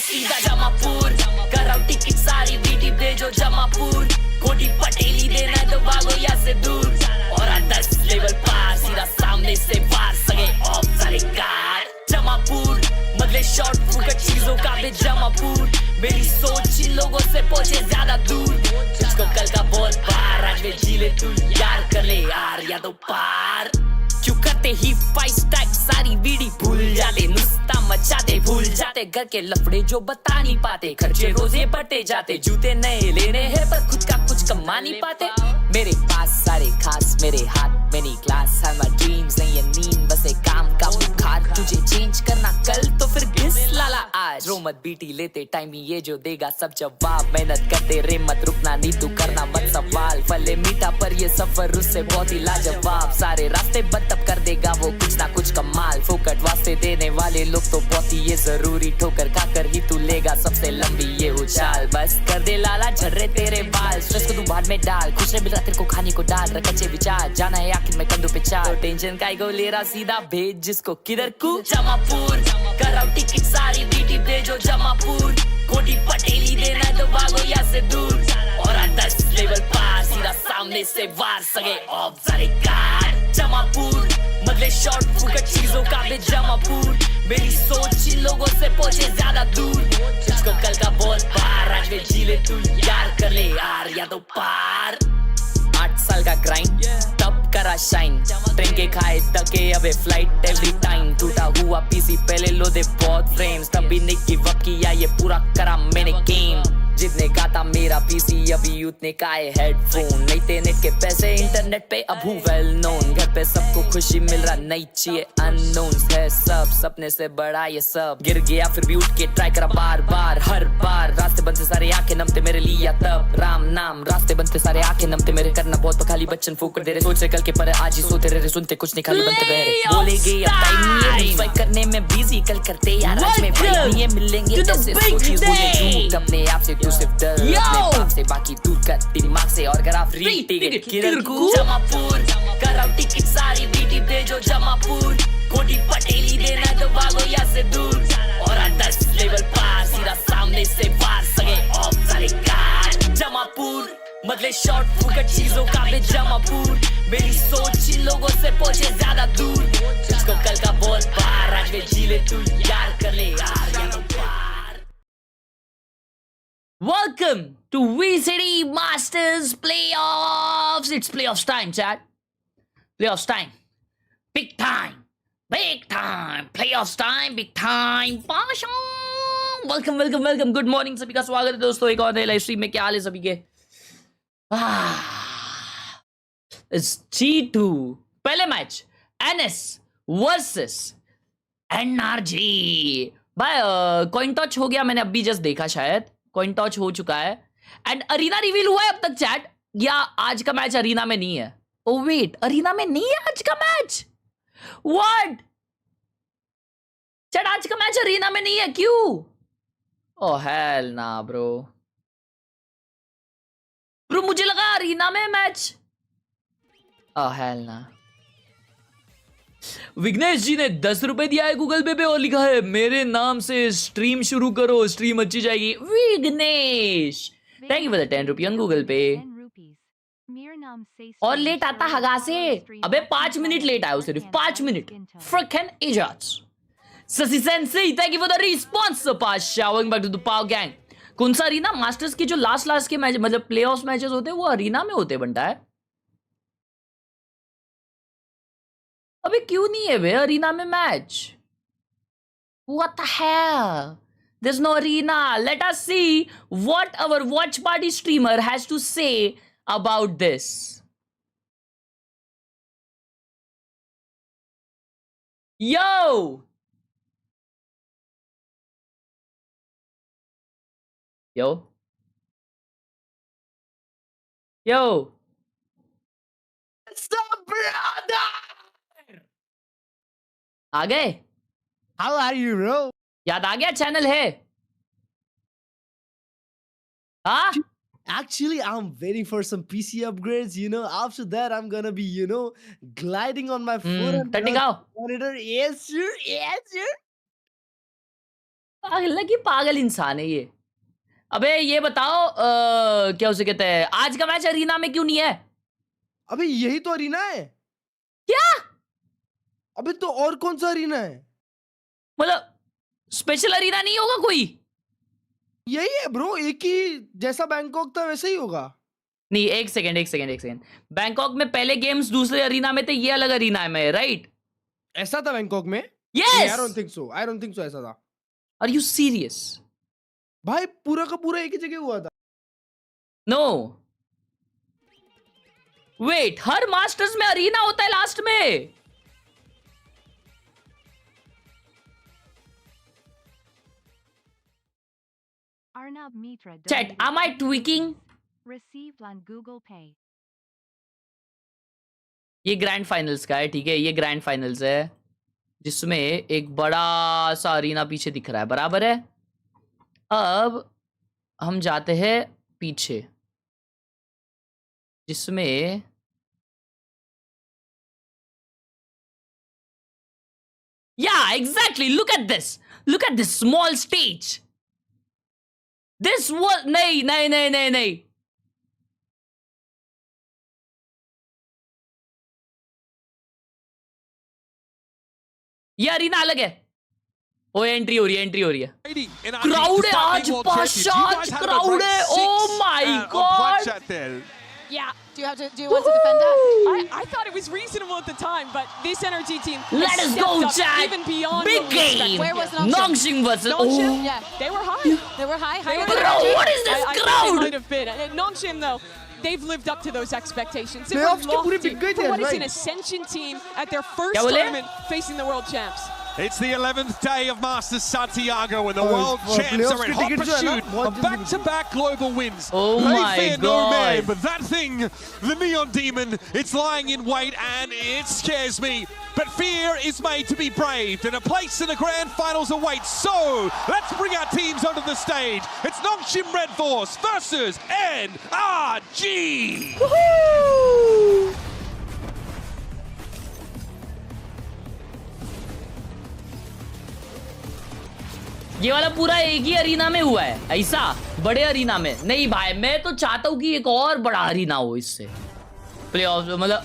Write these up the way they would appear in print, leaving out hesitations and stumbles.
सीधा जमापुर, कराओ टिकट सारी बीटी भेजो जमापुर, कोटी पटेली देना तो भागो यहाँ से दूर, और 10 लेवल पार सीधा सामने से पार सगे ऑफ सारे कार जमापुर, बदले शॉर्ट फुकट चीजों का भी जमापुर, मेरी सोच इन लोगों से पहुंचे ज्यादा दूर, तुझको कल का बहुत पार आज में जी ले तू यार, कर ले यार या तो पार, क्यों करते ही 5 स्टैक सारी बीड़ी भूल जाते, नुस्ता मचाते भूल जाते, घर के लफड़े जो बता नहीं पाते, खर्चे रोजे बढ़ते जाते, जूते नए लेने हैं पर खुद का कुछ कमा नहीं पाते, मेरे पास सारे खास मेरे हाथ मेरी क्लास, हर माय ड्रीम्स नहीं ये नींद बस एक काम का बुखार, तुझे चेंज करना कल तो फिर घिस लाला आज, रो मत बीटी लेते टाइम ही ये जो देगा सब जवाब, मेहनत करते रे मत रुकना नहीं तू करना मत सवाल, फले मीठा पर ये सफर उससे बहुत ही लाजवाब, सारे रास्ते बंद तब कर देगा वो कुछ ना कुछ कमाल, फोकट वास्ते देने वाले लोग तो बहुत ही ये जरूरी, ठोकर खाकर ही तू लेगा सबसे लंबी ये उछाल, बस कर दे लाला झर्रे तेरे बाल, स्ट्रेस को तू भाड़ में डाल, खुश रह मिल रहा तेरे को खाने को डाल, रख अच्छे विचार जाना है आखिर में कंधों पे चाल, तो टेंशन काय को ले रहा सीधा भेज जिसको किधर को जमापुर, कराओ टिकट सारी बीटी भेजो जमापुर, कोटी पटेली देना तो भागो यहाँ से दूर, और 10 लेवल पार सीधा सामने से वार सगे ऑफ सारे कार जमापुर, बदले शॉर्ट फुकट चीजों का भी जमापुर, मेरी सोच इन लोगों से पहुंचे ज्यादा दूर, तुझको कल का बहुत पार आज में जी ले तू यार, कर ले यार या तो पार, 8 साल का ग्राइंड तब करा शाइन, ट्रेन के खाए धके अबे फ्लाइट एवरी टाइम, टूटा हुआ पीसी पहले लो दे बहुत फ्रेम्स, तभी नहीं गिव अप किया ये पूरा करा मैंने गेम, जितने का था मेरा पीसी अभी उतने का है हेडफोन, नहीं थे नेट के पैसे इंटरनेट पे अब हूँ वेल नोन, घर पे सबको खुशी मिल रहा नहीं चाहिए अननोन है सब, सपने से बड़ा ये सब, गिर गया फिर भी उठ के ट्राई करा बार बार हर बार, रास्ते बनते सारे आंखें नमते मेरे लिए तब राम नाम, रास्ते बनते सारे आंखें नमते मेरे, करना बहुत खाली बच्चन फूक दे रहे, सोच कल के पर आज ही सोते रहे, सुनते कुछ नहीं खाली बनते बहरे, बोलेगे अब टाइम नहीं है करने में बिजी, कल करते यार आज में भाई ये मिलेंगे जैसे सोची बोले झूठ अपने आप से सिर्फ डर अपने बाप से, बाकी दूर कर दिमाग से, और अगर आप फ्री टिकट किधर को जमापुर, कराओ टिकट सारी बीटी भेजो जमापुर, कोटी पटेली देना तो भागो यहाँ से दूर, और 10 लेवल पार सीधा सामने से पार सगे ऑफ सारे कार जमापुर, बदले शॉर्ट फुकट चीजों का भी जमापुर, मेरी सोच इन लोगों से पहुंचे ज्यादा दूर, तुझको कल का बहुत पार आज में जी ले तू यार, कर ले यार या तो पार। Welcome to VCT Masters Playoffs. It's playoffs time, chat. Playoffs time. Big time. Big time. Playoffs time. Big time. Welcome, welcome, welcome. Good morning सभी का स्वागत है दोस्तों एक और नए लाइव स्ट्रीम में। क्या हाल है सभी के? It's G2. पहले मैच NS versus NRG. भाई कॉइन टॉच हो गया, मैंने अभी जस्ट देखा, शायद कॉइन टॉच हो चुका है एंड अरीना रिवील हुआ है अब तक चैट, या आज का मैच अरीना में नहीं है? ओ वेट, अरीना में नहीं है आज का मैच? व्हाट चैट, आज का मैच अरीना में नहीं है क्यों? ओ हेल ना ब्रो, मुझे लगा अरीना में मैच। ओ हेल ना। विघ्नेश जी ने 10 रुपए दिया है गूगल पे और लिखा है मेरे नाम से स्ट्रीम शुरू करो, स्ट्रीम अच्छी जाएगी। Vignesh thank you for the 10 रुपये ऑन गूगल पे। और लेट आता हगा से, अबे 5 मिनट लेट आया, सिर्फ 5 minute. Frickin Ijaz sassy sensei thank you for the response Pasha, welcome back to the power gang. कौन सा अरीना? मास्टर्स के जो लास्ट के मैच मतलब प्लेऑफ्स मैचेस होते हैं वो अरीना में होते बनता है। अबे क्यों नहीं है बे अरीना में match? What the hell? There's no arena. Let us see what our watch party streamer has to say about this. Yo! Yo? Yo! What's up, brother? आ गए? How are you, bro? याद आ गया channel है? हाँ? Actually, I'm waiting for some PC upgrades. After that, I'm gonna be, gliding on my foot and दिखाओ। monitor. Yes, sir. Yes, sir. पागल की पागल इंसान है ये। अबे ये बताओ क्या उसे कहते हैं, आज का मैच अरीना में क्यों नहीं है? अबे यही तो अरीना है। क्या? अबे तो और कौन सा अरीना है? मतलब स्पेशल अरीना नहीं होगा कोई? यही है ब्रो, एक ही जैसा बैंकॉक था वैसे ही होगा। नहीं, एक सेकंड। बैंकॉक में पहले गेम्स दूसरे अरीना में थे, ये अलग अरीना में, राइट? ऐसा था बैंकॉक में? Yes. I don't think so ऐसा था। Are you serious? भाई पूरा का पूरा एक ही जगह हुआ था। नो वेट, हर मास्टर्स में अरीना होता है लास्ट में। Chat, am I tweaking? Received on Google Pay. ये ग्रैंड फाइनल्स का है, ठीक है? ये ग्रैंड फाइनल्स है जिसमें एक बड़ा सा अरीना पीछे दिख रहा है, बराबर है? अब हम जाते हैं पीछे जिसमें yeah, exactly, look at this small stage. This was नहीं। ये अरीना अलग है। ओ एंट्री हो रही है। क्राउड है आज, 5 क्राउड है। Oh my God. Yeah, do you want to defend that? I thought it was reasonable at the time, but this NRG team Let us go, chat. even beyond Big what we expected. game. Where was Nongshim versus Nongshim? oh. Yeah, they were high. They were high. Bro, what is this I crowd? think they might have been. Nongshim though, they've lived up to those expectations. It was Playoffs की पूरी lofty big game for है, what is right? an Ascension team at their first क्या बोले? tournament facing the world champs. It's the 11th day of Masters Santiago and the world for champs playoffs are in की hot ticket जो है ना, pursuit बहुत of जल्दी back-to-back global wins. Oh They my fear no man, God. but that thing, the Neon Demon, it's lying in wait and it scares me. But fear is made to be braved and a place in the grand finals awaits. So, let's bring our teams onto the stage. It's Nongshim Red Force versus NRG. ये वाला पूरा एक ही arena में हुआ है, ऐसा बड़े arena में नहीं भाई। मैं तो चाहता हूँ कि एक और बड़ा अरीना हो इससे प्लेऑफ्स में। मतलब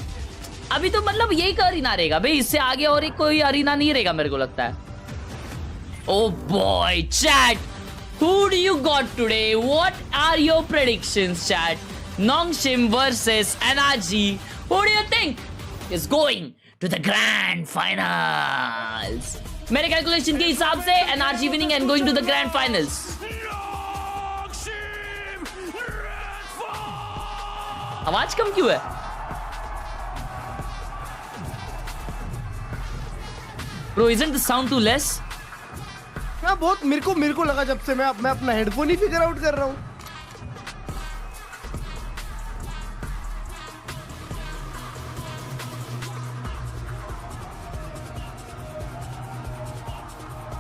अभी तो मतलब यही का अरीना रहेगा भाई, इससे आगे और एक कोई अरीना नहीं रहेगा मेरे को लगता है। Oh boy chat, who do you got today? What are your predictions chat? Nongshim versus NRG. Who do you think is going to the grand finals? मेरे कैलकुलेशन के हिसाब से NRG winning and going to the grand finals. आवाज कम क्यों है? Bro, isn't the sound too less? हाँ बहुत, मेरे को लगा जब से मैं अपना हेडफोन ही फिगर आउट कर रहा हूँ।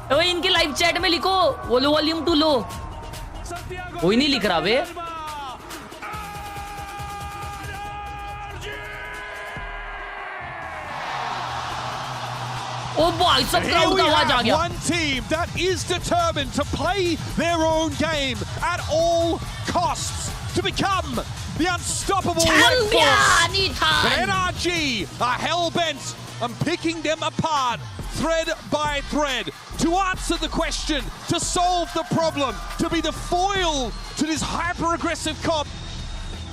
तो इनके लाइव चैट में लिखो वो लो वॉल्यूम टू लो, कोई नहीं लिख रहा बे। ओ भाई सब क्राउड का आवाज आ गया। One team that is determined to play their own game at all costs to become the unstoppable Red Force. But NRG are hell-bent on picking them apart thread by thread to answer the question, to solve the problem, to be the foil to this hyper-aggressive comp.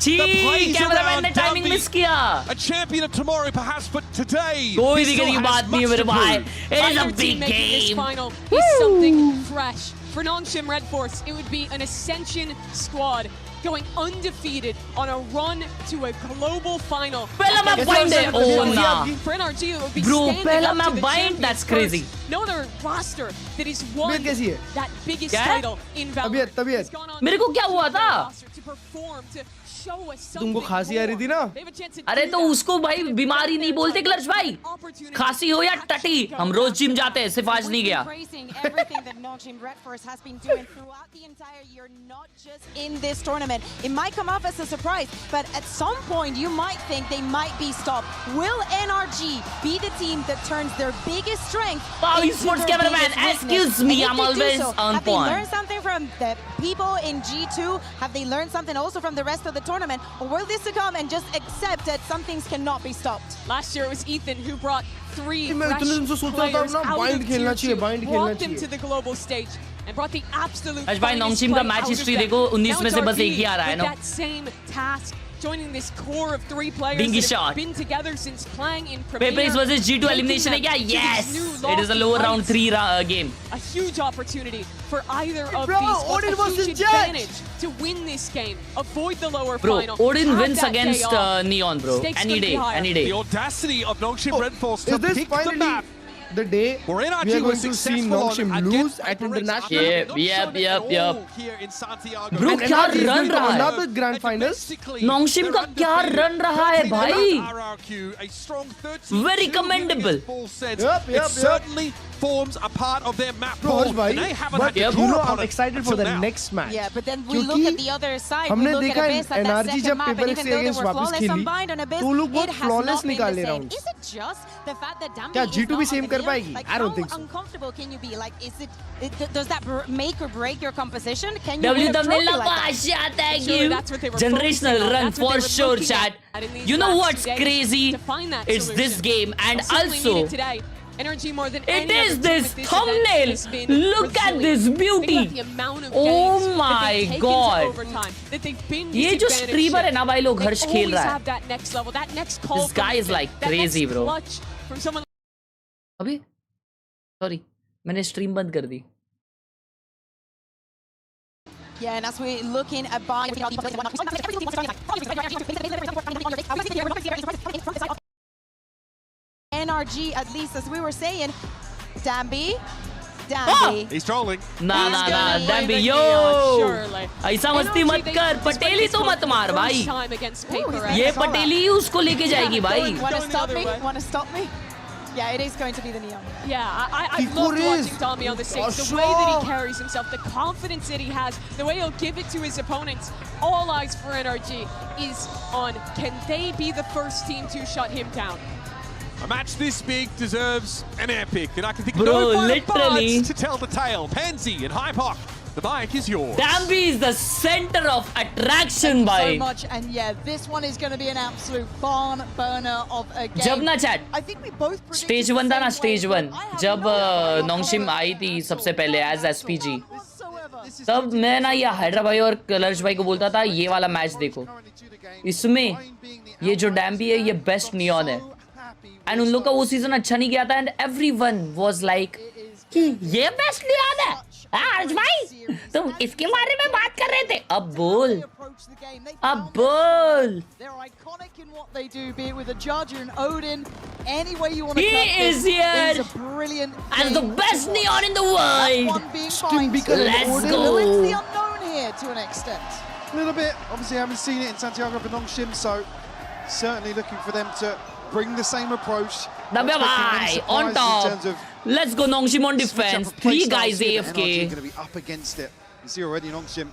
Cameraman ने timing miss किया। A champion of tomorrow perhaps, but today कोई he दिक्कत still की has बात नहीं है much मेरे to भाई। prove. It is a Either team big making this game। final is something fresh. For Nongshim Red Force, it would be an Ascension squad going undefeated on a run to a global final. पहला map bind है। ओ ना For NRG, it would be Bro, standing पहला up to map the bind, champions that's crazy। first. No other roster that has won तबीयत कैसी है? that biggest क्या? title in Valorant. तबीयत। Has gone on मेरे को to क्या हुआ था? to perform, to show us तुमको something खांसी आ रही थी ना? more. They have a chance to अरे do तो that. उसको भाई बीमारी नहीं बोलते क्लर्च भाई, खांसी हो या टटी, हम रोज जिम जाते हैं, सिर्फ आज नहीं गया। Praising everything that Nongshim Red Force has been doing throughout the entire year, not just in this tournament. It might come off as a surprise, but at some point you might think they might be stopped. Will NRG be the team that turns their biggest strength Wow, into esports their cameraman, biggest weakness. excuse me, And if I'm they do always so, on have they point. learned something from the people in G2? Have they learned something also from the rest of the tournament? Or will this come and just accept that some things cannot be stopped? Last year it was Ethan who brought 3 मैं fresh इतने दिन से सोच रहा था players ना, out bind of खेलना tier चाहिए, 2, bind खेलना brought them चाहिए. to the global stage and brought the absolute आज भाई finest नोंगशिम का play match out of history them. देखो, 19 Now में it's से बस एक ही RB आ रहा है with ना. that same task, joining this core of 3 players Dingy that shot. have been together since playing in PRX Premier, versus G2 taking elimination है them क्या? to these Yes! new It is a lofty lower round heights. 3 game. A huge opportunity for either of Bro, these squads, Odin a was huge in judge. advantage to win this game, avoid the lower Bro, final. Odin have wins that against day off. Neon, bro. Stakes Any could be day, higher. any The day. audacity of Nongshim Red Force to Is this pick the finally map. the day Where we NRG are going was to see successful Nongshim on lose against at PRX. international? Yep, Not yep, shown it yep, at yep. all here in Santiago. Bro, And क्या NRG is run going to रहा है? another grand finals. नोंगशिम का क्या run रहा है भाई? RRQ, a strong 13-2 Very winning commendable. against Full Sense. Yep, It yep. certainly forms a part of their map Bro, pool. Harsh bhai, And they haven't but had to you draw know upon I'm it excited for the until now. next match. Yeah, but then we look क्योंकि at the other side. We हमने look देखा at Abyss at that NRG second जब map, and PRX even though they against were वापस flawless on खेली, Bind on Abyss, तो वो लोग it बहुत has flawless not been the निकाले same. rounds. Is it just the fact that Dambi क्या is G2 भी not same on कर the पाएगी? Like, I don't how think so. uncomfortable can you be? Like, does that make or break your composition? Can you W win a thumbnail trophy like that? Pasha, thank Surely you. that's what they were Generational focusing on. run That's what for they were sure, looking chat. at in these You know last what's 2 days crazy? to find that It's this solution. game, and Certainly also needed today. NRG more than it any is other team this at this thumbnail. event has been Look at resilient. this Think beauty. about the amount of Oh games that my they've taken to God. overtime, that they've been ये जो disadvantaged streamer है in. ना भाई लोग They हर्ष खेल always रहा है. have that next level, that next call This from guy is within, like that crazy, next bro. clutch from someone अभी sorry मैंने stream बंद कर दी. Yeah, and as we're looking at buying, NRG, at least as we were saying, Dambi. He's trolling. ना He's ना gonna ना win डैम्बी the yo Neon, surely. ऐसा मस्ती मत कर पटेली तो मत मार भाई ये पटेली उसको लेके जाएगी भाई Want to Going the stop other me? way. Want to stop me? Yeah, it is going to be the Neon. Yeah, I've He loved is. watching Dami on the stage. The way that he carries himself, the confidence that he has, the way he'll give it to his opponents. All eyes for NRG is on, can they be the first team to shut him down? A match this big deserves an epic, and I can think of Bro, no better literally. parts to tell the tale. Pansy and Hypoc, the mic is yours. डैम्बी is the center of attraction So भाई much, and yeah, this one is going to be an absolute barn burner of a game. जब ना chat I think we both predicted stage the 1 था ना same stage way, 1 but I have जब no idea नोंगशिम आई थी सबसे पहले as SPG whatsoever. तब मैं ना ये हैदरा भाई और कलर्स भाई को बोलता था ये वाला मैच देखो इसमें ये जो डैम्बी है ये बेस्ट नियॉन है एंड उन लोग का वो सीजन अच्छा नहीं गया था एंड एवरीवन वाज लाइक कि ये बेस्ट नियॉन है हर्ष भाई तुम इसके बारे में बात कर रहे थे अब बोल अब बोल They're iconic in what they do, be it with a judge or an Odin, any way you want to He cut this, is here it is a brilliant as the game best to watch. neon in the That world one being Stim Bind. because Let's Odin- go. Who is the unknown here to an extent? A little bit. Obviously, I haven't seen it in Santiago for Nongshim, so certainly looking for them to bring the same approach. Dabya bhai on In top terms of let's go Nongshim on defense 3 guys AFK going to be up against it. You see already Nongshim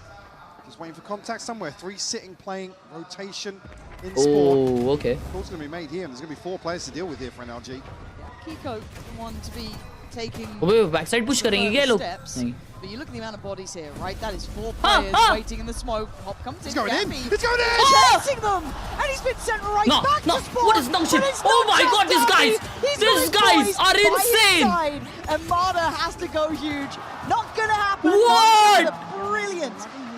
just waiting for contact somewhere. 3 sitting, playing rotation in spawn. oh okay Call's going to be made here, and there's going to be 4 players to deal with here for NRG. Kiko, the one to be taking अबे back side push करेंगे क्या ये लोग steps. नहीं But you look at the amount of bodies here, right? That is 4 Ah, players ah. waiting in the smoke. Hop comes in. It's going in! Gabby It's going in! chasing them, and he's been sent right No, back no, to spawn. what is Nongshim? But it's Oh not my just God, these Dambi. guys! He's These got his guys boys are by his insane! side, and Mada has to go huge. Not gonna happen. What? A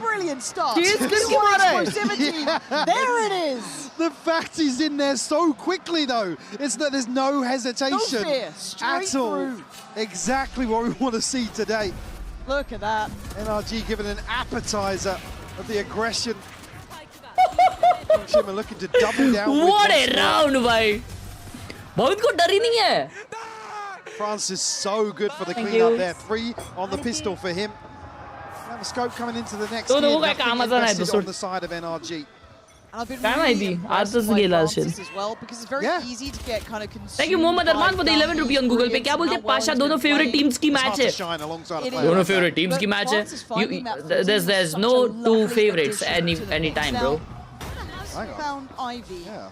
brilliant start. Chase Two करके मारा है. explosivity. There it is. The fact he's in there so quickly, though, it's that there's no hesitation No fear, straight at all. through. Exactly what we want to see today. Look at that. NRG given an appetizer of the aggression. Nongshim are looking to double down. with what a once more. round भाई बहुत को डर ही नहीं है France is so good for the Thank cleanup you. there. 3 on the pistol for him. Now the scope coming into the next तो gear. वो काय Nothing कामाचा नाही invested तो on the side of NRG. And I've been काय really माहिती? impressed आजच by गेला Francis असेल. as well, because it's very Yeah. easy to get kind of consumed. Thank you Mohammed Arman for the 11 rupee on Google Pay क्या बोलते हैं पाशा दोनों favourite teams की It's मैच hard है to shine alongside a It player is. दोनों like that. Favourite teams की But match है France is finding that for there's teams no such a two lovely favorites addition to the any mix. time Now, bro has Hang on. found Ivy. Yeah.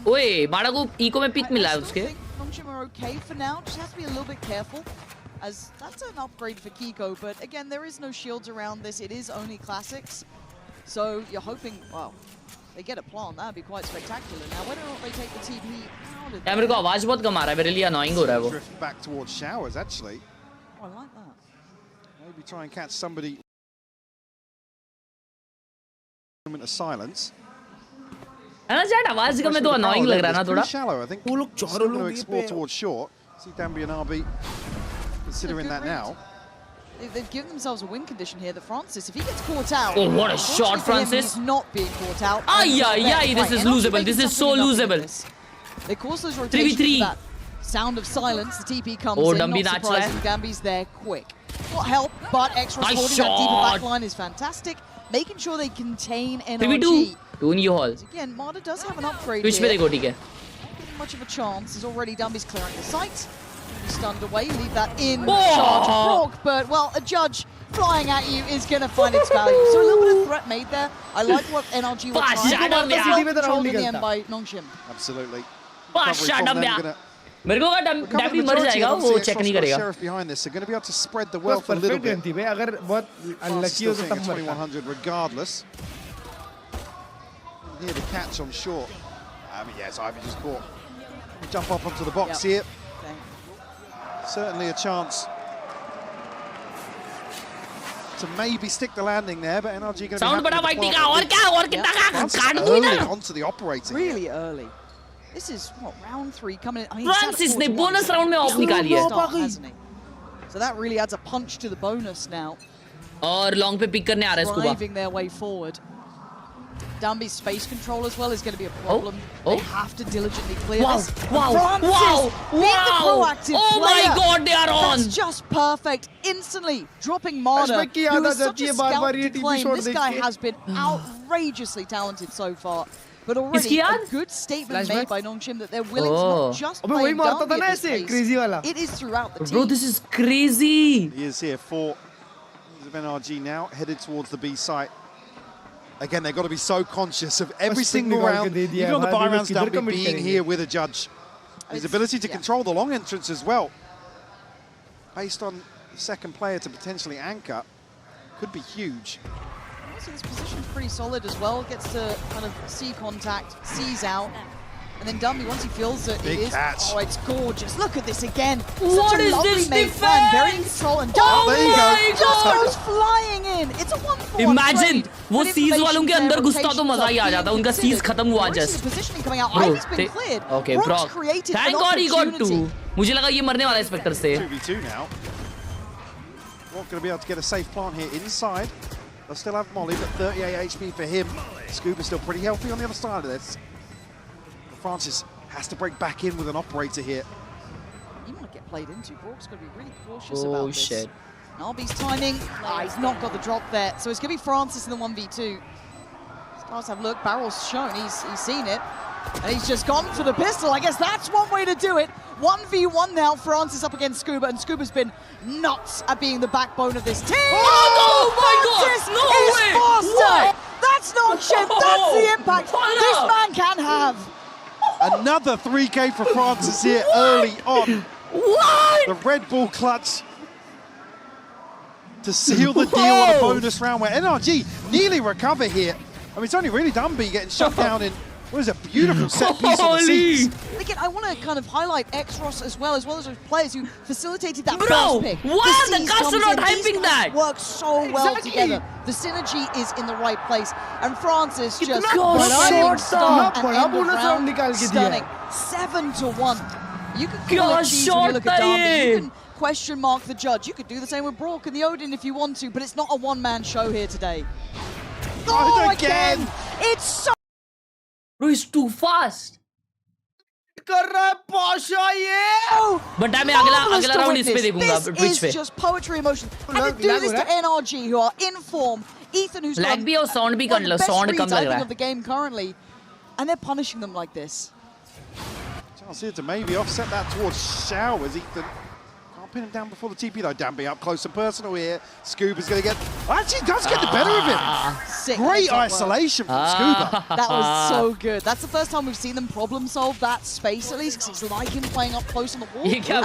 ओए माड़ा को eco में pick मिला है उसके Nongshim are okay for now. Just have to be a little bit careful, as that's an upgrade for Kiko. But again, there is no shields around this. It is only classics, so you're hoping. Wow, they get a plant. That'd be quite spectacular. Now, whether or not they take the TP out of यार मेरे को आवाज बहुत कम आ रहा है really annoying हो रहा है वो Drift back towards showers actually. Oh, I like that. Maybe try and catch somebody. Moment of silence. है ना चैट आवाज का मैं तो annoying लग रहा है ना थोड़ा Shallow, I think. वो लोग चारों लोग explore towards short. See Dambi and RB considering that now. They've given themselves a win condition here. That Francis, if he gets caught out, Oh, what a shot, Francis. He's not being caught out. Ay, this is losable. This is so losable. They cause those rotations 3v3. for that sound of silence. The TP comes Oh, in. Dambi Not natch रहा है. surprising. Gambi's there quick. What help, but extra Nice holding that deeper shot. backline is fantastic. Making sure they contain 3v2 NRG. 2 in you hall Again, Marta does have an upgrade Twitch पे here. देखो ठीक है Much of a chance. There's already Dumby's clearing the site. He's stunned away. Leave that in Oh! charge of Brock. But, well, a judge flying at you is going to find its value. So a little bit of threat made there. I like what NRG were Pass trying. shot But of that's the well hour. controlled in the end by Nongshim. Absolutely. Pass Recovery shot from अब them, यार gonna मेरे को अगर recover the Debi मर majority, जाएगा and वो obviously check नहीं Extras got करेगा Sheriff behind this. They're going to be able to spread the बस wealth a little perfect bit. Gun थी भाई अगर बहुत Francis अनलकी still हो तो sitting तब at मरता 2100 regardless. Near the catch on short. Yes, Ivy just caught. Jump up onto the box here. Certainly a chance to maybe stick the landing there, but NRG going to sound बड़ा वाइटी का और क्या और कितना का Francis काट दूं early इधर onto the operating. Really early. This is, what, round 3 coming in. I mean, he's had a Francis ने 4-1 बोनस राउंड में ऑफ निकाली है start, hasn't he? So that really adds a punch to the bonus now. और long पे pick करने आ रहा है scuba Driving their way forward. Dumby's space control as well is going to be a problem. Oh. They have to diligently clear Wow, this. wow, Francis wow, being the wow. proactive Oh my player. God, they are on. That's just perfect. Instantly dropping Marta, Flashback की who याद आ is such जाती a है बार-बार scout ये to TV claim. shot This देख guy के। has been outrageously talented so far. But already किसकी a याद? good statement Flashback? made by Nongshim that they're willing to Oh. not just अबे play वही मारता था Dumby ना at this ऐसे pace. crazy वाला It is throughout the Bro, team. this is crazy. He is here for of NRG now, headed towards the B site. Again, they've got to be so conscious of every Bas single निकाल के round, दे दिया even on the है, buy भाई, rounds, किधर Dumby commit being करेंगे? here with a judge. His It's- ability to yeah. control the long entrance as well, based on the second player to potentially anchor, could be huge. Also, this position's pretty solid as well. Gets to kind of see contact, sees out. And then Dumby, once he feels it, Big it is. catch. Oh, it's gorgeous. Look at this again. What Such a is lovely this made plan. Very in defense? control. And Oh Dumby there you go. my just God. goes flying in. It's a 1-for-1 Imagine trade. वो But seize वालों information के अंदर there, घुसता तो rotations मजा ही आ are जाता being उनका seize considered. खत्म हुआ Already just the positioning coming out. Bro, Ivy's been cleared. okay, Brock's Brock. created Thank an God he got two. opportunity. मुझे लगा ये मरने वाला है स्पेक्टर से 2v2 now. Not going to be able to get a safe plant here inside. They'll still have Molly, but 38 HP for him. Scuba's still pretty healthy on the other side of this. But Francis has to break back in with an operator here. You might get played into. Brock's got to be really cautious Oh about this. shit. Narby's timing. He's not got the drop there. So it's going to be Francis in the 1v2. Stars have look. Barrel's shown. He's seen it. And he's just gone for the pistol. I guess that's one way to do it. 1v1 now. Francis up against Scuba. And Scuba's been nuts at being the backbone of this team. Oh my God! Francis No is way! faster. What? That's not shit. That's the impact What this up? man can have. Another 3K for Francis here early on. What? The Red Bull clutch to seal the deal on a bonus round where NRG nearly recover here. I mean, it's only really Dumby getting shut down in what is a beautiful set piece on the Holy! seats. Again, I want to kind of highlight Exros as well as those players who facilitated that Bro, first pick. why the Seas guys comes are not in, these hyping guys that? work so well Exactly. together. The synergy is in the right place. And Francis just बड़ा blinding shot start था, and बड़ा end of bonus round round निकाल के दिया stunning. है। 7-1. You can क्या call it cheese when you shot look at था Derby. ये? You can question mark the judge. You could do the same with Brock and the Odin if you want to, but it's not a one-man show here today. Oh, again! It's so Bro, he's too fast. कर रहा है पाशा ये But मैं marvelous अगला to round इस पे witness. देखूंगा This Twitch is पे. just poetry emotion. And to Lag do हो this to रहा है? NRG, who are in form, Ethan, who's Lag done भी और sound भी one कर of low, the best sound reads, come I लग think, रहा of the है. game currently, and they're punishing them like this. Chance here to maybe offset that towards Showers. Ethan can't pin him down before the TP though. Dambi up close and personal here. Scuba's going to get... Actually does get the better of him. Sick Great heads up isolation from Scuba. That was so good. That's the first time we've seen them problem solve that space at least, because it's like him playing up close on the wall. ये क्या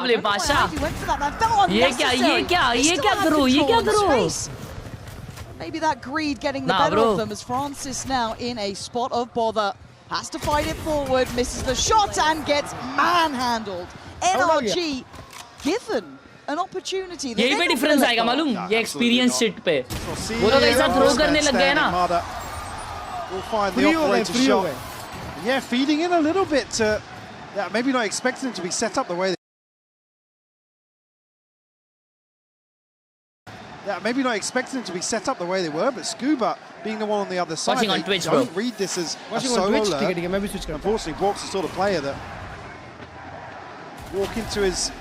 play बादशाह He went for that. That felt ये unnecessary. क्या He still had करूं control of the space. Maybe that greed getting the better of them, as Francis now in a spot of bother. Has to fight it forward, misses the shot and gets manhandled. NRG given an opportunity. यही पे difference आएगा मालूम ये experience sheet पे वो लोग ऐसा throw करने लग गए ना We'll find the operator shot. Yeah, feeding in a little bit. Maybe not expecting it to be set up the way. Maybe not expecting it to be set up the way they were, but Scuba being the one on the other side. Watching on Twitch, don't bro. read this as a Watching solo on Twitch. alert. ठीक है मैं भी switch करता हूँ. Unfortunately, Bork's the sort of player that walk into his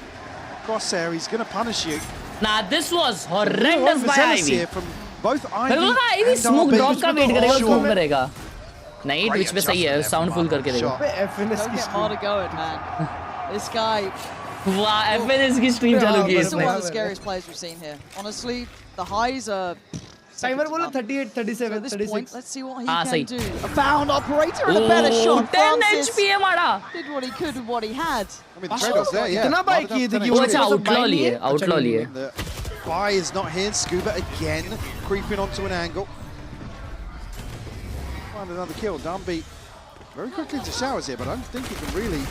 crosshair, he's going to punish you. Nah, this was horrendous by Ivy. Here from both Ivy Ivy and smoke Darby. drop का wait करेगा Sure. Smoke करेगा नहीं Twitch पे सही है sound full करके देखो FNS Don't की get Marta going, man. This guy, वाह FNS की स्ट्रीम चालू की he's इसने one of the scariest players we've seen here. Honestly, the highs are... Timer बोलो 38, 37, At this 36. point, let's see what he Ah, can sahi. do. A found operator and a better shot. 10 Francis HP है मारा did what he could with what he had. I mean, the trade-off's there, yeah. इतना by किए थे कि वो अच्छा outlaw लिए outlaw लिए The buy is not here. Scuba again creeping onto an angle. Find another kill. Darby very quickly into showers here, but I don't think he can really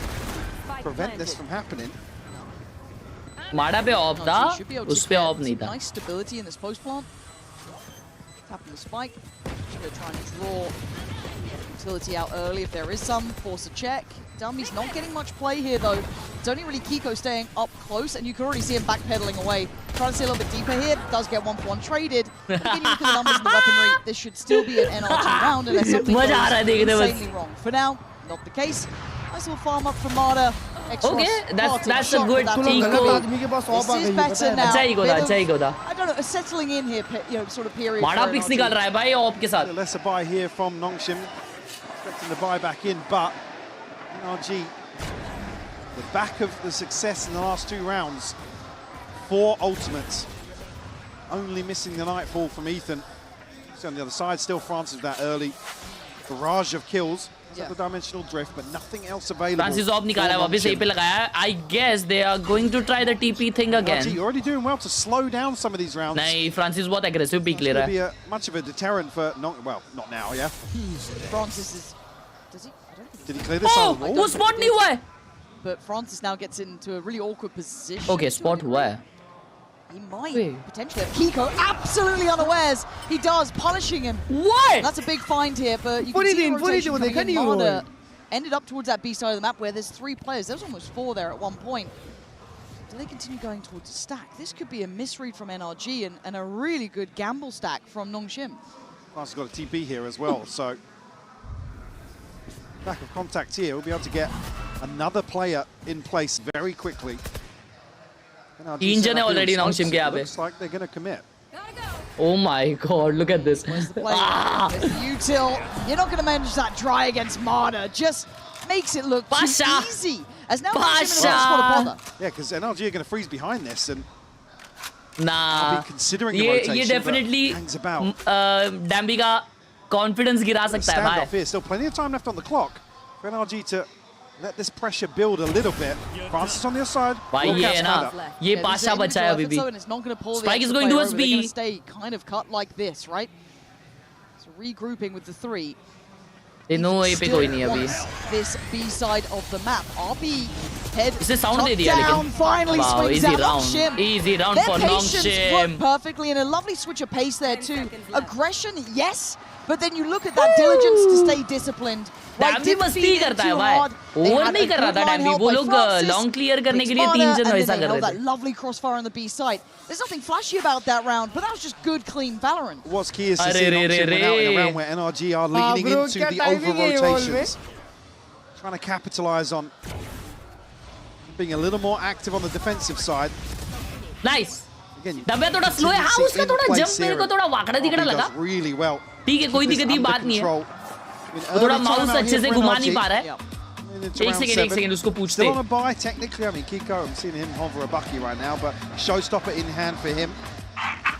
prevent this from happening. माड़ा पे of था Should be able to उस पे get of नहीं some था nice stability in this post plant. Tapping the spike. Should have trying to draw utility out early if there is some. Force a check. Dummy's not getting much play here though. It's only really Kiko staying up close, and you can already see him backpedaling away. Trying to see a little bit deeper here. Does get 1-for-1 traded. Again, you look at the numbers and the weaponry. This should still be an NRG round unless something goes insanely wrong. For now, not the case. Nice little farm up from Marta. Okay, that's a good गलत Kiko आदमी के पास of uh This is गई better now. अच्छा ही को था अच्छा ही को था I don't know, a settling in here, you know, sort of period. माड़ा for पिक्स NRG. निकाल रहा है भाई ऑफ के साथ A lesser buy here from Nongshim. Expecting the buy back in, but NRG, the back of the success in the last 2 rounds, 4 ultimates. Only missing the Nightfall from Ethan. So on the other side, still Francis with that early barrage of kills. The dimensional drift, but nothing else available. Francis of निकाला है वापस यहीं पे लगाया है I guess they are going to try the TP thing again You're already doing well to slow down some of these rounds. नहीं Francis बहुत aggressive peak ले रहा Be है much of a deterrent for well, not now, yeah. Francis is... Does he? I don't think Did he clear this side of the wall? वो spot नहीं हुआ है But Francis now gets into a really awkward position. Okay, spot हुआ है He might potentially have Kiko absolutely unawares. He does, punishing him. What? That's a big find here, but you Put can it see in, the put it rotation in, they coming in. can't even Marta ended up towards that B side of the map where there's 3 players. There was almost 4 there at one point. Do they continue going towards the stack? This could be a misread from NRG and a really good gamble stack from Nongshim. Francis got a TP here as well, so lack of contact here. We'll be able to get another player in place very quickly. तीन जने already Nongshim के यहाँ पे Looks like they're going to commit. Oh my god, look at this. Where's the play? There's the util. You're not going to manage that dry against Marta. Just makes it look too Pasha. easy. As now Nongshim in the Pasha. spot of bother. Yeah, because NRG are going to freeze behind this and Nah. be considering the ये rotation, definitely but hangs about. डैम्बी का confidence गिरा सकता है Stand भाई off here. Still plenty of time left on the clock for NRG to let this pressure build a little bit. Francis on the other side. भाई ये है ना ये पाशा बचा है अभी भी Spike is going towards B. They're going to stay kind of cut like this, right? So regrouping with the 3. they know A पे कोई नहीं अभी This B side of the map. RB head इसे sound दे दिया down, लेकिन finally wow, swings easy out round Nongshim. easy round Their for patience Nongshim worked perfectly and a lovely switch of pace there too. Aggression, yes, but then you look at that diligence to stay disciplined. डैम्बी मस्ती करता है भाई over नहीं कर रहा था डैम्बी वो लोग लॉन्ग क्लियर करने के लिए 3 जन वैसा कर रहे थे that lovely crossfire on the B side. There's nothing flashy about that round, but that was just good, clean Valorant. What's key is to see Nongshim went out in a round where NRG are leaning into the over-rotations. Trying to capitalize on being a little more active on the defensive side. Nice Again, डब्बे थोड़ा slow है हाँ उसका थोड़ा jump मेरे को थोड़ा वाकड़ा दिखड़ा लगा really well. ठीक है कोई दिक्कत नहीं बात नहीं है वो थोड़ा माउस अच्छे से घुमा नहीं पा रहा है into round 7. एक सेकंड उसको पूछते. Still on a bye, technically. I mean, Kiko, I'm seeing him hover a bucky right now, but showstopper in hand for him.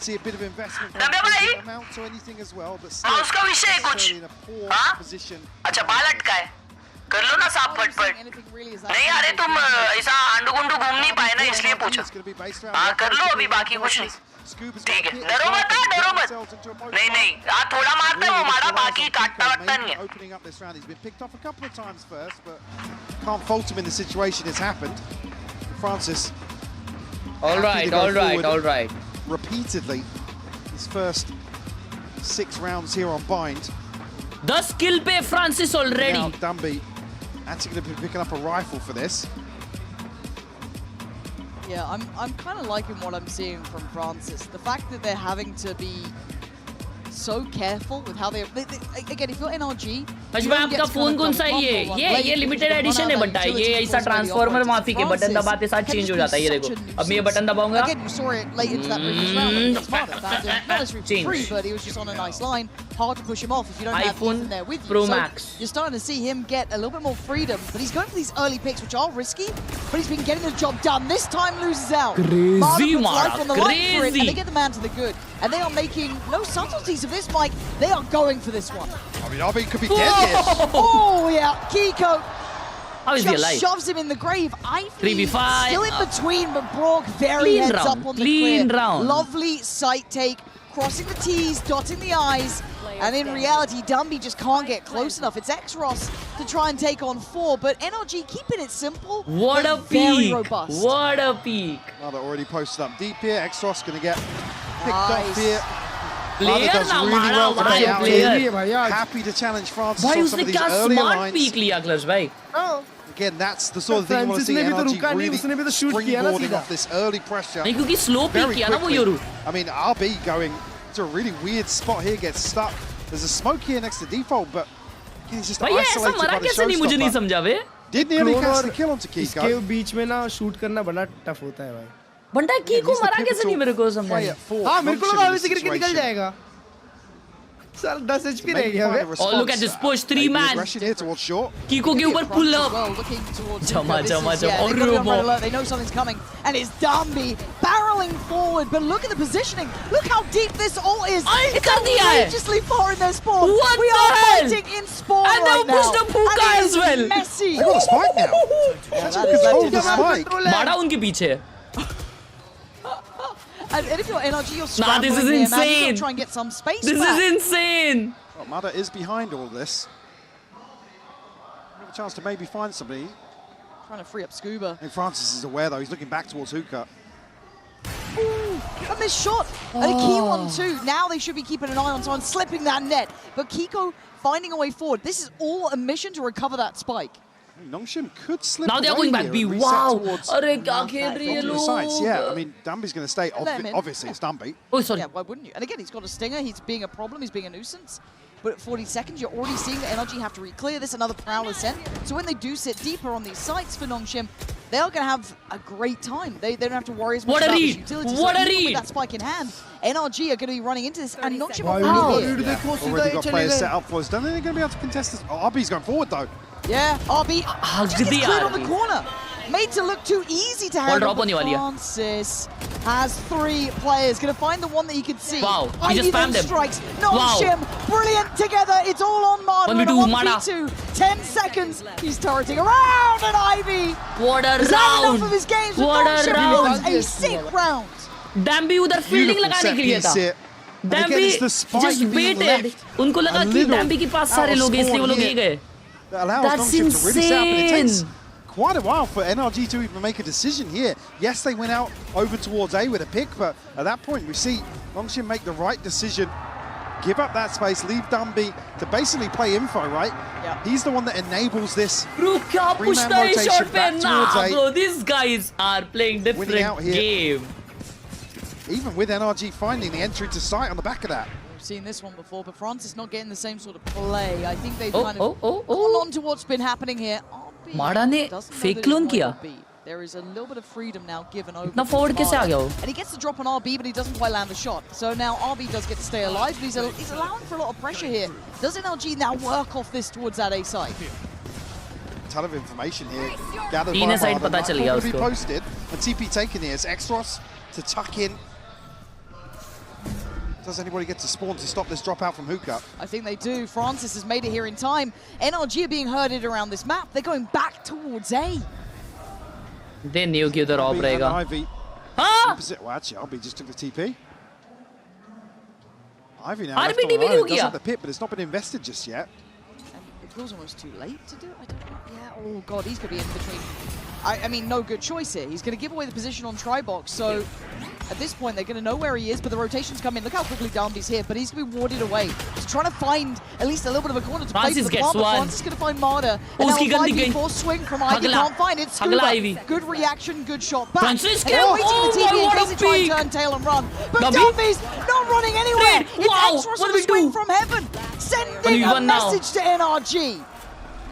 See a bit of investment from him. Amount to anything as well, but still in a poor position. अच्छा बाल अटका है. कर लो ना साफ फटफट. नहीं अरे तुम ऐसा आंडू गुंडू घूम नहीं पाए ना इसलिए पूछा. हाँ कर लो अभी बाकी कुछ नहीं. ठीक है डरो मत नहीं नहीं आप थोड़ा मारते हो हमारा बाकी काटता वटता नहीं है. Opening up this round, he's been picked off a couple of times first, but can't fault him in the situation it's happened. Francis. All right. Repeatedly, his first 6 rounds here on bind. 10 kill पे Francis already. Now Dumby actually going to be picking up a rifle for this. Yeah, I'm kind of liking what I'm seeing from Francis. The fact that they're having to be so careful with how they again, if you're NRG, भाई आपका phone कौन सा है ये limited edition है बट्टा. ये ऐसा ट्रांसफॉर्मर माफी के बटन दबाते साथ चेंज हो जाता है. ये देखो अब मैं ये button दबाऊंगा. Again, you saw it late into that previous round. Smarter, not necessarily free, but he was just on a nice line. Hard to push him off if you don't have iPhone Ethan there with you. Pro so Max. You're starting to see him get a little bit more freedom, but he's going for these early picks, which are risky. But he's been getting the job done. This time loses out. Crazy, life on the line for it, crazy. and they get the man to the good. And they are making no subtleties of this, Mike. They are going for this one. I mean, Arby could be dead here. Oh yeah, Kiko. How is he Just alive? shoves him in the grave. Ivy 3v5. still in between, but Brock very Clean heads round, up on the clean clear. round. Lovely sight take, crossing the T's, dotting the I's, and in reality, Dumby just can't get close enough. It's X-Ross to try and take on 4, but NRG keeping it simple. What but a very peak! robust. What a peak! Mother already posted up deep here. X-Ross going to get picked off here. Player does ना really मारा well to भाई get out player. Happy to challenge Francis भाई on उसने some of these क्या earlier smart lines. Peak लिया clutch भाई. Again, that's the sort of thing you want to see NRG really springboarding off this early pressure. नहीं क्योंकि slow peak किया ना वो Yoru. I mean, RB going to a really weird spot here, gets stuck. There's a smoke here next to default, but he's just भाई ये ऐसा isolated मरा by the कैसे नहीं मुझे नहीं showstopper. समझा बे. Did nearly catch the kill onto इसके Kiko. बीच में ना शूट करना बड़ा टफ होता है भाई. बंदा की को मरा कैसे नहीं मेरे को समझा. हाँ मेरे को लगा अभी से गिर के निकल जाएगा. चल 10 HP रह गया बे. Oh look at this push 3 man. Here towards short. Kiko के ऊपर pull up. Jama. They know something's coming, and it's Dumby barreling forward. But look at the positioning. Look how deep this all is. It's outrageously far in their spawn. What we the are hell? fighting in spawn And right they'll push now. the puka And it as is well. Messy. They got a spike now. Yeah, that is Hold the legendary. spike. मारा उनके पीछे. And if you're NRG, you're Nah, scrambling this is here, man. You insane. gotta try and get some space This back. is insane. Well, Mother is behind all this. Have a chance to maybe find somebody. Trying to free up Scuba. I think Francis is aware though. He's looking back towards Hookah. A missed shot. And a key one too. Now they should be keeping an eye on someone slipping that net. But Kiko finding a way forward. This is all a mission to recover that spike. Nongshim could slip Now they're away going back here B. and reset Wow. towards अरे क्या खेल रही है the sides. लोग. Yeah, I mean, Dumby's going to stay. Let him in. Obviously, it's Dumby. Oh sorry. Yeah, why wouldn't you? And again, he's got a stinger. He's being a problem. He's being a nuisance. But at 40 seconds, you're already seeing the NRG have to re-clear this. Another Prowler sent. So when they do sit deeper on these sites for Nongshim, they are going to have a great time. They don't have to worry as much What a about read. this utility. What so a even with read. that spike in hand, NRG are going to be running into this. And Nongshim are Wow, already here. Already got players set up for us. Don't think they're going to be able to contest this. Oh, RB's going forward though. Yeah, RB Hug just gets the cleared on the RB. corner. Made to look too easy to handle. drop होने वाली है. Francis has 3 players. Going to find the one that he can see. Wow, he Ivy just then spammed him. strikes. Wow. Nongshim, brilliant together. It's all on Marder. 1v2, and a Marder. 1v2. 10 seconds. He's turreting around, and Ivy What a has had enough round. of his games. But What a Nongshim round. wants a sick round. Dambi उधर fielding Beautiful लगाने set के लिए piece था. here. And again, Dambi it's the spike just being baited. left उनको लगा a कि little Dambi के पास out सारे of लोग हैं इसलिए वो spawn लोग here. ये गए. That allows That's Nongshim to really set up, and it takes insane. quite a while for NRG to even make a decision here. Yes, they went out over towards A with a pick, but at that point we see Nongshim make the right decision, give up that space, leave Dumby to basically play info, right? Yeah. He's the one that enables this. Bro क्या Three-man पूछता है rotation shot पे back ना towards A. bro. These guys are playing Winning different out here. game. Even with NRG finding the entry to sight on the back of that. We've seen this one before, but Francis not getting the same sort of play. I think they've Oh, kind of oh, oh, oh. gone on to what's been happening here. RB माड़ा ने doesn't know fake that clone it's किया. RB. There is a little bit of freedom now given over. इतना to forward कैसे आ Marder. गया वो? And he gets the drop on RB, but he doesn't quite land the shot. So now RB does get to stay alive, but he's allowing for a lot of pressure here. Does NRG now work off this towards that A side? ton of information here gathered तीन by side Marder. पता चल गया Will be उसको. posted and TP taken here as Extros to tuck in. Does anybody get to spawn to stop this dropout from Hookah? I think they do. Francis has made it here in time. NRG are being herded around this map. They're going back towards A. They knew कि उधर of And रहेगा. Ivy. हाँ? Opposite. Well, actually, Albie just took the TP. Ivy now RB left on TP her हो own. Does गया. have the pit, but it's not been invested just yet. And it feels almost too late to do it. I don't know. Yeah, oh god, he's going to be in between. I mean, no good choice here. He's going to give away the position on Tribox, so at this point, they're going to know where he is, but the rotations come in. Look how quickly Darby's here, but he's going to be warded away. He's trying to find at least a little bit of a corner to play Francis for the gets farm, but one. Francis is going to find Marder. And now उसकी a गंदी गई. 5v4 swing from Ivy. अगला. Can't find it. अगला Ivy. Scuba. Good reaction, good shot back. Francis And they're waiting for the TP in what case a they try and peek. turn tail and run. But Darby. Darby's not running anywhere. Hey, It's wow, Extros what on do a we swing do? from heaven, sending Only a one now. message to NRG.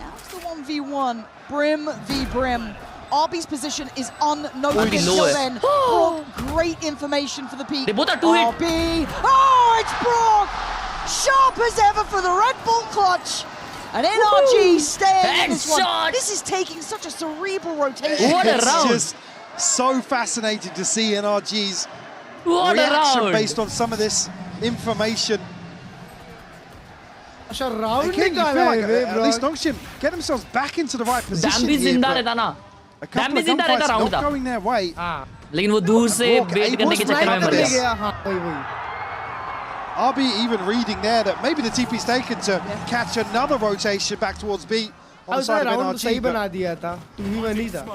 Now it's the 1v1, Brim v Brim. RB's position is unknown Already until know it. then. Brock, great information for the peak. They both are 2-hit. RB, oh, it's Brock! Sharp as ever for the Red Bull clutch. And NRG staying in this one. Headshot. This is taking such a cerebral rotation. What a It's round. just so fascinating to see NRG's What a reaction round. based on some of this information. अच्छा round Again, you feel निकाला like है वे at least Nongshim get themselves back into the right position dam भी here, जिंदा but रहता ना. a dam couple भी of जिंदा रहता gunfights राउंड not था. going their way. हाँ लेकिन वो दूर से Walk, वेट able करने to के चक्कर में snipe मर this. गया. हाँ वही वही RB even reading there that maybe the TP's taken to catch another rotation back towards B on the उसने side of राउंड सही NRG, बना but दिया था 2v1 ही था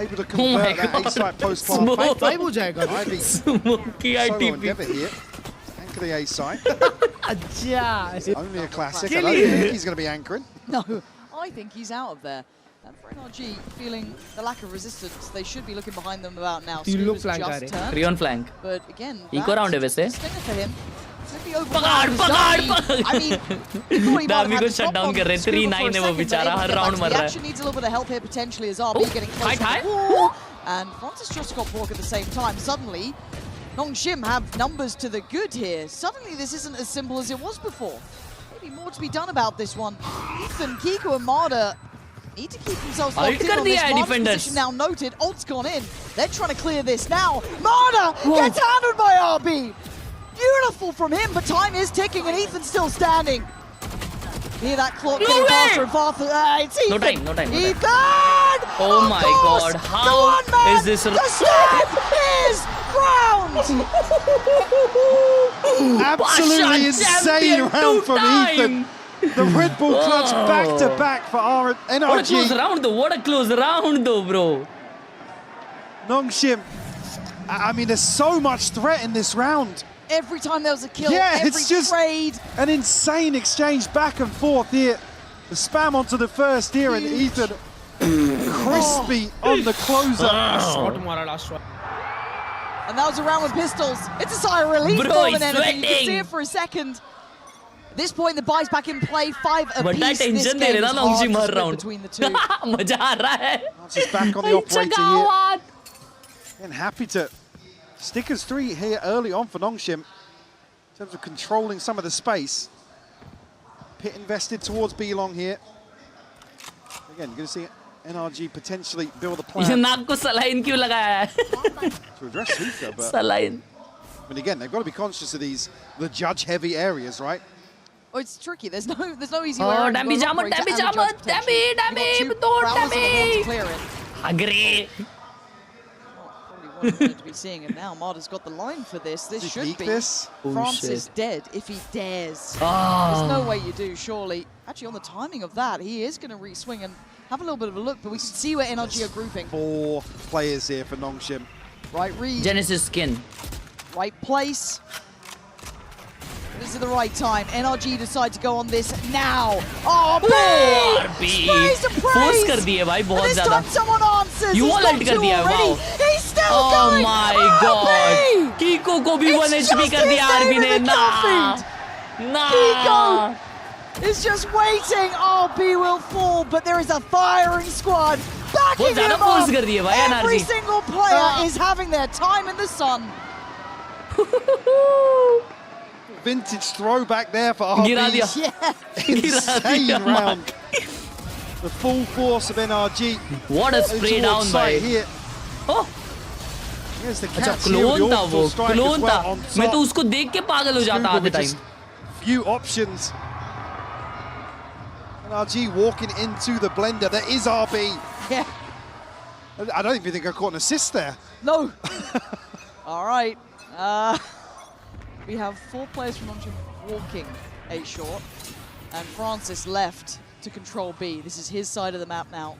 able to Oh convert my that God. A-side post-plant. Smoke. 5-5 हो जाएगा Ivy Smoky solo ITP. endeavour here. Anchor the A-side. अच्छा Only a classic. I Kill don't it. think he's going to be anchoring. No, I think he's out of there. And for NRG, feeling the lack of resistance, they should be looking behind them about now. तीन लोग Scuba's flank आ just रहे. turned, 3 on flank. but again, Eco that's round है वैसे. a stinger for him. Could be पकड़ overwhelmed. पकड़ Darby, पकड़. I mean, he thought he might have Darby had को the shut top down on कर रहे हैं. Scuba for a 3-9 है वो second, but बेचारा able to her get round back. मर He रहा है. actually needs a little bit of help here potentially as RB Oh, getting close to high, the wall. And Francis just got Brock at the same time. Suddenly, Nongshim have numbers to the good here. Suddenly, this isn't as simple as it was before. Maybe more to be done about this one. Ethan, Kiko, and Marder need to keep themselves Ult locked in कर on this. दिया है Marder's defenders. position now noted. Ult's gone in. They're trying to clear this now. Marder Whoa. gets handled by RB. Beautiful from him, but time is ticking, and Ethan's still standing. Hear that clock No getting way! faster and faster. It's Ethan. No time, no time, no time. Ethan! Oh Of my course, God, the how one man is this- to stand his ground! Absolutely Pasha insane champion round from 2 Ethan. The Red Bull clutch Oh. back to back for our What a close NRG. round though. What a close round though, bro. Nongshim. I mean, there's so much threat in this round. Every time there was a kill, Yeah, every it's just- trade. An insane exchange back and forth here. The spam onto the first here, and Ethan crispy on the closer. Shot मारा last shot And that was a round with pistols. It's a sigh of relief Bro, more he's than anything. You can sweating. see it for a second. At this point, the buys back in play, 5 बड़ा apiece. This tension they game रहे is ना hard नॉन्गशिम to her split round. between the two. मजा आ रहा है. Just back on the operator here. चकावात. And happy to stick as 3 here early on for Nongshim in terms of controlling some of the space. Pit invested towards B-Long here. Again, you're going to see NRG potentially build a ये plan नाक को saline क्यों लगाया है? to address Hookah, but saline. again, they've got to be conscious of the judge-heavy areas, right? Oh, it's tricky. There's no easy way Oh, around. Dammy You've got an Jammer, operator Dammy and a Jammer, judge protection. Dammy, You've got two don't prowlers in the hand Dammy. to clear it. Agree. Probably wanted to be seeing it now. Marder's got the line for this. This Does he should peek be this? Oh, Francis shit. dead if he dares. There's no Oh. way you do, surely. Actually, on the timing of that, he is going to re-swing and have a little bit of a look, but we can see where NRG are grouping. 4 players here for Nongshim. Right read, Genesis skin. right place. This is the right time. NRG decide to go on this now. RB! RB! Sprays the praise! Force कर दिए भाई And बहुत this ज़्यादा. time someone answers. You He's all got ult कर 2 दिया, already. wow. He's still Oh going! my RB! God. Kiko को भी It's 1 HP just कर दिया his आरबी name ने. in the Nah. kill Nah. Kiko is just waiting. RB will fall, but there is a firing squad backing बहुत ज़्यादा him force up. कर दिए भाई Every NRG. single player is having their time in the sun. Vintage throwback there for RB. गिरा दिया. Yeah. गिरा Insane दिया. round. the full force of NRG. What a spray down by. Here. Oh, Here's the अच्छा catch here with clone the था orbital वो, strike as clone well था. on मैं तो top. उसको देख के पागल हो जाता Scuba आधे with time. just few options. NRG walking into the blender. There is RB. Yeah. I don't even think I caught an assist there. No. All right. We have 4 players from Nongshim walking A short, and Francis left to control B. This is his side of the map now.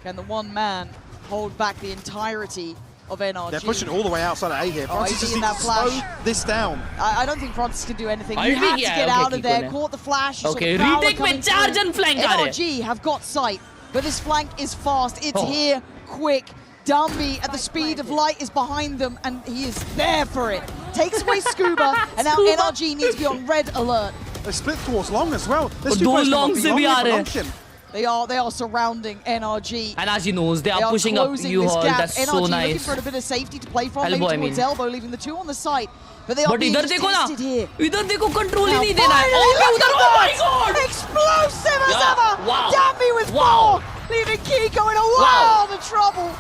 Can the one man hold back the entirety of NRG? They're pushing all the way outside of A here. Oh, Francis he's just in needs that to flash. slow this down. I don't think Francis can do anything. I He had think, to yeah, get okay, out of there, ठीक caught the flash. You saw Okay, the power retake coming में 4 through. जन flank आ रहे. NRG have got sight, but this flank is fast. It's Oh. here, quick. Dumby at the speed of light is behind them, and he is there for it. Takes away Scuba, and now Scuba. NRG needs to be on red alert. They split towards long as well. There's और 2 दो players long coming से up भी long uh here रहे for हैं. Nongshim. They are surrounding NRG. And as he knows, they They are are pushing up closing U this Hall. gap. That's NRG so looking nice. for a bit of safety to play from, Elbow, maybe I towards mean. elbow, leaving the 2 on the site. But they are But being इधर just देखो ना, tested here. इधर देखो control ही Now, नहीं देना है. finally, Okay, look उधर, at oh my that! god! Explosive as Yeah, ever! wow. Damby with Wow. 4, leaving Kiko in a Wow. world of trouble.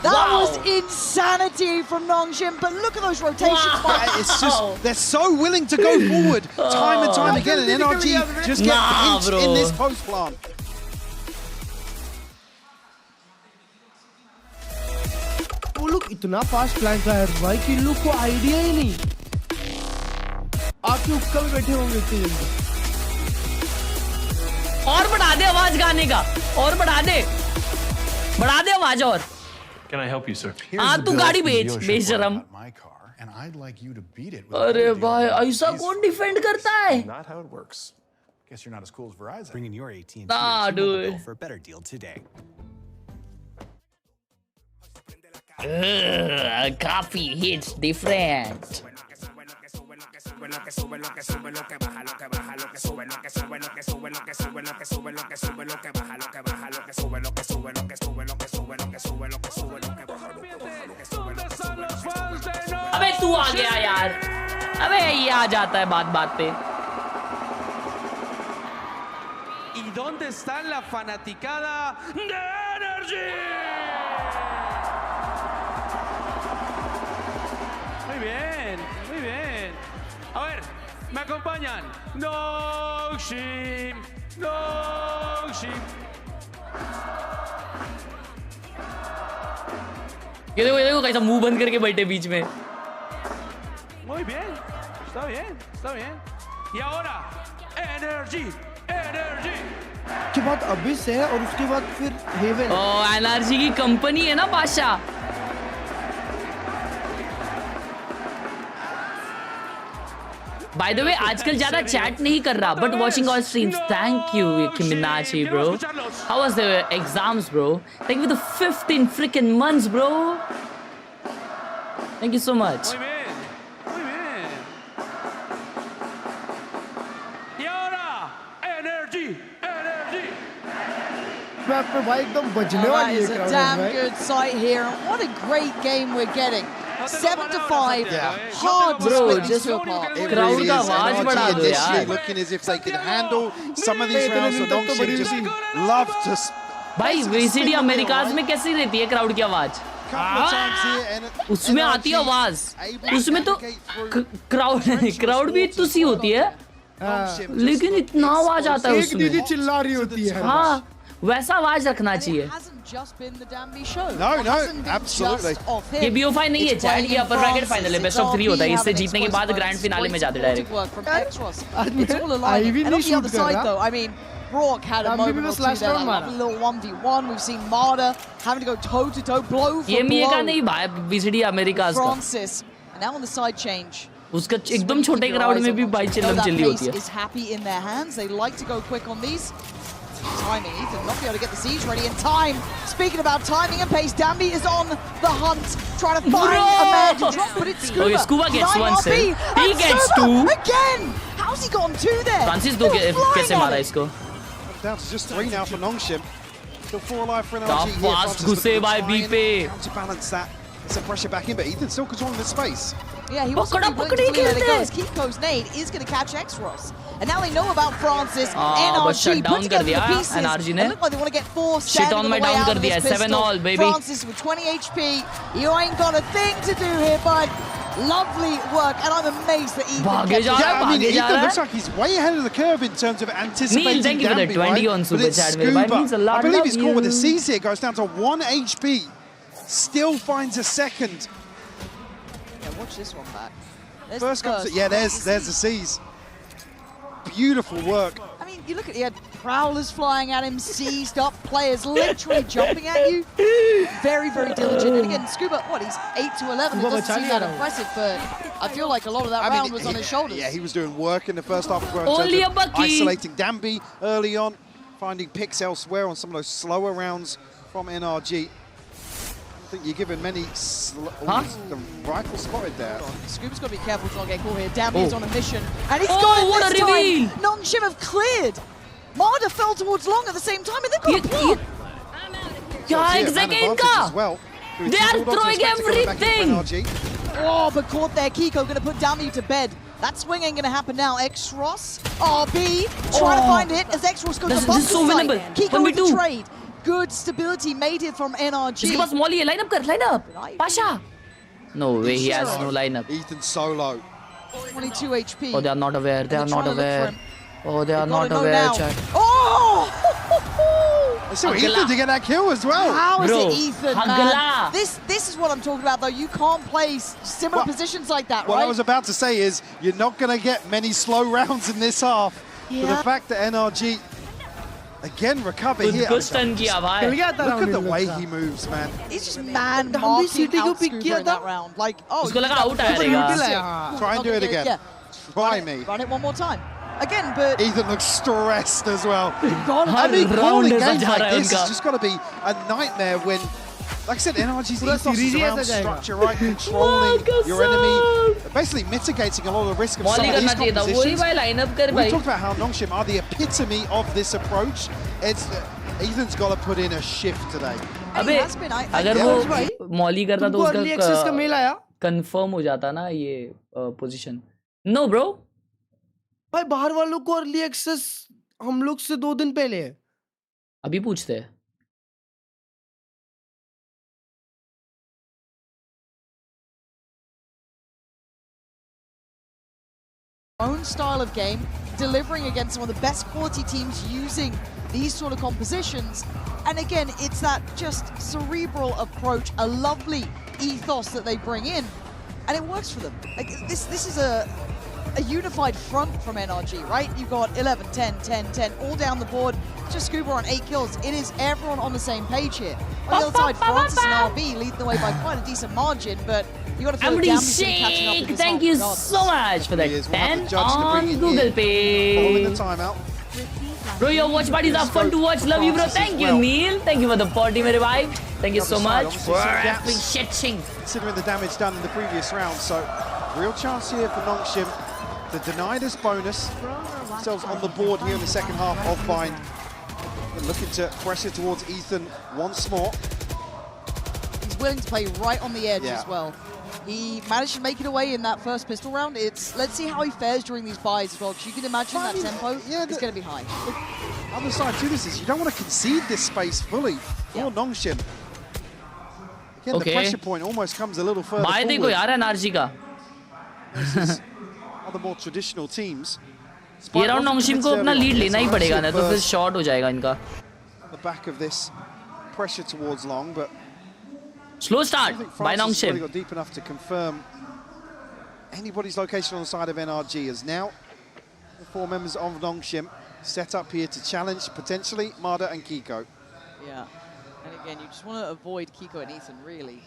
That Wow. was insanity from Nongshim, but look at those rotations. Wow. It's just, they're so willing to go forward time and time again, and NRG just get Nah, pinched bro. in this post plant. वो लोग इतना fast flank है भाई कि इन लोग को idea ही नहीं. आपके हुक्का में बैठे होंगे इतनी जल्दी. और बढ़ा दे आवाज गाने का, और बढ़ा दे आवाज और. Can I help you, sir? हाँ तू गाड़ी बेच बेशरम. अरे भाई ऐसा कौन डिफेंड करता है? Not how it works. Guess you're not as cool as Verizon. Bringing your AT&T Nah, or T-Mobile dude. bill for a better deal today. Coffee hits different. अबे तू आ गया यार. अबे ये आ जाता है बात पे. ¿Y dónde está la fanaticada de NRG? Muy bien, muy bien. A ver, me acompañan. Nongshim, Nongshim. ये देखो कैसा मुंह बंद करके बैठे बीच में. Muy bien, está bien, está bien. Y ahora, NRG, NRG. के बाद अबिस है और उसके बाद फिर हेवन. ओ एनआरजी की कंपनी है ना बादशाह. By the way, आजकल ज्यादा चैट नहीं कर रहा, but watching all streams. Thank you, Kiminachi, bro. How was the exams, bro? Thank you for the 15 freaking months, bro. Thank you so much. Muy bien, muy bien. Y ahora, NRG, NRG. Map पे भाई एकदम बजने That वाली है is a crowd damn भाई. good sight here, and what a great game we're getting. 7-5, Yeah. hard to Bro, split these just two apart. It Crowd really का is. आवाज NRG बढ़ा दो initially यार. looking as if they could handle some of these इतने rounds, दिन so तक तो बड़ी Nongshim थी. just love to भाई VCT अमेरिकाज में कैसी रहती है क्राउड की आवाज? couple of times here, and उसमें आती है आवाज. able to उसमें तो navigate through क्राउड भी इतनी सी होती है, Nongshim just लेकिन इतना आवाज आता है एक दीदी उसमें. चिल्ला रही होती है. हाँ वैसा आवाज रखना And चाहिए. it hasn't just been the Danby show. No, It no, hasn't been absolutely. just off him. ये BO5 नहीं है It's चैट, playing ये अपर ब्रैकेट Francis, फाइनल है, it's बेस्ट ऑफ 3 होता है. RP इससे having जीतने के बाद explosive ग्रैंड फिनाले में जाते supporting direct. work from Extros. आज मैं It's all I aligning. भी And on नहीं the shoot other कर side रहा. though, I mean, Brock had a Danby भी moment or बस two last there, round like मारा. a little 1v1. We've seen Marder having to go toe to toe, blow for ये मिया का blow. नहीं भाई, VCT America's का. Francis, and now on the side change. उसका एकदम छोटे क्राउड में भी भाई चिल्लम चिल्ली होती है. Is happy in their hands. They like to go quick on these. Timing, Ethan not be able to get the siege ready in time. Speaking about timing and pace, Danby is on the hunt, trying to find a man to drop, but it's Scuba. Okay, Scuba gets Nine one RP, save. He and gets Scuba 2. again. How's he gotten 2 there? Francis They दो were flying कैसे on मारा it. इसको? down to just 3 now for Nongshim. Still 4 alive for NRG Tough here. fast Francis घुसे looking to by try and B पे. counterbalance that. Some pressure back in, but Ethan's still controlling the space. Yeah, he was पकड़ा willing to पकड़ी let it go. खेलते As Kiko's nade is going to catch X-Ross. And now they know about Francis. बस NRG shut down put कर together the दिया pieces. NRG ने. It looked like they want to get 4 Shit standing on on my the way down out कर of दिया this है, 7 pistol. all, baby. Francis with 20 HP. You ain't got a thing to do here, bud. Lovely work, and I'm amazed that Ethan भागे kept जा it. रहा है, Yeah, I mean, भागे जा Ethan रहा looks है. like he's way ahead of the curve in terms of anticipating Neil, thank you for the Dambi, 20 right? on But Super it's Chat, man. It Scuba. means a lot. I believe Love he's caught with the you. C's here. Goes down to 1 HP. Still finds a second. Yeah, watch this one back. There's First the comes, first. yeah, there's the C's. Beautiful work. I mean, you look at, he had Prowlers flying at him, seized up players literally jumping at you. Very, very diligent. And again, Scuba, what, he's 8 to 11. It doesn't seem that impressive, but I feel like a lot of that round was on his shoulders. Yeah, he was doing work in the first half as well. In Only terms a of bucky. isolating Dambi early on, finding picks elsewhere on some of those slower rounds from NRG. I think you're given many. The rifle spotted there. Scuba's got to be careful to not get caught here. Dambi is on a mission, and he's Oh, got it what this a reveal. time. Nongshim have cleared. Marder fell towards long at the same time, and they've got a block. क्या Yeah, exec man है advantage इनका? as well. They are throwing everything. Oh, but caught there. Kiko going to put Dambi to bed. That swing ain't going to happen now. X-Ross, RB, trying to find it as X-Ross goes This to bump is so the side. winnable. Kiko with the 1v2. trade. Good stability made it from NRG. इसके पास Molly है. Line up कर, line up. Pasha. No way, he has no lineup. Ethan solo. 22 HP. Oh, they are not aware. They are not aware. Oh, they are not Gotta know aware, now. chat. Oh! So Ethan to get that kill as well. How is Bro, it Ethan, Hagla. man? This is what I'm talking about, though. You can't play similar positions like that, What right? I was about to say is you're not going to get many slow rounds in this half. But the fact that NRG again recover here. कुछ turn किया भाई. चल गया था Look at the round way का. he moves, man. He's just man Dambi marking CT को out pick Scuba किया in that था. round. Like, oh, उसको लगा out ऊपर आएगा. neutral है, हाँ. Try and do it again. Yeah. Try me. Run it one more time. Again, but Ethan looks stressed as well. God, I mean, round calling ऐसा games जा like रहा है this उनका. has just got to be a nightmare when, like I said, NRG's पूरा ethos is series he around ऐसा जाएगा. structure, right? Controlling your enemy, basically mitigating a lot of the risk of some Molly of these करना चाहिए था. वही compositions. भाई line up कर We भाई. talked about how Nongshim are the epitome of this approach. It's Ethan's got to put in a shift today. अबे has been, I अगर guess, वो मॉली करता तो तुमको early access का उसका मेल आया? कंफर्म हो जाता ना ये पोजीशन. No bro. भाई बाहर वालों को अर्ली एक्सेस हम लोग से 2 दिन पहले है. अभी पूछते हैं. own style of game, delivering against some of the best quality teams using these sort of compositions. And again, it's that just cerebral approach, a lovely ethos that they bring in, and it works for them. Like this is a unified front from NRG, right? You've got 11, 10, 10, 10, all down the board. Just Scuba on 8 kills. It is everyone on the same page here. On the other side, Francis and RB lead the way by quite a decent margin, but you got to feel like Dambi's been catching up with this Thank half you regardless. so much for that He is. We'll have the 10 judge to bring on it Google in. Following the Pay. timeout. Bro, your watch parties are fun to watch. Love you, bro. Thank you, Neil. Thank you for the party, my vibe. Thank you so much Obviously, for some gaps. appreciating. Considering the damage done in the previous round, so real chance here for Nongshim to deny this bonus. Themselves on the board here in the second half of Bind. And looking to pressure towards Ethan once more. He's willing to play right on the edge Yeah. as well. He managed to make it away in that first pistol round. Let's see how he fares during these buys as well, because you can imagine Well, I that mean, tempo yeah, is going to be high. Other side to this is you don't want to concede this space fully for Nongshim. Again, the pressure point almost comes a little further भाई देखो forward. यार NRG का. Other more traditional teams. ये round नोंगशिम को अपना lead लेना ही पड़ेगा ना तो फिर शॉट हो जाएगा इनका. The back of this pressure towards long, but Slow I start think by Francis has really Nongshim. got deep enough to confirm anybody's location on the side of NRG as now the 4 members of Nongshim set up here to challenge potentially Marder and Kiko. Yeah. And again, you just want to avoid Kiko and Ethan, really.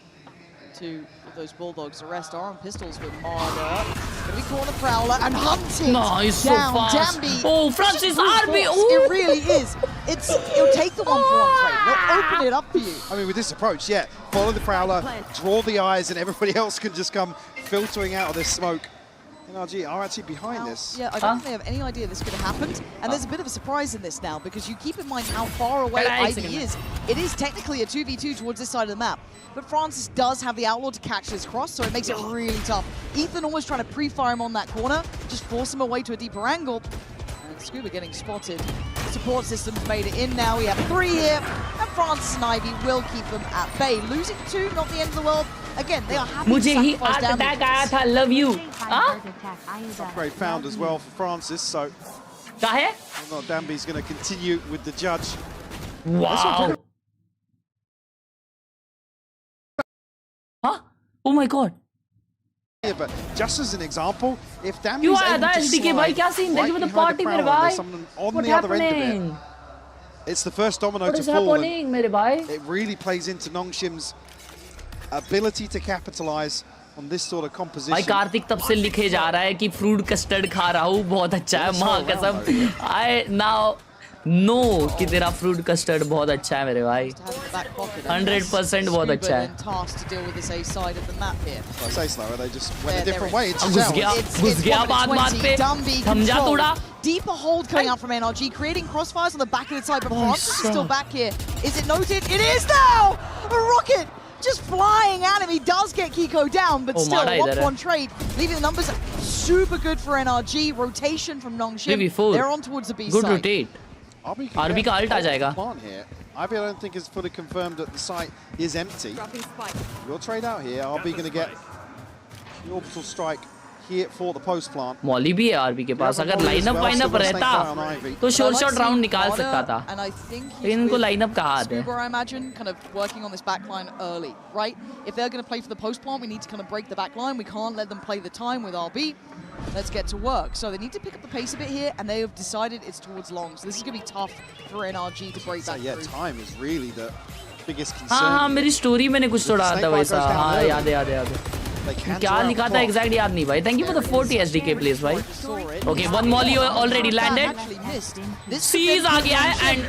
2 of those Bulldogs. The rest are on pistols with Marder. Gonna be corner Prowler and hunting No, he's so down fast. Dambi. Oh, Francis Brute RB. force. Ooh. It really is. It'll take the 1-for-1 trade. They'll open it up for you. I mean, with this approach, yeah, follow the Prowler, draw the eyes, and everybody else can just come filtering out of this smoke. NRG are actually behind this. Yeah, I don't think they have any idea this could have happened. And there's a bit of a surprise in this now, because you keep in mind how far away Ivy is. It is technically a 2v2 towards this side of the map. But Francis does have the Outlaw to catch this cross, so it makes it really tough. Ethan almost trying to pre-fire him on that corner, just force him away to a deeper angle. Scuba getting spotted. Support system's made it in now. We have 3 here, and Francis and Ivy will keep them at bay. Losing 2, not the end of the world. Again, they are happy to मुझे ही sacrifice heart attack damage. आया था. Love you. हाँ? Upgrade found as well for Francis, so क्या है? well, Danby's going to continue with the judge. Wow. Huh? Oh my god. Yeah, but just as an example, if क्यों Danby's आया able था to SDK भाई? slide क्या scene? Thank you for the right party behind मेरे the prowler, भाई. there's someone on What the other end of happening? it. It's the first domino What to is fall, and happening मेरे भाई? it really plays into Nongshim's ability to capitalize on this sort of composition. भाई कार्तिक तब से लिखे जा रहा है कि फ्रूट कस्टर्ड खा रहा हूँ, बहुत अच्छा है माँ कसम. I now know कि तेरा फ्रूट कस्टर्ड बहुत अच्छा है मेरे भाई. 100% बहुत अच्छा है. I say slower, they just went a different way. It's घुस गया बात पे. समझा तोड़ा. Deeper hold coming out from NRG, creating crossfires on the back of the side, but Francis is still back here. Is it noted? It is now! A rocket just flying at him. He does get Kiko down, but still, 1-1 trade. Leaving the numbers super good for NRG. Rotation from Nongshim. They're on towards the B side. Good rotate. RB का ult आ जाएगा. RB I don't think is fully confirmed that the site is empty. Your trade out here, RB going to get the orbital strike here for the post plant. Molly भी है RB के पास. अगर lineup वाइनअप रहता तो short shot round निकाल सकता था. लेकिन इनको लाइनअप कहाँ आते हैं? I imagine kind of working on this backline early, right? If they're going to play for the post plant, we need to kind of break the backline. We can't let them play the time with RB. Let's get to work. So they need to pick up the pace a bit here, and they have decided it's towards long. So this is going to be tough for NRG to break that through. Time is really the biggest concern. हाँ मेरी story मैंने कुछ तो डाला था वैसा. हाँ याद है. क्या लिखा था एग्जैक्ट याद नहीं भाई. Thank you for the 40 SDK please भाई. Okay, one molly already landed. Seize आ गया है and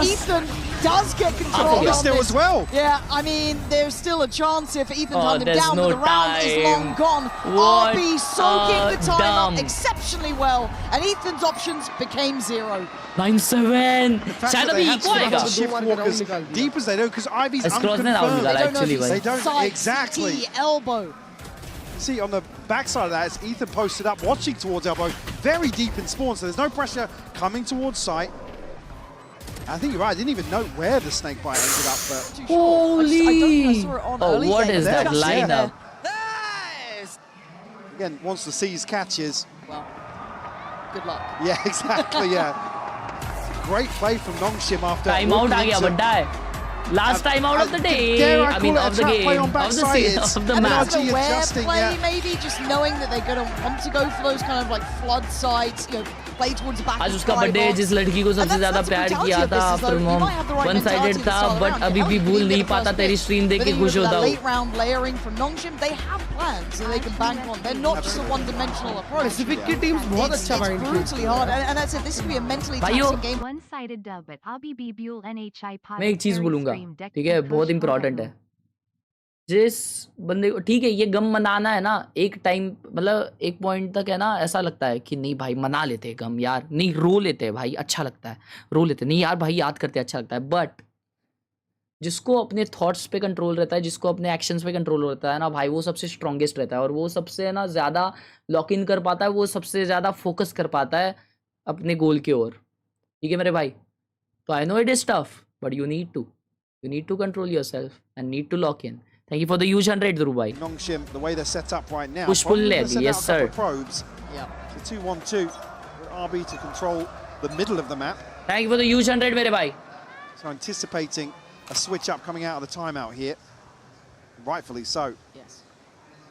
Ethan does get control of still this. as well. Yeah, I mean, there's still a chance here for Ethan to hunt him there's down, no but the round is long gone. What RB soaking the time dumb. up exceptionally well, and Ethan's options became 0. 9-7. शायद अभी eco आएगा. Shiftwalkers deep as they do, because Ivy's unconfirmed. Actually, they don't Side, exactly. CT, elbow. See, on the backside of that, it's Ethan posted up, watching towards elbow, very deep in spawn, so there's no pressure coming towards sight. I think you're right, I didn't even know where the snake bite ended up, but... Holy! I saw it on early What game. is that lineup? Again, once the C's catches... Well, good luck. Yeah, exactly, yeah. Great play from Nongshim after... Time out आ गया बड्डा है. Last time out of the day, I mean of the game, of the match. The aware play, maybe just knowing that they're going to want to go for those kind of like flood sides, you know, play towards the back. आज उसका birthday है जिस लड़की को सबसे ज्यादा प्यार किया था आफ्टर मॉम. वन साइडेड था बट अभी भी भूल नहीं पाता. तेरी स्ट्रीम देख के खुश होता हूँ. Late round layering from Nongshim, they have plans that they can bank on. They're not just a one-dimensional approach. Pacific की teams बहुत अच्छा mind It's brutally hard, and that's it. This could be a mentally taxing game. One-sided dub at RBB Buell NHI pod. मैं एक चीज बोलूंगा, ठीक है, बहुत इंपॉर्टेंट है. जिस बंदे को ठीक है ये गम मनाना है ना, एक टाइम मतलब एक पॉइंट तक है ना, ऐसा लगता है कि नहीं भाई मना लेते हैं गम यार, नहीं रो लेते हैं भाई अच्छा लगता है, रो लेते नहीं यार भाई याद करते अच्छा लगता है. बट जिसको अपने थॉट्स पे कंट्रोल रहता है, जिसको अपने एक्शंस पे कंट्रोल रहता है ना भाई, वो सबसे स्ट्रॉन्गेस्ट रहता है और वो सबसे ना ज़्यादा लॉक इन कर पाता है, वो सबसे ज़्यादा फोकस कर पाता है अपने गोल की ओर. ठीक है मेरे भाई. तो I know it is tough but you need to control yourself and need to lock in. Thank you for the huge 100, Dhrubai. Nongshim, the way they're set up right now. Push pull leg, yes sir. Probes. Yeah. The 2-1-2 with RB to control the middle of the map. Thank you for the huge 100, mere bhai. So anticipating a switch up coming out of the timeout here. Rightfully so. Yes.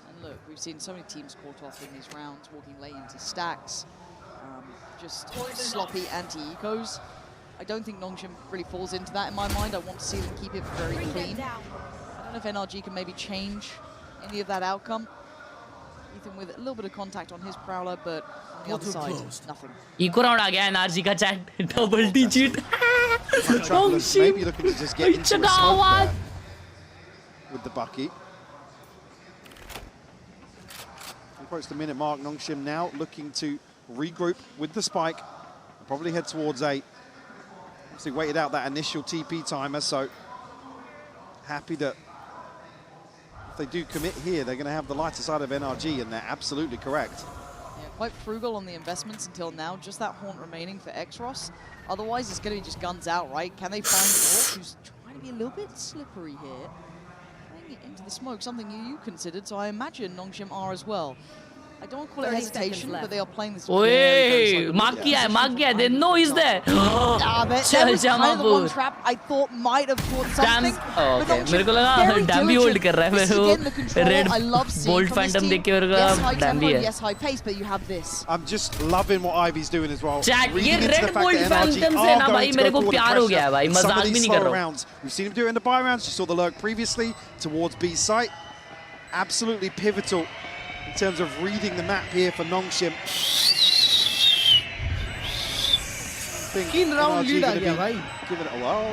And look, we've seen so many teams caught off in these rounds, walking late into stacks. Just sloppy anti-ecos. I don't think Nongshim really falls into that in my mind. I want to see them keep it very clean. I don't know if NRG can maybe change any of that outcome. Ethan with a little bit of contact on his prowler, but on the other side, nothing. Eco round aa gaya NRG ka chat. Double digit. Maybe looking to just get into a smoke there with the Bucky. Approach the minute mark. Nongshim now looking to regroup with the spike. Probably head towards A. Obviously waited out that initial TP timer, so happy that if they do commit here, they're going to have the lighter side of NRG, and they're absolutely correct. Yeah, quite frugal on the investments until now. Just that haunt remaining for Xros. Otherwise, it's going to be just guns out, right? Can they find Orc, who's trying to be a little bit slippery here? Playing it into the smoke, something you considered, so I imagine Nongshim are as well. I don't want to call it hesitation, but they are playing this Oi, mark kiya, they know he's there. That was kind of the one trap I thought might have caught something. Oh, okay. मेरे को लगा Dambi hold कर रहा है वो red bolt phantom देख के मेरे को yes, high Dambi tempo, है. yes, high pace, but you have this. I'm just loving what Ivy's doing as well. Chat, ये Reading into the red fact bolt that NRG phantom are से ना going भाई to मेरे go को forward प्यार हो pressure. गया है भाई, Some of मजाक these भी नहीं slower कर रहा हूँ. rounds. We've seen him do it in the buy rounds. You saw the lurk previously towards B site. Absolutely pivotal in terms of reading the map here for Nongshim. Keen round lead आ गया भाई. Given it, well,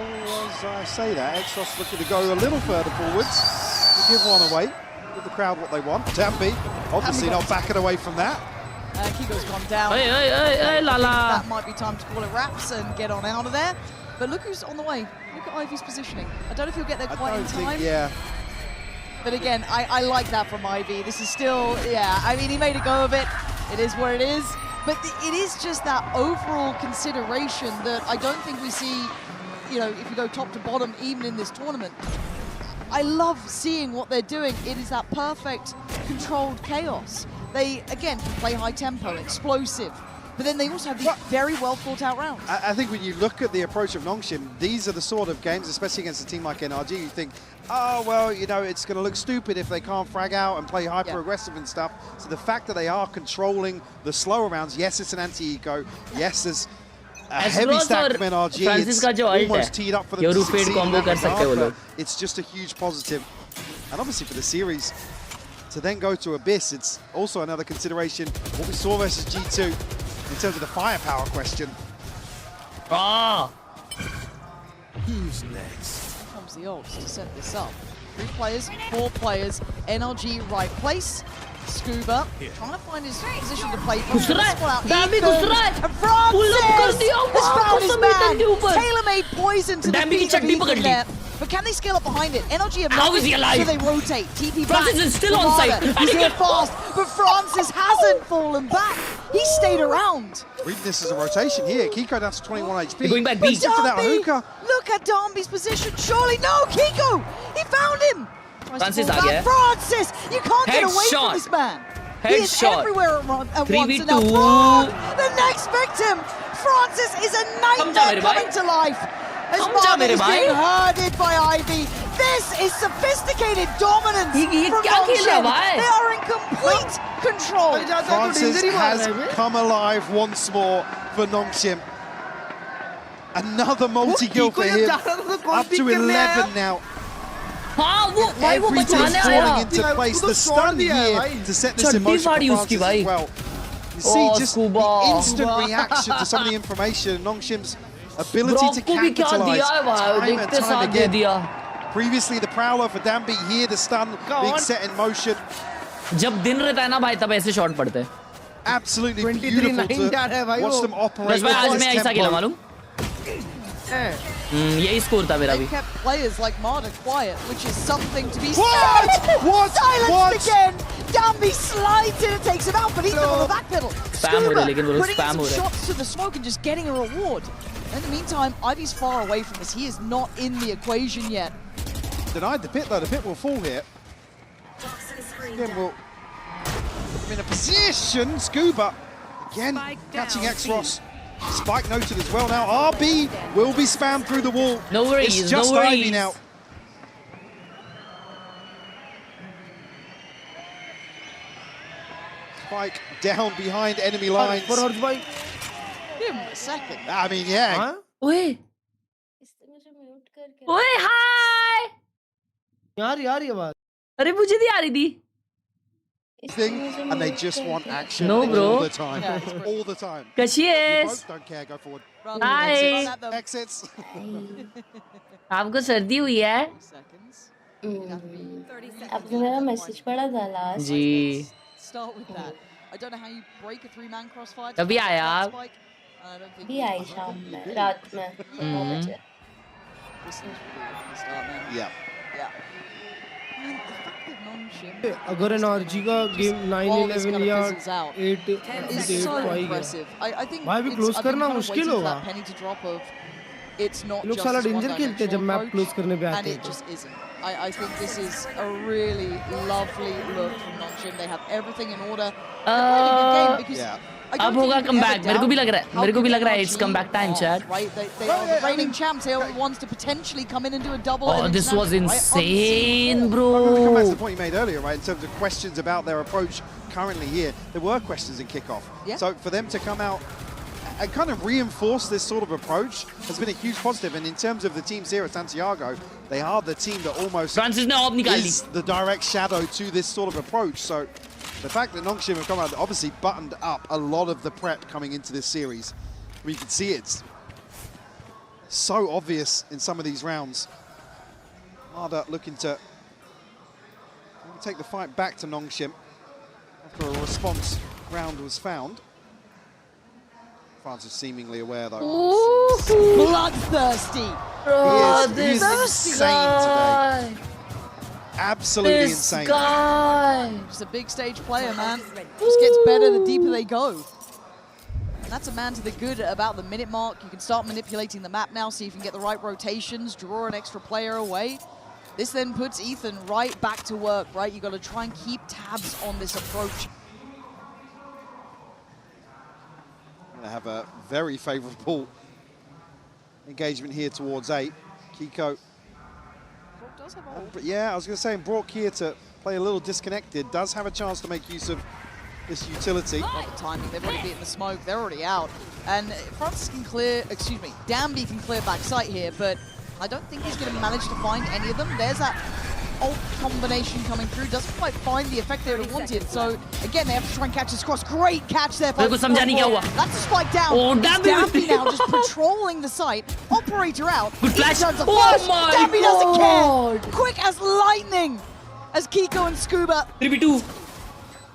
as I say that, Xros looking to go a little further forwards. To give one away, give the crowd what they want. Dambi, obviously not backing away from that. Kiko's gone down. Hey, Lala. That might be time to call it wraps and get on out of there. But look who's on the way. Look at Ivy's positioning. I don't know if he'll get there quite in time. Yeah. But again, I like that from Ivy. This is still, yeah, I mean, he made a go of it. It is what it is. But it is just that overall consideration that I don't think we see, you know, if you go top to bottom, even in this tournament. I love seeing what they're doing. It is that perfect controlled chaos. They, again, can play high tempo, explosive. But then they also have these very well thought out rounds. I think when you look at the approach of Nongshim, these are the sort of games, especially against a team like NRG, you think, oh, well, you know, it's going to look stupid if they can't frag out and play hyper-aggressive and stuff. So the fact that they are controlling the slower rounds, yes, it's an anti-eco, yes, there's a heavy stack from NRG, it's almost teed up for them to succeed in that regard, but it's just a huge positive. And obviously for the series, to then go to Abyss, it's also another consideration. What we saw versus G2 in terms of the firepower question. Who's next? Here comes the ults to set this up. 3 players, 4 players, NRG right place. Scuba trying to find his position to play. And Francis has found his man. Tailor-made poison to the feet of Ethan there. But can they scale up behind it? NRG have How is he alive? So they rotate. TP Francis back. is still on site. He's here fast, but Francis hasn't fallen back. He stayed around. Reading this as a rotation here. Kiko down to 21 HP. They're going back But B. After that Darby, hookah. look at Darby's position. Surely no, Kiko. He found him. Francis Tries to uh fall गया. back. Francis, you can't get away from Headshot. this man. He is Headshot. everywhere at once. And now 3v2. Fran, the next victim. Francis is a nightmare मेरे coming भाई. to life. As समझा Marvin मेरे is भाई. being herded by Ivy. This is sophisticated dominance ये from क्या खेल रहा है Nongshim. भाई? They are in complete control. Francis has come alive once more for Nongshim. Another multi-kill for him. Up to 11 now. हाँ वो भाई वो Everything's बचाने falling आया. into place. The stun here to set this छड्डी emotion for फाड़ी उसकी Francis भाई. as well. You see Oh, just Scuba. the instant reaction to some of the information, Nongshim's ability to Brock को भी क्या capitalize दिया है भाई, time and देखते time साथ दे again. दिया. Previously the prowler for Dambi, here the stun being set in motion. जब दिन रहता है ना भाई तब ऐसे शॉट पड़ते हैं. Absolutely 23-9 beautiful जा रहा है भाई to watch वो. them operate बस भाई आज at मैं this ऐसा खेला tempo. मालूम. यही स्कोर था मेरा They भी. kept players like Marta quiet, which is something to be What? said. What? Silenced What? again. Dambi slides in and takes him out, but he's on the back pedal. Spam हो रहा है, लेकिन वो लोग putting in spam some हो रहे हैं. shots to the smoke and just getting a reward. In the meantime, Ivy's far away from this. He is not in the equation yet. Denied the pit though, the pit will fall here. Again, will in a position, Scuba again catching Xros. Spike noted as well now. RB will be spammed through the wall. No worries, It's just no worries. Ivy now. Spike down behind enemy lines. Give him a second. I mean, yeah. ओए ओए हाय. यार यार ये बात. अरे मुझे नहीं आ रही थी. Thing, and they just want action No, bro. all the time. All the time. कशी You आहेस? both don't care, go forward. Hi. Exits. आपको सर्दी हुई है? Seconds. आपने मेरा मैसेज पढ़ा था लास्ट. जी. Start with that. I don't know how you break a 3-man crossfire. कभी आया आप? Spike. I don't think भी आई शाम में रात में 9 बजे. This seems really good to start now. Yeah. Yeah. mean, the fact that Nongshim अगर NRG का game 9-11 या 8 is 8 so तो आई गया impressive. I think भाई भी it's, close I've been करना kind of मुश्किल waiting for होगा। that penny to drop of it's not लोग just साला this danger खेलते हैं जब map one-dimensional close करने पे approach, आते and हैं it तो। just isn't. I think this is a really lovely look from Nongshim. They have everything in order. They're playing a good game because Yeah. I don't अब think होगा you can ever comeback, मेरे को भी लग रहा है, doubt मेरे को how भी good लग रहा है it's NRG comeback time, are, Chad. right? They are the reigning champs. They are the ones to potentially come in and do a double. Oh, and this was international, right? insane, Unseen bro. I'm going to come back to the point you made earlier, right, in terms of questions about their approach currently here. There were questions in kickoff. Yeah. So for them to come out and kind of reinforce this sort of approach has been a huge positive. And in terms of the teams here at Santiago, they are the team that almost Francis ने of निकाल ली। is the direct shadow to this sort of approach. So the fact that Nongshim have come out, obviously buttoned up a lot of the prep coming into this series. I mean, you can see it's so obvious in some of these rounds. Marda looking to take the fight back to Nongshim after a response round was found. France is seemingly aware though. bloodthirsty. He is insane today. Absolutely insane. Guy. Just a big stage player, man. Just gets better the deeper they go. And that's a man to the good about the minute mark. You can start manipulating the map now, see if you can get the right rotations, draw an extra player away. This then puts Ethan right back to work, right? You got to try and keep tabs on this approach. Going to have a very favourable engagement here towards 8. Kiko. Does have hold. But yeah, I was going to say, Brock here to play a little disconnected, does have a chance to make use of this utility. Not the timing, they've already beaten the smoke, they're already out. And Francis can clear, excuse me, Danby can clear back sight here, but I don't think he's going to manage to find any of them. There's that ult combination coming through, doesn't quite find the effect they would have wanted. So again, they have to try and catch this cross. Great catch there. मेरे को समझा नहीं क्या हुआ। That's a spike down. Oh, It's Danby Danby now just patrolling the site. Operator out. Good flash. He turns a Oh flash. my Danby doesn't God. care. Quick as lightning as Kiko and Scuba 3v2.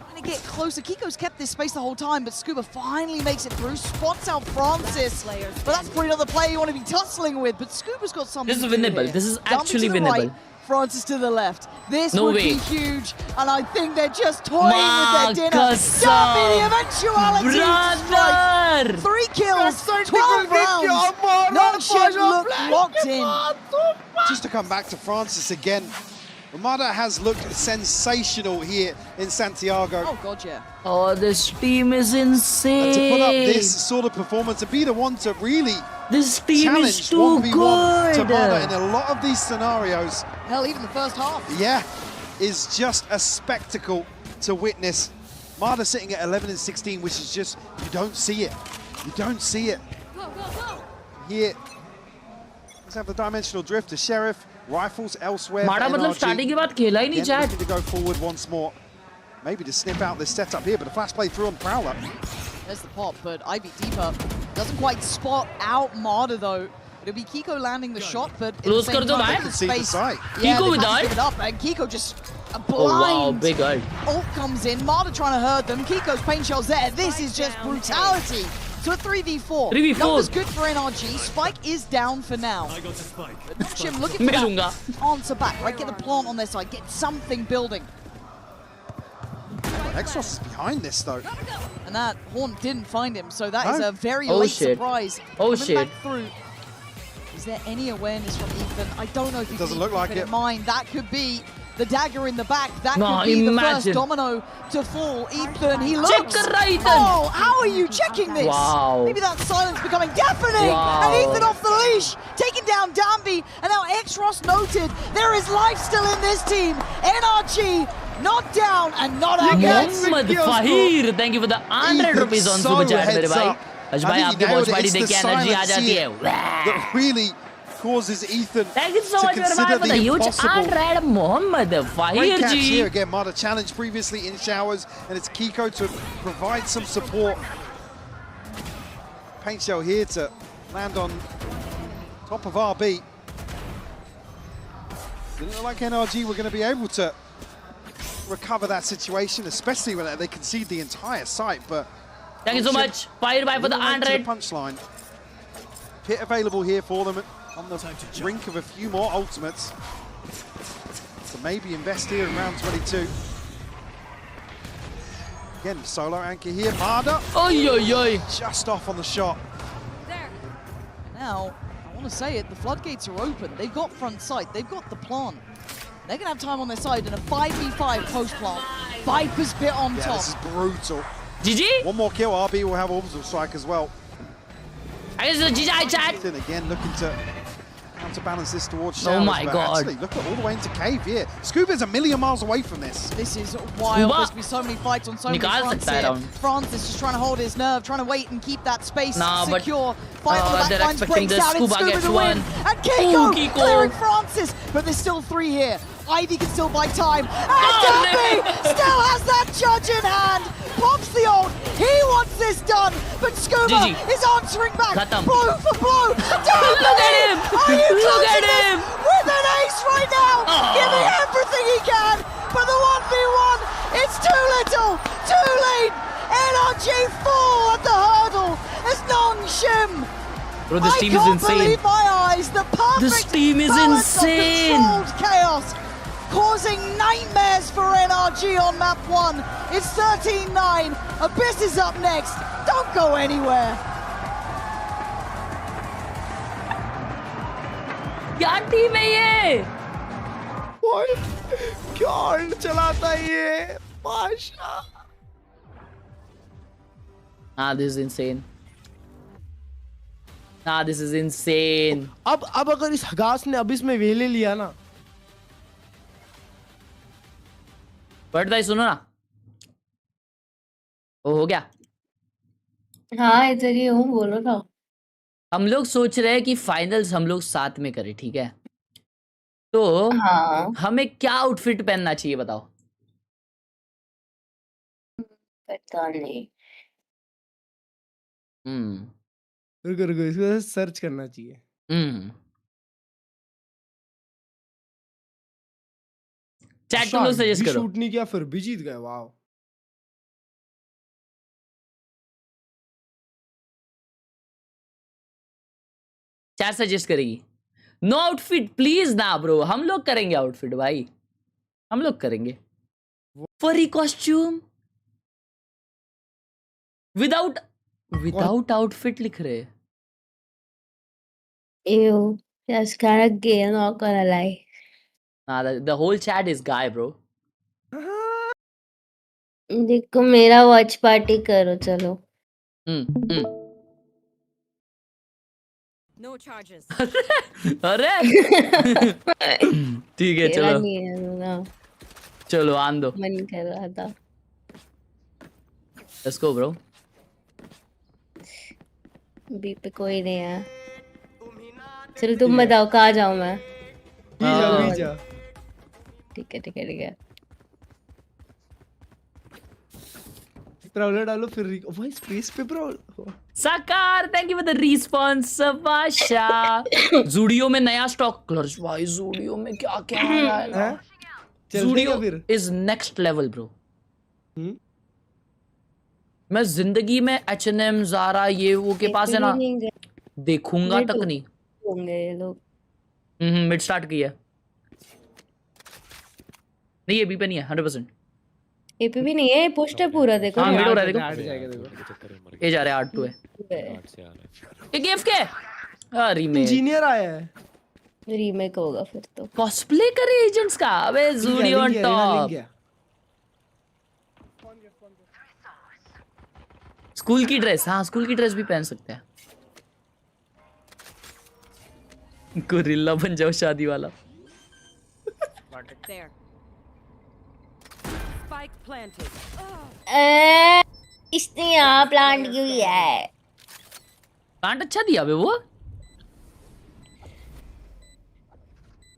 trying to get closer. Kiko's kept this space the whole time, but Scuba finally makes it through, spots out Francis. But that's probably another player you want to be tussling with, but Scuba's got something This is to do winnable. here. This is Dump actually to the winnable. Right, Francis to the left. This No would way. be huge, and I think they're just toying with their dinner. Marcus, Dump the eventuality brother. strike. 3 kills, 12 rounds. Nongshim look locked in. Just to come back to Francis again, Ramada has looked sensational here in Santiago. Oh god, yeah. Oh, this team is insane. And to put up this sort of performance, to be the one to really This team is challenge too 1v1 to Marda in good. a lot of these scenarios, Hell, even the first half. yeah, is just a spectacle to witness. Marda sitting at 11 and 16, which is just, you don't see it. You don't see it. Here, let's have the dimensional drift. The Sheriff, rifles elsewhere. for माड़ा मतलब NRG. Starting के बाद खेला ही नहीं Again, chat. looking to go forward once more. Maybe to snip out this setup here, but the flash play through on Prowler. There's the pop, but Ivy deeper. Doesn't quite spot out Marda though. It'll be Kiko landing the shot, but in the Close same कर दो time, भाई। look at the See the space. sight. Yeah, Kiko they've with had to ult? give it up, and Kiko just a Oh wow, blind big ult. ult comes in. Marda trying to hurt them. Kiko's pain shell's there. This is just brutality. So a 3v4. 3v4. Numbers good for NRG. Spike is down for now. I got the spike. But Nongshim looking मैं for लूंगा। that answer back, right? Get the plant on their side. Get something building. Exos is behind this though. And that Horn didn't find him, so that is No. a very Oh, late shit. surprise. Oh, Coming shit. back through. Is there any awareness from Ethan? I don't know if he Doesn't can look like keep it. in mind. That could be the dagger in the back. That No, could be the first imagine. domino to fall. Ethan, he looks. Check the right Ethan. Oh, how are you checking this? Wow. Maybe that silence becoming deafening. Wow. And Ethan off the leash, taking down Danby. And now X-Ross noted. There is life still in this team. NRG not down and not out. Mohammad फहीर, thank you for the 100 rupees on super chat मेरे भाई। I भाई think आपकी he nailed watch it. Party It's देख the के energy आ silence जाती here है। that really causes Ethan Thank you so to much मेरे consider भाई for the the huge impossible. 100 Mohammed Great फहीर catch जी। here again. Marda challenged previously in showers, and it's Kiko to provide some support. Paint shell here to land on top of RB. Didn't look like NRG were going to be able to recover that situation, especially when they concede the entire site. But Thank you so much फहीर भाई for the little late to 100। punchline. Pit available here for them on the brink of a few more ultimates. So maybe invest here in round 22. Again, solo anchor here. Marder. Oi, oi, oi. Just off on the shot. Now, I want to say it, the floodgates are open. They've got front sight. They've got the plant. They're going to have time on their side in a 5v5 post-plant. Viper's Pit on Yeah, top. this is brutal. GG. One more kill. RB will have orbital strike as well. I guess GG chat. Ethan again looking to counterbalance this towards Oh Showers, my but God. actually, look at all the way into cave here. Scuba's a million miles away from this. This is wild. Scuba. There's been so many fights on so many Nikal fronts sakta hai here. round. Francis just trying to hold his nerve, trying to wait and keep that space But, secure. Fight on the back they're lines expecting breaks the out. It's Scuba Scuba gets to win. one. And Keiko Kiko. clearing Francis. But there's still 3 here. Ivy can still buy time. And Oh, Derby no. still has that judge in hand. Pops the ult. He wants this done. But Scuba GG. is answering back. Khatam. Blow for blow. Derby! Look at him. Are you Look closing at this him. with an ace right now? Oh. Giving everything he can. But the 1v1, it's too little, too late. NRG fall at the hurdle as Nongshim. Bro, this team is I can't insane. believe my eyes. The perfect This team is balance insane. of controlled chaos, causing nightmares for NRG on map 1. It's 13-9. Abyss is up next. Don't go anywhere. क्या team है ये? क्या चलाता है ये Pasha. This is insane. This is insane. अब अगर इस हगास ने अब इसमें वे ले लिया ना. बट भाई सुनो ना. हो गया. हाँ इधर ही हूँ, बोलो ना. हम लोग सोच रहे हैं कि फाइनल्स हम लोग साथ में करें, ठीक है? तो हाँ हमें क्या आउटफिट पहनना चाहिए बताओ? पता नहीं. रुको इसको सर्च करना चाहिए. चैट तुम लोग सजेस्ट करो. शूट नहीं किया फिर भी जीत गए. वाओ. चैट सजेस्ट करेगी. नो आउटफिट प्लीज ना ब्रो, हम लोग करेंगे आउटफिट भाई, हम लोग करेंगे. फरी कॉस्ट्यूम विदाउट आउटफिट लिख रहे हैं. Ew, that's kind of gay, I'm not gonna lie. The whole chat is guy bro. देखो मेरा वॉच पार्टी करो चलो. No charges. अरे ठीक है तेरा चलो नहीं है ना, चलो आन दो. मन कर रहा था. Let's go bro. बी पे कोई नहीं है. चलो तुम बताओ कहाँ जाऊँ मैं. जा. ठीक है. प्रॉब्लम डालो फिर भाई स्पेस पे problem. Sakar thank you for the response. सबाशा. जूडियो में नया स्टॉक क्लर्च भाई. जूडियो में क्या क्या आया है ना. जूडियो फिर इज नेक्स्ट लेवल ब्रो. मैं जिंदगी में H&M ज़ारा ये वो के पास है ना देखूंगा तक नहीं. होंगे ये लोग. मिड स्टार्ट किया नहीं, ये बी पे नहीं है 100%. एपी भी नहीं है, पोस्ट है पूरा. देखो हाँ ना. मिड हो रहा है देखो. ये जा रहे हैं 8-2 है. ये गिफ्ट के रीमेक इंजीनियर आया है. रीमेक होगा फिर तो. कॉस्प्ले करे एजेंट्स का. अबे जूडियो ऑन टॉप. स्कूल की ड्रेस. हाँ स्कूल की ड्रेस भी पहन सकते हैं. गोरिल्ला बन जाओ शादी वाला. There. Spike planted. इसने यहाँ प्लांट क्यों किया है? प्लांट अच्छा दिया बे वो.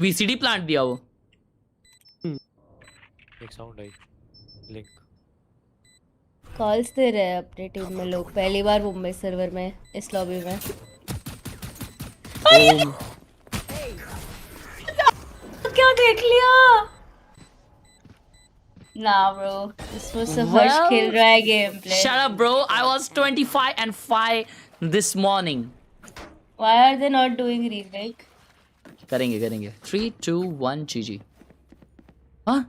VCT प्लांट दिया वो. एक साउंड आई. लिंक कॉल्स दे रहे हैं अपनी टीम में लोग. पहली बार मुंबई सर्वर में इस लॉबी में. क्या देख लिया? Nah, bro. This was the first Khelraay gameplay. Shut up, bro. I was 25-5 this morning. Why are they not doing remake? करेंगे 3, 2, 1 GG. हाँ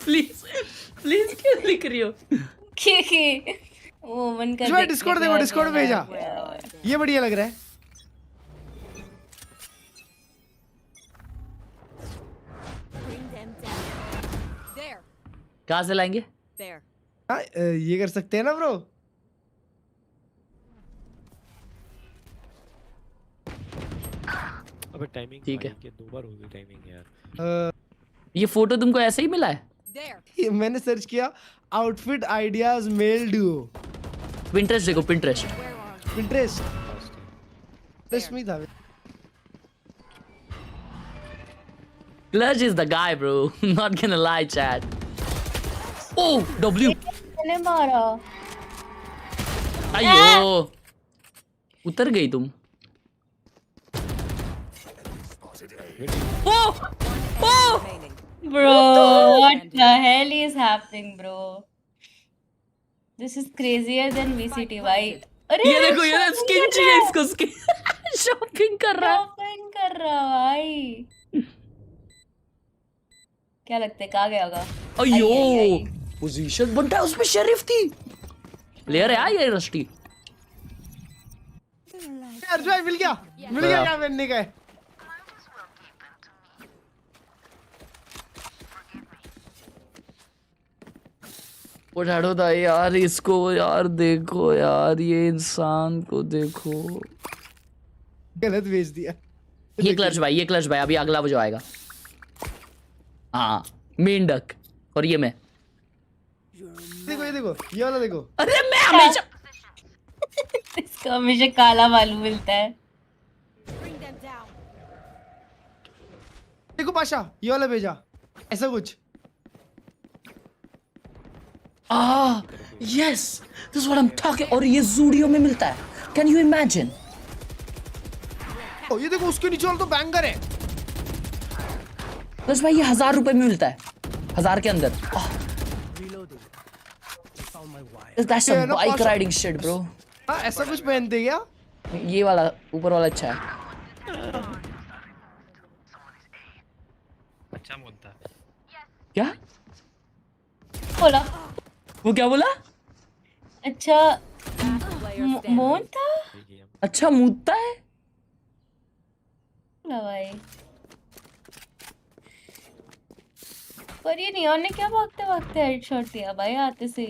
प्लीज प्लीज क्यों लिख रही हो? वो मन का जो डिस्कॉर्ड देखो, डिस्कॉर्ड भेजा, ये बढ़िया लग रहा है। कहाँ से लाएंगे? हाँ, ये कर सकते हैं ना ब्रो। अबे टाइमिंग ठीक है। 2 बार हो गई टाइमिंग यार। ये फोटो तुमको ऐसे ही मिला है? ये मैंने सर्च किया outfit ideas male duo. Pinterest देखो, पिंटरेस्ट। पिंटरेस्ट में था। Clutch is the guy, bro. Not gonna lie, chat. Oh, W. मैंने मारा। अयो, उतर गई तुम। Oh, oh. Bro, what the hell is happening, bro? This is crazier than VCT, भाई। अरे ये देखो, ये स्किन चाहिए इसको, स्किन शॉपिंग कर रहा है। शॉपिंग कर रहा भाई। क्या लगता है कहाँ गया होगा? अयो, पोजीशन बनता है उसमें, शेरिफ थी। प्लेयर है ये रस्टी। यार जो मिल गया क्या बनने का है। उठाड़ो था यार इसको, यार देखो यार, ये इंसान को देखो। गलत भेज दिया। ये क्लच भाई, ये क्लच भाई, अभी अगला वो जो आएगा। हाँ, मेन डक। और ये मैं देखो, ये वाला देखो। अरे मैं हमेशा इसको हमेशा काला मालूम मिलता है। देखो पाशा, ये वाला भेजा, ऐसा कुछ। Yes, this what I am talking. और ये ज़ूडियो में मिलता है, कैन यू इमेजिन? ये देखो, उसके नीचे वाला तो बैंगर है। बस भाई, ये 1000 रुपए में मिलता है, 1000 के अंदर। That's some bike riding shit, bro. हाँ, ऐसा कुछ पहनते क्या? ये वाला ऊपर वाला अच्छा है। अच्छा बोलता है। क्या बोला? वो क्या बोला? अच्छा मोन था? अच्छा मूतता है बोला भाई। पर ये नियॉन ने क्या भागते भागते हेडशॉट दिया भाई आते से।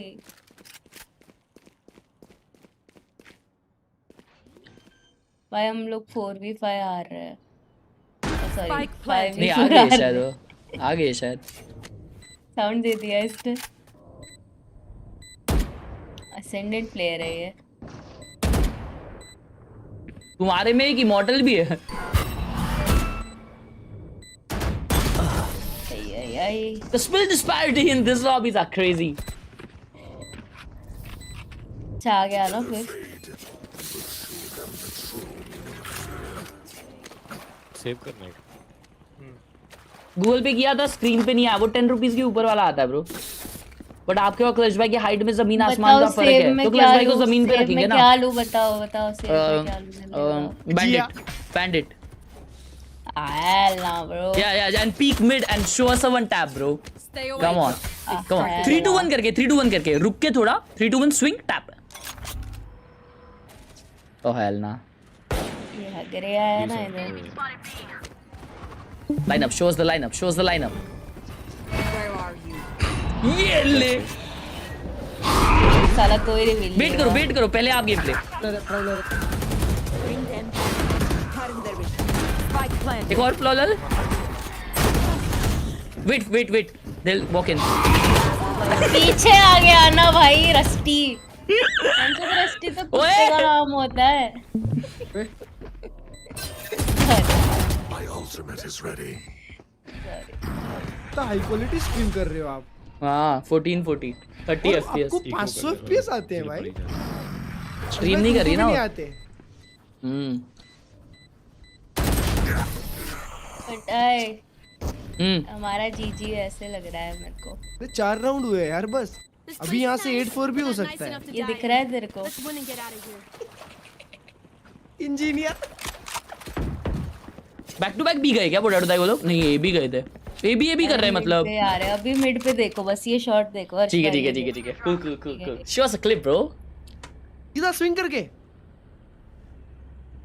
भाई हम लोग 4v5 हार रहे हैं। सॉरी 5v4 नहीं, आ गए शायद, वो आ गए शायद। साउंड दे दिया इसने। असेंडेंट प्लेयर है ये। तुम्हारे में एक इमॉर्टल भी है। The skill disparity in this lobbies are crazy. आ गया ना फिर। सेव करना है। गूगल पे किया था, स्क्रीन पे नहीं आया, वो 10 रुपीज के ऊपर वाला आता है ब्रो। बट आपके और क्लच भाई की हाइट में जमीन आसमान का फर्क है, तो क्लच भाई को जमीन पे रखेंगे ना। क्या लूं बताओ सेव में क्या लूं? बैंडिट ना bro. Yeah, and peek mid and show us a one tap, bro. Come on. 3-2-1 करके, 3-2-1 करके, रुक के थोड़ा 3-2-1 swing tap. Oh hell nah. ये हगरे आया ना इधर। Lineup, show us the lineup. ये ले। साला कोई रिवील। वेट करो, पहले आप गेम प्ले। एक और फ्लॉलल। Wait, they'll walk in. पीछे आ गया ना भाई रस्टी। रस्टी तो कुत्ते का नाम होता है। My ultimate is ready. तो हाई क्वालिटी स्ट्रीम कर रहे हो आप? हाँ, 1440 30 FPS। आपको 500 FPS आते हैं भाई? स्ट्रीम नहीं कर रही ना? नहीं आते। हमारा जीजी ऐसे लग रहा है मेरे को। 4 राउंड हुए यार बस। अभी यहाँ से 8-4 भी हो सकता है। ये दिख रहा है तेरे को? इंजीनियर बैक टू बैक भी गए क्या पोटैटो दाई वो लोग? नहीं ये भी गए थे। ये भी कर रहे हैं मतलब। यार अभी मिड पे देखो बस ये शॉट देखो। ठीक है cool show us a clip bro. सीधा स्विंग करके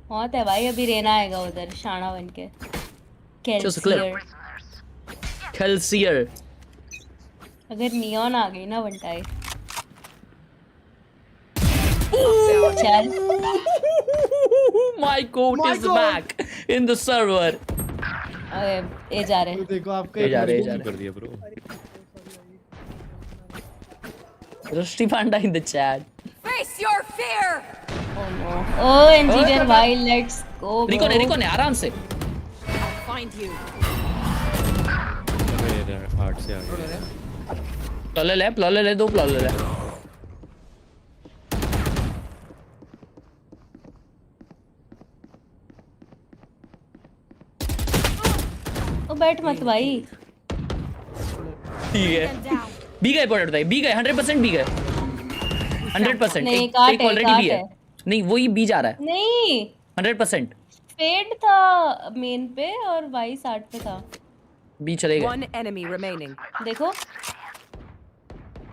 बहुत है भाई। अभी रेना आएगा उधर शाना बन के। खेलसियर अगर नियॉन आ गई ना बंटाई चल। My coat is back in the server. अरे ये जा रहे हैं। देखो आपका ये जा रहे कर दिया bro. Rusty Panda in the chat. Face your fear. Oh no. Oh engineer भाई let's go. रिको ने आराम से। Find you. अरे हार्ट से आ गया। प्लॉले ले दो प्लॉले ले। ओ बैठ मत भाई। ठीक है। बी गए पोटैटो दाई, बी गए 100% बी गए 100%। नहीं एक काट ऑलरेडी भी है। नहीं वही बी जा रहा है। नहीं 100%। फेड था मेन पे और वाई 60 पे था। बी चलेगा। One enemy remaining. देखो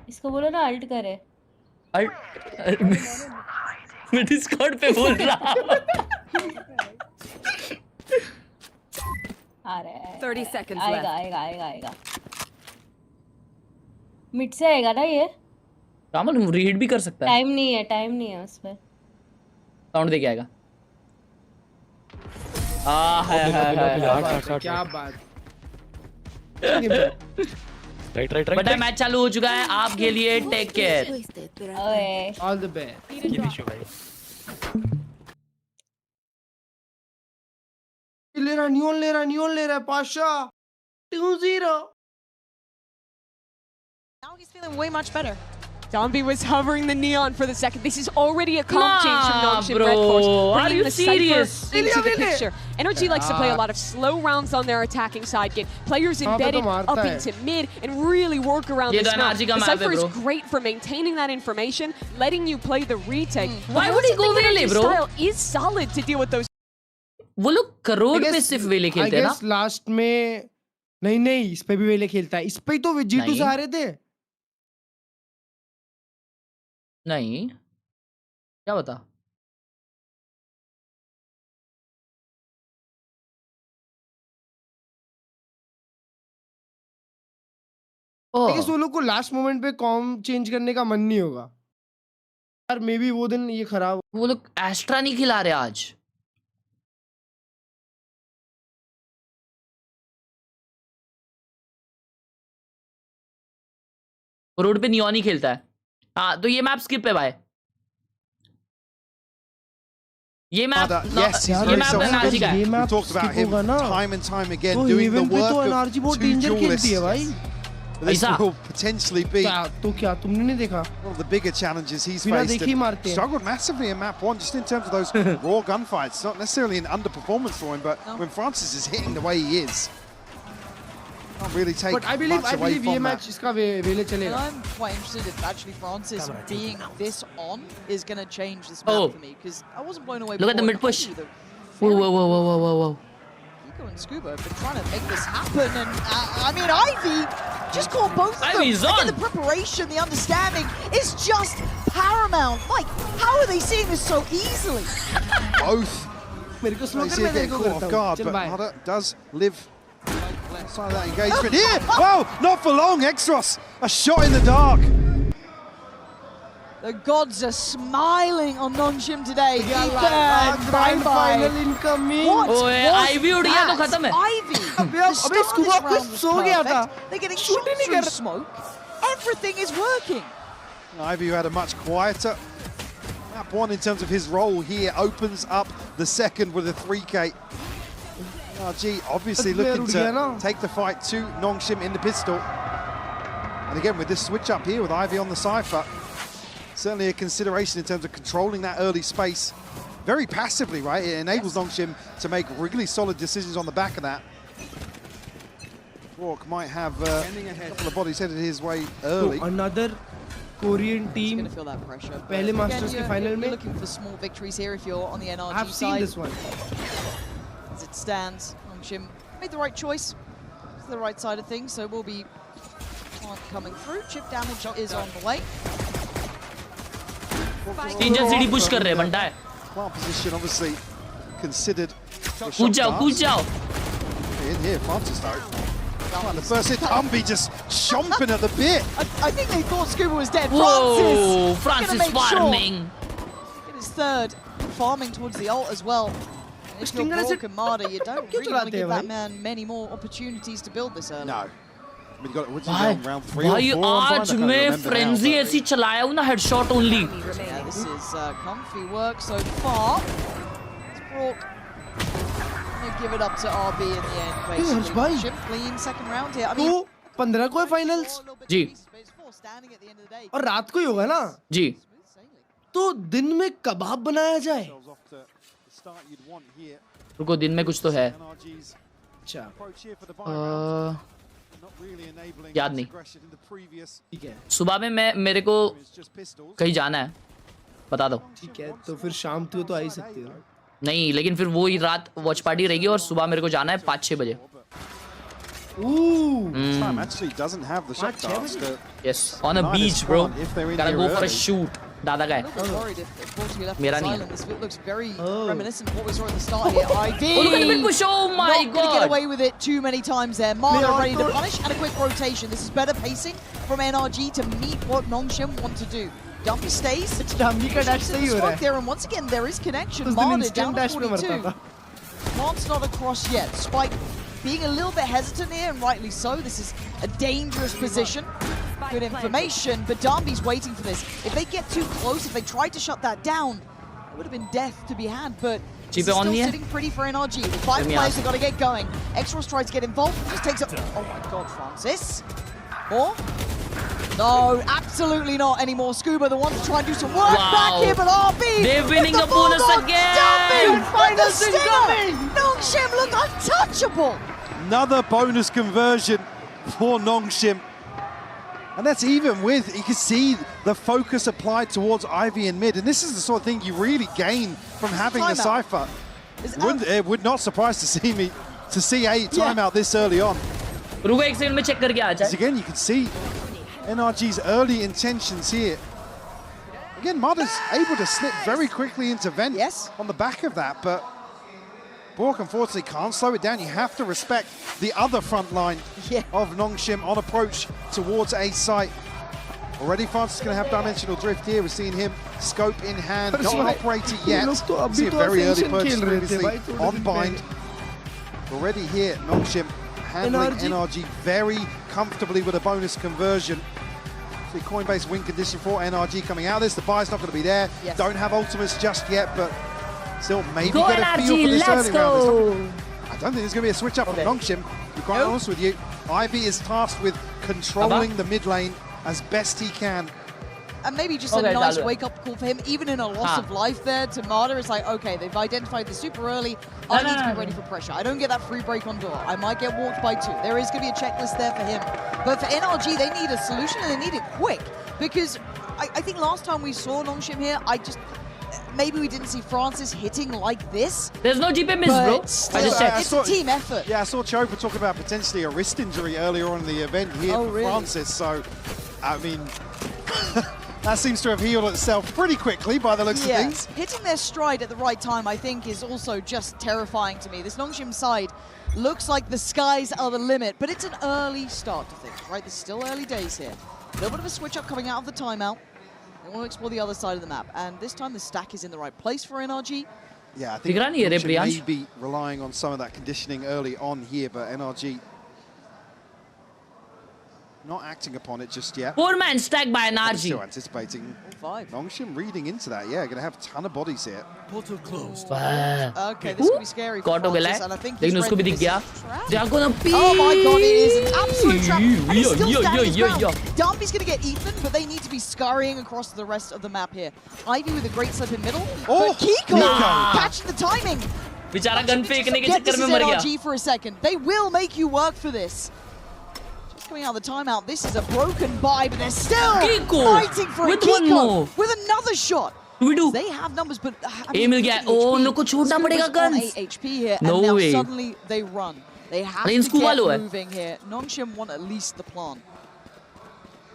इसको बोलो ना अल्ट करे। मैं डिस्कॉर्ड पे बोल रहा। आ रहा है 30 seconds आएगा left. आएगा मिड से आएगा ना ये। रामल रीड भी कर सकता है। टाइम नहीं है उसमें। साउंड दे के आएगा। है क्या बात। राइट बट मैच चालू हो चुका है आपके लिए। Take care. ओए ऑल द बेस्ट। नियॉन ले रहा है Pasha 2-0। Now he's feeling way much better. Dombey was hovering the neon for the second. This is already a comp change from Nongshim bro. Red Force, Are bringing you the serious? Cypher into the picture. NRG likes to play a lot of slow rounds on their attacking side, get players embedded up into mid, and really work around this map. The Cypher is great for maintaining that information, letting you play the retake. Why would he go Vele, bro? Style is solid to deal with those. वो लोग करोड़ पे सिर्फ वेले खेलते हैं ना। Last में नहीं इस पे भी वेले खेलता है। इस पे तो G2 से हारे थे। नहीं क्या बता। वो लोग को लास्ट मोमेंट पे कॉम चेंज करने का मन नहीं होगा यार। मे बी वो दिन ये खराब। वो लोग एस्ट्रा नहीं खिला रहे आज। रोड पे नियॉन ही खेलता है। हाँ तो ये मैप स्किप है भाई। ये मैप ये मैप एनआरजी का है। We talked about him time and time again doing the work of NRG बहुत two डेंजर खेलती है duelists. भाई। This will potentially be क्या तुमने नहीं देखा? one of the bigger challenges he's बिना faced. देखे ही मारते हैं। Struggled massively in map 1 just in terms of those raw gunfights. Not necessarily an underperformance for him, but when Francis is hitting the way he is, can't really take But I believe much away ये from match that. इसका वेले And चलेगा। I'm quite interested if actually Francis being this on is going to change this map for me, because I wasn't blown away. Look at the before mid push. either. Whoa. Nico and Scuba have been trying to make this happen, and I mean Ivy just caught both of them. Ivy's Again, on. the preparation, the understanding is just paramount. Like, how are they seeing this so easily? Both. मेरे को slow You कर see मैं it getting देखो caught करता off हूँ। guard, चल but bye. Nada does live outside of that engagement. Here! Whoa! Not for long, Extros. A shot in the dark. The gods are smiling on Nongshim today. Grand Bye-bye. Final incoming. What ओए, was Ivy उड़ गया तो that? खत्म है। Ivy. अबे The start of scuba this पे round was सो गया था। perfect. They're getting शूट ही shot नहीं through कर smoke. Everything is working. Ivy, who had a much quieter map 1 in terms of his role here, opens up the second with a 3K. NRG obviously looking to take the fight to Nongshim in the pistol. And again, with this switch up here with Ivy on the Cypher, certainly a consideration in terms of controlling that early space. Very passively, right? It enables Nongshim to make really solid decisions on the back of that. Rourke might have a couple of bodies headed his way early. Another Korean team Going to feel that pressure. पहले masters के final में. You're looking for small victories here if you're on the NRG I've side. seen this one. As it stands, Nongshim made the right choice. It's the right side of things, so we'll be coming through. Chip damage is on the way. Engine CD push कर रहे हैं बंटा है. Well, position obviously considered. कूद जाओ. In here, Francis though. The first hit, Umbi just chomping at the bit. I think they thought Scuba was dead. Whoa, Francis farming. Get his third, farming towards the ult as well. And if you're broken Marder, you don't really want to give that man many more opportunities to build this early. No. I mean, got it round 3 or 4. आज मैं frenzy ऐसी चलाया हूँ ना headshot only. Yeah, this is comfy work so far. It's Brock. Give it up to RB in the end, basically. Ship clean second round here. I mean, 15 को है finals. जी. और रात को ही होगा ना? जी. तो दिन में कबाब बनाया जाए. रुको दिन में कुछ तो है. अच्छा. याद नहीं. ठीक है. सुबह में मेरे को कहीं जाना है. बता दो. ठीक है. तो फिर शाम को तो आ ही सकती हो. नहीं लेकिन फिर वो ही रात वॉच पार्टी रहेगी और सुबह मेरे को जाना है 5-6 बजे. Actually doesn't have the shot dance. Yes, on a beach, bro. Gotta go for a shoot. दादा का है. मेरा नहीं है. This looks very reminiscent of what we saw at the start here. ID. Look at the push. Oh my God. Not gonna get away with it too many times there. Marder ready to punish and a quick rotation. This is better pacing from NRG to meet what Nongshim want to do. Dumpy stays. Dumpy का dash सही हो रहा है. There and once again there is connection. Marder down to 42. Plant's not across yet. Spike being a little bit hesitant here, and rightly so. This is a dangerous position. Good information, but Darby's waiting for this. If they get too close, if they try to shut that down, it would have been death to be had, but it's still sitting pretty for NRG. The 5 players have got to get going. Extras tries to get involved, just takes up... Oh my god, Francis. More? No, absolutely not anymore. Scuba, the one to try and do some work back here, but RB... They're winning the bonus again! Darby! Finals incoming! Nongshim look untouchable! Another bonus conversion for Nongshim. And that's even with, you can see the focus applied towards Ivy and mid. And this is the sort of thing you really gain from having the Cypher. It would not surprise to see a timeout this early on. Because again, you can see NRG's early intentions here. Again, Marder's able to slip very quickly into vent on the back of that, but Bork unfortunately can't slow it down. You have to respect the other front line of Nongshim on approach towards A site. Already Francis is going to have dimensional drift here. We're seeing him scope in hand, not operated yet. See a very early purchase previously on bind. Already here, Nongshim handling NRG very comfortably with a bonus conversion. See Coinbase win condition for NRG coming out of this. The buy's not going to be there. Don't have ultimates just yet, but still maybe go get NRG, a feel for this let's early go. round. I don't think there's going to be a switch up from Nongshim, to be quite honest with you. Ivy is tasked with controlling the mid lane as best he can. And maybe just a nice wake-up call for him, even in a loss of life there to Marder. It's like, okay, they've identified this super early. I need to be ready for pressure. I don't get that free break on door. I might get walked by 2. There is going to be a checklist there for him. But for NRG, they need a solution, and they need it quick. Because I think last time we saw Nongshim here, maybe we didn't see Francis hitting like this. There's no GP miss, bro. Still, it's a team effort. Yeah, I saw Chopa talk about potentially a wrist injury earlier on in the event here for Francis. So, I mean, that seems to have healed itself pretty quickly by the looks of things. Hitting their stride at the right time, I think, is also just terrifying to me. This Nongshim side looks like the skies are the limit, but it's an early start to things, right? There's still early days here. A little bit of a switch up coming out of the timeout. They want to explore the other side of the map, and this time the stack is in the right place for NRG. Yeah, I think Nongshim may be relying on some of that conditioning early on here, but NRG not acting upon it just yet. 4-man stack by NRG. Still anticipating. Nongshim reading into that. Yeah, going to have a ton of bodies here. Portal closed. Okay, this could be scary for Francis, and I think he's ready for this. They're gonna be. Oh my god, it is an absolute trap. And he's still standing his ground. Dumpy's going to get Ethan, but they need to be scurrying across the rest of the map here. Ivy with a great slip in middle. But Kiko catching the timing. बेचारा gun फेंकने के Get चक्कर this में मर गया. NRG for a second. They will make you work for this. coming out of the timeout. This is a broken buy, but they're still Kiko fighting for with a one Kiko more. with another shot. We do. They have numbers, but A मिल गया. Oh, उन लोग को छोड़ना पड़ेगा guns. 8 HP here, No and now way. suddenly they run. They have Rain to Scuba get लो है. moving here. Nongshim want at least the plant.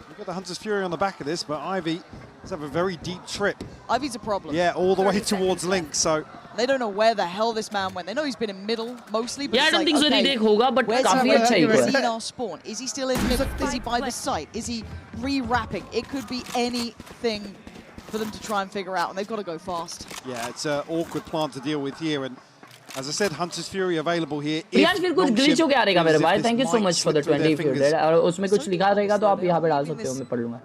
We've got the Hunter's Fury on the back of this, but Ivy does have a very deep trip. Ivy's a problem. Yeah, all the way towards Link, so... They don't know where the hell this man went. They know he's been in middle mostly, but Yeah, I it's don't like, think so. okay, Retake होगा, but where's काफी he- अच्छा ही is हुआ he है. in our spawn? Is he still in middle? Is he by the site? Is he re-wrapping? It could be anything for them to try and figure out, and they've got to go fast. Yeah, it's an awkward plant to deal with here, and as I said, Hunter's Fury available here. Priyansh फिर कुछ glitch हो के आ रहेगा मेरे भाई. Thank you so much for the 20 if you did. और उसमें कुछ लिखा रहेगा तो आप यहाँ पे डाल सकते हो. मैं पढ़ लूँगा.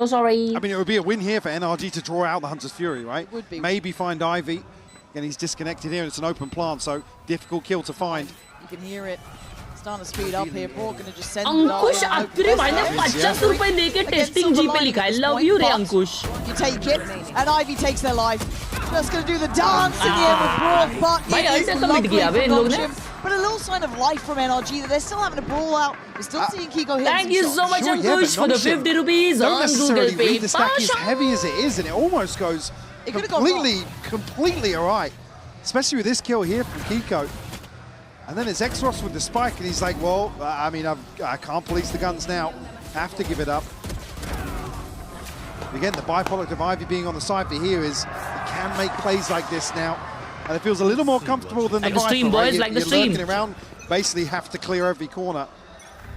So sorry. I mean, it would be a win here for NRG to draw out the Hunter's Fury, right? Would be. Maybe find Ivy. Again, he's disconnected here, and it's an open plant, so difficult kill to find. You can hear it. Starting to speed up here. Brock gonna just send Ankush it अत्रे भाई ने 50 रुपए देके testing जी पे लिखा है. Love you रे अंकुश. You take it, and Ivy takes their life. Just gonna do the dance in the air with Brock, but भाई it is alter lovely commit किया बे इन लोग ने. from Nongshim. But a little sign of life from NRG that they're still having a brawl out. We're still seeing Kiko hit Thank you so much Sure, yeah, Ankush but for the Nongshim 50 rupees don't on necessarily Google Pay. read the stack as heavy as it is, and it almost goes It could've gone completely all right. Especially with this kill here from Kiko. And then it's Xros with the spike, and he's like, well, I mean, I can't police the guns now. Have to give it up. Again, the byproduct of Ivy being on the side for here is he can make plays like this now. And it feels a little more comfortable than Like the the stream, Viper, right? boys, like the You're stream. lurking around, basically have to clear every corner.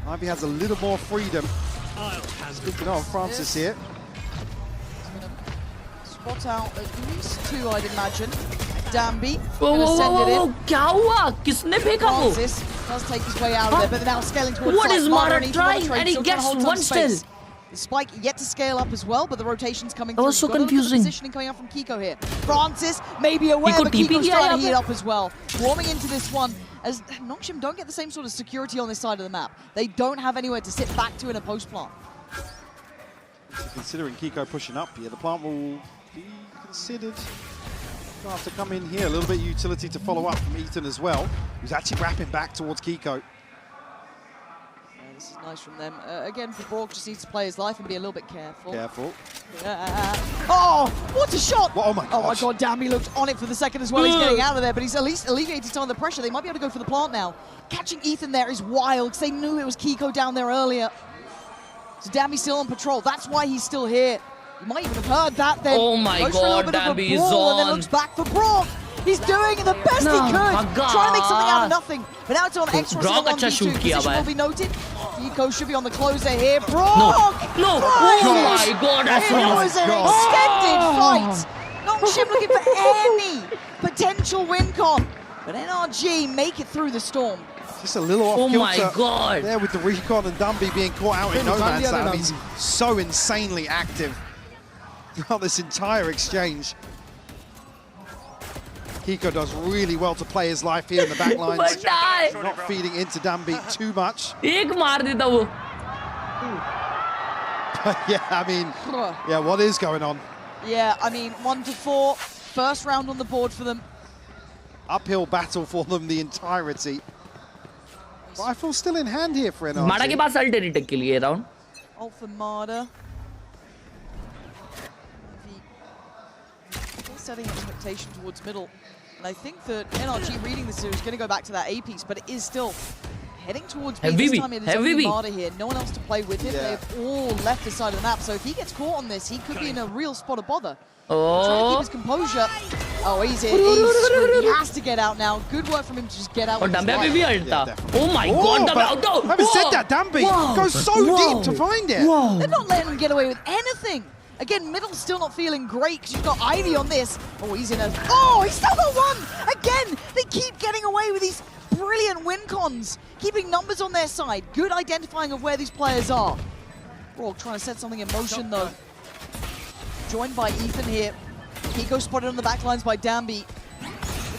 Ivy has a little more freedom. Speaking of, Francis here. Spot out at least two, I'd imagine. Dambi Whoa, gonna whoa, send whoa, it whoa, in. क्या हुआ? किसने फेंका वो? Francis does take his way out of there, but they're now scaling towards What site. is Mara needs trying? another trade, And he still trying to gets hold one some space. still. The spike yet to scale up as well, but the rotation's coming That through. was so Got a little bit of confusing. positioning coming up from Kiko here. Francis maybe aware, Kiko but TP Kiko's किया trying यहाँ to पे? heat up as well. Warming into this one, as Nongshim don't get the same sort of security on this side of the map. They don't have anywhere to sit back to in a post plant. Considering Kiko pushing up here, the plant will be considered. He'll have to come in here, a little bit of utility to follow up from Ethan as well, who's actually wrapping back towards Kiko. Yeah, this is nice from them. Again, for Brock, just needs to play his life and be a little bit careful. Careful. Oh, what a shot! Oh my Oh my gosh. god, damn, he looked on it for the second as well. He's getting out of there, but he's at least alleviated some of the pressure. They might be able to go for the plant now. Catching Ethan there is wild, because they knew it was Kiko down there earlier. So Dambi's still on patrol. That's why he's still here. You might even have heard that then. Oh my Goes for a little god, bit of a Dambi is brawl and then on. looks back for Brock. He's doing the best No, he my could. Trying to make something out of God. nothing. But now it's on Xros Brock in अच्छा the 1v2. shoot किया Position भाई. will be noted. Kiko should be on the closer here. Brock! No. Finish! Oh my god, that's It was an extended fight. Nongshim looking for any potential win con. But NRG make it through the storm. Just a little off Oh kilter my god. there with the recon and Dumby being caught out in no man's Dumby. land. He's so insanely active throughout this entire exchange. Kiko does really well to play his life here in the back lines. बचाए. Not feeding into Dumby too much. एक मार देता वो. Yeah, I mean, yeah, what is going on? Yeah, I mean, 1-4. First round on the board for them. Uphill battle for them the entirety. Rifle still in hand here for NRG. माड़ा के पास alt retake के लिए round. Alpha Marder. Still setting expectation towards middle. And I think that NRG reading this is going to go back to that A piece, but it is still heading towards B. Heavy This B, time it is heavy only B. Marder here. No one else to play with him. Yeah. They've all left the side of the map. So if he gets caught on this, he could be in a real spot of bother. Trying to keep Oh. his composure. Oh, he's screwed. He has to get out now. Good work from him to just get out. और with his डंबे पे life. भी alt था. definitely. Oh my Oh, god, but डंबे. having said that, Dumby goes so deep to find it. They're not letting him get away with anything. Again, middle's still not feeling great because you've got Ivy on this. Oh, he's in a... Oh, he's still got one! Again, they keep getting away with these brilliant win cons. Keeping numbers on their side. Good identifying of where these players are. Rourke trying to set something in motion, though. Joined by Ethan here. Kiko spotted on the back lines by Dambi.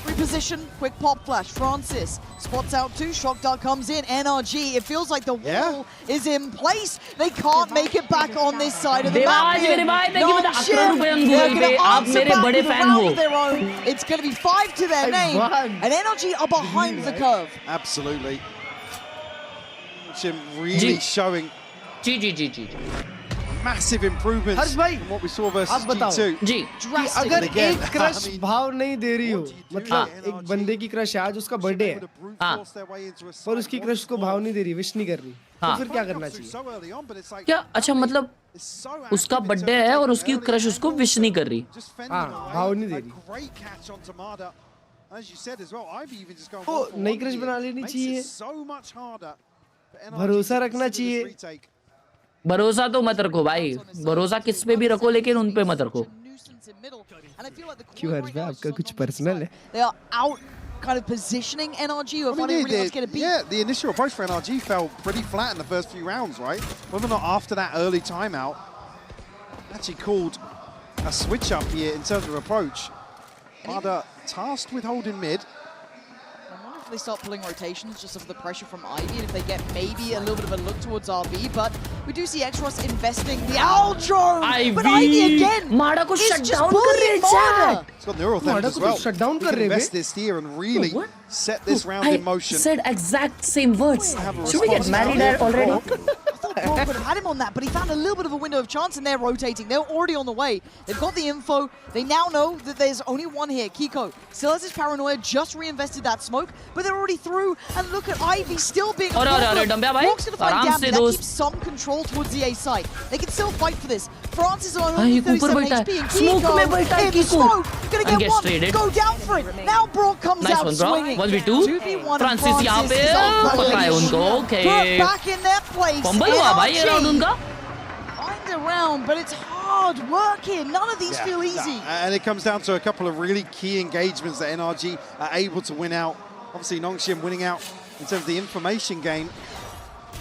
Reposition, quick pop flash. Francis spots out two. Shock dart comes in. NRG, it feels like the wall is in place. They can't make it back on this side of the map. देवाज मेरे भाई thank you for the 18 रुपए on Google Pay. आप मेरे बड़े fan हो. It's going to be 5 to their name. And NRG are behind the curve. Absolutely. Nongshim really showing massive improvements हर्ष भाई, from what we saw versus आप बताओ G2. जी कि अगर एक क्रश भाव नहीं दे रही हो, मतलब एक बंदे की क्रश है, आज उसका बर्थडे है, और उसकी क्रश को भाव नहीं दे रही, विश नहीं कर रही, तो फिर क्या करना चाहिए? क्या? अच्छा, मतलब उसका बर्थडे है और उसकी क्रश उसको विश नहीं कर रही? हाँ, भाव नहीं दे रही, तो नई क्रश बना लेनी चाहिए, भरोसा रखना चाहिए। भरोसा तो मत रखो भाई, भरोसा किस पे भी रखो लेकिन उन पे मत रखो। क्यों हर्ष भाई, आपका कुछ पर्सनल है? Kind of positioning NRG, or finding really to get a beat. Yeah, the initial approach for NRG fell pretty flat in the first few rounds, right? Whether or not after that early timeout, actually called a switch up here in terms of approch. Mada tasked with holding mid. I wonder if they start pulling rotations just of the pressure from Ivy, and if they get maybe a little bit of a look towards RB, but we do see Xros investing the Aldrome, but Ivy again Mada ko is shut just down bullying kar rahe Mada. It's got neural theft as well. shut down We kar can rahe invest this here and really set this round in motion. I said exact same words. Should we get married already? I thought Brock would have had him on that, but he found a little bit of a window of chance, and they're rotating. They're already on the way. They've got the info. They now know that there's only one here. Kiko still has his paranoia, just reinvested that smoke, but they're already through. And look at Ivy still being a problem. Brock's going to find Dambi. That keeps some control towards the A side. They can still fight for this. Francis is on only 37 HP, and Kiko in the smoke. Going to get one. Go down for it. Now Brock comes out swinging. 1v2. 2v1. Francis यहाँ पे पकड़ा है उनको. Okay. Put back in their place. भाई ये round उनका Find a round, but it's hard work here. None of these feel easy. And it comes down to a couple of really key engagements that NRG are able to win out. Obviously, Nongshim winning out in terms of the information game.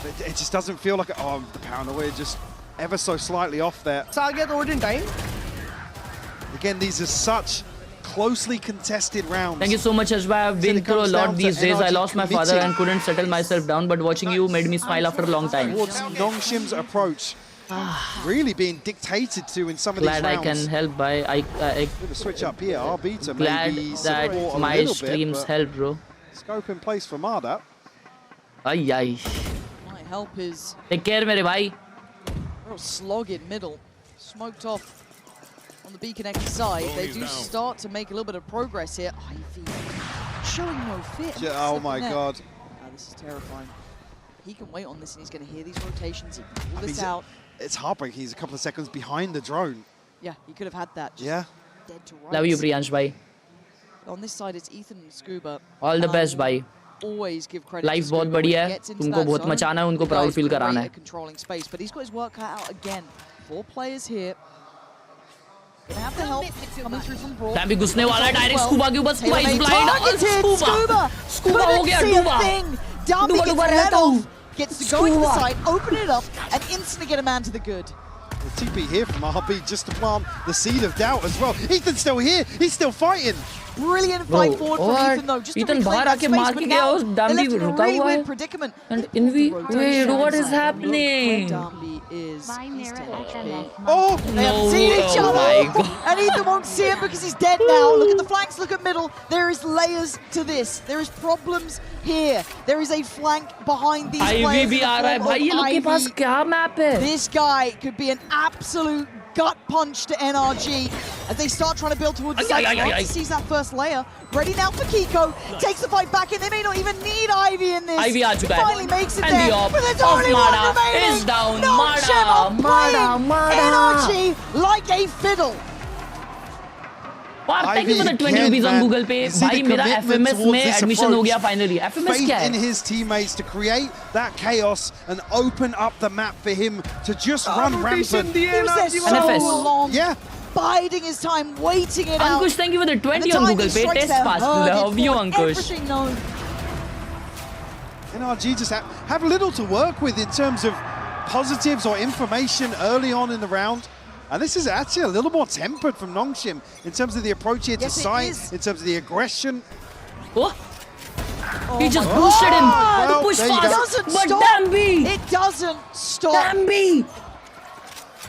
But it just doesn't feel like, the paranoia just ever so slightly off there. time. Again, these are such closely contested rounds. Thank you so much, Ashba. I've been through a lot these days. I lost my father and couldn't settle myself down, but watching you made me smile after a long time. Towards Nongshim's approach, really being dictated to in some of these rounds. Glad I can help by Switch up here, RB to glad maybe that support my a little streams bit, help, bro. Scope in place for Mada. Ay. Might help his Take care, mere bhai. real slog in middle. Smoked off on the B connected side. They do start to make a little bit of progress here. Ivy showing no fear. Oh my god. This is terrifying. He can wait on this and he's going to hear these rotations. He can pull this out. It's heartbreaking. He's a couple of seconds behind the drone. Yeah, he could have had that. Yeah. Dead to rights. Love you, Priyansh bhai. On this side, it's Ethan and Scuba. All the best, bhai. Always give credit Life to बहुत Scuba. बढ़िया When he है. gets into तुमको that बहुत zone, मचाना है, उनको the proud guys feel कराना great है. at controlling space, but he's got his work cut out again. 4 players here. Gonna have the help coming through from Broad. Dambi घुसने वाला है direct scuba के ऊपर. Scuba is blind. स्कूबा हो गया डूबा. Dambi gets let off. Gets to go into the Scuba. side, open it up, and instantly get a man to the good. The TP here from RB just to plant the seed of doubt as well. Ethan's still here. He's still fighting. Brilliant fight forward from Ethan though. Just to Ethan reclaim बाहर that आके space, मार but के now गया. उस they're Dambi left in a रुका really हुआ weird है. predicament. And Envy, wait, what is happening? Dambi is Oh! They haven't seen each Oh other. my God. And Ethan won't see him because he's dead now. Look at the flanks, look at middle. There is layers to this. There is problems here. There is a flank behind these Ivy players. भी आ रहा है भाई. ये लोग के पास क्या map है? This guy could be an absolute gut punch to NRG as they start trying to build towards the side. Francis sees that first layer. Ready now for Kiko. Takes the fight back in. They may not even need Ivy in this. Ivy आ चुका है. Finally makes it And there. the op But there's of only one Mada remaining. is down. Nongshim are playing NRG like a fiddle. Wow, thank you for the 20 rupees on Google Pay. भाई मेरा FMS में admission हो गया finally. FMS क्या है? Faith in his teammates to create that chaos and open up the map for him to just run rampant. He was there so NFS. long. Yeah. Biding his time, waiting it out. Ankush, thank you for the 20 on Google Pay. Test pass. Love you, Ankush. Everything known. NRG just have little to work with in terms of positives or information early on in the round. And this is actually a little more tempered from Nongshim in terms of the approach here to site, in terms of the aggression. Oh. He just boosted him. Well, Push there you fast. go. But Dambi. It doesn't stop. Dambi.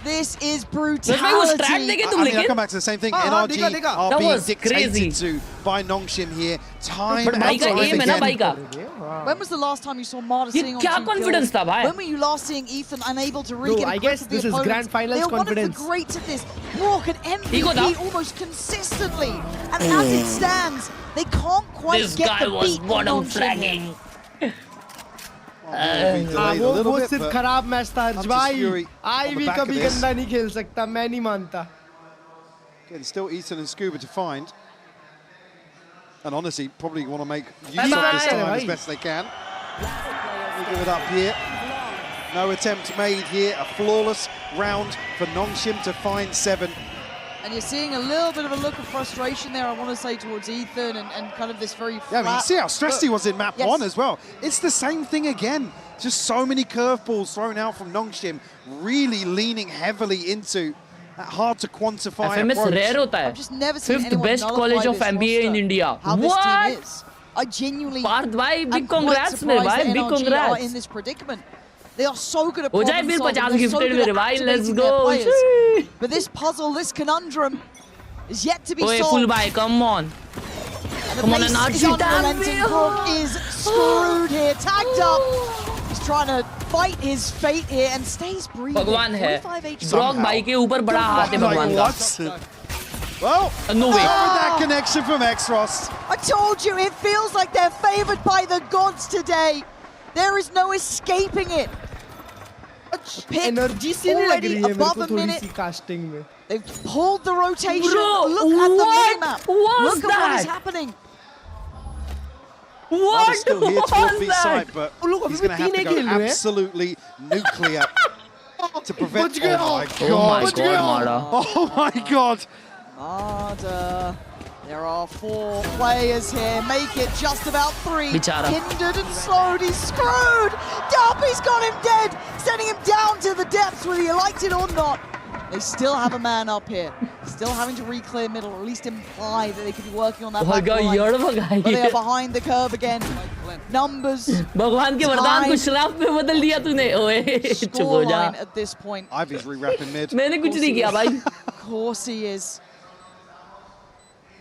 This is वो brutality. strat देखे तुम I लेकिन? come back to the same thing. हाँ, NRG देखा। are That being was dictated crazy. to by Nongshim here. Time But and भाई का time aim है ना भाई again. का. When was the last time you saw Marta ये sitting on क्या 2 confidence kills? था भाई? When were you last seeing Ethan unable to really Bro, get a I grip guess of the this is opponents? grand finals They are confidence. one of the greats at this. Brock and Ego MVP down. almost consistently. And as it stands, they can't quite This get guy the was beat on bottom Nongshim. flagging. वो सिर्फ खराब match था अर्ज भाई. Ivy back of कभी this. गंदा नहीं खेल सकता, मैं नहीं मानता. Again, still Ethan and Scuba to find. And honestly, probably want to make use Bye of bye. this time as Bye. best they can. We'll give it up here. No attempt made here. A flawless round for Nongshim to find 7. And you're seeing a little bit of a look of frustration there, I want to say, towards Ethan and kind of this very flat... Yeah, I mean, you see how stressed he was in map Yes. 1 as well. It's the same thing again. Just so many curveballs thrown out from Nongshim, really leaning heavily into that hard to quantify FMS approach. rare होता है. I've just never seen 5th anyone best nullify college of this MBA in roster, India. how this What? team is. I genuinely Parth भाई, big am quite congrats मेरे surprised भाई, that big NRG are congrats. in this predicament. They are so good at हो जाए problem फिर solving, 50 they're so gifted good मेरे at भाई, let's activating go. their players. But this puzzle, this conundrum is yet to be ओए solved. full buy, come on. And the Come on, pace NRG, is unrelenting. damn it. Brock is screwed here, tagged up. He's trying to fight his fate here and stays breathing. भगवान है. 45 HP. Brock भाई के ऊपर बड़ा हाथ है भगवान का. What? Well, No way. with that connection from Xros. I told you, it feels like they're favored by the gods today. There is no escaping it. Pick energy सी नहीं लग already रही है मेरे above को a थोड़ी minute. सी casting में. They've pulled the rotation. Bro, Look at the what minimap. was Look at what is that? happening. Marta's What still here to was defeat that? sight, but लोग he's अभी going to have भी to 3 go खेल रहे हैं. absolutely nuclear to prevent. बच गया. Oh my Oh my god! god, Mara. Oh my god! Marta. There are 4 players here. Make it just about 3. Bichara. Hindered and slowed. He's screwed. Darby's got him dead. Sending him down to the depths, whether you liked it or not. They still have a man up here. Still having to re-clear middle, or at least imply that they could be working on that back line. But they are behind the curve again. Numbers. भगवान के वरदान को श्राप में बदल दिया तूने. ओए चुप हो जा. Scoreline at this point. Ivy's re-wrapping mid. मैंने कुछ नहीं किया भाई. Of course he is.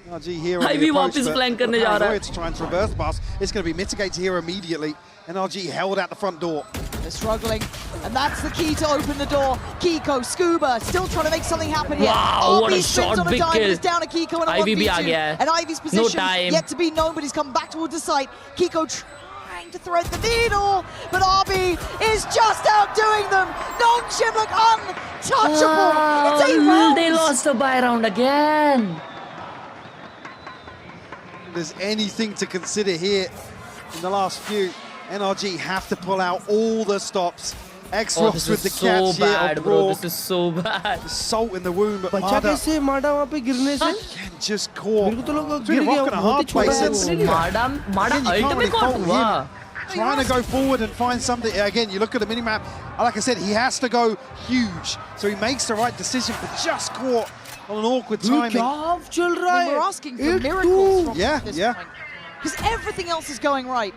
NRG here on Ivy the approach, वापस but flank करने जा रहा है. to try and reverse pass. It's going to be mitigated here immediately. NRG held out the front door. They're struggling, and that's the key to open the door. Kiko, Scuba, still trying to make something happen here. Wow, what a RB spins shot, on a big dime, but kill. it's down to Kiko and a Ivy 1v2. भी आ गया है. And Ivy's No position time. yet to be known, but he's come back towards the site. Kiko trying to thread the needle, but RB is just outdoing them. Nongshim look untouchable. It's 8 rounds. They lost a buy round again. If there's anything to consider here in the last few, NRG have to pull out all the stops. Xros this with the is so catch here. bad, of bro. Brock. This is so bad. Salt in the wound, but बचा Marta कैसे माडा वहाँ पे गिरने से? again just caught. मेरे को तो लगा Between a गिर गया, rock and a बहुत hard ही छोटा place. है. It's माडा Again, you can't really ultimate fault कौन हुआ? him. Trying to go forward and find something. Again, you look at the minimap. Like I said, he has to go huge. So he makes the right decision, but just caught on an awkward timing. क्या चल रहा I है? mean, we're asking for 8-2. miracles from Yeah, this yeah. point. Because everything else is going right.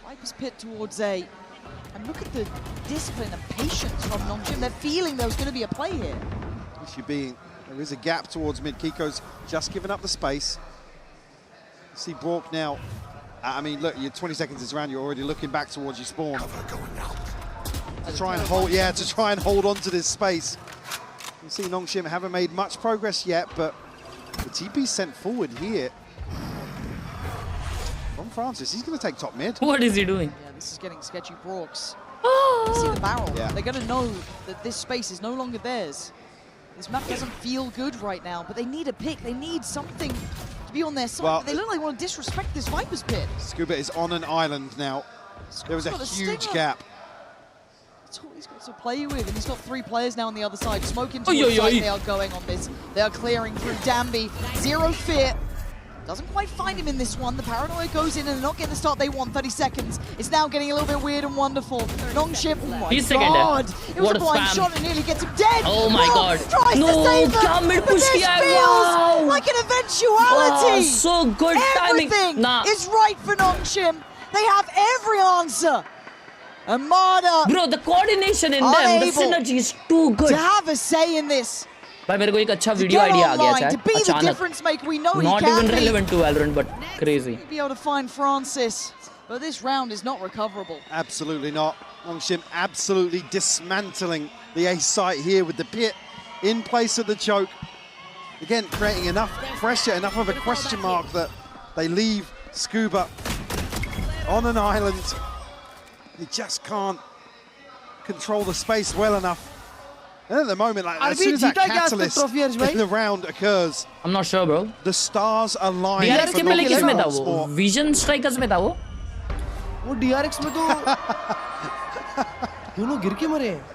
Viper's pit towards A. And look at the discipline and patience from Nongshim. They're feeling there was going to be a play here. Issue being, there is a gap towards mid. Kiko's just given up the space. See Brock now. I mean, look, you're 20 seconds is around, you're already looking back towards your spawn. To try and hold, to try and hold on to this space. You see Nongshim haven't made much progress yet, but the TP sent forward here from Francis. He's going to take top mid. What is he doing? Yeah, this is getting sketchy. Brooks. You see the barrel. Yeah. They're going to know that this space is no longer theirs. This map doesn't feel good right now, but they need a pick. They need something to be on their side. Well, they look like they want to disrespect this Viper's pit. Scuba is on an island now. There was a got a huge stinger. gap. That's all he's got to play with, and he's got 3 players now on the other side. Smoking Oi, towards oi, oi. site, they are going on this. They are clearing through Danby. Zero fear. Doesn't quite find him in this one. The paranoia goes in and they're not getting the start they want. 30 seconds. It's now getting a little bit weird and wonderful. Nongshim, oh my He's second. god. It was What a a blind spam. shot and nearly gets him dead. Oh my Brooks god. tries No, to save them, क्या mid but push this किया है? feels Wow. like an eventuality. Oh, so good timing. Everything Nah. is right for Nongshim. They have every answer. Armada. Bro, the coordination in them, the synergy is too good. To have a say in this. भाई मेरे को एक अच्छा video idea आ गया है अचानक. Not even relevant to Valorant, but crazy. Be able to find Francis, but this round is not recoverable. Absolutely not. Nongshim absolutely dismantling the ace site here with the pit in place of the choke. Again, creating enough pressure, enough of a question mark that they leave Scuba on an island. He just can't control the space well enough. And at the moment, like, as soon as that catalyst in the round occurs, I'm not sure, bro. The stars align. DRX के पहले किस में था वो? Vision Strikers में था वो? वो DRX में तो दोनों गिर के मरे हैं.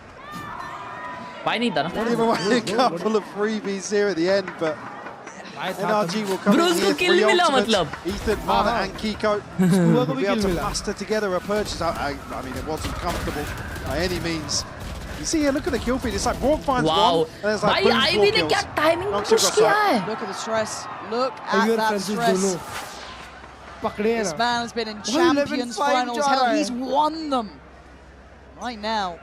भाई नहीं था ना? Give away a couple of freebies here at the end, but NRG will come in here. Kill मिला मतलब. Ethan, Mana, and Kiko will be able to muster together a purchase. I mean, it wasn't comfortable by any means. You see here, look at the kill feed. It's like Brock finds one, and it's like boom, 4 kills. क्या timing push किया है? Look at the stress. Look at that stress. This man has been in Champions Finals. He's won them. Right now,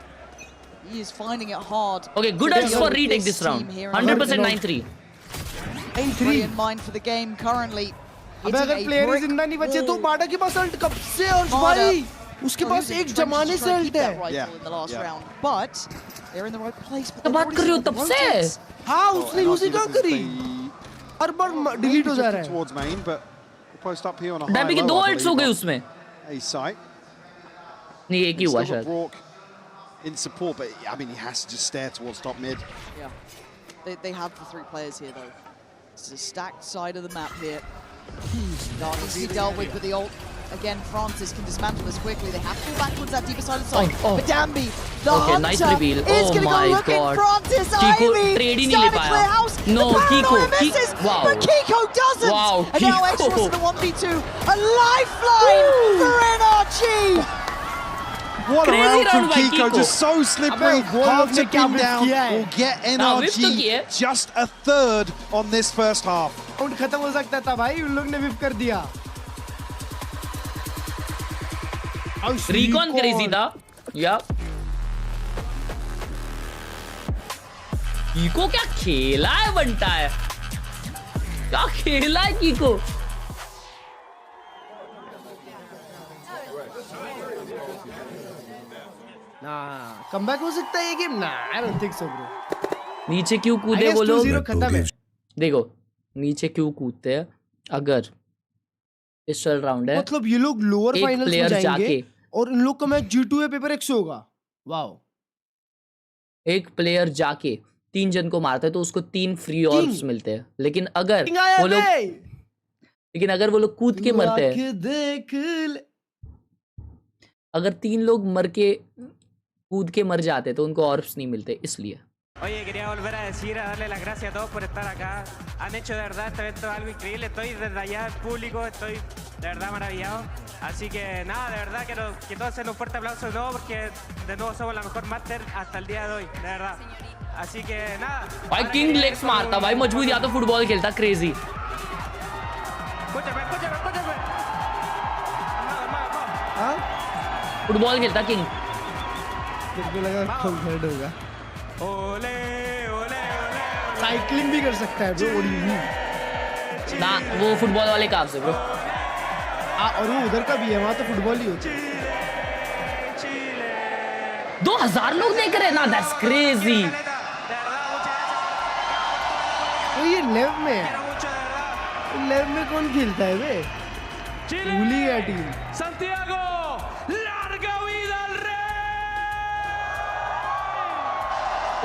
he is finding it hard. Okay, good odds for retake this round. 100% 9-3. 9-3 in mind for the game currently. अबे अगर player जिंदा नहीं बचे तो बाडा के पास alt कब से और भाई उसके पास एक जमाने से अल्ट है. But they're in the right place. तो बात कर रही हो तब से? हाँ उसने यूज़ क्या करी? हर बार डिलीट हो जा रहा है. Towards main, but post up here on a high Debi के 2 अल्ट्स हो गए उसमें. A site. नहीं एक ही हुआ शायद. In support, but I mean he has to just stare towards top mid. Yeah, they have the 3 players here though. This is a stacked side of the map here. Dark needs to be dealt with the ult. Again, Francis can dismantle this quickly. They have to go back towards that deeper side of the site. But Dambi, the hunter, nice reveal. is going to go looking. Francis, Kiko Ivy, trade ही नहीं ले starting to पाया. clear house. No, Kiko. Misses, Wow. but Kiko doesn't. Wow, And now Kiko. Extras in the 1v2. A lifeline for NRG. What a round from Kiko, Kiko, just so slippery, hard to pin down, will get NRG just a third on this first half. Round खत्म हो सकता था भाई, उन लोग ने whip कर दिया. Recon crazy था, या. Kiko क्या खेला है बनता है? क्या खेला है Kiko? कमबैक हो सकता है ये गेम? ना, I don't think so bro. नीचे क्यों कूदे वो लोग? 2-0 खत्म है. देखो नीचे क्यों कूदते हैं? अगर पिस्टल राउंड है, मतलब ये लोग लोअर फाइनल्स में जाएंगे और इन लोग का मैच G2 पेपर X होगा. वाओ. एक प्लेयर जाके 3 जन को मारता है तो उसको 3 फ्री ऑर्ब्स मिलते हैं. लेकिन अगर वो लोग कूद के मरते हैं, अगर 3 लोग मर के कूद के मर जाते तो उनको ऑर्ब्स नहीं मिलते. इसलिए Oye, quería volver a decir, a darle las gracias a todos por estar acá. Han hecho de verdad este evento algo increíble. Estoy desde allá en público, estoy de verdad maravillado. Así que nada, de verdad quiero que todos se den un fuerte aplauso de nuevo porque de nuevo somos la mejor máster hasta el día de hoy, de verdad. Así que nada. भाई king legs मारता भाई, मजबूत या तो football खेलता crazy. हाँ? Football खेलता king. मुझे लगा कम हेड होगा. ओले ओले ओले. साइकिलिंग भी कर सकता है ब्रो. ना वो फुटबॉल वाले काम से ब्रो. और वो उधर का भी है, वहाँ तो फुटबॉल ही होता है. 2000 लोग देख रहे हैं ना. That's crazy. तो ये लेव में है. लेव में कौन खेलता है बे? भूली गया team. Santiago, larga vida al rey.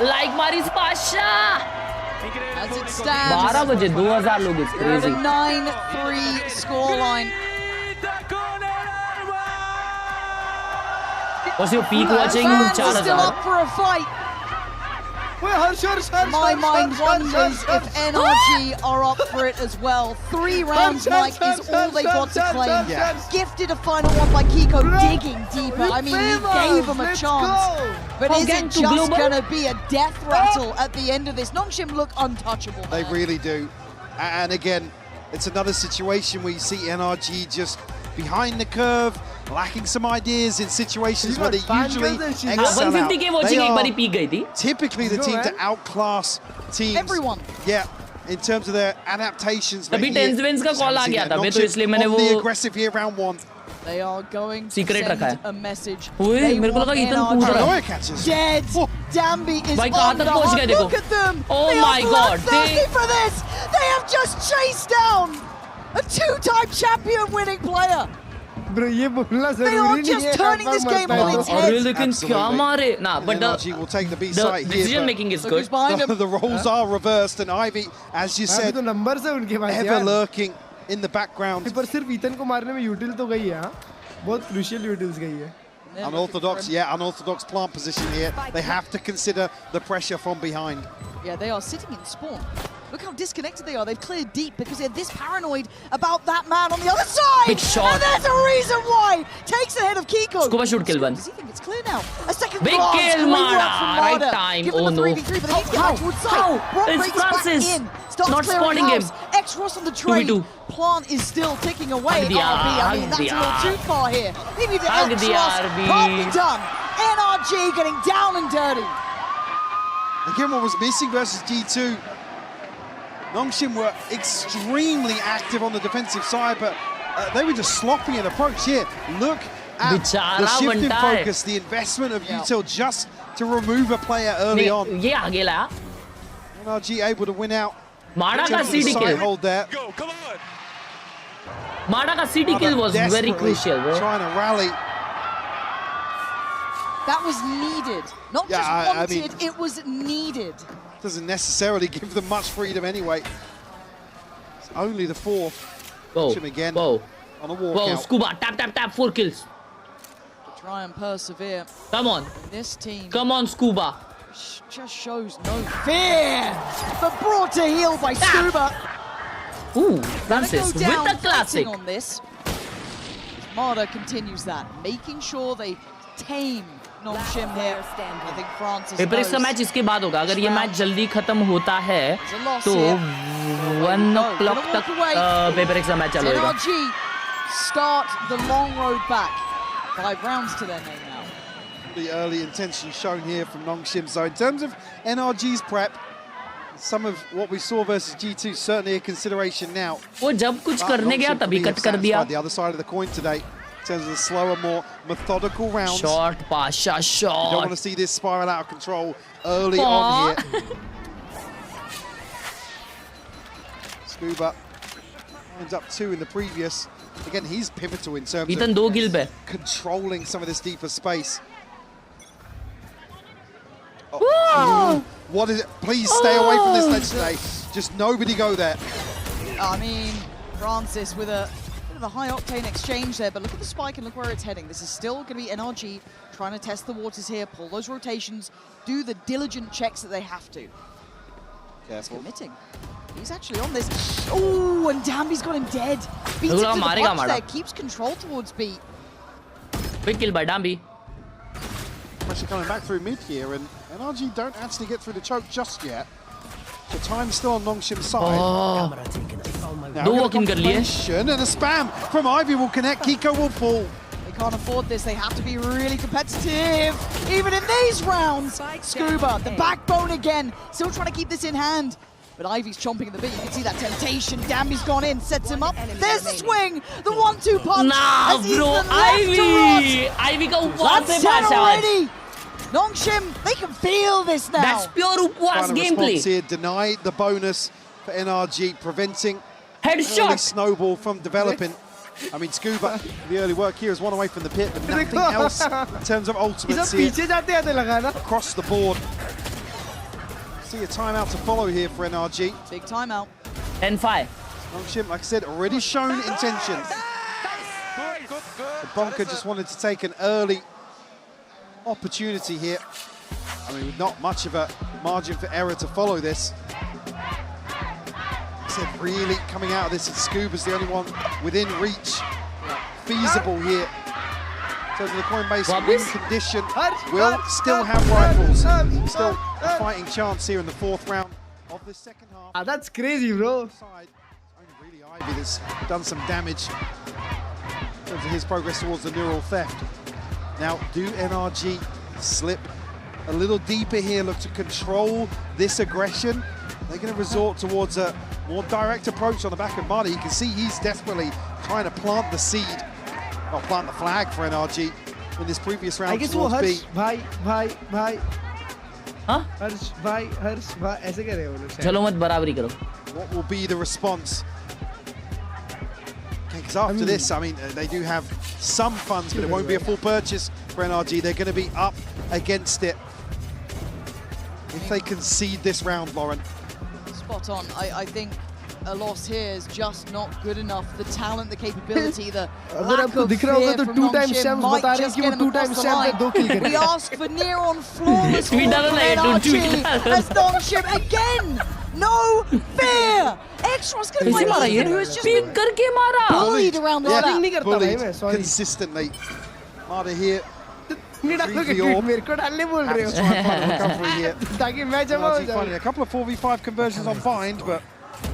Like मारिस पाशा. As it stands, 12 बजे 2000 लोग. It's crazy. 9-3 scoreline. What's your peak watching? Fans are still up for a fight. My mind wonders if NRG are up for it as well. 3 rounds, Mike, is all they got to claim. Gifted a final one by Kiko, digging deeper. I mean, he gave him a chance. But is it just going to be a death rattle at the end of this? Nongshim look untouchable. They really do. And again, it's another situation where you see NRG just behind the curve, lacking some ideas in situations where they usually excel 150 के watching एक बारी peak गई थी. typically the team to outclass teams. Everyone. Yeah, in terms of their adaptations. अभी 10 wins का call आ गया था, मैं तो इसलिए मैंने वो the aggressive here round 1. They are going to Secret रखा send है. a message. ओए मेरे को लगा इतना कूद रहा है. Dead. Dambi is भाई कहाँ on तक the पहुँच hunt. गए देखो. Look at them. Oh they my are God. bloodthirsty for this. They have just chased down a 2-time champion winning player. Bro, ये बोलना They जरूरी are नहीं just है. turning this game on its अरे head. लेकिन क्या मारे ना, but NRG will take the B side here. decision making is Look good. who's behind him. The roles are reversed, and Ivy, as you अभी said, तो numbers है उनके पास ever यार. lurking in the background. पर सिर्फ Ethan को मारने में यूटिल तो गई है, हाँ? बहुत crucial utils गई है. Unorthodox plant position here. They have to consider the pressure from behind. Yeah, they are sitting in spawn. Look how disconnected they are. They've cleared deep because they're this paranoid about that man on the other side. Big shot. And there's a reason why. Takes ahead of Kiko. Scuba shoot kill one. Does he think it's clear now? A second Big glance. kill, Great work Mada. from Right Mada. time. Give him Oh, the no. 3v3, but they need to get back towards side. How? Brock It's breaks back Francis. in. Starts Not clearing spotting him. house. X-Ross on the train. 2v2. Plant is still ticking away. Hug the RB, I mean, hug that's the a little too far here. They need to Hug the X-Ross. RB. Can't be done. NRG getting down and dirty. Again, what was missing versus G2. Nongshim were extremely active on the defensive side, but they were just sloppy in approach here. Look at the shift in focus, the investment of Util just to remove a player early on. ये आगे लाया. NRG able to win out. Mada का CD kill. Hold there. Mada का CD kill was very crucial, bro. Trying to rally. That was needed. Not just wanted, it was needed. Doesn't necessarily give them much freedom anyway. It's only the 4th. Whoa, again whoa. On a walkout. Whoa, Scuba, tap, 4 kills. To try and persevere. Come on. This team. Come on, Scuba. Just shows no fear. But brought to heel by Scuba. Ooh, Francis with the classic. On this. Mada continues that, making sure they tame Nongshim here. I think Francis paper इसका match इसके बाद होगा. अगर ये match जल्दी खत्म होता है तो 1 o'clock तक पेपर का मैच चालू होगा. NRG start the long road back. 5 rounds to their name now. The early intention shown here from Nongshim. So in terms of NRG's prep, some of what we saw versus G2 certainly a consideration now. वो जब कुछ करने गया तभी cut कर दिया. The other side of the coin today. In terms of the slower, more methodical rounds. Short, Pasha, short. You don't want to see this spiral out of control early on here. Scuba ends up 2 in the previous. Again, he's pivotal in terms Ethan, of 2 kill पे. controlling some of this deeper space. What is it? Please stay away from this ledge today. Just nobody go there. I mean, Francis with a bit of a high-octane exchange there, but look at the spike and look where it's heading. This is still going to be NRG trying to test the waters here, pull those rotations, do the diligent checks that they have to. Careful. He's committing. He's actually on this. Oh, and Dambi's got him dead. Beats him to the punch there, keeps control towards B. Big kill by Dambi. Pressure coming back through mid here, and NRG don't actually get through the choke just yet. The time's still on Nongshim's side. Now दो walking कर लिए. And a spam from Ivy will connect. Kiko will fall. They can't afford this. They have to be really competitive, even in these rounds. Scuba, the backbone again, still trying to keep this in hand. But Ivy's chomping at the bit. You can see that temptation. Dambi's gone in, sets him up. There's the swing, the 1-2 punch. Nah, bro, Ivy का उपवास से पास. Nongshim, they can feel this now. That's pure उपवास gameplay. Here, denied the bonus for NRG, preventing headshot early snowball from developing. I mean, Scuba, the early work here is 1 away from the pit, but nothing else in terms of ultimates here. Across the board. See a timeout to follow here for NRG. Big timeout. 10-5. Nongshim, like I said, already shown intention. The Bonker just wanted to take an early opportunity here. I mean, with not much of a margin for error to follow this. Like I said, really coming out of this, and Scuba's the only one within reach. Feasible here. In terms of the Coinbase win condition, will still have rifles. Still a fighting chance here in the 4th round of the second half. That's crazy, bro. Only really Ivy that's done some damage. in terms of his progress towards the neural theft. Now, do NRG slip a little deeper here, look to control this aggression? They're going to resort towards a more direct approach on the back of Mada. You can see he's desperately trying to plant the seed, or plant the flag for NRG in this previous round. I guess towards B. भाई हाँ? हर्ष भाई ऐसे कर रहे हो लोग शायद। चलो मत बराबरी करो। What will be the response? Because after this, I mean, they do have some funds, but it won't be a full purchase for NRG. They're going to be up against it if they concede this round, Lauren. Spot on. I think a loss here is just not good enough. The talent, the capability, the lack of fear from Nongshim might just get him across the line. We ask for near-on flawless form from NRG as Nongshim again. No fear. Extra's going to find Ethan, who has just been bullied around the map. Bullied consistently. Mada here. मेरे को डालने बोल रहे हो ताकि मैं जमा हो जाऊं। A couple of 4v5 conversions on Bind, but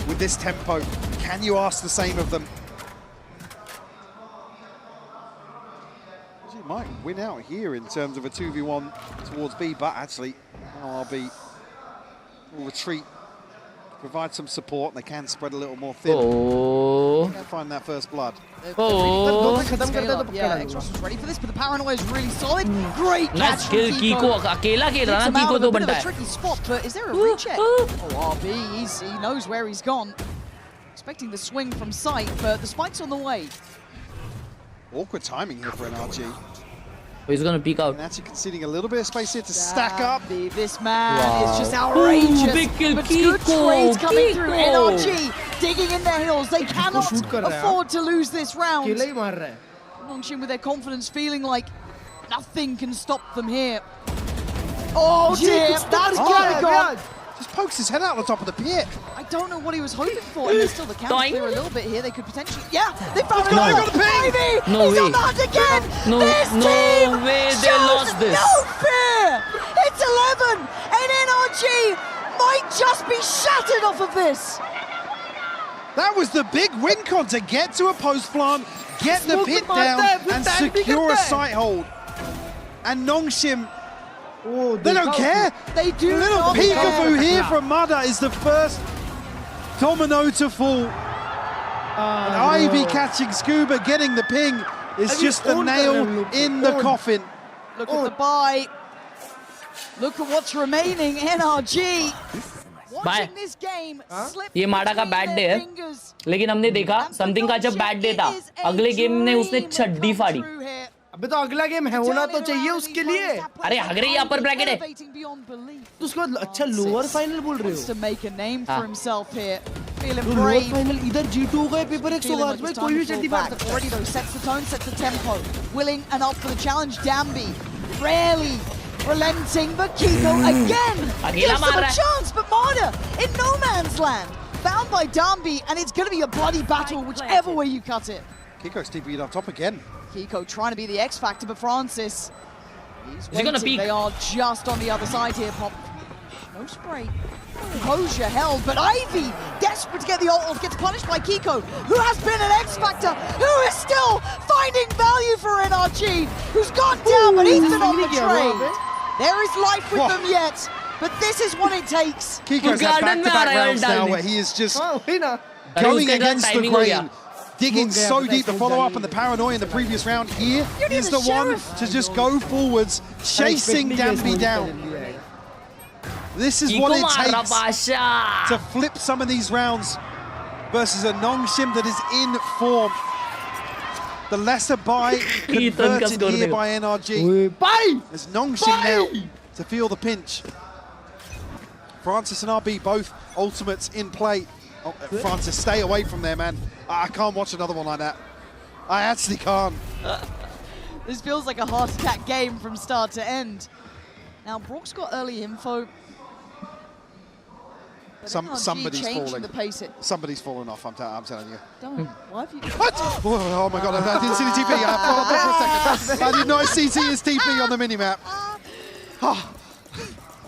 with this tempo, can you ask the same of them? He might win out here in terms of a 2v1 towards B, but actually now RB will retreat, provide some support, and they can spread a little more thin. Find that first blood. Yeah, Extras was ready for this, but the paranoia is really solid. Great catch from Kiko अकेला खेल रहा ना, Kiko तो बनता है। A tricky spot, but is there a recheck? Oh, RB, he knows where he's gone. Expecting the swing from sight, but the spike's on the way. Awkward timing here for NRG. He's going to peek out. And actually conceding a little bit of space here to stack up. This man is just outrageous. Big kill, but Kiko, good trades coming Kiko. through. NRG digging in their heels. They cannot afford to lose this round. Nongshim with their confidence feeling like nothing can stop them here. Oh dear, that's gone. Just pokes his head out on top of the pit. I don't know what he was hoping for, and there's still the counter clear a little bit here. They could potentially, yeah, they found another. Ivy, no he's way. on the hunt again. No way, they lost this. No fear. It's 11, and NRG might just be shattered off of this. That was the big win con, to get to a post plant, get the pit down, and secure a sight hold. And Nongshim, they don't care. They do. A little peekaboo here from Mada is the first domino to fall. And Ivy catching Scuba, getting the ping, is just the nail in the coffin. Look at the buy. Look at what's remaining. NRG. Watching this game slip. ये माडा का bad day है, लेकिन हमने देखा something का जब bad day था, अगले गेम में उसने छड्डी फाड़ी। अबे तो अगला गेम है, होना तो चाहिए उसके लिए। अरे अगर ये अपर ब्रैकेट है तो उसके बाद अच्छा लोअर फाइनल बोल रहे हो। To make a name for himself here. Feeling lower brave. Final इधर G2 गए, पेपर एक होगा, भाई कोई भी छड्डी मार सकता है। Already though sets the tone, sets the tempo. Willing and up for the challenge. Dambi rarely relenting, but Kiko again gives them a chance. But Mada in no man's land, found by Dambi, and it's going to be a bloody battle whichever way you cut it. Kiko's TP'd up top again. Kiko trying to be the X factor, but Francis, he's he gonna peek? They are just on the other side here, Pop. No spray. Composure held, but Ivy, desperate to get the ult off, gets punished by Kiko, who has been an X factor, who is still finding value for NRG, who's gone down, but he's been on the trade. There is life with them yet, but this is what it takes. Kiko's had back-to-back rounds now where he is just going against the grain. Digging so deep, the follow-up and the paranoia in the previous round. Here is the one to just go forwards, chasing Dambi down. This is what it takes to flip some of these rounds versus a Nongshim that is in form. The lesser buy converted here by NRG. As Nongshim now to feel the pinch. Francis and RB both ultimates in play. Oh, Francis, stay away from there, man. I can't watch another one like that. I actually can't. This feels like a heart attack game from start to end. Now, Brook's got early info. Somebody's falling. The pace somebody's falling off, I'm telling you. Don't. Why have you... What? Oh my god, I didn't see the TP. I thought for a second. I did not see his TP on the minimap. Oh.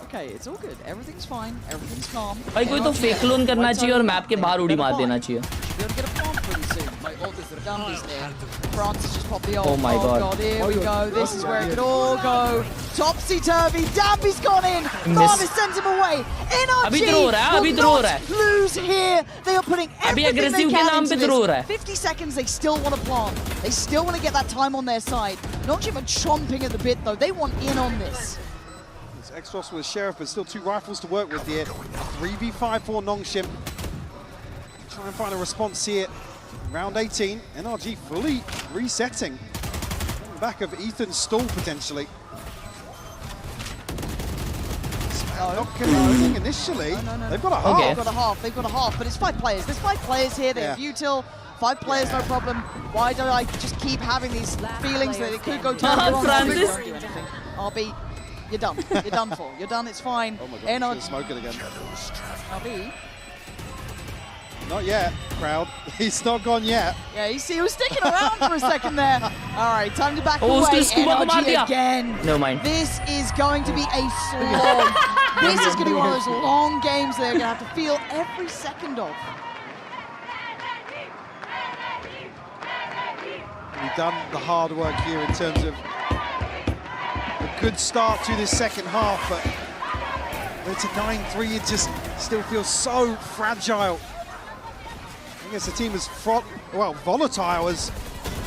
Okay, it's all good. Everything's fine. Everything's calm. भाई कोई तो fake loan करना चाहिए और map के बाहर उड़ी मार देना चाहिए। You're gonna get a plant pretty soon. Like, oh, there's the Dumbies there. Francis just popped the ult. Oh my god. Here we go. This is where it could all go. Topsy-turvy. Dambi's gone in. Marvis sends him away. NRG will not lose here. They are putting everything they can into this. 50 seconds, they still want to plant. They still want to get that time on their side. Nongshim are chomping at the bit, though. They want in on this. It's Exos with a Sheriff, but still 2 rifles to work with here. 3v5 for Nongshim. Try and find a response here. Round 18, NRG fully resetting. On the back of Ethan's stall, potentially. Not connecting initially. No. They've got a half. Okay. They've got a half, but it's 5 players. There's 5 players here. They have util. 5 players, no problem. Why do I just keep having these feelings that it could go terribly wrong? Francis. Won't do anything. RB, you're done. You're done for. You're done. It's fine. Oh my god, he's smoking again. RB. Not yet, crowd. He's not gone yet. Yeah, you see, he was sticking around for a second there. All right, time to back away. NRG again. No mind. This is going to be a slog. This is going to be one of those long games they're going to have to feel every second of. We've done the hard work here in terms of a good start to this second half, but it's a 9-3. It just still feels so fragile. I guess the team is volatile as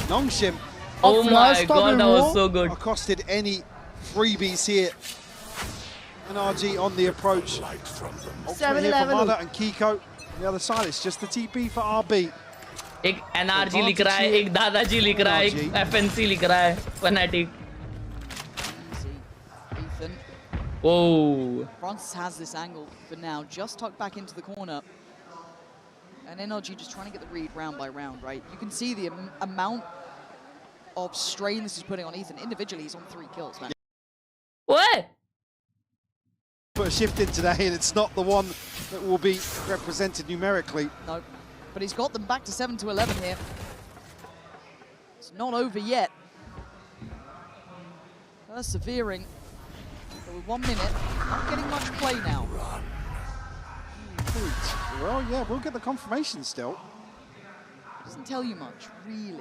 Nongshim. Oh my god, that was so good. Accosted any freebies here. NRG on the approach. Ultimate here for Mada and Kiko. On the other side, it's just the TP for RB. एक NRG लिख रहा है, एक दादाजी लिख रहा है, एक FNC लिख रहा है, Fnatic. Ethan. Whoa. Francis has this angle for now, just tucked back into the corner. And NRG just trying to get the read round by round, right? You can see the amount of strain this is putting on Ethan. Individually, he's on 3 kills, man. What? Put a shift in today, and it's not the one that will be represented numerically. No, but he's got them back to 7-11 here. It's not over yet. Persevering. So with 1 minute, not getting much play now. Well, yeah, we'll get the confirmation still. Doesn't tell you much, really.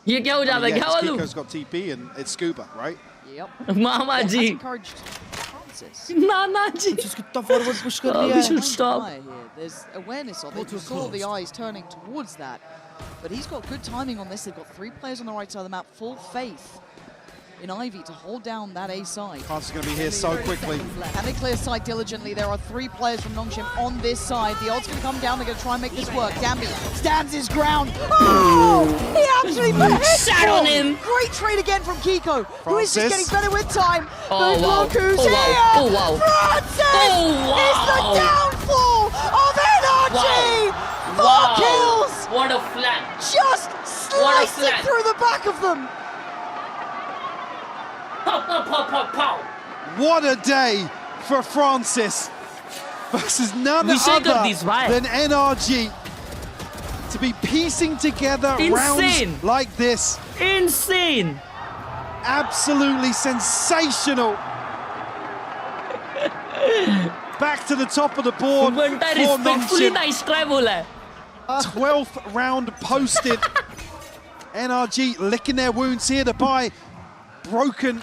ये क्या हो जाता है? क्या हुआ लू? Kiko's got TP and it's Scuba, right? Yep. Mama ji. Encouraged Francis. नाना जी. कितना forward push कर दिया है. We should stop. There's awareness of it. You saw the eyes turning towards that. But he's got good timing on this. They've got 3 players on the right side of the map. Full faith in Ivy to hold down that A side. France is going to be here so quickly. Can they clear side diligently? There are 3 players from Nongshim on this side. The odds going to come down. They're going to try and make this work. Dambi stands his ground. Oh! He actually put a Sat on him. Great trade again from Kiko, who is just getting better with time. Oh, wow. Loku's Oh, wow. here. Oh, wow. Francis Oh, wow. is the downfall of NRG. Wow. 4 Wow. kills. What a flank. Just slicing through the back of them. Pow, pow, pow, pow, pow. What a day for Francis versus none other than NRG to be piecing together rounds like this. Insane. Absolutely sensational. Back to the top of the board for Respectfully nice try बोला है. 12th round posted. NRG licking their wounds here to buy broken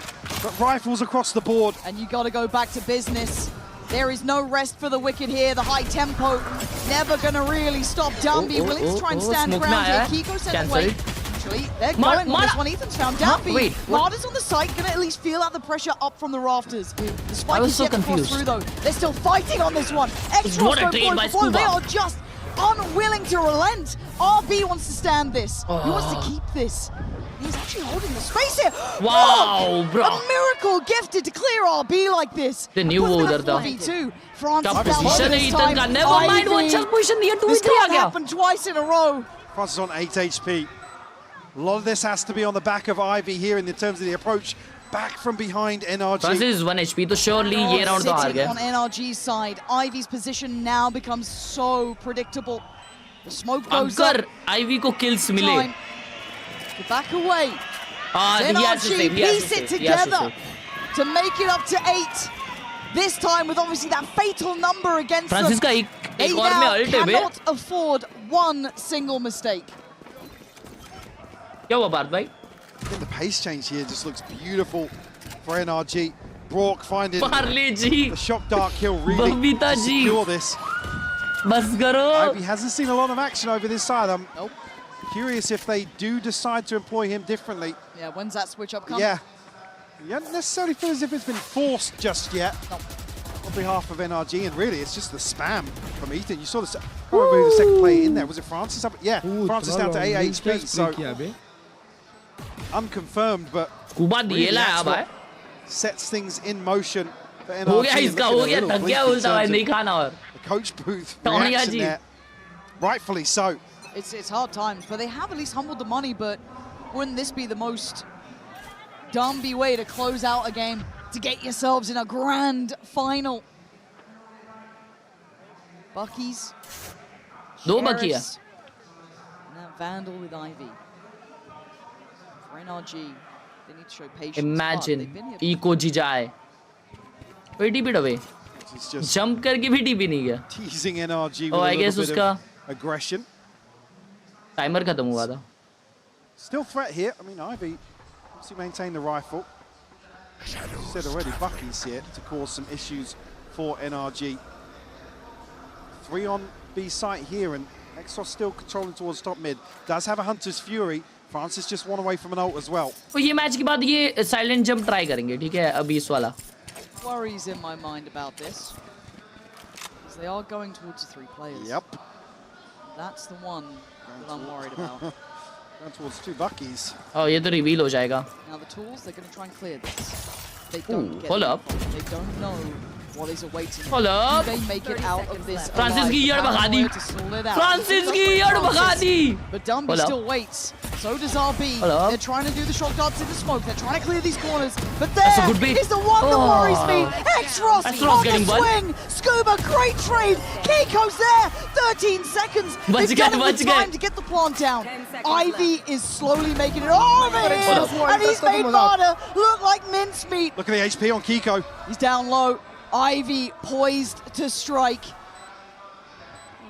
rifles across the board. And you got to go back to business. There is no rest for the Wicked here. The high tempo never going to really stop Dumbi. Willing to try and stand ground here. Kiko sent away. Actually, they're going on this one. Ethan's found Dumbi. Marta's on the site, going to at least feel out the pressure up from the rafters. The spike is yet to cross through, though. They're still fighting on this one. Extra scope. They are just unwilling to relent. RB wants to stand this. He wants to keep this. He's actually holding the space here. Wow, look, bro. A miracle gifted to clear RB like this. The new order, though. France position है Ethan का. Never mind, वो अच्छा position दिया. 2v3 can't happen twice in a row. France is on 8 HP. A lot of this has to be on the back of Ivy here in the terms of the approach. Back from behind NRG. Francis is 1 HP, so surely ये round तो हार गया. On NRG's side, Ivy's position now becomes so predictable. The smoke goes up. अगर Ivy को kills मिले. To back away. NRG piece it together to make it up to 8. This time with obviously that fatal number against Francis them. का एक और में ult है बे. Cannot afford one single mistake. क्या हुआ बात भाई? I think the pace change here just looks beautiful for NRG. Brock finding the shock dart kill really to secure this. बस करो. Ivy hasn't seen a lot of action over this side. I'm curious if they do decide to employ him differently. Yeah, when's that switch up come? Yeah. You don't necessarily feel as if it's been forced just yet. No. On behalf of NRG, and really it's just the spam from Ethan. You saw the, I can't remember who the second player in there. Was it Francis? Yeah, Francis down to 8 HP, so unconfirmed, but really that's what sets things in motion for NRG. The coach booth reaction there, rightfully so. It's hard times, but they have at least humbled the money, but wouldn't this be the most Dumby way to close out a game, to get yourselves in a grand final? Bucky's. दो Bucky है. Now Vandal with Ivy. For NRG, they need to show patience. Imagine Eco जी जाए. Wait a bit away. Jump करके भी TP नहीं गया. Teasing NRG oh, with I a guess little bit उसका of aggression. Timer खत्म हुआ था. Still threat here. I mean, Ivy obviously maintained the rifle. Said already, Bucky's here to cause some issues for NRG. 3 on B site here, and Exos still controlling towards top mid. Does have a Hunter's Fury. Francis just one away from an ult as well. तो ये match के बाद ये silent jump try करेंगे, ठीक है? अभी इस वाला. Worries in my mind about this, because they are going towards the 3 players. Yep. That's the one that I'm worried about. Going towards 2 Buckies. Oh, ये तो reveal हो जाएगा. Now the tools, they're going to try and clear this. They don't get hold up. They don't know what is awaiting. Hold up. Do they make it out of this? Francis की यार भगा दी. Francis की यार भगा दी. But Dumby still waits. So does RB. They're trying to do the shock darts in the smoke. They're trying to clear these corners. But there is the one that worries me. X-Ross on the swing. Scuba, great trade. Kiko's there. 13 seconds. They've done enough time to get the plant down. Ivy is slowly making it over here. And he's made Marta look like mincemeat. Look at the HP on Kiko. He's down low. Ivy poised to strike.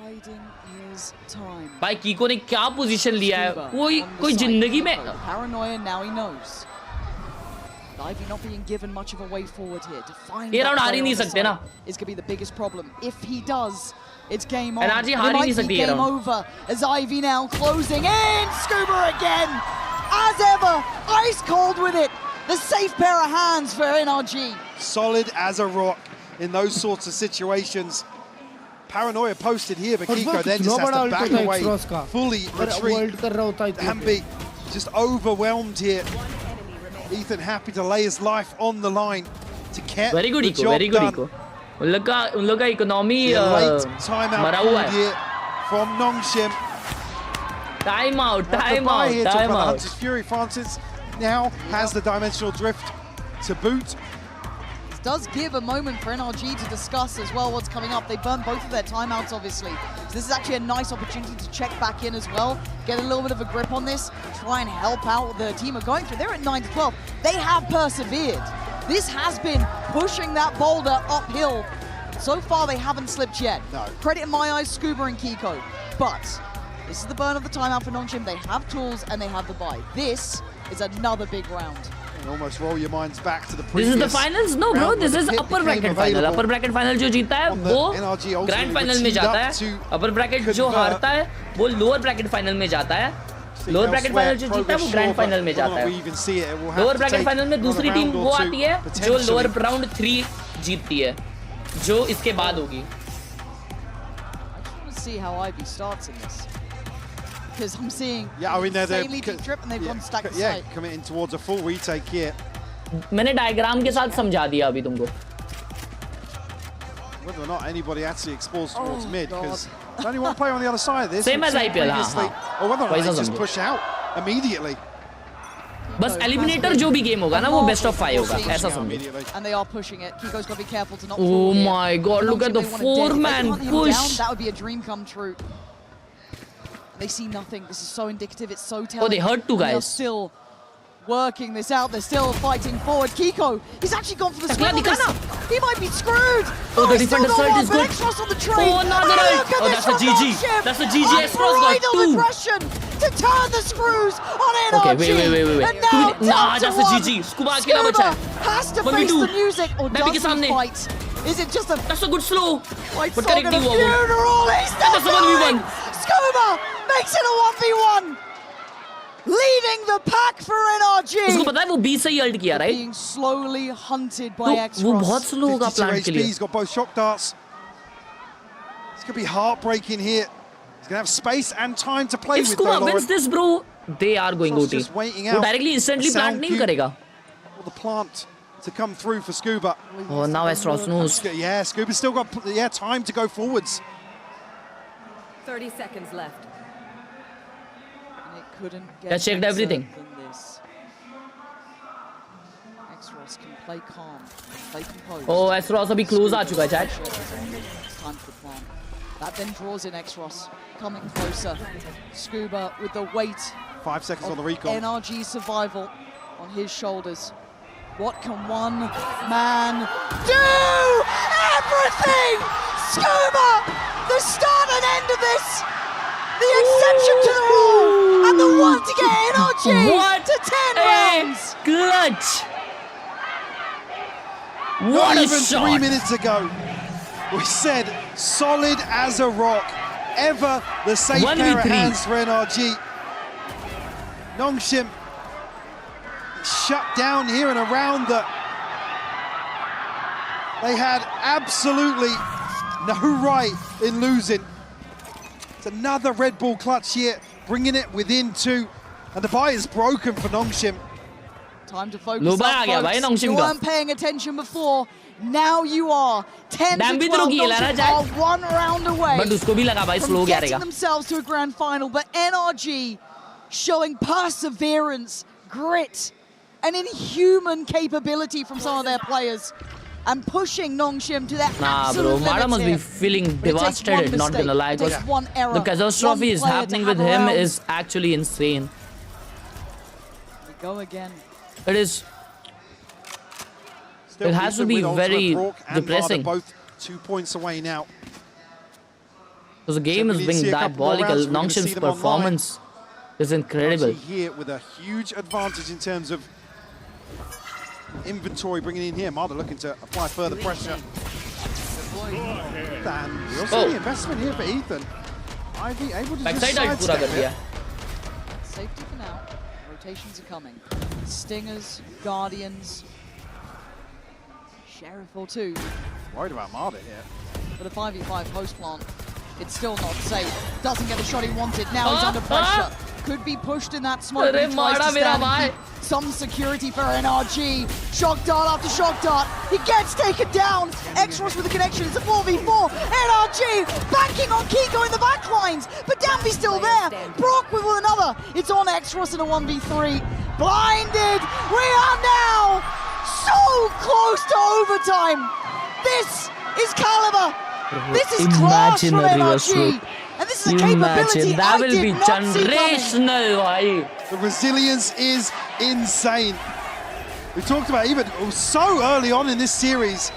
Biding his time. भाई कीको ने क्या position लिया है? कोई जिंदगी में paranoia. Now he knows. Ivy not being given much of a way forward here to find. ये round हार ही नहीं सकते ना. Is going to be the biggest problem. If he does, it's game on. NRG हार ही नहीं सकती ये game over as Ivy now closing in. Scuba again, as ever, ice cold with it. The safe pair of hands for NRG. Solid as a rock in those sorts of situations. Paranoia posted here, but Kiko then just has to back away, fully retreat. Hambi just overwhelmed here. Ethan happy to lay his life on the line to get very good the Eco, job very good done. Eco. उन लोग का economy Late timeout मरा हुआ called here from Nongshim. Time out. Hunter's Fury. Francis now has the dimensional drift to boot. This does give a moment for NRG to discuss as well what's coming up. They burned both of their timeouts, obviously. So this is actually a nice opportunity to check back in as well, get a little bit of a grip on this, try and help out what the team are going through. They're at 9-12. They have persevered. This has been pushing that boulder uphill. So far, they haven't slipped yet. No. Credit in my eyes, Scuba and Kiko. But this is the burn of the timeout for Nongshim. They have tools and they have the buy. This is another big round. And almost roll your minds back to the previous. This is the finals? No, bro. This is upper bracket final. Upper bracket final जो जीता है वो grand final में जाता है. Upper bracket जो हारता है वो lower bracket final में जाता है. Lower bracket final जो जीता है वो grand final में जाता है. Lower bracket final में दूसरी टीम वो आती है जो lower round 3 जीतती है, जो इसके बाद होगी. I just want to see how Ivy starts in this. Because I'm seeing insanely deep trip and they've gone stack to site. Committing towards a full retake here. मैंने डायग्राम के साथ समझा दिया अभी तुमको. Whether or not anybody actually explores towards mid, because there's only one player on the other side of this. Same as IPL, or whether or not they just push out immediately. बस eliminator जो भी game होगा ना वो best of 5 होगा, ऐसा समझो. And they are pushing it. Kiko's got to be careful to not. Oh my God! Look at the 4-man push. That would be a dream come true. They see nothing. This is so indicative. It's so telling. Oh, they hurt 2 guys. They're still working this out. They're still fighting forward. Kiko, he's actually gone for the swing on this. He might be screwed. Oh, the he's still defender got side one, is but good. Extros on the train. Oh, another right. Look at Oh, this that's a from GG. Nongshim. That's a GG. Extros got Unbridled 2. aggression to turn the screws on NRG. Okay, wait. And now Nah, down that's to a one. GG. Scuba अकेला बचा है. has to 1v2. face the music, or Baby के does he सामने. fight? Is it just a That's a good slow. fight But song correct and a नहीं हुआ वो. funeral? He's still That's a 1v1. going. Scuba makes it a 1v1. Leading the pack for NRG. उसको पता है वो 20 से ही alt किया, right? Being slowly hunted by तो Exros. वो बहुत स्लो होगा 52 प्लांट के HP, लिए. he's got both shock darts. It's going to be heartbreaking here. He's going to have space and time to play If with, Scuba though, wins Lauren. this, bro, they are going Exros OT. just waiting वो out directly instantly the sound plant नहीं cue करेगा. for the plant to come through for Scuba. Oh, now Extros knows. Yeah, Scuba's still got time to go forwards. 30 seconds left. And it couldn't get They checked better everything. than this. Exros can play calm, play composed. Oh, Extros अभी close आ चुका है, chat. It's time for the plan. That then draws in Exros, coming closer. Scuba with the weight 5 seconds on the recon. NRG survival on his shoulders. What can one man do? Everything! Scuba! The start and end of this! The exception to the rule! And the one to get NRG What to 10 a rounds! clutch! Not What a even shot! 3 minutes ago, we said solid as a rock. Ever the safe pair of 1v3. hands for NRG. Nongshim shut down here in a round that they had absolutely no right in losing. It's another Red Bull clutch here, bringing it within 2. And the bye is broken for Nongshim. Time to focus लो up, बाय आ गया भाई folks. नोंगशिम You का. weren't paying attention before. Now you are. 10 Damn to भी तो 12. रुकी है, Nongshim Lara, are one round away But उसको भी लगा भाई from slow क्या getting रहेगा. themselves to a grand final. But NRG showing perseverance, grit, and inhuman capability from some of their players, and pushing Nongshim to their Nah, absolute bro, Mara limits must be here. feeling But it takes one devastated, not mistake. gonna lie. It takes Because one error, the catastrophe one is player happening to with have him around. is actually insane. We go again. It is. Still It has to even be with Ultimate very Brock and depressing. Marder both 2 points away now. Because the game So is we need to being see a couple more diabolical. rounds. We're gonna see Nongshim's them online. performance is incredible. Actually here with a huge advantage in terms of inventory bringing in here. Marder looking to apply further pressure. And we also see the investment here for Ethan. Ivy able to just Backside ult पूरा sidestep कर दिया. it. Safety for now. Rotations are coming. Stingers, Guardians. Sheriff or two. Worried about Marder here. But a 5v5 post plant. It's still not safe. Doesn't get the shot he wanted. Now he's under pressure. Could be pushed in that smoke. Arre, He tries to Mara mera stand and bhai. keep some security for NRG. Shock dart after shock dart. He gets taken down. Extros with the connection. It's a 4v4. NRG banking on Kiko in the back lines. But Danby's still there. Brock with another. It's on Extros in a 1v3. Blinded. We are now so close to overtime. This is caliber. This is class from Imagine a reverse NRG. sweep. And this is a capability Imagine, that I will did be not see coming. generational, bhai. The resilience is insane. We talked about even so early on in this series.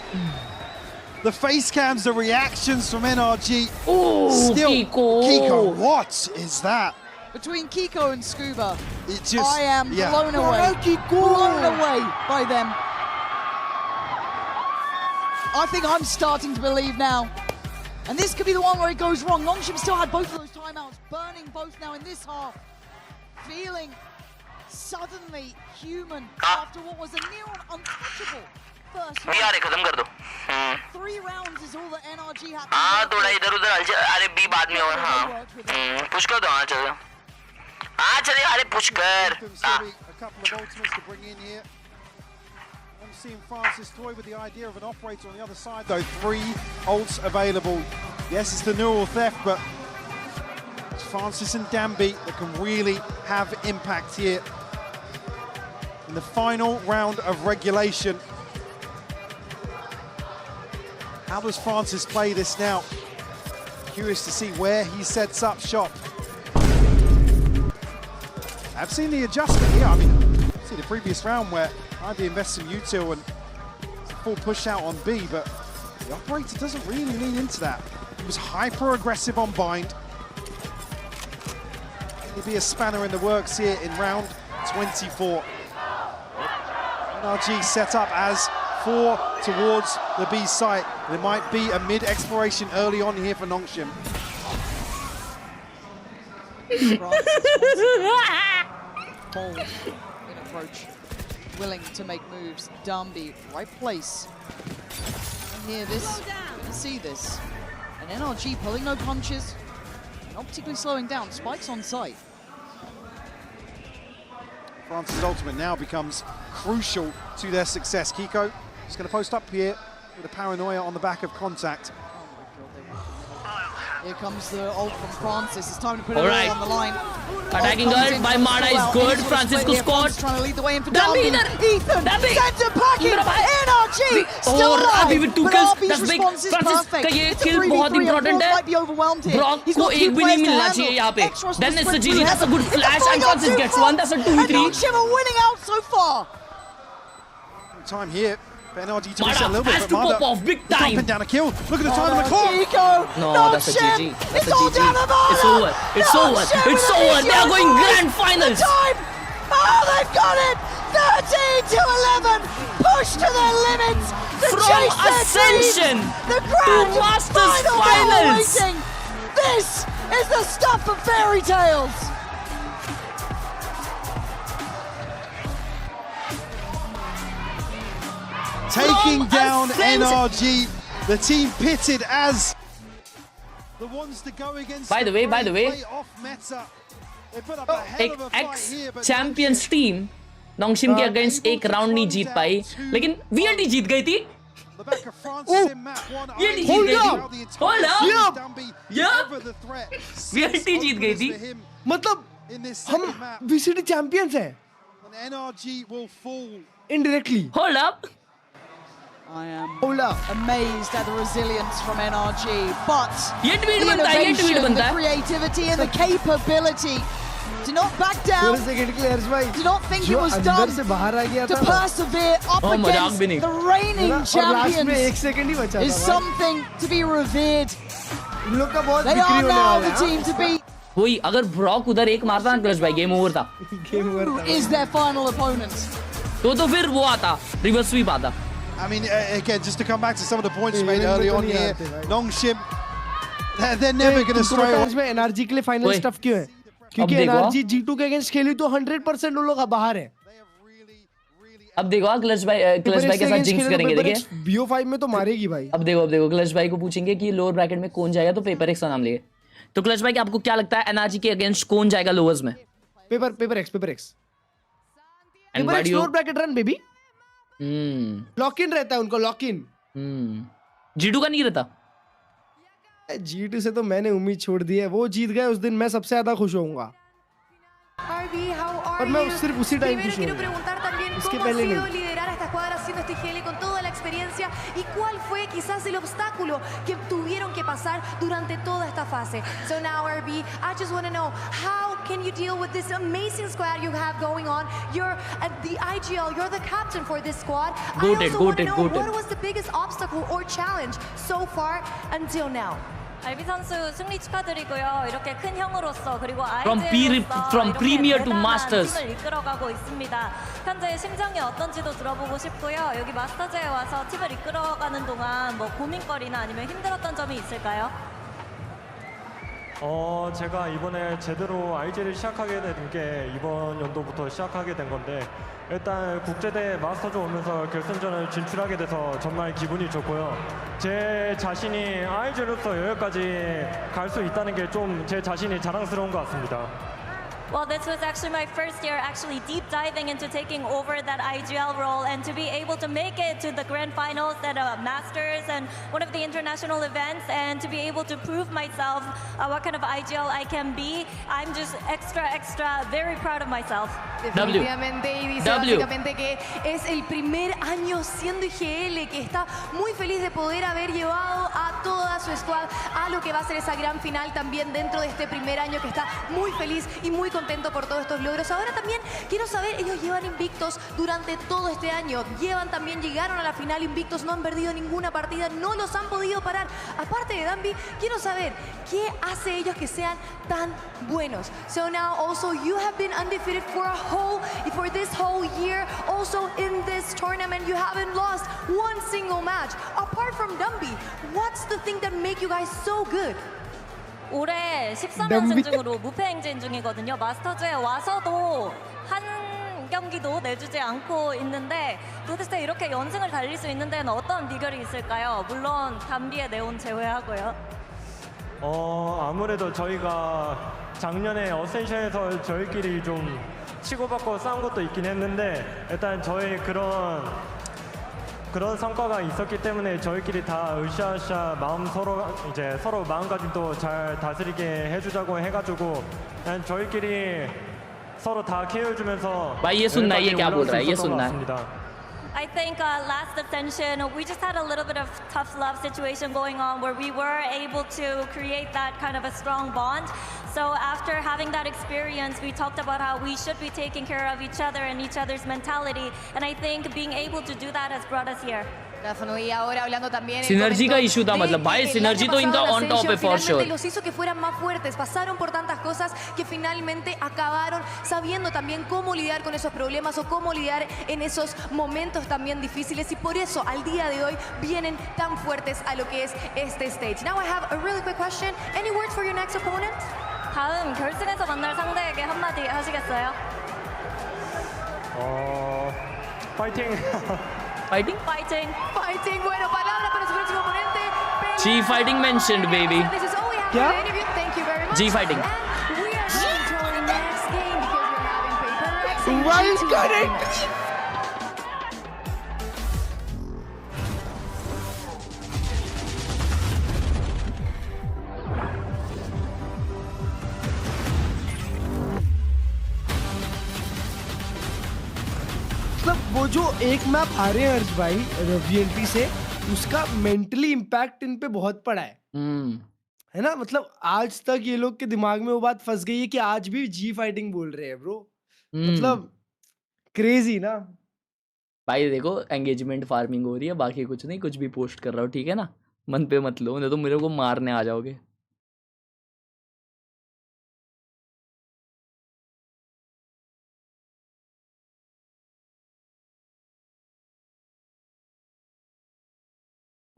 The face cams, the reactions from NRG. Oh, Still, Kiko. what is that? Between Kiko and Scuba, It just, I am yeah. blown away. Blown away by them. I think I'm starting to believe now. And this could be the one where it goes wrong. Nongshim still had both of those timeouts, burning both now in this half. Feeling suddenly human after what was a near untouchable first round. खत्म कर दो 3 rounds is all that NRG had to हाँ work थोड़ा with. इधर उधर अरे B बाद में और हाँ पुश कर दो हाँ चलो हाँ चले अरे पुश कर Ethan still need a couple of ultimates to bring in here. I'm seeing Francis toy with the idea of an operator on the other side, though. 3 ults available. Yes, it's the neural theft, but it's Francis and Danby that can really have impact here. In the final round of regulation. How does Francis play this now? Curious to see where he sets up shop. I've seen the adjustment here. I mean, See the previous round where IB invests in util and full push out on B, but the operator doesn't really lean into that. He was hyper aggressive on bind. Maybe a spanner in the works here in round 24. NRG set up as 4 towards the B site. There might be a mid exploration early on here for Nongshim. Bold in approach, willing to make moves. Dumby, right place. And here, see this. And NRG pulling no punches, not particularly slowing down. Spikes on site. France's ultimate now becomes crucial to their success. Kiko is going to post up here with a paranoia on the back of contact. Here comes the ult from Francis. It's time to put it all on the line. Attacking guard by Mada is good. Francisco scored. Trying to lead the way in for Dumby. Ethan sends a packet. NRG still alive. अभी भी 2 but kills. RB's That's big. response is Francis perfect. का ये It's a kill 3v3 बहुत and important Paul है. might be overwhelmed here. Brock He's को got 2 एक भी नहीं players to मिलना handle. चाहिए यहाँ पे. Extras Then to it's a sprint GG. through That's a good heaven. flash. It's And a Francis 5-on-2 gets one. That's a and 2v3. Nongshim are winning out so far. Time here for NRG to Mada reset a little bit, has but to Mada pop off big time. jumping down a kill. Look at the time on the clock. Kiko, No, that's a GG. That's it's a all GG. down to Mada. It's over. It's over. It's over. They are going grand finals. The time. Oh, they've got it. 13 to 11. Push to their limits. To From chase their Ascension dreams. The grand to Masters final Finals. waiting. This is the stuff of fairy tales. Taking From down Ascension. NRG, the team pitted as the ones to go against. By the way, playoff meta. They put up a hell एक of a fight एक्स here, but champions team Nongshim के against एक round नहीं जीत पाई, लेकिन VLT जीत गई थी. the back of Francis in map 1. VLT Hold जीत गई up. थी. Hold up. Yeah. VLT VLT जीत गई थी. मतलब हम VCT चैंपियंस हैं NRG will fall. indirectly. Hold up. I am Hold up. amazed at the resilience from NRG, but ये tweet the बनता है, ये innovation, tweet बनता the है. creativity and the capability to not back थोड़े down, second के लिए हर्ष भाई do not think जो it was अंदर done, से बाहर आ गया to था ना, persevere up Oh, मजाक against भी नहीं. the reigning और लास्ट में 1 champions सेकंड ही बचा is था भाई. something to be revered. इन लोग का बहुत They बिक्री are होने now वाला the है. team to beat. वही अगर ब्रॉक उधर एक मारता ना क्लच भाई गेम ओवर था. गेम ओवर था. Is their final opponent. तो फिर वो आता रिवर्स स्वीप आता. I mean, again, just to come back to some of the points you made early on here, Nongshim, they're never going to stray away. में NRG के लिए final stuff क्यों है? क्योंकि NRG G2 के against खेली तो 100% उन लोग बाहर है. अब देखो क्लच भाई के साथ जिंक्स करेंगे. देखिए BO5 में तो मारेगी भाई. अब देखो क्लच भाई को पूछेंगे कि लोअर ब्रैकेट में कौन जाएगा, तो पेपर एक्स का नाम लेंगे. तो क्लच भाई आपको क्या लगता है NRG के अगेंस्ट कौन जाएगा लोअर्स में? Paper x and what do lower bracket run baby. Lock in रहता है उनको, लॉक इन. G2 का नहीं रहता. G2 से तो मैंने उम्मीद छोड़ दी है. वो जीत गए उस दिन मैं सबसे ज्यादा खुश होऊंगा. और मैं सिर्फ उसी टाइम खुश होऊंगा. इसके पहले नहीं. haciendo este IGL con toda la experiencia y cuál fue quizás el obstáculo que tuvieron que pasar durante toda esta fase. So now RB, I just want to know, how can you deal with this amazing squad you have going on? You're at the IGL, you're the captain for this squad. I also want to know what was the biggest obstacle or challenge so far until now? 알비 선수 승리 축하드리고요. 이렇게 큰 형으로서 그리고 From Premier to Masters. 팀을 이끌어가고 있습니다. 현재 심정이 어떤지도 들어보고 싶고요. 여기 마스터즈에 와서 팀을 이끌어가는 동안 뭐 고민거리나 아니면 힘들었던 점이 있을까요? 제가 이번에 제대로 IG를 시작하게 된 게 이번 연도부터 시작하게 된 건데 일단 국제대회 마스터즈 오면서 결승전을 진출하게 돼서 정말 기분이 좋고요. 제 자신이 IG로서 여기까지 갈 수 있다는 게 좀 제 자신이 자랑스러운 것 같습니다. Well, this was actually my first year actually deep diving into taking over that IGL role and to be able to make it to the grand finals at Masters and one of the international events and to be able to prove myself what kind of IGL I can be. I'm just extra very proud of myself. Definitivamente, y dice básicamente que es el primer año siendo IGL, que está muy feliz de poder haber llevado a toda su squad a lo que va a ser esa gran final también dentro de este primer año, que está muy feliz y muy contento por todos estos logros. Ahora también quiero saber, ellos llevan invictos durante todo este año, llegaron a la final invictos, no han perdido ninguna partida, no los han podido parar. Aparte de Dambi, quiero saber qué hace ellos que sean tan buenos. So now also you have been undefeated for this whole year. Also in this tournament you haven't lost one single match. Apart from Dambi, what's the thing that make you guys so good? 올해 13연승 중으로 무패 행진 중이거든요. 마스터즈에 와서도 한 경기도 내주지 않고 있는데 도대체 이렇게 연승을 달릴 수 있는 데는 어떤 비결이 있을까요? 물론 담비의 네온 제외하고요. 아무래도 저희가 작년에 어센션에서 저희끼리 좀 치고받고 싸운 것도 있긴 했는데 일단 저희 그런 성과가 있었기 때문에 저희끼리 다 으쌰으쌰 서로 마음가짐도 잘 다스리게 해주자고 해가지고 그냥 저희끼리 서로 다 케어해주면서 भाई ये सुनना है, ये क्या बोल रहा है, ये सुनना है. I think last ascension, we just had a little bit of tough love situation going on where we were able to create that kind of a strong bond. So after having that experience, we talked about how we should be taking care of each other and each other's mentality. And I think being able to do that has brought us here. Y ahora hablando también synergy का issue था, मतलब भाई synergy तो इनका on top है for sure. Los hizo que fueran más fuertes, pasaron por tantas cosas que finalmente acabaron sabiendo también cómo lidiar con esos problemas o cómo lidiar en esos momentos también difíciles, y por eso al día de hoy vienen tan fuertes a lo que es este stage. Now I have a really quick question. Any words for your next opponent? 다음 결승에서 만날 상대에게 한마디 하시겠어요? 파이팅. Fighting? Fighting. Bueno, palabra para su próximo oponente. G fighting mentioned, baby. This is all we have Yeah? for the interview. Thank you very much. G fighting. And we are going to our next game because we're having PRX and Why is G2. correct? मतलब वो जो एक map हारे हैं अर्ज भाई वीएनटी से, उसका मेंटली इम्पैक्ट इन पे बहुत पड़ा है. है ना, मतलब आज तक ये लोग के दिमाग में वो बात फंस गई है कि आज भी जी फाइटिंग बोल रहे हैं ब्रो. मतलब क्रेजी ना भाई. देखो एंगेजमेंट फार्मिंग हो रही है, बाकी कुछ नहीं, कुछ भी पोस्ट कर रहा हूँ, ठीक है ना, मन पे मत लो, नहीं तो मेरे को मारने आ जाओगे.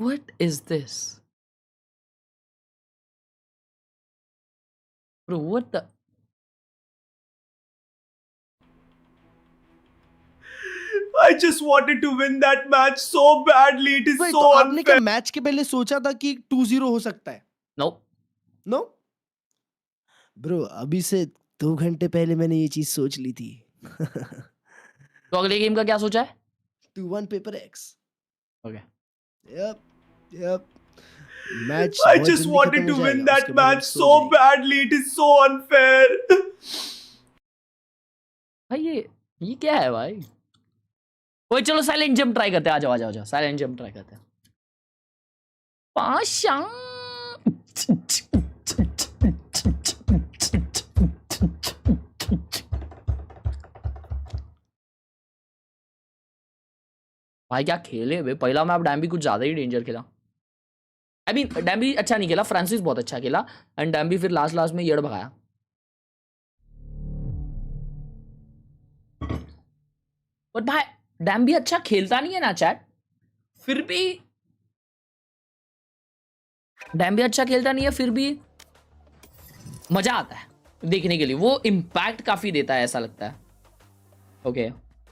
What is this? Bro, what the? I just wanted to win that match so badly. It is so unfair. आपने क्या मैच के पहले सोचा था कि 2-0 हो सकता है? No. Bro, अभी से 2 घंटे पहले मैंने ये चीज सोच ली थी. तो अगले गेम का क्या सोचा है? 2-1 PRX. Okay. Yep. Match. I just wanted to win that match so badly. It is so unfair. भाई ये क्या है भाई? ओए चलो साइलेंट जंप ट्राई करते हैं. आ जाओ साइलेंट जंप ट्राई करते हैं. पाशा भाई क्या खेले भाई. पहला मैप डैम्बी कुछ ज्यादा ही डेंजर खेला. आई मीन डैम्बी अच्छा नहीं खेला, फ्रांसिस बहुत अच्छा खेला, एंड डैम्बी फिर लास्ट में येड़ भगाया. बट भाई डैम्बी अच्छा खेलता नहीं है ना चैट, फिर भी डैम्बी अच्छा खेलता नहीं है, फिर भी मजा आता है देखने के लिए. वो इम्पैक्ट काफी देता है ऐसा लगता है. ओके,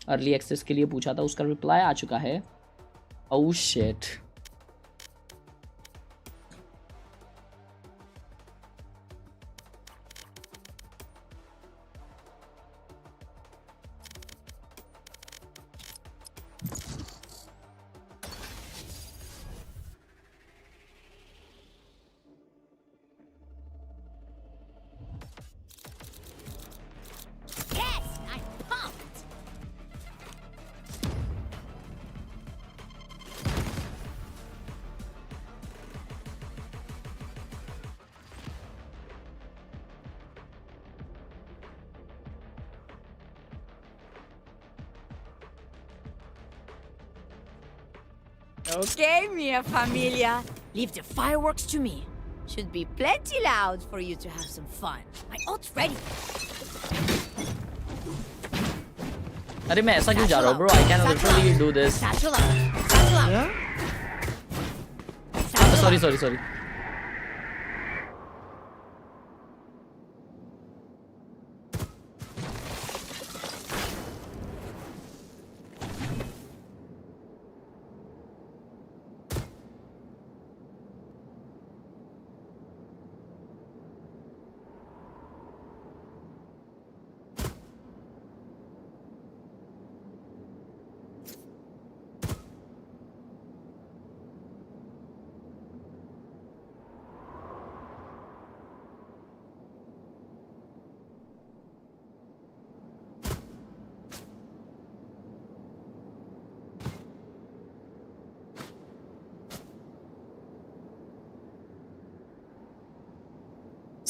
अर्ली एक्सेस के लिए पूछा था, उसका रिप्लाई आ चुका है. Oh shit. Okay, mia familia. Leave the fireworks to me. Should be plenty loud for you to have some fun. My ult's ready. अरे मैं ऐसा क्यों जा रहा हूँ, bro? I can literally do this. Satchel out. Satchel out. Sorry.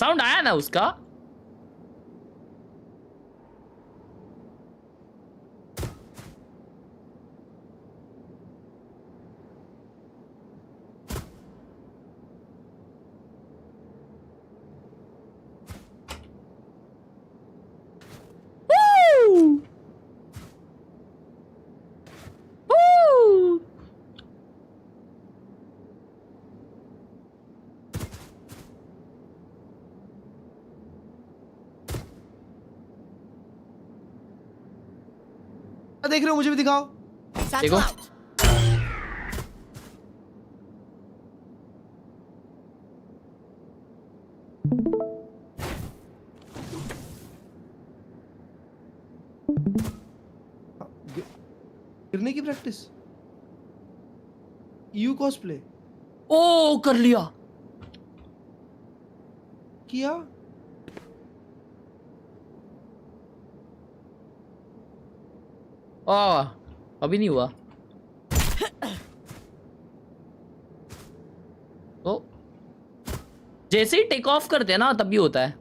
Sound आया ना उसका? देख रहे हो, मुझे भी दिखाओ। देखो गिरने की प्रैक्टिस। You cosplay. ओ कर लिया किया। अभी नहीं हुआ। तो जैसे ही टेक ऑफ करते हैं ना तब भी होता है।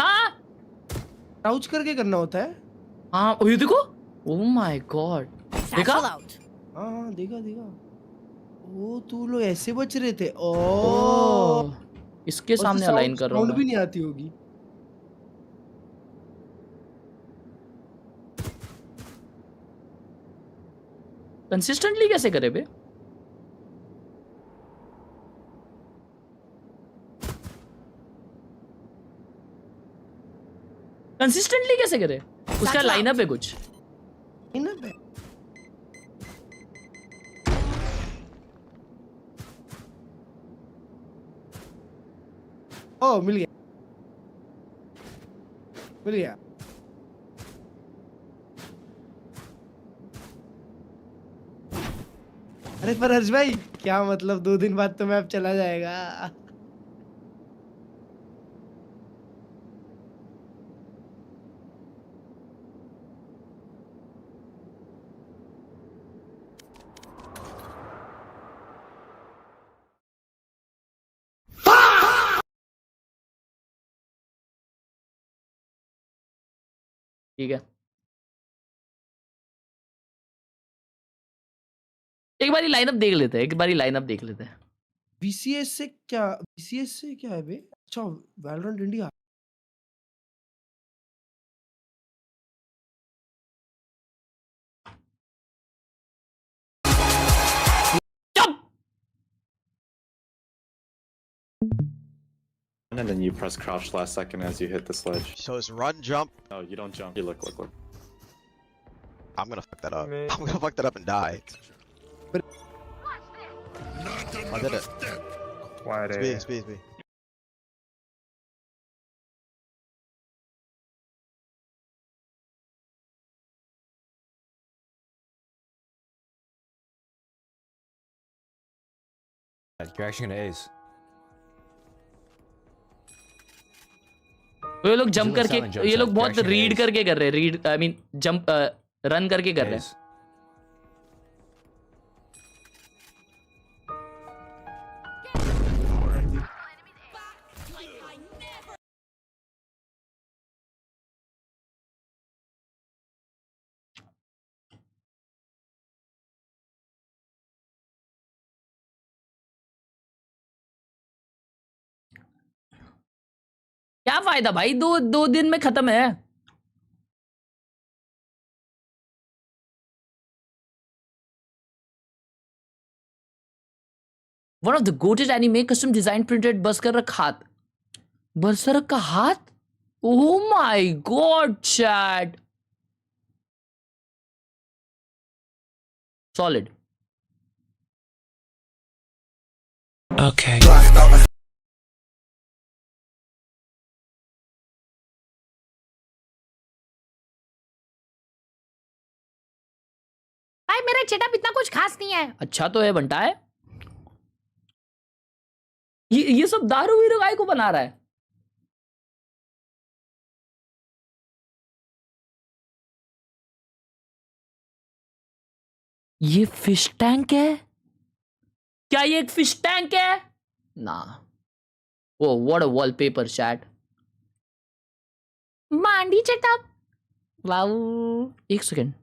हाँ क्राउच करके करना होता है। हाँ ये देखो। Oh my God. देखा? हाँ देखा। ओ तू लोग ऐसे बच रहे थे। ओ इसके सामने अलाइन कर रहा हूँ। साउंड भी नहीं आती होगी। कंसिस्टेंटली कैसे करे बे? कंसिस्टेंटली कैसे करे? उसका लाइनअप है कुछ। लाइनअप है। ओ मिल गया। अरे पर हर्ष भाई क्या मतलब 2 दिन बाद तो मैप चला जाएगा। ठीक है एक बारी लाइनअप देख लेते हैं। बीसीएस से क्या है बे? अच्छा Valorant India. And then you press crouch last second as you hit the sledge. So it's run, jump. No, you don't jump. You look. I'm gonna fuck that up. I'm gonna fuck that up and die. I did it. Quiet A. It's B. You're actually gonna ace. तो ये लोग jump करके, ये लोग बहुत read करके कर रहे हैं। Read I mean jump run करके कर रहे हैं। क्या फायदा भाई, दो दिन में खत्म है। One of the goated anime custom designed printed Berserker हाथ, बरसरक का हाथ। Oh my god, chat. Solid. Okay. भाई मेरा सेटअप इतना कुछ खास नहीं है। अच्छा तो है बंटा है। ये सब दारू वीरू गाय को बना रहा है। ये फिश टैंक है क्या? ये एक फिश टैंक है ना? Oh what a wallpaper chat. मांडी सेटअप। वाओ, एक सेकेंड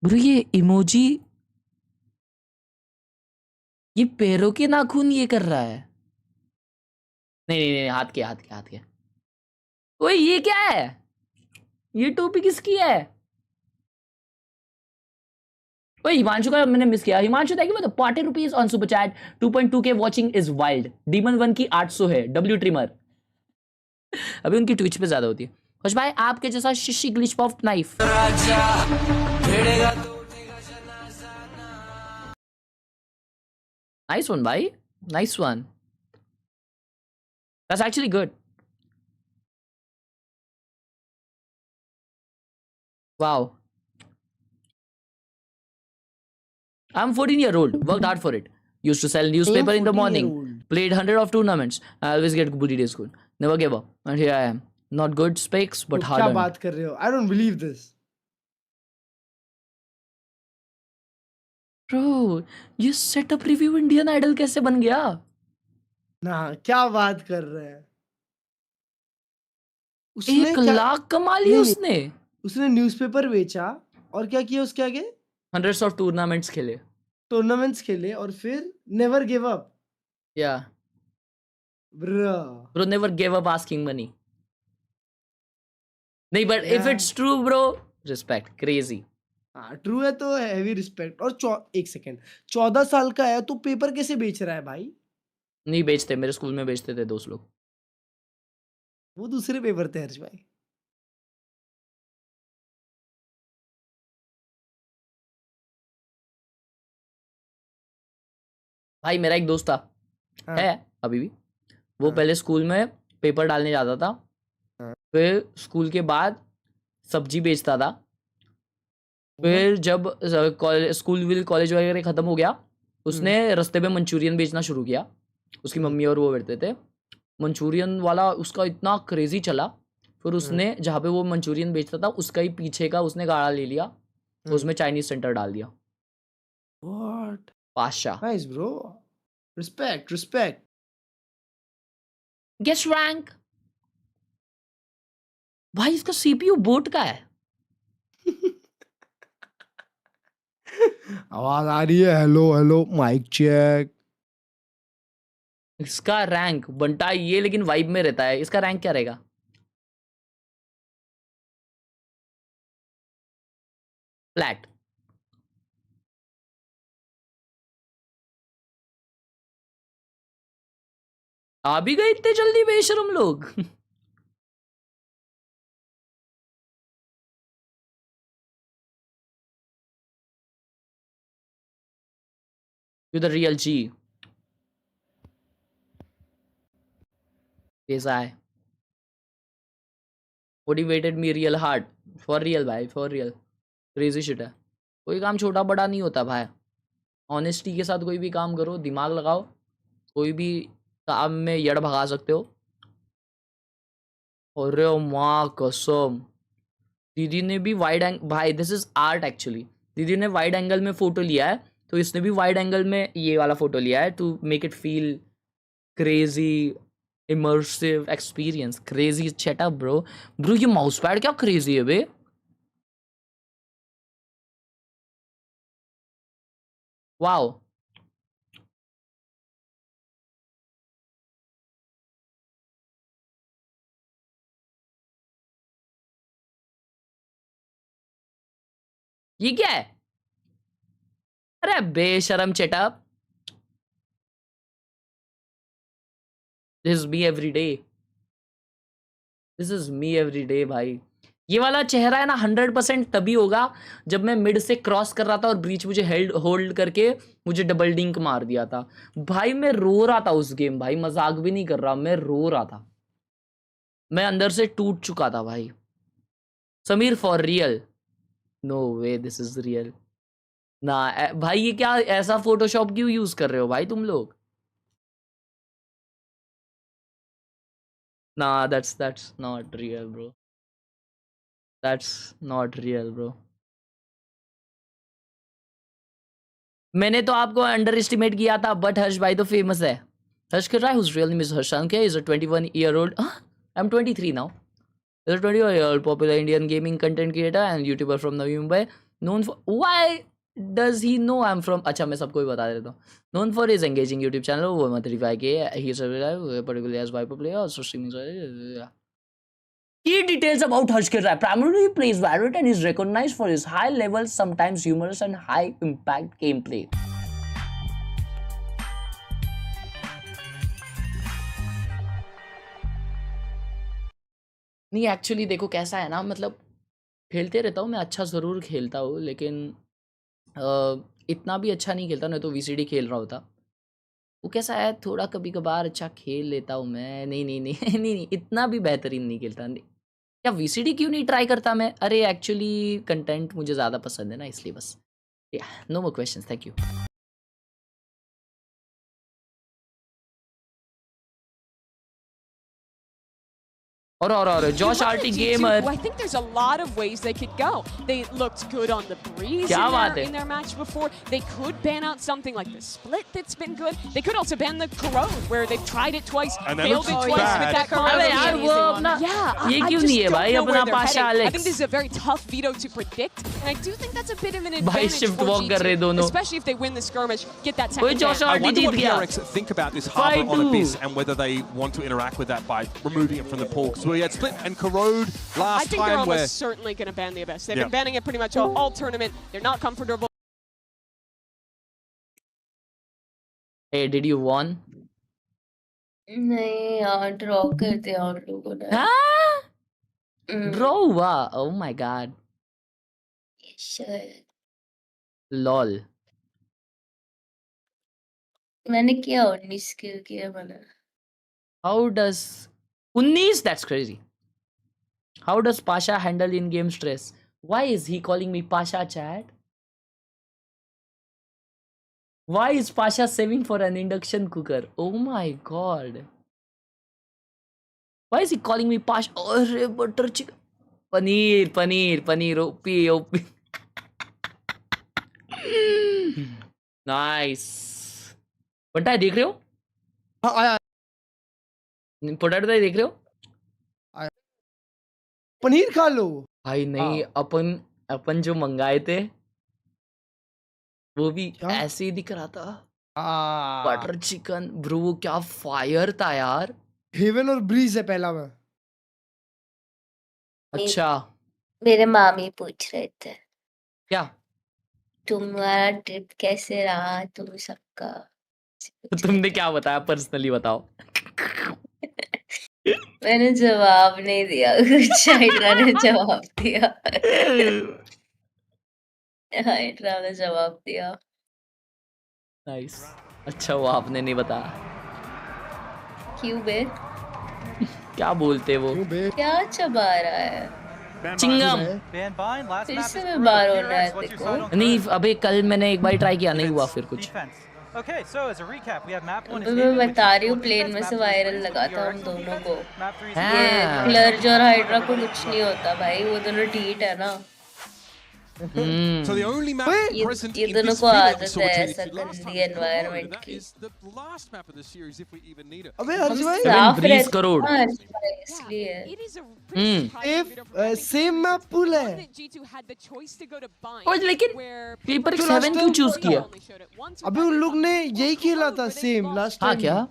ब्रो, ये इमोजी, ये पैरों के नाखून ये कर रहा है। नहीं नहीं नहीं, हाथ के। ओए ये क्या है? ये टोपी किसकी है? ओए हिमांशु का मैंने मिस किया। Himanshu thank you for the 40 rupees on super chat. 2.2K watching is wild. Demon 1 की 800 है। डब्ल्यू ट्रिमर अभी उनकी ट्विच पे ज्यादा होती है। खुश भाई आपके जैसा शिशी ग्लिच पॉफ नाइफ। नाइस वन भाई, nice one, that's actually good. Wow, I'm 14-year-old, worked hard for it. Used to sell newspaper in the morning. Played 100 of tournaments. I always get bullied in school. Never gave up. And here I am. Not good specs, but hard क्या earned. बात कर रहे हो? I don't believe this. Bro, ये setup review Indian Idol कैसे बन गया? ना, क्या बात कर रहे हैं? 1 लाख कमा लिया उसने। उसने न्यूज़पेपर बेचा और क्या किया उसके आगे? Hundreds of tournaments खेले। टूर्नामेंट्स खेले और फिर never gave up. Yeah. Bro, Never gave up asking money. नहीं, but if Yeah. it's true, bro, respect, crazy. हाँ ट्रू है तो हैवी रिस्पेक्ट। और एक सेकेंड, 14 साल का है तो पेपर कैसे बेच रहा है भाई? नहीं बेचते, मेरे स्कूल में बेचते थे दोस्त लोग। वो दूसरे पेपर थे हर्ष भाई। भाई मेरा एक दोस्त था, हाँ। है अभी भी। वो पहले स्कूल में पेपर डालने जाता था, फिर स्कूल के बाद सब्जी बेचता था, फिर जब स्कूल कॉलेज वगैरह खत्म हो गया, उसने रास्ते पे मंचूरियन बेचना शुरू किया। उसकी मम्मी और वो बैठते थे। मंचूरियन वाला उसका इतना क्रेजी चला, फिर उसने जहाँ पे वो मंचूरियन बेचता था उसका ही पीछे का उसने गाड़ा ले लिया, उसमें चाइनीज सेंटर डाल दिया। What? Pasha. Nice bro. Respect. Guest rank. भाई इसका सीपीयू बोट का है। आवाज आ रही है? Hello mic check. इसका रैंक बंटा ये लेकिन वाइब में रहता है। इसका रैंक क्या रहेगा? फ्लैट। आ भी गए इतने जल्दी बेशरम लोग। You the real G. Yes, I motivated me real hard. For real भाई, for real. Crazy shit है। कोई काम छोटा बड़ा नहीं होता भाई। ऑनेस्टी के साथ कोई भी काम करो, दिमाग लगाओ, कोई भी काम में यड़ भगा सकते हो। अरे माँ कसम, दीदी ने भी वाइड एंगल, भाई दिस इज आर्ट एक्चुअली। दीदी ने वाइड एंगल में फोटो लिया है, तो इसने भी वाइड एंगल में ये वाला फोटो लिया है to make it feel crazy immersive experience. Crazy setup bro ये माउस पैड क्या क्रेजी है बे। वाओ, ये क्या है? अरे बेशरम चेटअप। This is me every day. This is me every day भाई। ये वाला चेहरा है ना 100% तभी होगा जब मैं मिड से क्रॉस कर रहा था और ब्रीच मुझे होल्ड करके मुझे डबल डिंक मार दिया था भाई। मैं रो रहा था उस गेम भाई, मजाक भी नहीं कर रहा, मैं रो रहा था, मैं अंदर से टूट चुका था भाई। Sameer for real? No way this is real ना भाई। ये क्या ऐसा फोटोशॉप क्यों यूज कर रहे हो भाई तुम लोग? ना that's not real bro, that's not real bro। मैंने तो आपको अंडर एस्टिमेट किया था, बट हर्ष भाई तो फेमस है। हर्ष Khelraay, whose real name is Harshankya, is a 21-year-old I'm 23 now, is a 21-year-old popular Indian gaming content creator and YouTuber from Navi Mumbai, known for why does he know I'm from? अच्छा मैं सबको ही बता देता हूँ। Known for his engaging YouTube channel over 35K, he is particularly as Viper player, also streaming. Key details about Harsh Khelraay. Primarily he plays Valorant and is recognized for his high level, sometimes humorous and high impact gameplay. नहीं actually देखो कैसा है ना, मतलब खेलते रहता हूँ मैं, अच्छा ज़रूर खेलता हूँ, लेकिन इतना भी अच्छा नहीं खेलता, नहीं तो VCT खेल रहा होता। वो कैसा है, थोड़ा कभी कभार अच्छा खेल लेता हूँ मैं। नहीं, इतना भी बेहतरीन नहीं खेलता। क्या VCT क्यों नहीं ट्राई करता मैं? अरे एक्चुअली कंटेंट मुझे ज़्यादा पसंद है ना, इसलिए बस। No more questions, thank you. और Josh RT Gamer. I think there's a lot of ways they could go. They looked good on the breeze in their match before. They could ban out something like the split that's been good. They could also ban the corrode where they've tried it twice, failed it twice with that corode. यार वो अपना ये क्यों नहीं है भाई अपना Pasha Alex? I think this is a very tough veto to predict, and I do think that's a bit of an advantage भाई shift walk कर रहे दोनों, especially if they win the skirmish, get that second Josh I RT wonder Jeet what गया। PRX think about this harbor on Abyss and whether they want to interact with that by removing it from the pool. We had split and corrode last time. I think they're almost certainly going to ban the Abyss. They've been banning it pretty much all tournament. They're not comfortable. Hey, did you won? नहीं यार draw कर दिया उन लोगों ने। हाँ? Draw हुआ? Oh my god. शायद। लॉल। मैंने किया 19 किल किया मैंने। How does 19? That's crazy. How does Pasha handle in-game stress? Why is he calling me Pasha, chat? Why is Pasha saving for an induction cooker? Oh my god. Why is he calling me Pasha? Oh, butter chicken. Paneer. OP. Nice. What are you doing? Potato तो देख रहे हो? पनीर खा लो भाई। नहीं अपन जो मंगाए थे वो भी ऐसे ही दिख रहा था। बटर चिकन ब्रो, वो क्या फायर था यार। हेवन और ब्रीज है पहला में। अच्छा मेरे मामी पूछ रहे थे क्या तुम्हारा ट्रिप कैसे रहा तुम सबका? तुमने क्या बताया पर्सनली बताओ। मैंने जवाब नहीं दिया, कुछ हाइड्रा ने जवाब दिया। हाइड्रा ने जवाब दिया। नाइस। अच्छा वो आपने नहीं बताया। क्यों बे? क्या बोलते वो? क्या चबा रहा है? चिंगम। फिर से मैं बार होना है देखो। नहीं अबे कल मैंने एक बार ट्राई किया, नहीं हुआ फिर कुछ। मैं बता रही हूँ प्लेन में से वायरल लगा था हम दोनों को। ये क्लर्ज और हाइड्रा को कुछ नहीं होता भाई, वो दोनों टीट है ना। So the only map present ये in दोनों this को video आदत so है to ऐसा गंदी एनवायरनमेंट की। is the last map of the series if we even need it. अबे हर्ष भाई साफ ब्रीज करोड़ इसलिए सेम मैप पूल है। और लेकिन PRX 7 क्यों चूज किया? अबे उन लोग ने यही खेला था सेम लास्ट टाइम। हाँ क्या?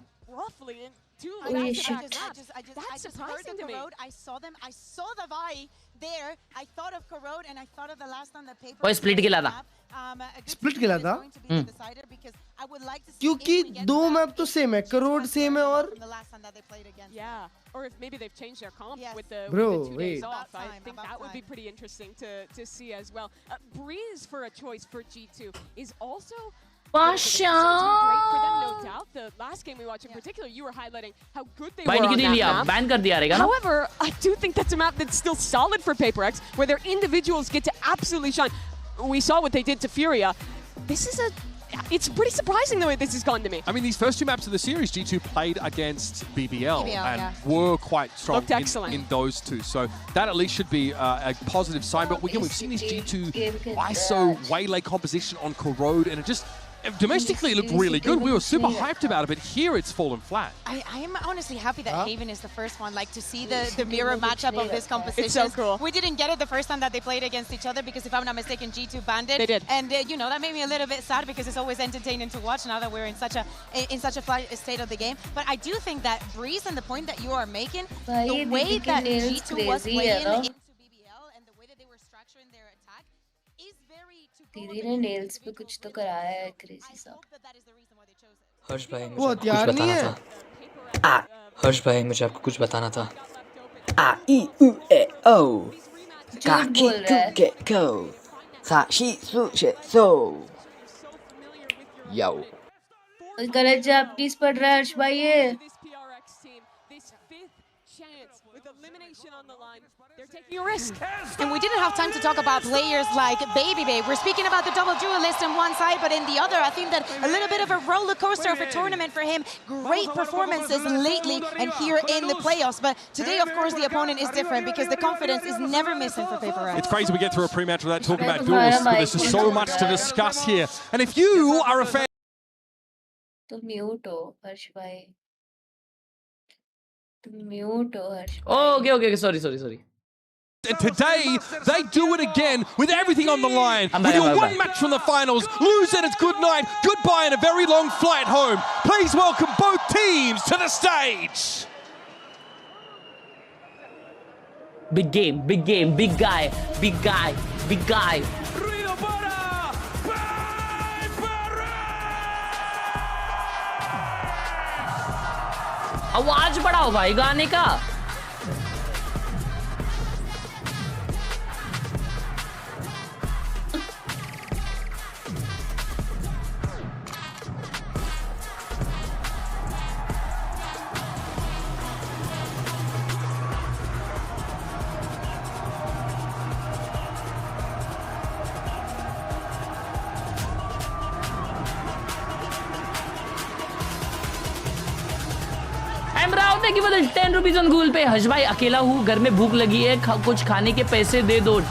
2 Oh, back-to-back shit. maps. That's surprising to me. I saw them. I saw the Vi there. I thought of Corrode and I thought of the last time the paper. वो split खेला था. Split खेला था क्योंकि दो map तो same है, crore same है और Yeah, or if maybe they've changed their comp with the, Bro, with the 2 days wait. off. I think that would be pretty interesting to see as well. Breeze for a choice for G2 is also Pasha. great for them, no doubt. The last game we watched in particular, you were highlighting how good they were on that map. Ban कर दिया रहेगा ना? However, I do think that's a map that's still solid for PaperX, where their individuals get to absolutely shine. We saw what they did to Furia. It's pretty surprising the way this has gone to me. I mean, these first 2 maps of the series, G2 played against BBL and were quite strong in those 2. So that at least should be a positive sign. But we've seen this G2 ISO waylay composition on Khelraay, and it just domestically it looked really good. We were super hyped about it, but here it's fallen flat. I am honestly happy that Haven is the first one, like to see the mirror matchup of this composition. It's so cool. We didn't get it the first time that they played against each other because if I'm not mistaken, G2 banned it. They did. And you know, that made me a little bit sad because it's always entertaining to watch now that we're in such a state of the game. But I do think that Breeze and the point that you are making, the way that G2 was playing into BBL and the way that they were structuring their attack is very दीदी ने nails पे कुछ तो कराया है crazy सा. हर्ष भाई वो हथियार नहीं है. हर्ष भाई मुझे आपको कुछ बताना था. आ ई उ ए ओ का की तू के को सा शी सु शे सो यो. गलत जापनीज पढ़ रहा है हर्ष भाई ये. They're taking a risk. And we didn't have time to talk about players like Baby Bay. We're speaking about the double duelist on one side, but in the other, I think that a little bit of a roller coaster of a tournament for him. Great performances lately and here in the playoffs. But today, of course, the opponent is different because the confidence is never missing for PaperX. It's crazy we get through a pre-match without talking about duels, but there's just so much to discuss here. And if you are a fan... तुम mute हो हर्ष भाई. तुम mute हो हर्ष. Okay, sorry. And today, they do it again with everything on the line. With your one match from the finals, lose and it's good night, goodbye and a very long flight home. Please welcome both teams to the stage. Big game, big guy. आवाज बढ़ाओ भाई गाने का. Thank you for the 10 rupees on Google Pay. हर्ष भाई अकेला हूँ, घर में भूख लगी है, कुछ खाने के पैसे दे दो.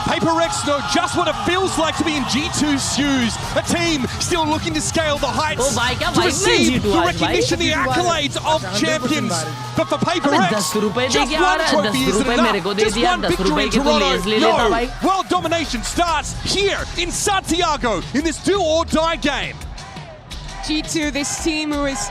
PaperX know just what it feels like to be in G2's shoes. A team still looking to scale the heights, to receive the recognition, the accolades of champions. But for PaperX, just one trophy isn't enough. Just one victory in Toronto. No, world domination starts here in Santiago in this do-or-die game. G2, this team who has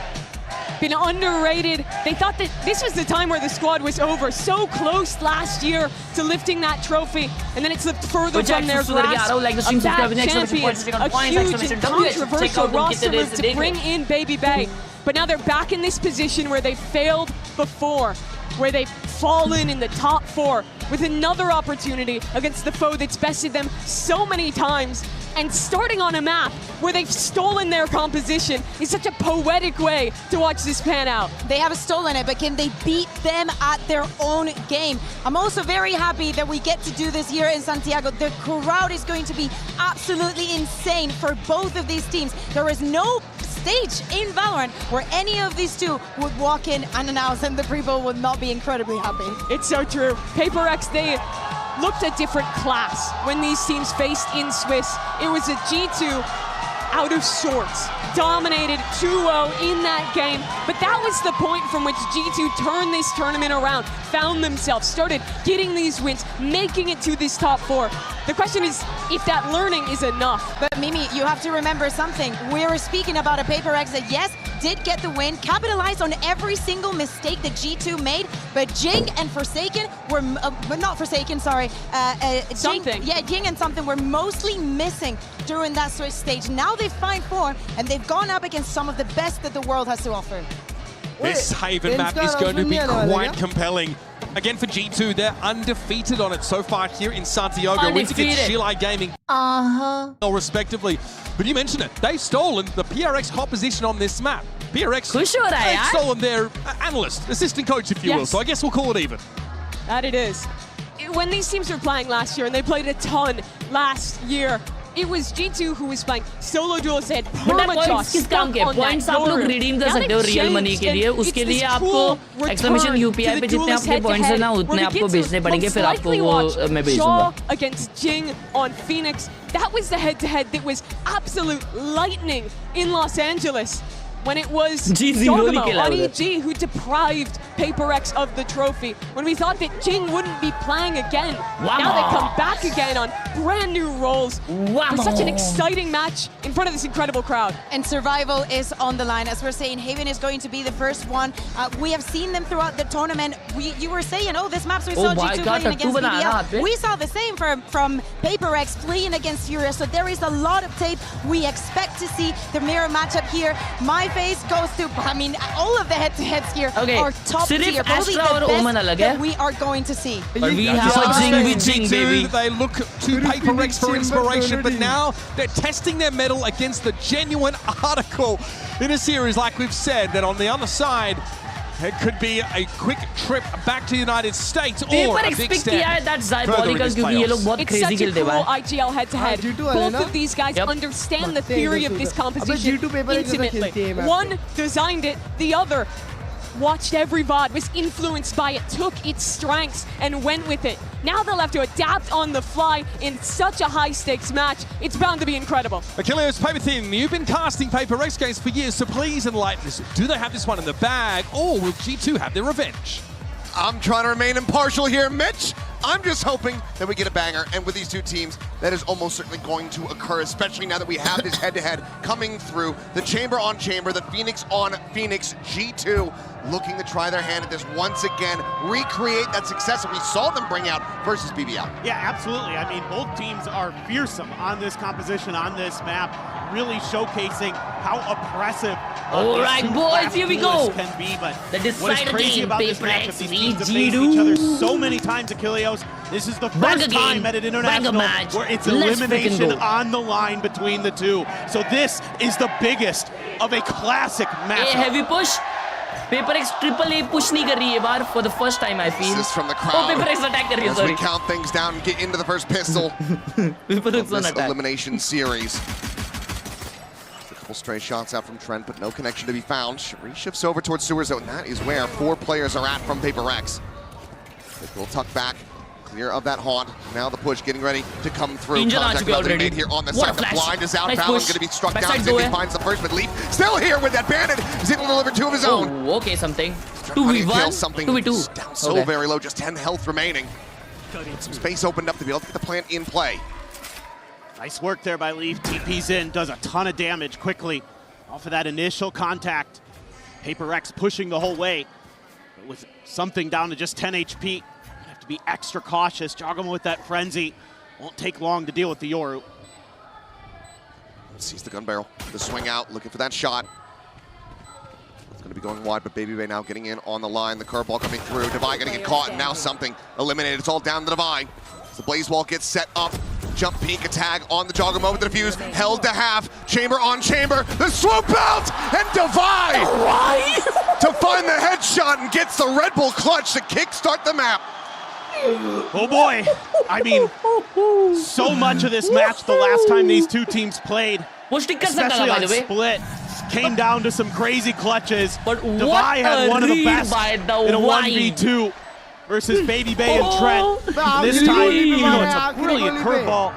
been underrated. They thought that this was the time where the squad was over. So close last year to lifting that trophy, and then it slipped further from their grasp. A bad champion, a huge and controversial roster move to bring in Baby Bay. But now they're back in this position where they failed before, where they've fallen in the top 4 with another opportunity against the foe that's bested them so many times. And starting on a map where they've stolen their composition is such a poetic way to watch this pan out. They have stolen it, but can they beat them at their own game? I'm also very happy that we get to do this here in Santiago. The crowd is going to be absolutely insane for both of these teams. There is no stage in Valorant where any of these two would walk in unannounced and the people would not be incredibly happy. It's so true. PaperX, they looked a different class when these teams faced in Swiss. It was a G2 out of sorts, dominated 2-0 in that game, but that was the point from which G2 turned this tournament around, found themselves, started getting these wins, making it to this top 4. The question is if that learning is enough. But Mimi, you have to remember something. We're speaking about a PaperX that, yes, did get the win, capitalized on every single mistake that G2 made, but Jing and Forsaken were, but not Forsaken, sorry, Something. Jing and Something were mostly missing during that switch stage. Now they find form, and they've gone up against some of the best that the world has to offer. This Haven map is going to be quite compelling. Again, for G2, they're undefeated on it so far here in Santiago. Wins against Khelraay Gaming, respectively. But you mentioned it, they've stolen the PRX composition on this map. PRX, they've stolen their analyst, assistant coach, if you will. So I guess we'll call it even. That it is. When these teams were playing last year, and they played a ton last year, it was G2 who was playing solo duels. They had points किस काम के? Points आप लोग redeem कर सकते हो real money के लिए. उसके लिए आपको exclamation UPI पे जितने आपके points हैं ना उतने आपको भेजने पड़ेंगे. फिर आपको वो मैं भेज दूँगा. Against Jing on Phoenix. That was the head-to-head that was absolute lightning in Los Angeles. When it was Dogamo on EG who deprived PaperX of the trophy. When we thought that Jing wouldn't be playing again. Now they come back again on brand new roles. For such an exciting match in front of this incredible crowd. And survival is on the line. As we're saying, Haven is going to be the first one. We have seen them throughout the tournament. You were saying, oh, this map, we saw G2 playing against BBL. We saw the same from PaperX playing against Furious. So there is a lot of tape. We expect to see the mirror matchup here. My face goes to, I mean, all of the head-to-heads here are top tier. Probably the best that we are going to see. We have a Jing with Jing, baby. They look to PaperX for inspiration, but now they're testing their mettle against the genuine article in a series, like we've said, that on the other side, it could be a quick trip back to the United States or a big step further in this playoffs. It's such a cool IGL head-to-head. Both of these guys understand the theory of this composition intimately. One designed it, the other watched every VOD, was influenced by it, took its strengths and went with it. Now they'll have to adapt on the fly in such a high-stakes match. It's bound to be incredible. Achilles, Paper Thin, you've been casting PaperX games for years, so please enlighten us. Do they have this one in the bag, or will G2 have their revenge? I'm trying to remain impartial here, Mitch. I'm just hoping that we get a banger, and with these two teams, that is almost certainly going to occur, especially now that we have this head-to-head coming through. The Chamber on Chamber, the Phoenix on Phoenix, G2 looking to try their hand at this once again, recreate that success that we saw them bring out versus BBL. Yeah, absolutely. I mean, both teams are fearsome on this composition, on this map, really showcasing how oppressive all right, boys, here we go. Can be, but the decider game, PaperX v each other so many times, Achilles. This is the first time at an international where it's elimination on the line between the two. So this is the biggest of a classic matchup. Heavy push. PaperX AAA push नहीं कर रही है बार for the first time I feel. This is from the crowd. Oh, PaperX attack कर रही है, sorry. As we count things down and get into the first pistol of this elimination series. A couple stray shots out from Trent, but no connection to be found. Cherie shifts over towards Sewers, though, and that is where 4 players are at from PaperX. We'll tuck back, clear of that haunt. Now the push getting ready to come through. Contact already made here on the side. The blind is out. Fallon's going to be struck down. Zippy finds the first, but Leaf still here with that bandit. He's able to deliver 2 of his own. Oh, okay, something. 2v1, 2v2. Down so very low, just 10 health remaining. Some space opened up to be able to get the plant in play. Nice work there by Leaf. TP's in, does a ton of damage quickly off of that initial contact. PaperX pushing the whole way, but with something down to just 10 HP. Have to be extra cautious. Jogamo with that frenzy. Won't take long to deal with the Yoru. Sees the gun barrel, the swing out, looking for that shot. It's going to be going wide, but Baby Bay now getting in on the line. The curveball coming through. Divine going to get caught, and now something eliminated. It's all down to Divine. The Blaze Wall gets set up. Jump peek, a tag on the Jogamo with the defuse. Held to half. Chamber on Chamber. The swoop out! And Divine! to find the headshot and gets the Red Bull clutch to kickstart the map. Oh boy, I mean, so much of this match the last time these two teams played, especially on split, came down to some crazy clutches. But Divine had one of the best in a 1v2 versus Baby Bay and Trent. This time, even though it's a brilliant curveball,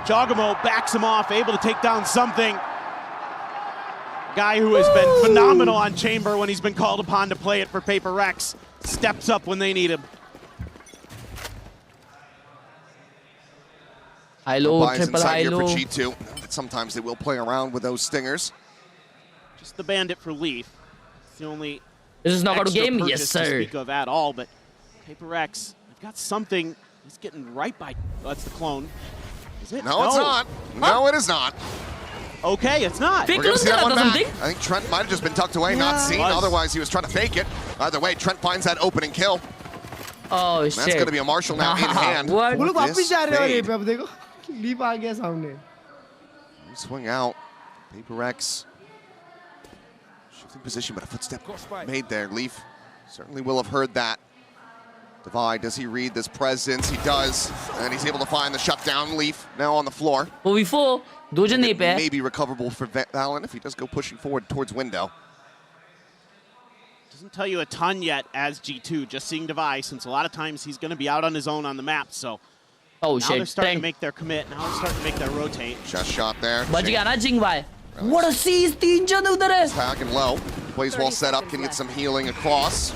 Jogamo backs him off, able to take down something. Guy who has been phenomenal on Chamber when he's been called upon to play it for PaperX, steps up when they need him. High-low, triple high-low. for G2. Sometimes they will play around with those stingers. Just the bandit for Leaf. It's the only This is not out of game? purchase Yes, to sir. speak of at all, but PRX, they've got something. He's getting right by. Oh, that's the clone. Is it? No, it's not. No, it is not. Okay, it's not. We're going to see that one back. I think Trent might have just been tucked away, not seen. Otherwise, he was trying to fake it. Either way, Trent finds that opening kill. Oh, and that's going to be a Marshall now in hand. वो लोग वापस जा रहे हैं ये पे अब देखो लीप आ गया सामने. Swing out. PRX. Shifting position, but a footstep made there. Leaf certainly will have heard that. Divide, does he read this presence? He does. And he's able to find the shutdown. Leaf now on the floor. Maybe recoverable for Valen if he does go pushing forward towards window. Doesn't tell you a ton yet as G2, just seeing Divide, since a lot of times he's going to be out on his own on the map, so now they're starting to make their commit, now they're starting to make their rotate. Just shot there. What a seize, 3 jन उधर है. Attacking low, plays well set up, can get some healing across.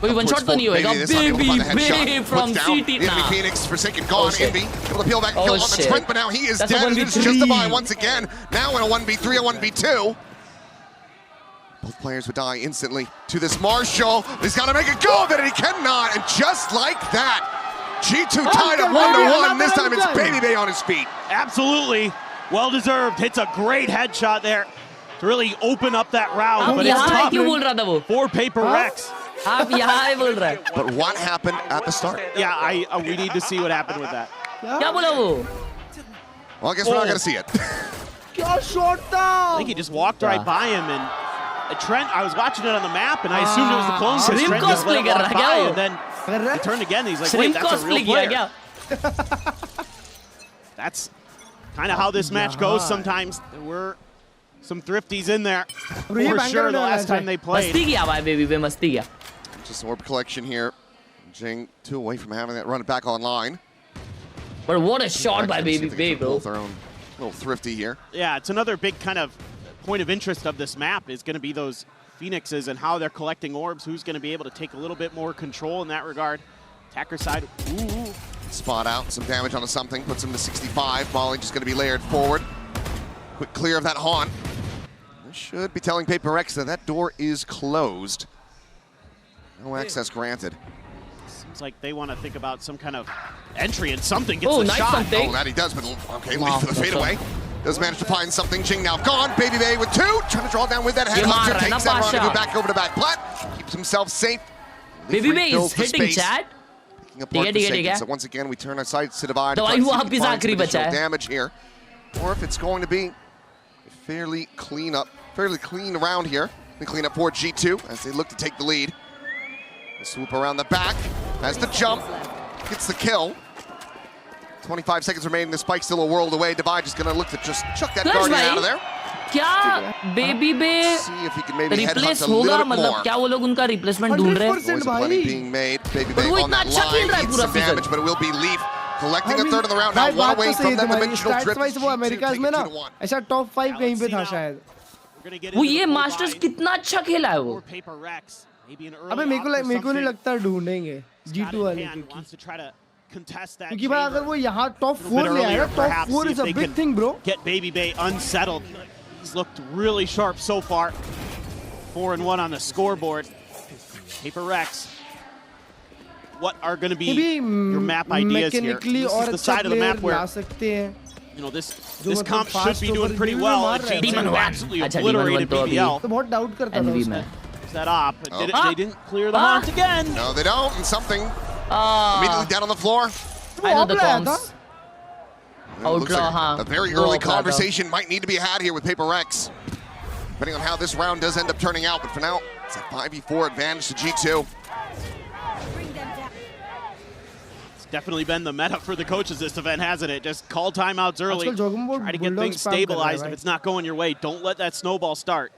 कोई one shot तो नहीं होएगा. Baby from CT now. Envy Phoenix forsaken gone. Envy able to peel back and kill on the Trent, but now he is dead. It's just Divide once again. Now in a 1v3, a 1v2. Both players would die instantly to this Marshall. He's got to make a go of it, and he cannot. And just like that, G2 tied up 1-1. This time it's Baby Bay on his feet. Absolutely. Well deserved. Hits a great headshot there to really open up that round. But it's tough for PRX. But what happened at the start? Yeah, we need to see what happened with that. Well, I guess we're not going to see it. I think he just walked right by him, and Trent, I was watching it on the map, and I assumed it was the clone. So Trent just let it walk by, and then he turned again, and he's like, wait, that's a real player. That's kind of how this match goes sometimes. There were some thrifties in there, for sure, the last time they played. Just orb collection here. Jing 2 away from having that run it back online. But what a shot by Baby Bay, bro. Their own little thrifty here. Yeah, it's another big kind of point of interest of this map is going to be those Phoenixes and how they're collecting orbs. Who's going to be able to take a little bit more control in that regard? Attacker side. Ooh. Spot out, some damage onto something, puts him to 65. Molly just going to be layered forward. Quick clear of that haunt. This should be telling PRX that that door is closed. No access granted. Seems like they want to think about some kind of entry and something gets the nice shot. Something. Oh, that he does, but okay, Leaf for the fadeaway. Does manage to find something. Jing now gone. Baby Bay with 2. Trying to draw down with that headhunter. Takes that rendezvous back over to back plat. Keeps himself safe. Baby Bay is hitting Chad. Picking apart the seconds. So once again, we turn our sights to Divide. Damage here. Or if it's going to be a fairly clean round here. And clean up for G2 as they look to take the lead. The swoop around the back. Has the jump. Gets the kill. 25 seconds remaining, the spike still a world away. Divide just gonna look to just chuck that Guardian out of there. क्या Baby Bay replace होगा मतलब क्या वो लोग उनका replacement ढूंढ रहे हैं? Being made. Baby Bay on that line needs some damage, but it will be Leaf collecting a third of the round. Now one away from that dimensional drift. वो अमेरिका में ना ऐसा top 5 कहीं पे था शायद. वो ये मास्टर्स कितना अच्छा खेला है वो. अबे मेरे को नहीं लगता ढूंढेंगे G2 वाले क्योंकि भाई अगर वो यहाँ top 4 ले आया top 4 is a big thing, bro. Get Baby Bay unsettled. He's looked really sharp so far. 4-1 on the scoreboard. PRX. What are going to be your map ideas here? This is the side of the map where you know this comp should be doing pretty well. G2 absolutely obliterated BBL. तो बहुत doubt करता था उसमें. That op. They didn't clear the haunt again. No, they don't. And something immediately down on the floor. I know the comms. Like a very early conversation might need to be had here with PRX. Depending on how this round does end up turning out. But for now, it's a 5v4 advantage to G2. It's definitely been the meta for the coaches this event, hasn't it? Just call timeouts early. Try to get things stabilized. If it's not going your way, don't let that snowball start.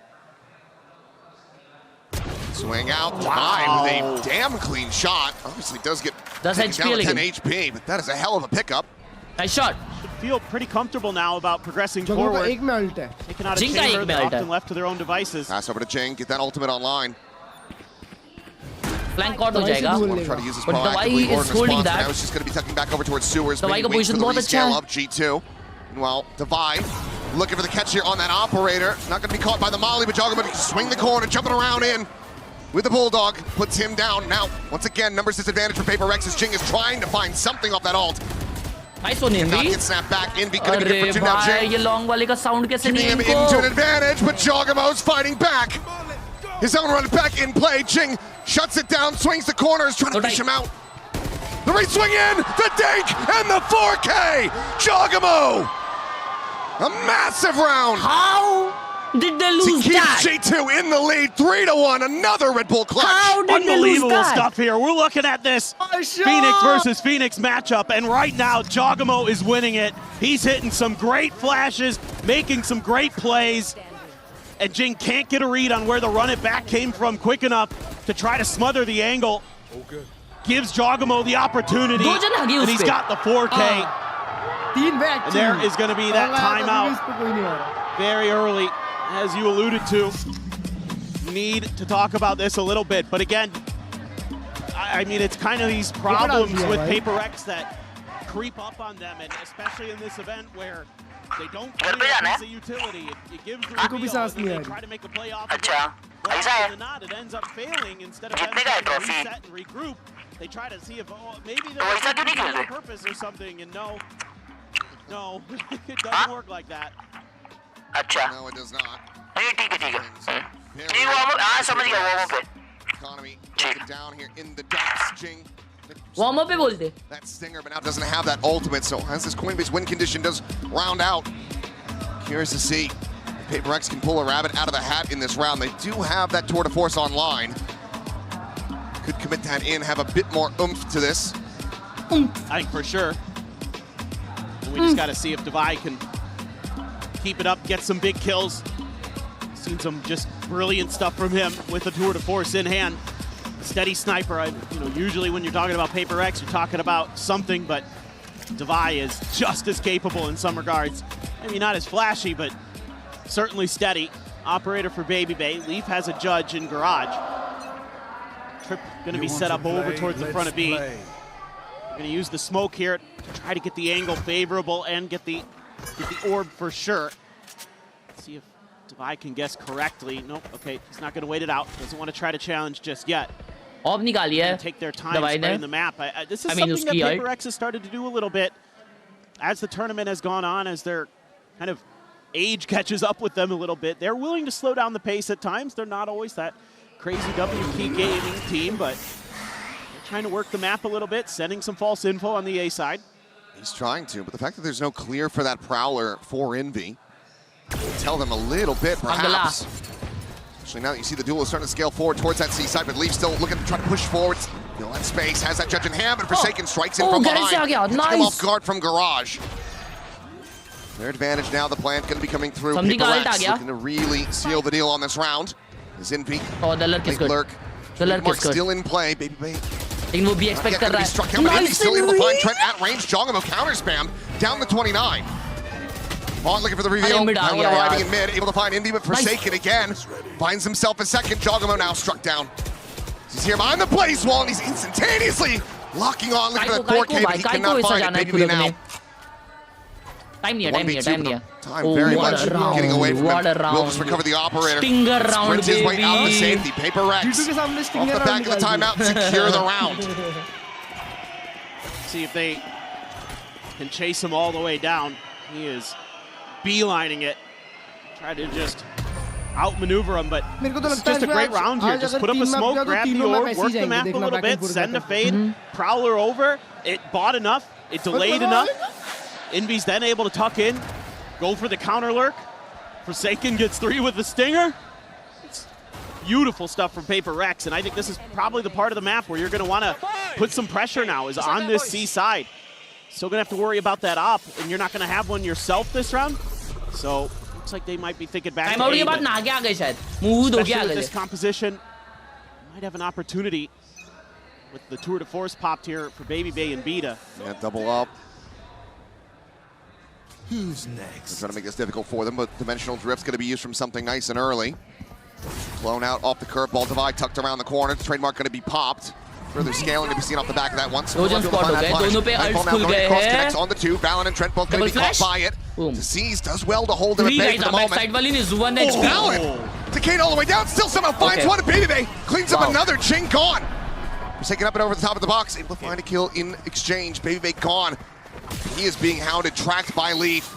Swing out, Divide with a damn clean shot. Obviously does get down to 10 HP, but that is a hell of a pickup. Nice shot. Should feel pretty comfortable now about progressing forward. Taking out a chamber, they're often left to their own devices. Pass over to Jing, get that ultimate online. Flank caught हो जाएगा. Try to use this But Dawai is holding that. Now it's just going to be tucking back over towards Sewers. Dawai का position बहुत अच्छा है. G2. Meanwhile, Divide Looking for the catch here on that operator. Not going to be caught by the molly, but Jogamo can swing the corner, jumping around in with the Bulldog. Puts him down. Now, once again, numbers disadvantage for PRX as Jing is trying to find something off that ult. Nice one, Envy. Not get snapped back. Envy going to be good for 2 now. Jing ये long वाले का sound कैसे नहीं him into an advantage, but Jogamo's fighting back. His own run back in play. Jing shuts it down, swings the corners, trying to fish him out. The re-swing in, the dink, and the 4K! Jogamo! A massive round! How did they lose that? To keep G2 in the lead, 3-1, another Red Bull clutch. How did Unbelievable they lose that? stuff here. We're looking at this Phoenix versus Phoenix matchup, and right now, Jogamo is winning it. He's hitting some great flashes, making some great plays, and Jing can't get a read on where the run it back came from quick enough to try to smother the angle. Gives Jogamo the opportunity, and he's got the 4K. And there is going to be that timeout very early, as you alluded to. Need to talk about this a little bit, but again, I mean, it's kind of these problems with PRX that creep up on them, and especially in this event where they don't play as a utility. It gives the reveal, and then they try to make a play off of it. Well, often than not, it ends up failing. Instead of them trying to reset and regroup, they try to see if maybe there's something on purpose or something, and no, it doesn't work like that. No, it does not. Economy down here in the depths. Jing. Warm up पे बोलते. That stinger, but now doesn't have that ultimate. So as this Coinbase win condition does round out, curious to see if PRX can pull a rabbit out of the hat in this round. They do have that tour de force online. Could commit that in, have a bit more oomph to this. I think for sure. And we just got to see if Divide can keep it up, get some big kills. Seen some just brilliant stuff from him with the tour de force in hand. Steady sniper. Usually when you're talking about PRX, you're talking about something, but Divide is just as capable in some regards. Maybe not as flashy, but certainly steady. Operator for Baby Bay. Leaf has a judge in garage. Trip going to be set up over towards the front of B. We're going to use the smoke here to try to get the angle favorable and get the orb for sure. Let's see if Divide can guess correctly. Nope, okay, he's not going to wait it out. Doesn't want to try to challenge just yet. Orb निकाली है. Take their time spraying the map. This is something that PRX has started to do a little bit as the tournament has gone on, as their kind of age catches up with them a little bit. They're willing to slow down the pace at times. They're not always that crazy WP gaming team, but they're trying to work the map a little bit, sending some false info on the A side. He's trying to, but the fact that there's no clear for that Prowler for Envy will tell them a little bit, perhaps. Especially now that you see the duel is starting to scale forward towards that C side, but Leaf still looking to try to push forward. Feel that space, has that judge in hand, but Forsaken strikes in from behind. Nice. Him off guard from Garage. Their advantage now, the plant going to be coming through. PRX looking to really seal the deal on this round. Is Envy. Oh, the lurk is good. The lurk is good. Still in play, Baby Bay. लेकिन वो भी expect कर रहा है. Struck down, but Envy's still able to find Trent at range. Jongamo counter spam down to 29. Vaughn looking for the reveal. Now arriving in mid, able to find Envy, but Forsaken again. Finds himself a second. Jongamo now struck down. He's here behind the place wall, and he's instantaneously locking on. Looking for the 4K, but he cannot find it. Baby now. Time near. Time very much getting away from him. Will just recover the operator. Stinger round, Sprint his way out of the safety. PRX off the back of the timeout, secure the round. See if they can chase him all the way down. He is beelining it. Try to just outmaneuver him, but it's just a great round here. Just put up a smoke, grab the orb, work the map a little bit, send a fade, Prowler over. It bought enough, it delayed enough. Envy's then able to tuck in, go for the counter lurk. Forsaken gets 3 with the stinger. It's beautiful stuff from PRX, and I think this is probably the part of the map where you're going to want to put some pressure now, is on this C side. Still going to have to worry about that op, and you're not going to have one yourself this round. So, looks like they might be thinking back to A, especially with this composition. Might have an opportunity with the tour de force popped here for Baby Bay and Beta. Yeah, double up. Who's next? They're trying to make this difficult for them, but Dimensional Drift's going to be used from something nice and early. Blown out off the curveball. Divide tucked around the corner. The trademark going to be popped. Further scaling to be seen off the back of that one. So spot okay. दोनों पे ults खुल गए हैं. Connects on the two. Valen and Trent both going to be caught by it. Disease does well to hold him at bay for the moment. Side वाली ने 1 HP. Valen decayed all the way down. Still somehow finds one. Baby cleans up another. Jing gone. Taking up and over the top of the box. Able to find a kill in exchange. Baby Gone. He is being hounded. Tracked by Leaf.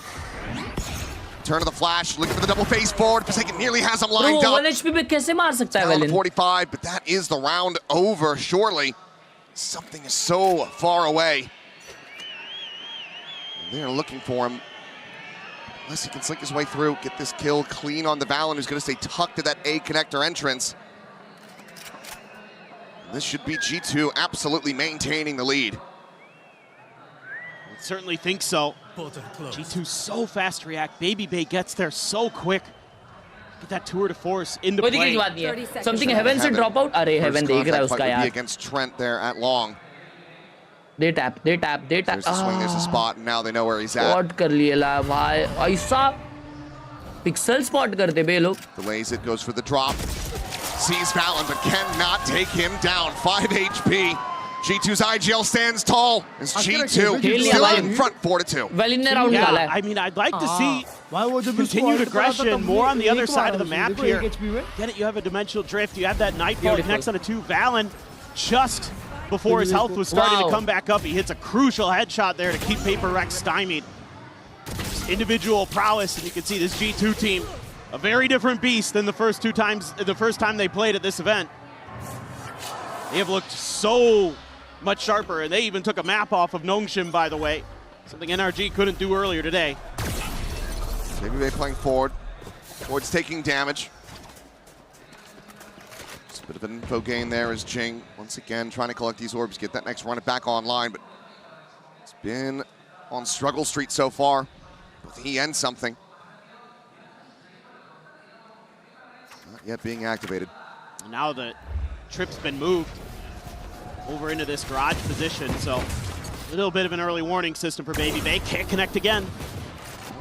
Turn of the flash, looking for the double face forward. Forsaken nearly has him lined up. 1 HP पे कैसे मार सकता है Valen? 45, but that is the round over, surely. Something is so far away. They're looking for him. Unless he can slink his way through, get this kill clean on the Valen, who's going to stay tucked to that A connector entrance. This should be G2 absolutely maintaining the lead. I certainly think so. G2 so fast to react. Baby gets there so quick. Get that tour de force into play. Something Heaven से drop out. अरे Heaven देख रहा है उसका यार. Against Trent there at long. They tap. There's a swing, there's a spot, and now they know where he's at. Spot कर लिए ला भाई. ऐसा pixel spot करते बे लोग. Delays it, goes for the drop. Sees Valen, but cannot take him down. 5 HP. G2's IGL stands tall. It's G2 still in front, 4-2. Yeah, I mean, I'd like to see continued aggression, more on the other side of the map here. Get it, you have a dimensional drift, you have that Nightfall next on a 2. Valen, just before his health was starting to come back up, he hits a crucial headshot there to keep PRX stymied. Just individual prowess, and you can see this G2 team, a very different beast than the first time they played at this event. They have looked so much sharper, and they even took a map off of Nongshim, by the way. Something NRG couldn't do earlier today. Baby playing forward. Forward's taking damage. Just a bit of an info gain there as Jing, once again, trying to collect these orbs, get that next run it back online, but it's been on struggle street so far. Both he and something. Not yet being activated. And now the trip's been moved over into this garage position, so a little bit of an early warning system for Baby. Can't connect again.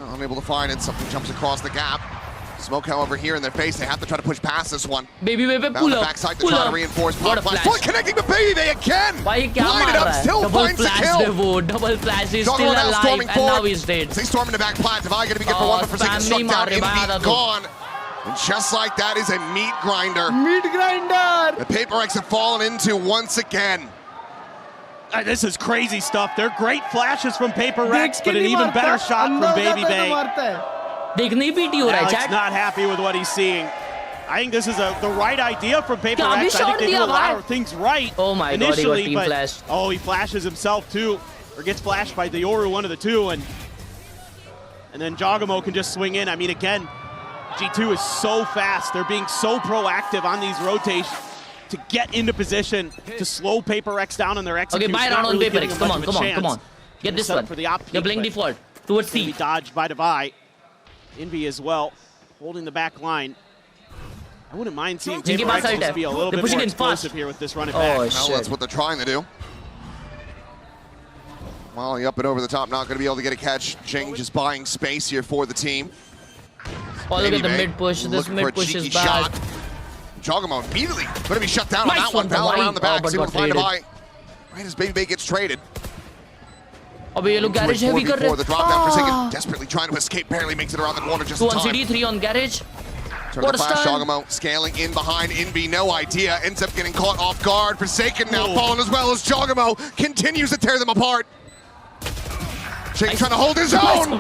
Well, unable to find it. Something jumps across the gap. Smoke, however, here in their face. They have to try to push past this one. Baby pull up. Backside to try to reinforce. What a flash. Foot connecting with Baby again. Blinded up, still finds the kill. Double flash, he's still alive, and now he's dead. They storm in the back plat. Divide gonna be good for one, but Forsaken struck down. Envy gone. And just like that is a meat grinder. Meat grinder! The PRX have fallen into once again. This is crazy stuff. They're great flashes from PRX, but an even better shot from Baby. Alex not happy with what he's seeing. I think this is the right idea from PRX. I think they do a lot of things right initially, he got flashed. Oh, he flashes himself too, or gets flashed by the Yoru, one of the two, and then Jogamo can just swing in. I mean, again, G2 is so fast. They're being so proactive on these rotations to get into position to slow PRX down on their execution. Okay, buy round on PRX. Come on. Get this one. For the op You're playing default. Towards C. Dodged by Devi. Envy as well, holding the back line. I wouldn't mind seeing PRX be a little bit more explosive here with this run it back. Well, that's what they're trying to do. Molly up and over the top, not going to be able to get a catch. Jing just buying space here for the team. Oh, look at the mid push. This mid push is bad. Jogamo immediately going to be shut down on that one. Valen around the back, able to find a buy. Right as Baby gets traded. अबे ये लोग garage heavy कर रहे हैं. The drop down Forsaken, desperately trying to escape, barely makes it around the corner just in time. 2 on CD, 3 on garage. Turn the flash, Jogamo scaling in behind Envy, no idea, ends up getting caught off guard. Forsaken now falling as well as Jogamo continues to tear them apart. Jing trying to hold his own.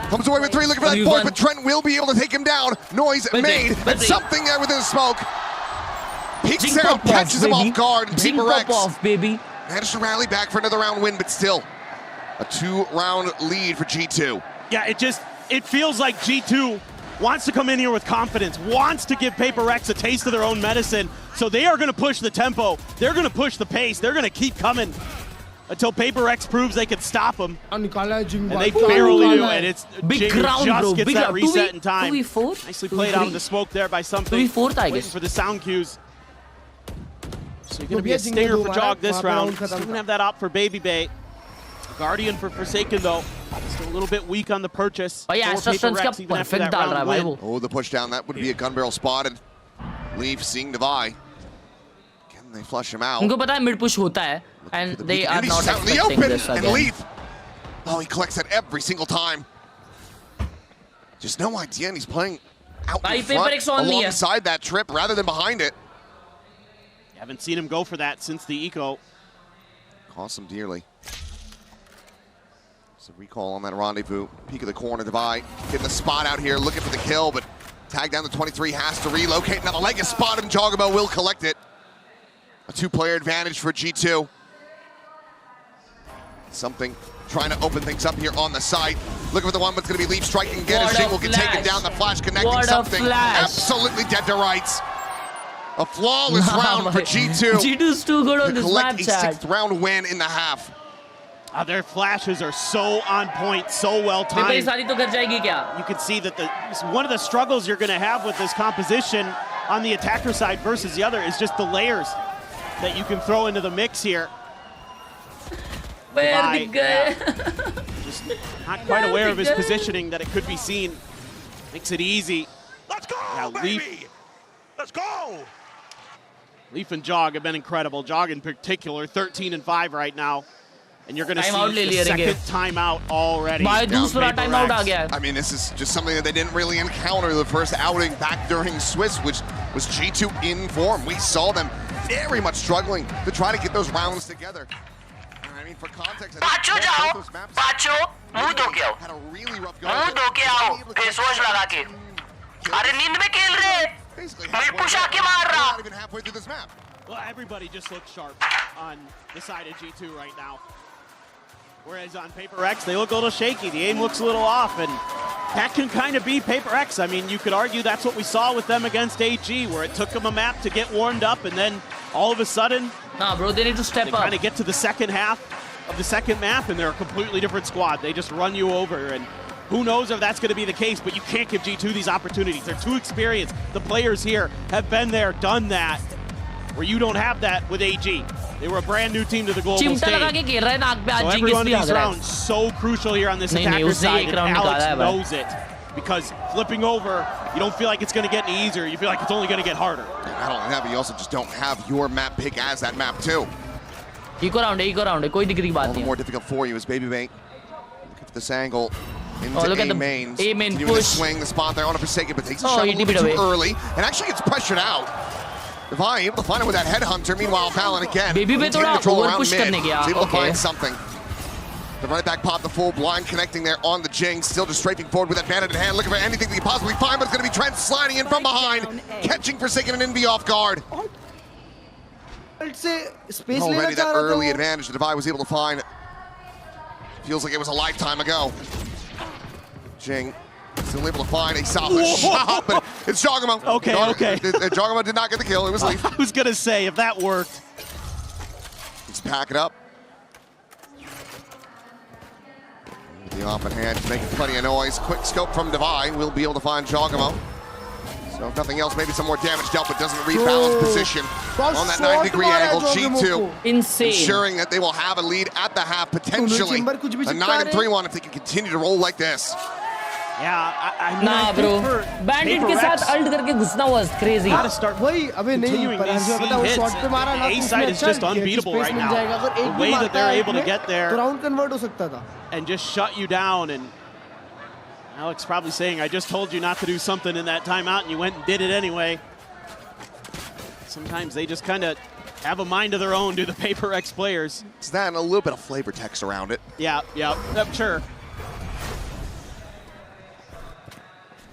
Comes away with 3, looking for that point, but Trent will be able to take him down. Noise made, and something there within the smoke. Peeks there, catches him off guard. PRX managed to rally back for another round win, but still a 2-round lead for G2. Yeah, it feels like G2 wants to come in here with confidence, wants to give PRX a taste of their own medicine, so they are going to push the tempo, they're going to push the pace, they're going to keep coming until PRX proves they can stop them. And they barely do, and it's Jing just gets that reset in time. Nicely played out of the smoke there by something. Waiting for the sound cues. So you're going to be a stinger for Jog this round. Still going to have that op for Baby Bay. Guardian for Forsaken though. Still a little bit weak on the purchase. Oh yeah, PRX even after that round win. Oh, the push down, that would be a gun barrel spotted. Leaf seeing Devi. Again, They flush him out. उनको पता है mid push होता है, and they are not expecting this again. Leaf. Oh, he collects that every single time. Just no idea, and he's playing out in front alongside that trip rather than behind it. You haven't seen him go for that since the eco. Cost him dearly. So recall on that rendezvous. Peek of the corner, Divide getting the spot out here, looking for the kill, but tag down the 23, has to relocate. Now the leg is spotted, and Jogamo will collect it. A two-player advantage for G2. Something trying to open things up here on the site. Looking for the one that's going to be Leaf striking again. As Jingle can take it down. The flash connecting something. Absolutely dead to rights. A flawless round for G2. G2's too good on this collect match. A sixth round win in the half. Their flashes are so on point, so well timed. You can see that one of the struggles you're going to have with this composition on the attacker side versus the other is just the layers that you can throw into the mix here. Just not quite aware of his positioning that it could be seen. Makes it easy. Let's go, baby! Let's go! Leaf and Jog have been incredible. Jog in particular, 13-5 right now. And you're going to see the second timeout already. I mean, this is just something that they didn't really encounter the first outing back during Swiss, which was G2 in form. We saw them very much struggling to try to get those rounds together. I mean, for context, I think those maps had a really rough go. Not even halfway through this map. Well, everybody just looks sharp on the side of G2 right now. Whereas on PRX, they look a little shaky. The aim looks a little off, and that can kind of be PRX. I mean, you could argue that's what we saw with them against AG, where it took them a map to get warmed up, and then all of a sudden, they need to step up. They kind of get to the second half of the second map, and they're a completely different squad. They just run you over, and who knows if that's going to be the case, but you can't give G2 these opportunities. They're too experienced. The players here have been there, done that, where you don't have that with AG. They were a brand new team to the global stage. So every one of these rounds so crucial here on this attacker side, and Alex knows it. Because flipping over, you don't feel like it's going to get any easier. You feel like it's only going to get harder. Not only that, but you also just don't have your map pick as that map too. Eco round, कोई दिक्कत की बात नहीं. More difficult for you is Baby Bait. Look at this angle. Into look at the mains. A main push. push. Swing the spot there on a Forsaken, but takes a shot a little bit too early, and actually gets pressured out. Divine able to find it with that headhunter. Meanwhile, Fallon again. Baby Bait थोड़ा over push करने गया. He's able to find something. The right back pop, the full blind connecting there on the Jinx. Still just strafing forward with that bandit in hand, looking for anything that he possibly find, but it's going to be Trent sliding in from behind, catching Forsaken and Envy off guard. Already that early advantage that Divine was able to find. Feels like it was a lifetime ago. Jing still able to find a solid shot, but it's Jogamo. Okay. Jogamo did not get the kill. It was Leaf. I was going to say, if that worked. Let's pack it up. The off in hand, making plenty of noise. Quick scope from Divine. We'll be able to find Jogamo. So if nothing else, maybe some more damage dealt, but doesn't rebalance position on that 9-degree angle. G2 insane, ensuring that they will have a lead at the half, potentially a 9-3-1 if they can continue to roll like this. Yeah, I nah, bro. Bandit के साथ ult करके घुसना was crazy. Gotta start continuing these hits. The A side is just unbeatable right now. The way that they're able to get there and just shut you down, and Alex probably saying, I just told you not to do something in that timeout and you went and did it anyway. Sometimes they just kind of have a mind of their own, do the PRX players. It's that and a little bit of flavor text around it. Yeah, sure.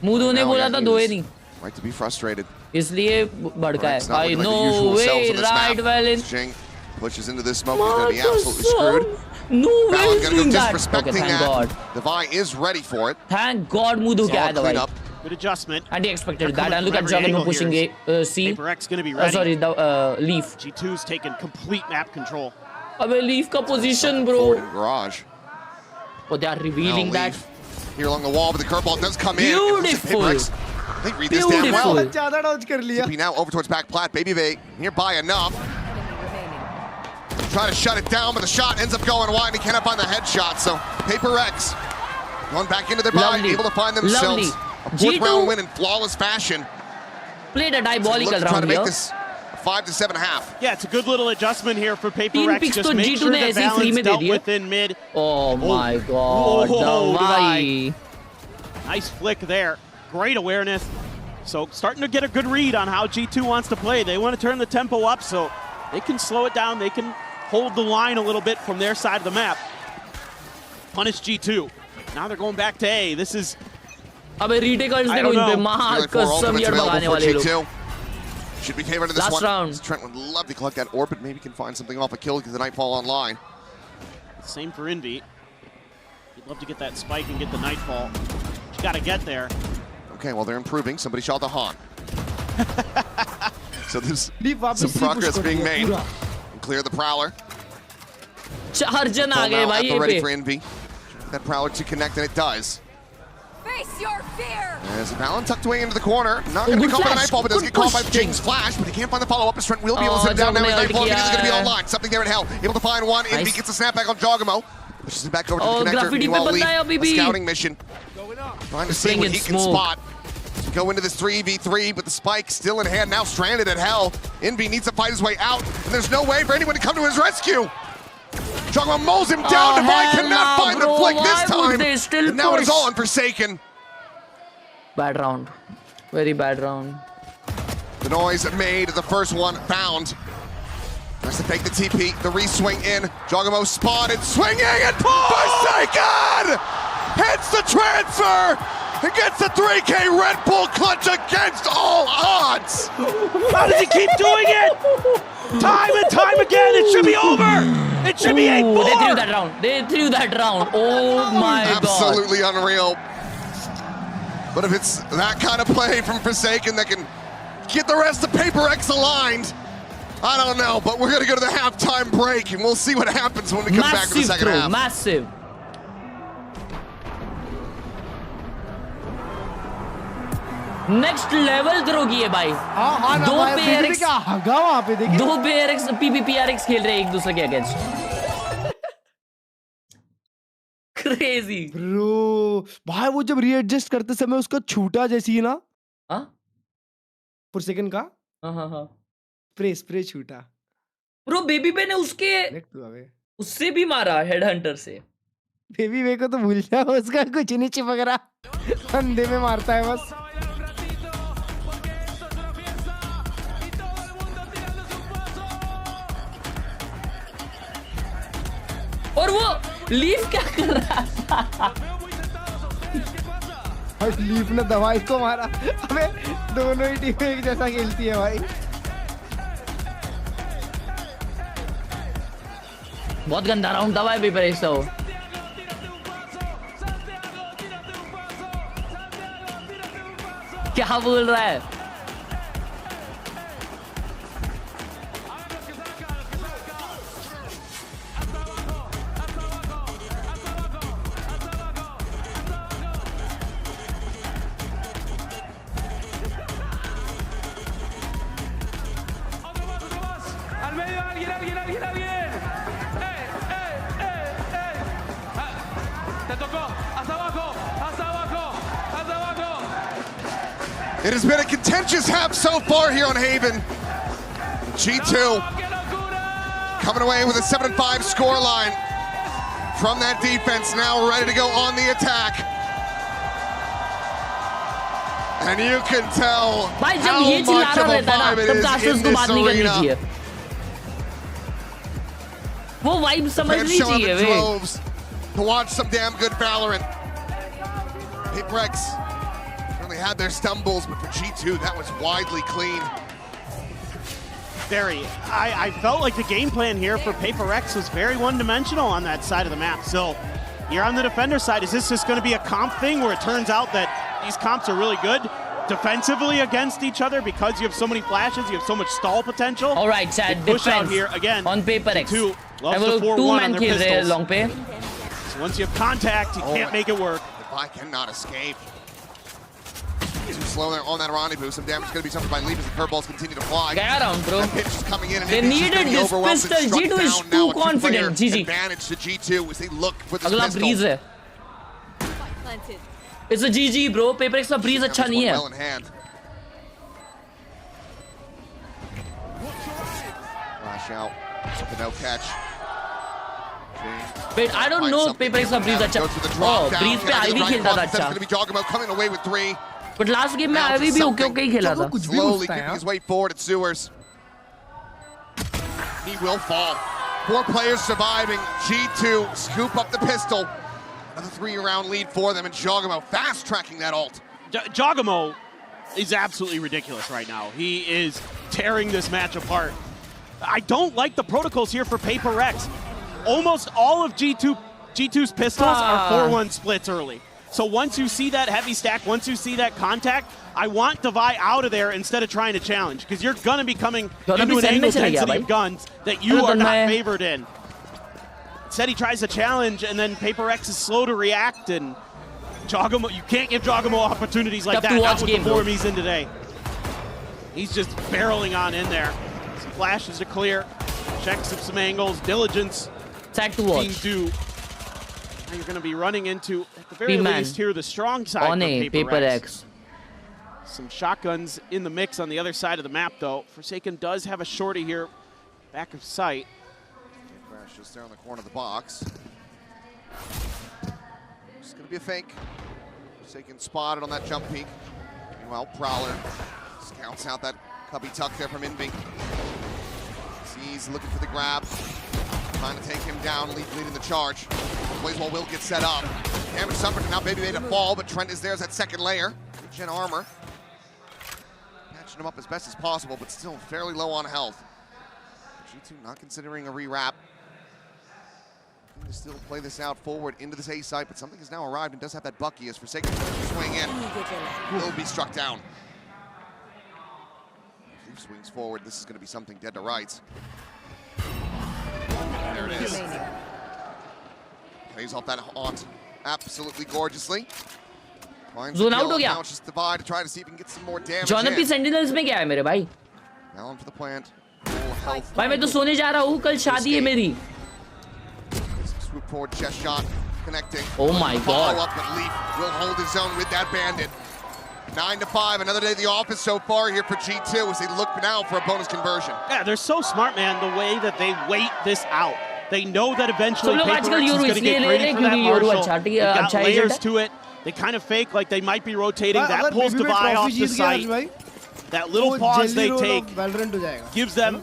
Mudu ने बोला था दो ही नहीं. Right to be frustrated. इसलिए भड़का है. I know way right well in. Jing pushes into this smoke. He's going to be absolutely screwed. No way he's doing that. Okay, thank God. Divine is ready for it. Thank God Mudu क्या है दवाई. Good adjustment. And he expected that. And look at Jogamo pushing C. PRX going to be ready. Sorry, the Leaf. G2's taken complete map control. अबे Leaf का position, bro. Garage. Oh, they are revealing that. Here along the wall, but the curveball does come in. Beautiful. They read this damn well. CP now over towards back plat. Baby Bay nearby enough. Try to shut it down, but the shot ends up going wide and he cannot find the headshot. So PRX going back into their body, able to find themselves a fourth round win in flawless fashion. Played a diabolical round trying to here. make this 5 to 7.5. Yeah, it's a good little adjustment here for PRX. Just make sure the balance dealt with in mid. Oh my god, Davai. Nice flick there. Great awareness. So starting to get a good read on how G2 wants to play. They want to turn the tempo up so they can slow it down. They can hold the line a little bit from their side of the map. Punish G2. Now they're going back to A. This is... अबे retake और इसने कोई पे मार कसम यार भगाने वाले लोग. Should be favored in this Last one. round. Trent would love to collect that orbit. Maybe can find something off a kill because the Nightfall online. Same for Envy. He'd love to get that spike and get the Nightfall. You got to get there. Okay, well, they're improving. Somebody shot the Han. So there's some progress being made. And clear the Prowler. Charge na gaye bhai ye ready for Envy. That Prowler to connect, and it does. Face your fear! There's Valen tucked away into the corner. Not going to be caught by the Nightfall, but does get caught by Jing's flash, but he can't find the follow-up. As Trent will be able to sit down now with Nightfall because he's going to be online. Something there in Hell. Able to find one. Envy gets a snapback on Jogamo. Pushes him back over to the connector. Meanwhile, Lee, a scouting mission. Trying to see what he can spot. To go into this 3v3, but the spike still in hand, now stranded at Hell. Envy needs to fight his way out, and there's no way for anyone to come to his rescue. Jogamo mows him down. Divine cannot find the flick this time. And now it is all on Forsaken. Bad round. Very bad round. The noise made, the first one found. Tries to take the TP, the re-swing in. Jogamo spotted, swinging, and Forsaken hits the transfer and gets the 3K Red Bull clutch against all odds. How does he keep doing it? Time and time again, it should be over. It should be 8-4. They threw that round. They threw that round. Oh my god. Absolutely unreal. But if it's that kind of play from Forsaken that can get the rest of PRX aligned, I don't know. But we're going to go to the halftime break, and we'll see what happens when we come back to the second half. Massive. Next level throw किए भाई. दो PRX PRX खेल रहे हैं एक दूसरे के against. Crazy. Bro, भाई वो जब रीएडजस्ट करते समय उसका छूटा जैसी है ना? हाँ? Forsaken का? हाँ. स्प्रे छूटा. Bro, बेबी पे ने उससे भी मारा हेड हंटर से. बेबी वे को तो भूल जाओ, उसका कुछ नहीं चिपक रहा. कंधे में मारता है बस. और वो लीफ क्या कर रहा था? लीफ ने दवाई को मारा. अबे दोनों ही टीमें एक जैसा खेलती है भाई. बहुत गंदा राउंड दवाई भी पर ऐसा हो. क्या बोल रहा है? It has been a contentious half so far here on Haven. G2 coming away with a 7-5 scoreline from that defense, now ready to go on the attack. And you can tell how much of a vibe it is in this arena. वो vibe समझनी चाहिए वे. To watch some damn good Valorant. PRX really had their stumbles, but for G2, that was widely clean. Very. I felt like the game plan here for PRX was very one-dimensional on that side of the map. So you're on the defender side. Is this just going to be a comp thing where it turns out that these comps are really good defensively against each other because you have so many flashes, you have so much stall potential? All right, Chad, push out here again on PRX. Two loves the 4-1 on their pistols. Long pay. So once you have contact, you can't make it work. Defy cannot escape. Too slow there on that rendezvous. Some damage is going to be suffered by Leap as the curveballs continue to fly. Get around, bro. That pitch is coming in, and they needed this pistol. G2 is too confident. GG. Advantage to G2 as they look for this अगला pistol. breeze है. It's a GG, bro. PRX का breeze अच्छा नहीं है. Well in hand. out. The no catch. Wait, I don't know PRX का Breeze अच्छा. Oh, Breeze पे Ivy खेलता था अच्छा. Going to be Jogamo coming away with 3. But last game में Ivy भी okay ही खेला था. Slowly creeping his way forward at Sewers. He will fall. 4 players surviving. G2 scoop up the pistol. Another 3-round lead for them, and Jogamo fast tracking that ult. Jogamo is absolutely ridiculous right now. He is tearing this match apart. I don't like the protocols here for PRX. Almost all of G2's pistols are 4-1 splits early. So once you see that heavy stack, once you see that contact, I want Devi out of there instead of trying to challenge, because you're going to be coming into an angle density of guns that you are not favored in. Instead he tries to challenge, and then PRX is slow to react, and Jogamo, you can't give Jogamo opportunities like that, not with the form he's in today. He's just barreling on in there. Some flashes to clear, checks of some angles, diligence. Sad to watch. Now you're going to be running into, at the very least here, the strong side of PRX. Some shotguns in the mix on the other side of the map, though. Forsaken does have a shorty here, back of sight. Crash just there on the corner of the box. It's going to be a fake. Forsaken spotted on that jump peak. Meanwhile, Prowler scouts out that cubby tuck there from Envy. He's looking for the grab. Trying to take him down, leading the charge. Plays while Will gets set up. Damage suffered, now Baby made a fall, but Trent is there as that second layer. Gen armor. Patching him up as best as possible, but still fairly low on health. G2 not considering a re-wrap. Going to still play this out forward into this A site, but something has now arrived and does have that Bucky as Forsaken swing in. Will be struck down. Leaf swings forward. This is going to be something dead to rights. There it is. Plays off that haunt absolutely gorgeously. Zone out हो गया. John P sentinels में क्या है मेरे भाई? भाई मैं तो सोने जा रहा हूँ, कल शादी है मेरी. Oh my God. Will hold his own with that bandit. 9-5, another day at the office so far here for G2 as they look now for a bonus conversion. Yeah, they're so smart, man, the way that they wait this out. They know that eventually PRX is going to get greedy for that Marshall. They've got layers to it. They kind of fake like they might be rotating. That pulls Devi off the site. That little pause they take gives them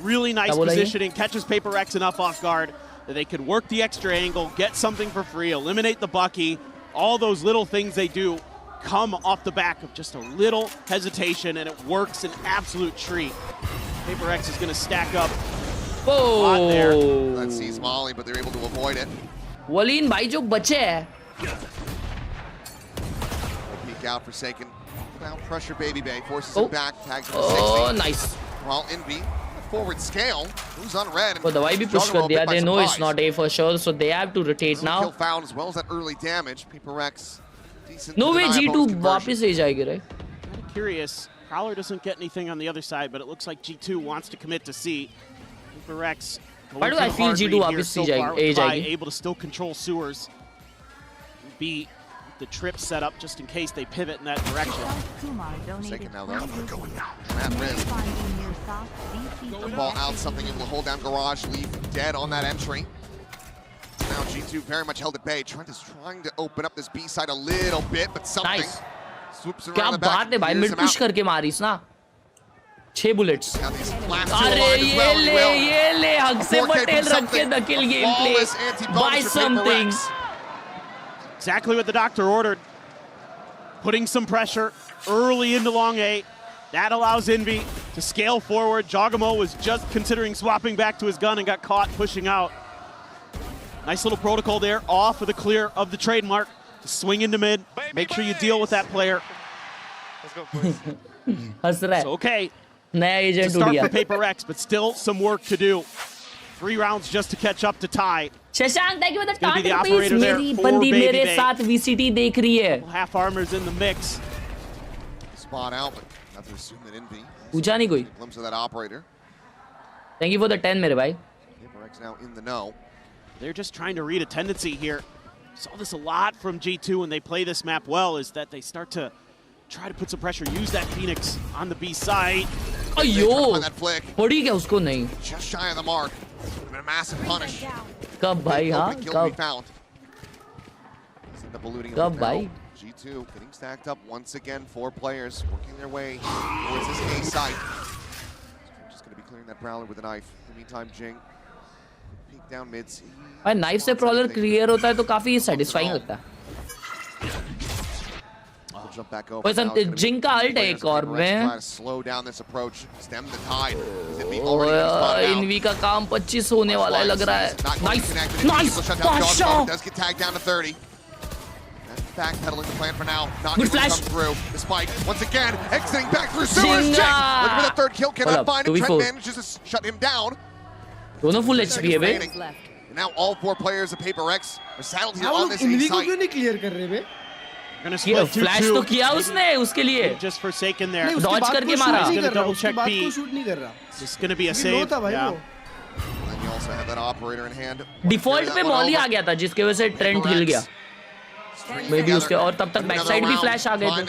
really nice positioning, catches PRX enough off guard that they can work the extra angle, get something for free, eliminate the Bucky. All those little things they do come off the back of just a little hesitation, and it works an absolute treat. PRX is going to stack up. Oh, there. That sees Molly, but they're able to avoid it. Walin bhai jo bache hai. Peek out, Forsaken. Down pressure, Baby Bay forces him back. Tags him to 60. Oh, nice. While Envy, forward scale, who's on red. But the YB push kar diya. They know it's not A for sure, so they have to rotate now. Kill found as well as that early damage. PRX. No way G2 वापस ही जाएगी, right? I'm curious. Prowler doesn't get anything on the other side, but it looks like G2 wants to commit to C. PRX. Why do I feel G2 वापस ही जाएगी? Able to still control Sewers. B, the trip set up just in case they pivot in that direction. Second now though. Matt Riz. The ball out, something able to hold down Garage. Leaf dead on that entry. Now G2 very much held at bay. Trent is trying to open up this B side a little bit, but something swoops around the back. क्या बात है भाई, mid push करके मारीस ना. 6 bullets. अरे ये ले हक से पटेल रख के the kill gameplay. Buy something. Exactly what the doctor ordered. Putting some pressure early into long A. That allows Envy to scale forward. Jogamo was just considering swapping back to his gun and got caught pushing out. Nice little protocol there, off of the clear of the trademark. To swing into mid, make sure you deal with that player. Let's go, boys. It's okay. To start for PRX, but still some work to do. 3 rounds just to catch up to tie. Shashank, thank you for the start. मेरी बंदी मेरे साथ VCT देख रही है. Half armors in the mix. Spot out, but have to assume that Envy. पूछा नहीं कोई. Glimpse of that operator. Thank you for the 10 मेरे भाई. PRX now in the know. They're just trying to read a tendency here. Saw this a lot from G2 when they play this map well, is that they start to try to put some pressure, use that Phoenix on the B side. अयो पड़ी क्या उसको नहीं just shy of the mark. A massive punish. कब भाई हाँ कब कब भाई G2 getting stacked up once again. 4 players working their way towards this A site. Just going to be clearing that prowler with a knife. In the meantime, Jing peek down mids. भाई knife से प्रॉलर clear होता है तो काफी satisfying लगता है। जिंग का alt है एक और में इनवी का काम 25 होने वाला है लग रहा है। Nice nice backpedaling the plan for now. Not going to come through. The spike once again exiting back through sewers. Jing looking for the third kill. Cannot find it. Trent manages to shut him down. दोनों full HP है बे। And now all 4 players of PRX are saddled here on this A env को site. क्यों नहीं clear कर रहे बे? Flash तो किया उसने उसके लिए just forsaken there. डॉज करके मारा। He's going to double check B. Shoot नहीं कर रहा। It's going to be a save. Yeah. And you also have that operator in hand. Default पे मॉली आ गया था जिसके वजह से ट्रेंट हिल गया। मे बी उसके और तब तक बैक साइड भी फ्लैश आ गए थे।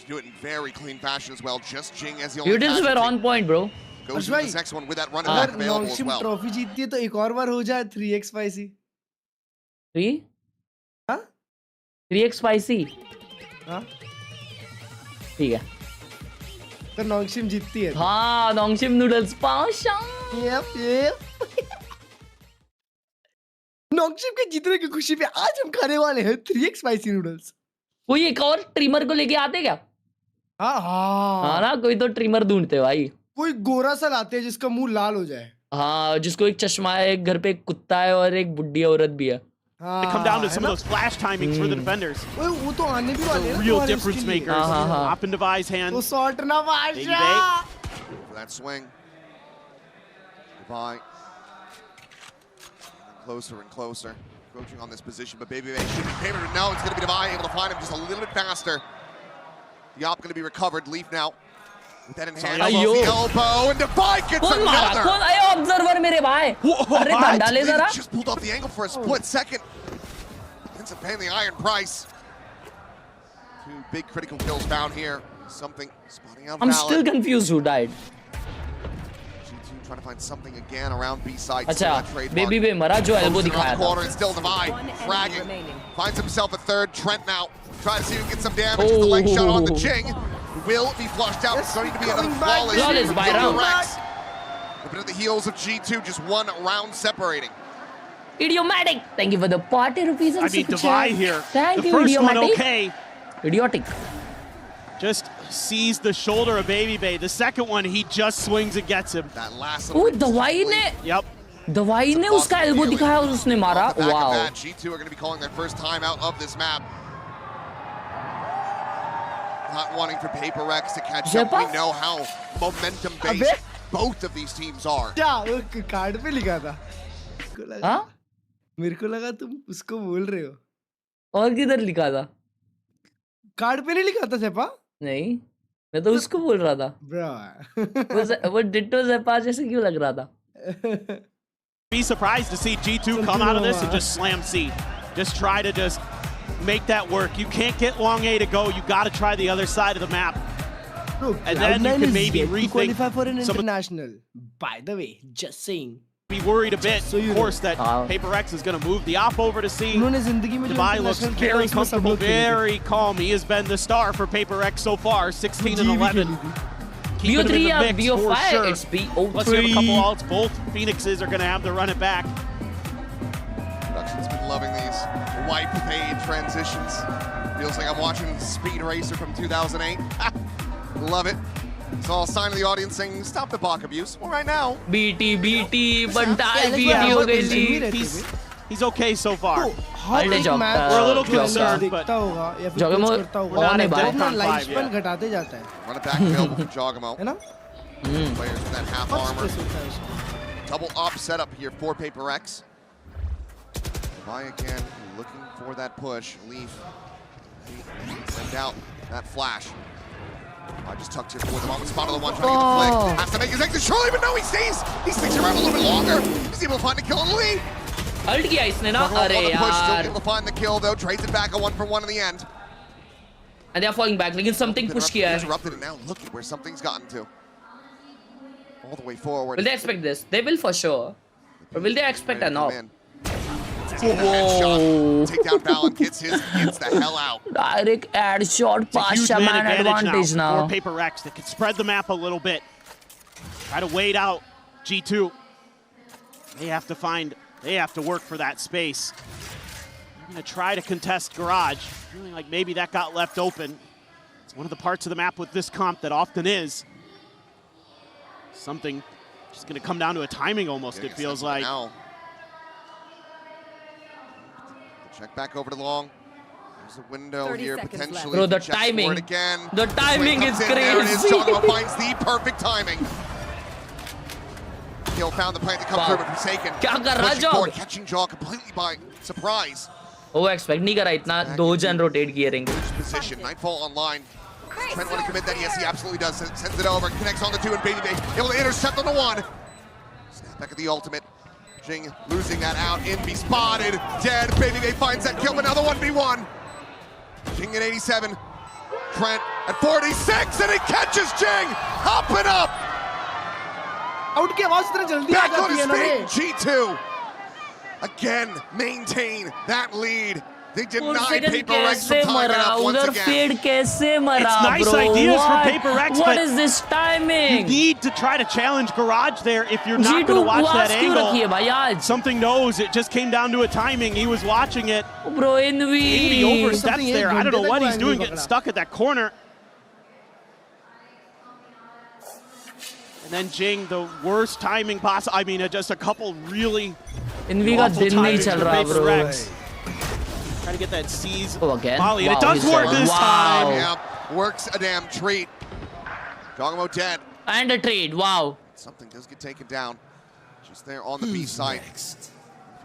Do it in very clean fashion as well. Just Jing as the only. Utils were on point, bro. Goes to this next one with that run back available as well. Trophy जीतती है तो एक और बार हो जाए 3x spicy. 3? हाँ? 3x spicy. हाँ? ठीक है। तो नोंगशिम जीतती है। हाँ, नोंगशिम नूडल्स पाशा। Yep. नोंगशिम के जीतने की खुशी पे आज हम खाने वाले हैं 3x spicy noodles. कोई एक और ट्रिमर को लेके आते क्या? हाँ ना कोई तो ट्रिमर ढूंढते भाई। कोई गोरा सा लाते हैं जिसका मुंह लाल हो जाए। हाँ जिसको एक चश्मा है एक घर पे एक कुत्ता है और एक बुड्ढी औरत भी है। They come down to some of those flash timings for the defenders. वो तो आने भी वाले हैं। Real difference makers. Up in Devi's hand. वो शॉट ना बादशाह। For that swing. Devi closer and closer. Approaching on this position, but Baby Bay should be favored. No, it's going to be Devi able to find him just a little bit faster. The op going to be recovered. Leaf now with that in hand. The elbow and Devi gets another. कौन आया observer मेरे भाई? अरे बंदा ले जरा. Just pulled off the angle for a split second. Ends up paying the iron price. 2 big critical kills found here. Something spotting out. I'm still confused who died. Trying to find something again around B side. अच्छा, baby बे मरा जो elbow दिखाया था. And still Devi fragging. Finds himself a third. Trent now. Try to see if he can get some damage. The leg shot on the Jing. Will be flushed out. It's going to be another flawless by round. But at the heels of G2, just 1 round separating. Idiomatic. Thank you for the party rupees. I mean, Devi here. Thank the you, first Idiomatic. one okay. Idiotic. Just sees the shoulder of Baby Bay. The second one, he just swings and gets him. That last one. दवाई ने. Yep. दवाई ने उसका elbow दिखाया और उसने मारा. Wow. G2 are going to be calling their first time out of this map. Not wanting for PRX to catch up. We know how momentum based both of these teams are. क्या वो card पे लिखा था? हाँ? मेरे को लगा तुम उसको बोल रहे हो। और किधर लिखा था? कार्ड पे नहीं लिखा था सेपा? नहीं, मैं तो उसको बोल रहा था। वो डिट्टो सेपा जैसे क्यों लग रहा था? Be surprised to see G2 come out of this and just slam C. Just try to just make that work. You can't get long A to go. You got to try the other side of the map. And then you can maybe rethink qualify for an international. By the way, just saying. Be worried a bit, of course, that PRX is going to move the op over to C. Devi looks very comfortable, very calm. He has been the star for PRX so far, 16 and 11. Keep him in the mix for sure. It's BO3. Let's have a couple ults. Both Phoenixes are going to have to run it back. Production's been loving these wipe fade transitions. Feels like I'm watching Speed Racer from 2008. Love it. It's all a sign of the audience saying, stop the Bach abuse. Well, right now. BT, Bantai BT हो गई जी. He's okay so far. हर एक match we're a little concerned, but होगा या फिर Jogamo करता होगा. अपना life span घटाते जाता है. Run it back available for Jogamo. है ना? Players with that half armor. Double up setup here for PRX. Devi again looking for that push. Leaf. Send out that flash. I just tucked here for them on the spot of the one trying to get the flick. Has to make his exit surely, but no, he stays. He sticks around a little bit longer. He's able to find the kill on the lead. Alt किया इसने ना. अरे यार. Still able to find the kill though. Trades it back a 1-for-1 in the end. And they are falling back. लेकिन something push किया है. Interrupted, and now look at where something's gotten to. All the way forward. Will they expect this? They will for sure. But will they expect an off? Whoa! Take down Balan, gets the hell out. Direct ad shot, pass man advantage now. For PRX that can spread the map a little bit. Try to wait out G2. They have to work for that space. They're gonna try to contest Garage. Feeling like maybe that got left open. It's one of the parts of the map with this comp that often is. Something just gonna come down to a timing almost, it feels like. Now. Check back over to long. There's a window here potentially. Bro, the timing. The timing is crazy. There it is. Jogamo finds the perfect timing. Hill found the plant to come through, but Forsaken. Catching Jaw completely by surprise. Oh, expect नहीं करा इतना 2 जन rotate किए रहेंगे. Position. Nightfall online. Trent want to commit that? Yes, he absolutely does. Sends it over. Connects on the 2 and Baby Bay able to intercept on the 1. Snap back at the ultimate. Jing losing that out. Envy spotted. Dead. Baby Bay finds that kill, but now the 1v1. Jing at 87. Trent at 46, and he catches Jing. Up and up. Out की आवाज इतनी जल्दी आ जाती है ना ये. G2 again maintain that lead. They denied PRX from timing up once again. It's nice ideas from PRX, What is this timing? You need to try to challenge Garage there if you're not going to watch that angle. Something knows it just came down to a timing. He was watching it. Bro, Envy oversteps there. I don't know what he's doing, getting stuck at that corner. And then Jing, the worst timing possible. I mean, just a couple really Envy का दिन नहीं चल रहा, bro. Trying to get that seize again. Molly, and it does work this time. Yeah, works a damn treat. Jogamo dead. And a trade, wow. Something does get taken down. Just there on the B side. If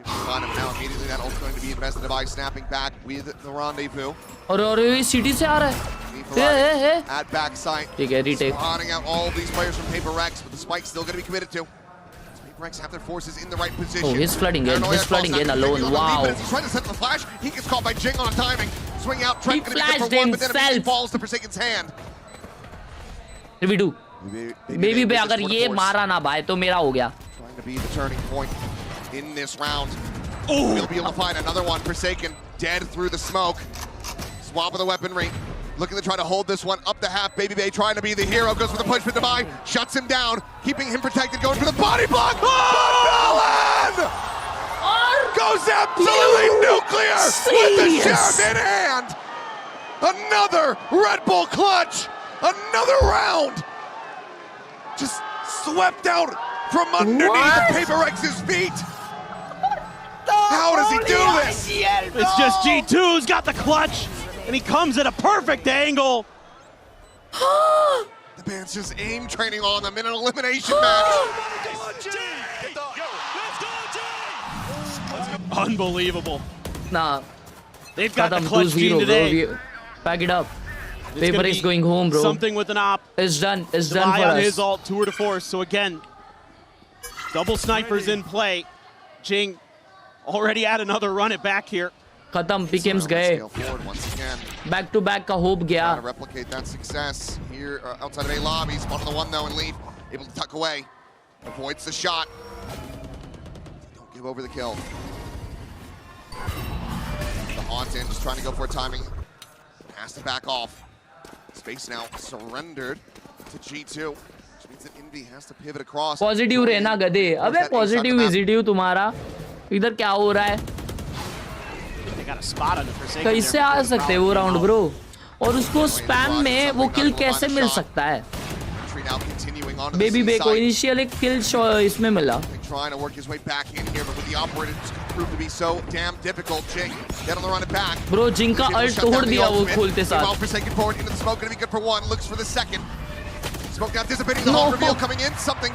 you can find him now, immediately that ult's going to be invested by snapping back with the rendezvous. और ये city से आ रहा है. At backside. ठीक है, retake. Spawning out all of these players from PRX, but the spike's still going to be committed to. PRX have their forces in the right position. Oh, he's flooding in. He's flooding in alone. Wow. He's trying to set the flash. He gets caught by Jing on timing. Swing out. Trent going to get for 1, but then it falls to Forsaken's hand. 3v2. Baby Bay अगर ये मारा ना भाई तो मेरा हो गया. Trying to be the turning point in this round. Oh, we'll be able to find another one. Forsaken dead through the smoke. Swap of the weaponry. Looking to try to hold this one up the half. Baby Bay trying to be the hero. Goes for the push with the buy. Shuts him down. Keeping him protected. Going for the body block. Oh! Goes absolutely nuclear with the sheriff in hand. Another Red Bull clutch. Another round. Just swept out from underneath PRX's feet. How does he do this? It's just G2's got the clutch. And he comes at a perfect angle. The band's just aim training on them in an elimination match. Unbelievable. Nah. They've got the clutch gene today. Pack it up. PRX going home, bro. Something with an op. It's done. It's done for on us. his ult, tour de force. So again, double snipers in play. Jing already had another run it back here. खत्म PKMs गए. Back to back का hope गया. Trying to replicate that success here outside of A lobby. Spot on the 1 though and leave. Able to tuck away. Avoids the shot. Don't give over the kill. The Haunted just trying to go for a timing. Has to back off. Space now surrendered to G2. Which means that Envy has to pivot across. Positive रहना गधे. अबे positive visitive तुम्हारा. इधर क्या हो रहा है? कैसे आ सकते हैं वो राउंड ब्रो? और उसको स्पैम में वो किल कैसे मिल सकता है? बेबी बे को इनिशियल एक किल इसमें मिला. Trying to work his way back in here, but with the operator it's proved to be so damn difficult. Jing, get on the run it back. Bro, Jing का अल्ट तोड़ दिया वो खोलते साथ. Forsaken forward into the smoke, gonna be good for 1. Looks for the second. Smoke now dissipating. The whole reveal coming in. Something.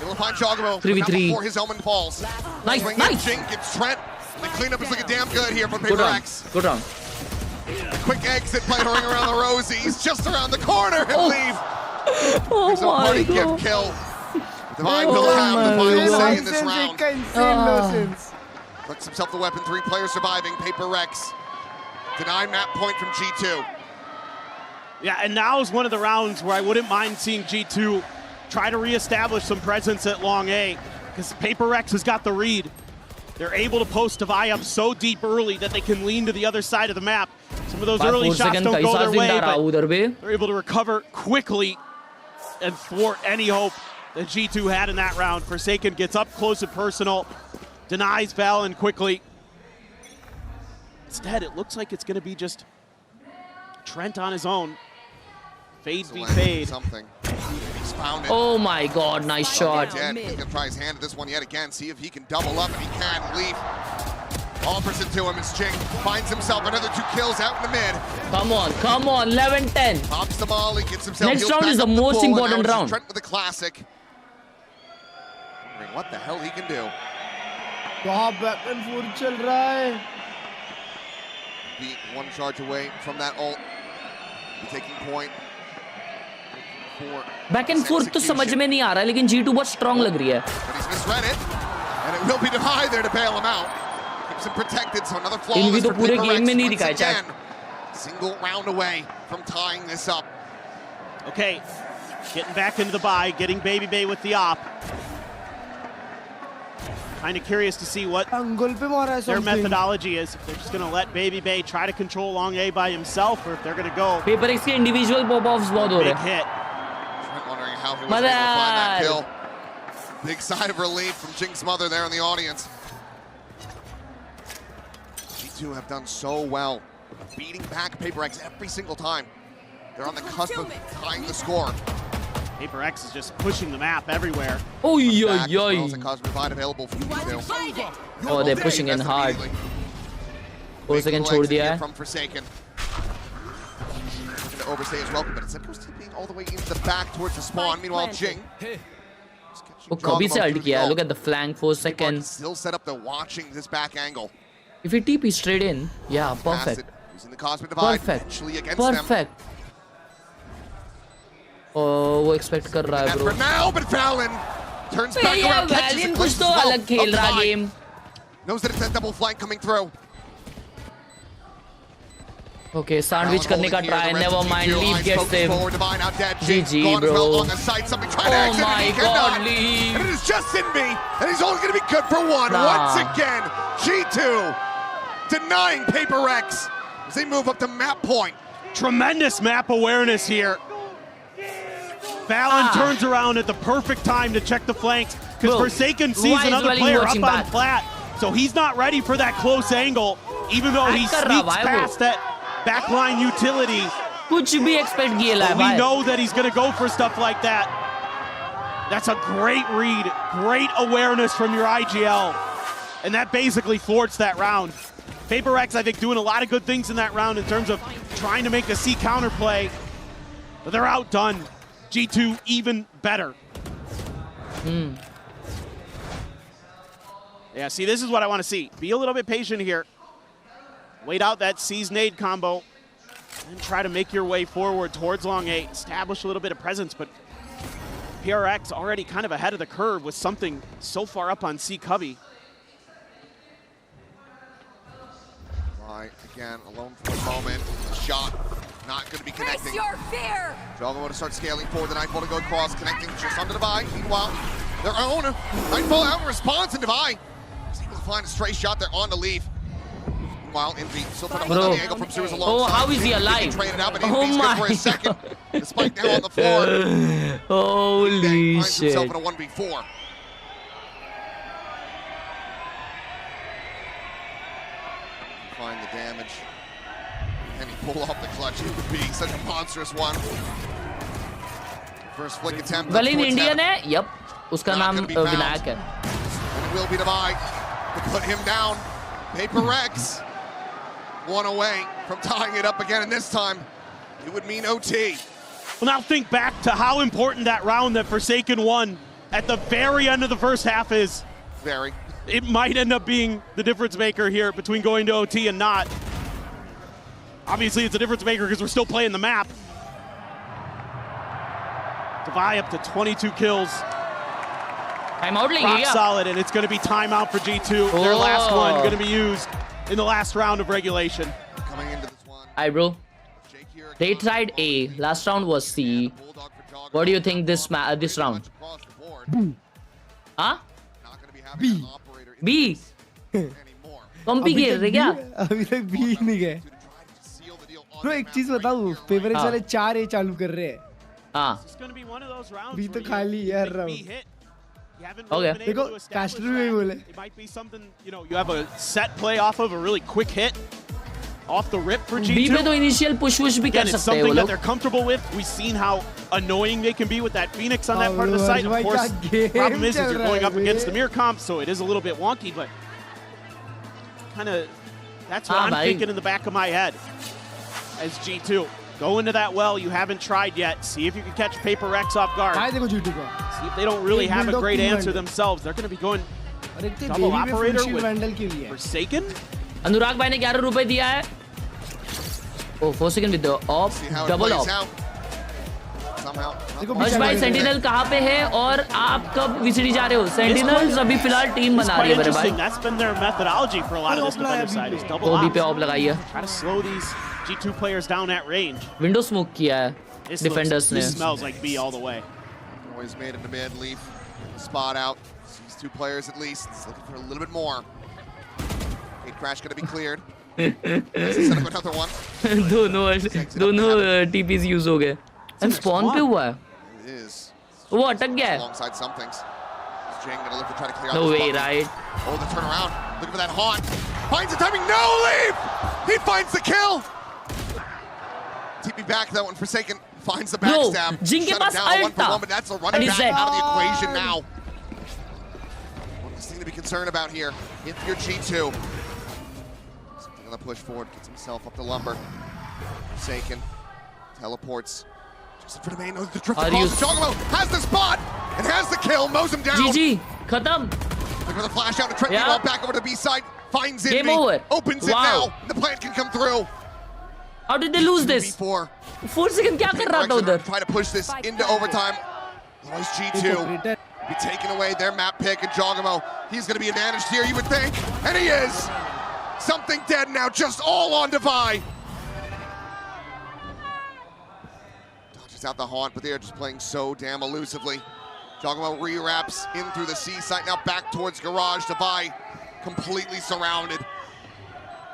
Able to find Jogamo 3v3 before his omen falls. Nice, nice. Jing gets Trent. The cleanup is looking damn good here from PRX. Good round. Quick exit play hurrying around the Rosies, just around the corner and leave. Oh my God. Gift kill. Divine will have the final say in this round. Looks himself the weapon. 3 players surviving. PRX denied map point from G2. Yeah, and now is one of the rounds where I wouldn't mind seeing G2 try to reestablish some presence at long A, because PRX has got the read. They're able to post Divide up so deep early that they can lean to the other side of the map. Some of those early shots don't go their way, but they're able to recover quickly and thwart any hope that G2 had in that round. Forsaken gets up close and personal, denies Valen quickly. Instead, it looks like it's going to be just Trent on his own. Fade v fade. Something. He's found it. Oh my God, nice shot. He's going to try his hand at this one yet again, see if he can double up, and he can. Leaf offers it to him as Jing finds himself another 2 kills out in the mid. Come on, 11-10. Pops the ball, he gets himself. Next round is the most important round. Trent with a classic. Wondering what the hell he can do. back and forth chal raha hai. Be 1 charge away from that ult. Be taking point. Back and fourth तो समझ में नहीं आ रहा है, लेकिन G2 बहुत strong लग रही है. इनकी तो पूरे गेम में नहीं दिखाया chat. Single round away from tying this up. Okay, getting back into the buy, getting Baby Bay with the op. Kind of curious to see what their methodology is. If they're just going to let Baby Bay try to control long A by himself, or if they're going to go. PRX के individual pop-offs बहुत हो रहे हैं. Big hit. Wondering how he was able to find that kill. Big sigh of relief from Jing's mother there in the audience. G2 have done so well, beating back PRX every single time. They're on the cusp of tying the score. PRX is just pushing the map everywhere. Oh, yo. Available for you. Oh, they're pushing in hard. 4 seconds छोड़ दिया है. From Forsaken. Looking to overstay as well, but it's supposed to be all the way into the back towards the spawn. Meanwhile, Jing. Oh, कभी से ult किया. Look at the flank, 4 seconds. Still set up. They're watching this back angle. If he TP straight in, yeah, perfect. Using the cosmic divide. Perfect. Oh, वो expect कर रहा है bro. Now, but Valen turns back around. Valen कुछ तो अलग खेल रहा game. Knows that it's a double flank coming through. Okay, sandwich करने का try. Never mind. Leaf gets him. GG, bro. Oh my God, Leaf. And it is just Invi, and he's only going to be good for one. Once again, G2 denying PRX as they move up to map point. Tremendous map awareness here. Valen turns around at the perfect time to check the flanks, because Forsaken sees another player up on flat, so he's not ready for that close angle, even though he sneaks past that backline utility. कुछ भी expect किया है. We know that he's going to go for stuff like that. That's a great read, great awareness from your IGL, and that basically thwarts that round. PRX, I think, doing a lot of good things in that round in terms of trying to make a C counterplay, but they're outdone. G2 even better. Yeah, see, this is what I want to see. Be a little bit patient here. Wait out that C's nade combo and try to make your way forward towards long A. Establish a little bit of presence, but PRX already kind of ahead of the curve with something so far up on C Cubby. Right, again, alone for a moment. Shot. Not going to be connecting. Your fear. Joggo to start scaling forward. The Nightfall to go across, connecting just under Divide. Meanwhile, their own Nightfall out in response, and Divide is able to find a stray shot there on the Leaf. Meanwhile, Envy still trying to hold the angle from Sewers alone. Oh, how is he alive? Oh my for a second. Despite now on the floor. Holy finds shit. himself in a 1v4. Find the damage. And he pull off the clutch. It would be such a monstrous one. First flick attempt. Valin Indian है? Yep. उसका नाम विनायक है. And it will be Divide to put him down. PRX one away from tying it up again, and this time it would mean OT. Well, now think back to how important that round that Forsaken won at the very end of the first half is. Very. It might end up being the difference maker here between going to OT and not. Obviously, it's a difference maker because we're still playing the map. Divide up to 22 kills. Timeout Rock solid, and it's going to be timeout for G2. Their last one going to be used in the last round of regulation. Coming into this one. Hi, bro. They tried A. Last round was C. What do you think this round? Huh? B. B. कम भी खेल रहे क्या? अभी तक B नहीं गए। Bro एक चीज बताऊँ, पेपर एक्स वाले 4 A चालू कर रहे हैं। हाँ। B तो खाली है हर राउंड। Okay. देखो कास्टर भी बोले। It might be something, you know, you have a set play off of a really quick hit off the rip for G2. B पे तो initial push भी कर It's सकते हैं वो something that लोग। they're comfortable with. We've seen how annoying they can be with that Phoenix on that part of the site. Of course, the problem is you're going up against the mirror comp, so it is a little bit wonky, but kind of that's what I'm thinking in the back of my head as G2. Go into that well you haven't tried yet. See if you can catch Paper X off guard. See if they don't really have a great answer themselves. They're going to be going double operator with Forsaken. अनुराग भाई ने 11 रुपए दिया है। Oh, Forsaken with the off, double off. हर्ष भाई sentinel कहाँ पे है और आप कब VCT जा रहे हो? सेंटिनल्स अभी फिलहाल टीम बना रही है मेरे भाई। That's been their methodology for a lot of this defender side. Is double OB पे ऑफ लगाई है। Try to slow these G2 players down at range. Window smoke किया है डिफेंडर्स ने। This smells like B all the way. Always made in the mid, Leaf. Spot out. Sees 2 players at least. He's looking for a little bit more. Gate crash gonna be cleared. Set up another one. दोनों TPs use हो गए। And spawn पे हुआ है। It is. वो अटक गया है। Alongside some things. Jing gonna look to try to clear out No this way, bucket. right? Oh, the turnaround. Looking for that haunt. Finds the timing. No, Leaf! He finds the kill. TP back though, and Forsaken finds the backstab. Jing के पास ult था। But that's a running back out of the equation now. One thing to be concerned about here. If you're G2. Gonna push forward, gets himself up the lumber. Forsaken. Teleports. Just for the main. The drift across. Jogamo has the spot and has the kill. Mows him down. GG. खत्म। Looking for the flash out. The Trent ball back over to the B side. Finds it. Game over. Opens it now. The plant can come through. How did they lose this? Forsaken क्या कर रहा था उधर? Try to push this into overtime. Otherwise G2 be taking away their map pick, and Jogamo, he's going to be advantaged here, you would think, and he is. Something dead now, just all on Divide. Dodges out the haunt, but they are just playing so damn elusively. Jogamo re-wraps in through the C site, now back towards Garage. Divide completely surrounded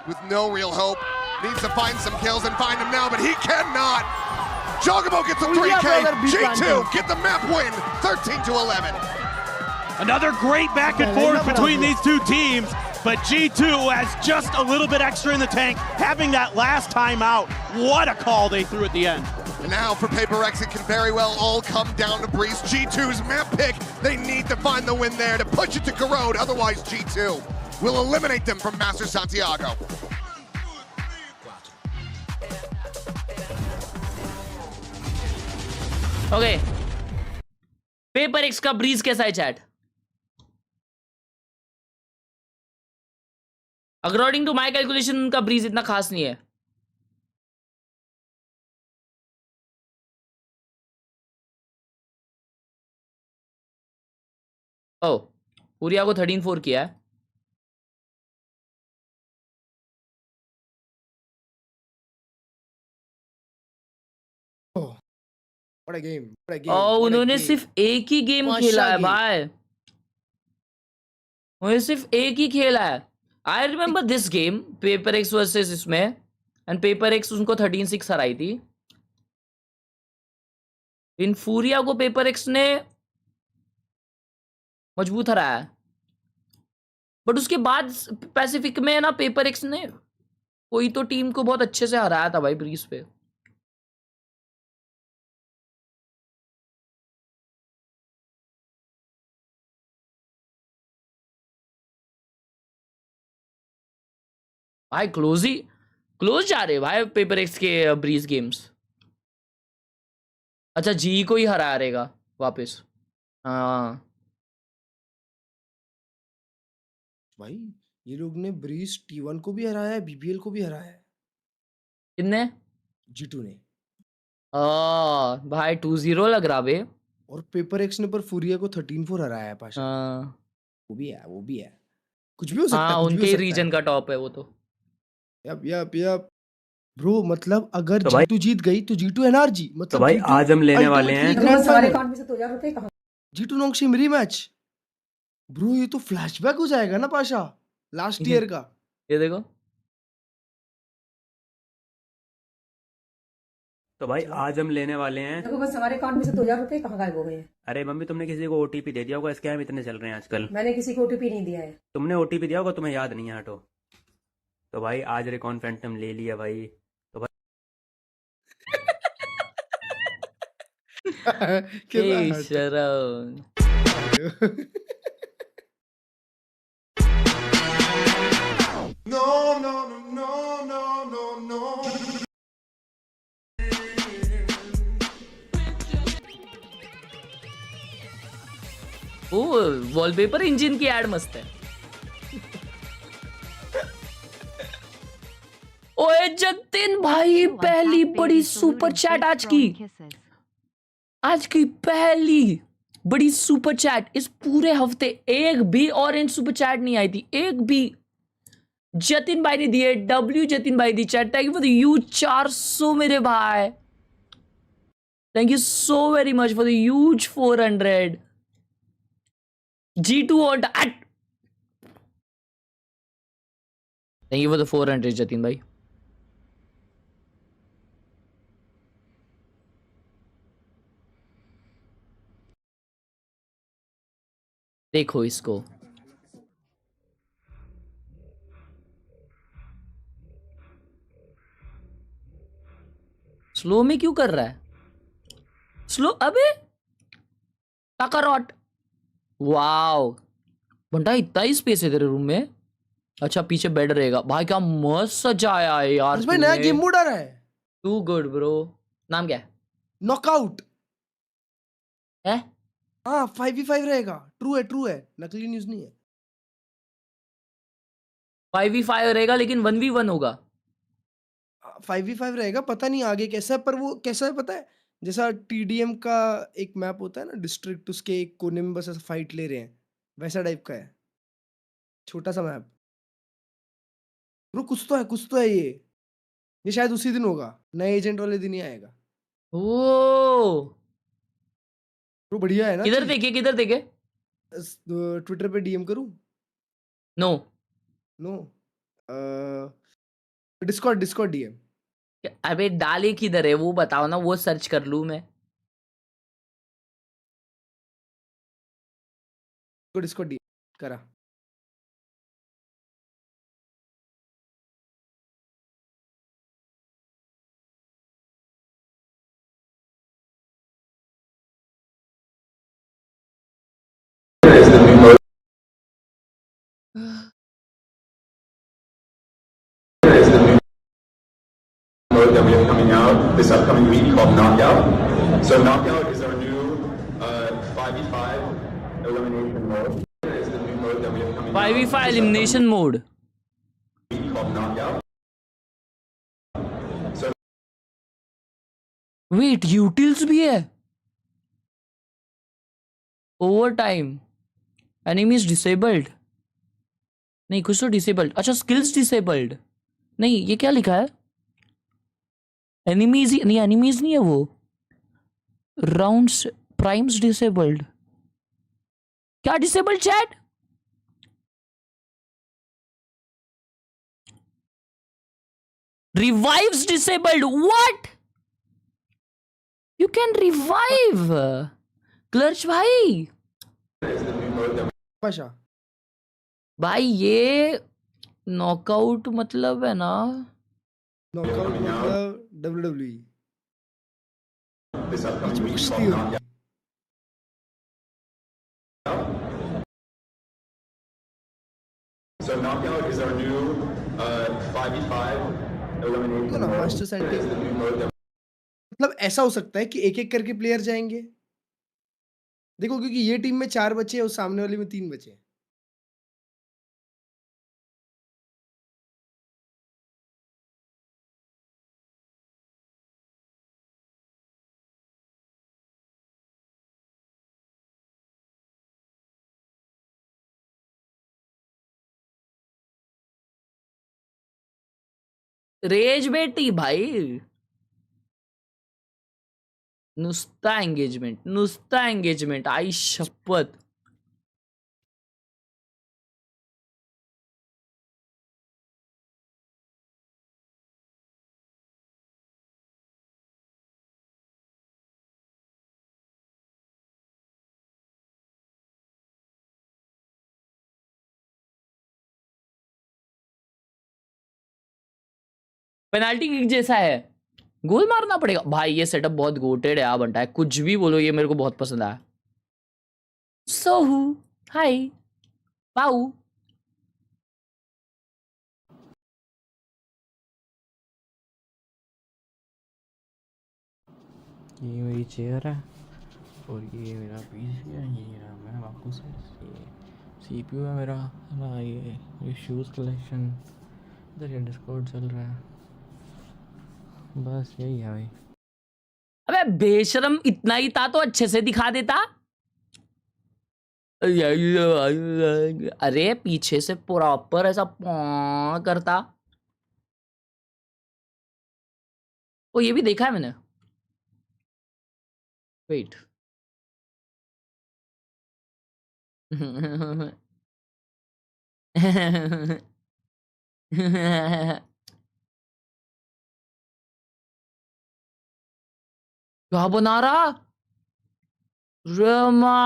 with no real hope. Needs to find some kills and find them now, but he cannot. Jogamo gets a 3K. G2 get the map win, 13-11. Another great back and forth between these two teams. But G2 has just a little bit extra in the tank, having that last time out. What a call they threw at the end. And now for Paper X, it can very well all come down to Breeze. G2's map pick, they need to find the win there to push it to Khelraay. Otherwise, G2 will eliminate them from Master Santiago. Okay. Paper X का Breeze कैसा है चैट? According to my calculation उनका Breeze इतना खास नहीं है। ओह, पूरिया को 13-4 किया है। What a game. उन्होंने सिर्फ एक ही गेम खेला है भाई। उन्होंने सिर्फ एक ही खेला है। I remember this game, Paper X versus इसमें, and Paper X उनको 13-6 हराई थी। इन फूरिया को Paper X ने मजबूत हराया है। बट उसके बाद पैसिफिक में ना Paper X ने कोई तो टीम को बहुत अच्छे से हराया था भाई ब्रीज पे। भाई क्लोज जा रहे भाई पेपर एक्स के ब्रीज गेम्स। अच्छा जी को ही हरा रहेगा वापस। हाँ भाई ये लोग ने ब्रीज T1 को भी हराया है, BBL को भी हराया है। कितने? G2 ने। भाई 2-0 लग रहा बे। और पेपर एक्स ने पर फूरिया को 13-4 हराया है पाशा। वो भी है कुछ भी हो सकता है। उनके रीजन का टॉप है वो तो। यप ब्रो मतलब अगर तो भाई G2 जीत गई तो G2 NRG तो मतलब भाई G2 आज हम लेने वाले अल्टीमेटली हैं ग्रैंड हमारे फाइनल। अकाउंट में से 2000 रुपए कहाँ? G2 नोंगशिम rematch. ब्रो ये तो फ्लैशबैक हो जाएगा ना पाशा लास्ट ईयर का। ये देखो तो भाई आज हम लेने वाले हैं। देखो बस हमारे अकाउंट में से 2000 रुपए कहाँ गायब हो गए हैं? अरे मम्मी तुमने किसी को ओटीपी दे दिया होगा, स्कैम इतने चल रहे हैं आजकल। मैंने किसी को ओटीपी नहीं दिया है। तुमने ओटीपी दिया होगा, तुम्हें याद नहीं है, हटो। तो भाई आज रिकॉन फैंटम ले लिया भाई। तो भाई ए शर्म। No, no, no, no, no, no. ओ वॉलपेपर इंजन की एड मस्त है। ओए जतिन भाई पहली बड़ी सुपर चैट आज की पहली बड़ी सुपर चैट इस पूरे हफ्ते। एक भी ऑरेंज सुपर चैट नहीं आई थी, एक भी। जतिन भाई ने दिए, डब्ल्यू जतिन भाई the chat. Thank you for the huge 400 मेरे भाई। Thank you so very much for the huge 400। G2 on at. Thank you for the 400 Jatin भाई। देखो इसको, स्लो में क्यों कर रहा है? स्लो अबे काकारोट। वाओ बंटा इतना ही स्पेस है तेरे रूम में। अच्छा पीछे बेड रहेगा भाई, क्या मस्त सजाया है यार भाई नया गेम मोड आ रहा है। Too good bro. नाम क्या है? नॉकआउट है। हाँ 5v5 रहेगा। ट्रू है नकली न्यूज नहीं है। 5v5 रहेगा लेकिन 1v1 होगा। 5v5 रहेगा, पता नहीं आगे कैसा है, पर वो कैसा है पता है, जैसा TDM का एक मैप होता है ना डिस्ट्रिक्ट, उसके एक कोने में बस ऐसा फाइट ले रहे हैं, वैसा टाइप का है, छोटा सा मैप। ब्रो कुछ तो है ये शायद उसी दिन होगा, नए एजेंट वाले दिन ही आएगा। ओ ब्रो बढ़िया है ना। किधर देखे? ट्विटर पे DM करूं? No Discord DM। अबे डाले किधर है वो बताओ ना, वो सर्च कर लूं मैं। डिस्कॉर्ड DM करा। Mode that we have coming out this upcoming week called Knockout. So Knockout is our new 5v5 elimination mode. It's the new mode that we have coming 5v5 elimination mode. Called Knockout. So wait utils भी है। Over time enemies disabled नहीं, कुछ तो disabled. अच्छा skills disabled नहीं, ये क्या लिखा है? एनिमीज नहीं, एनिमीज नहीं है वो। Rounds primes disabled. क्या disabled chat? Revives disabled. What? You can revive clutch भाई। भाई ये नॉकआउट मतलब है ना? नॉकआउट मतलब WWE this upcoming week कुश्ती called होती है। So Knockout is our new 5v5 elimination mode. Master setting मतलब ऐसा हो सकता है कि एक एक करके प्लेयर जाएंगे। देखो क्योंकि ये टीम में 4 बचे हैं और सामने वाली में 3 बचे हैं। रेज बेटी भाई, नुसता एंगेजमेंट आई शपथ. पेनाल्टी किक जैसा है, गोल मारना पड़ेगा भाई. ये सेटअप बहुत गोटेड है. बनता है कुछ भी बोलो, ये मेरे को बहुत पसंद आया. सोहू हाय पाऊ. ये मेरी चेयर है और ये मेरा पीसी है. ये रहा मैं आपको CPU है मेरा ना. ये शूज़ कलेक्शन, इधर ये डिस्कॉर्ड चल रहा है. बस यही है भाई. अबे बेशरम, इतना ही था तो अच्छे से दिखा देता. अरे पीछे से प्रॉपर ऐसा करता. ओ ये भी देखा है मैंने. वेट. क्या बना रहा रमा.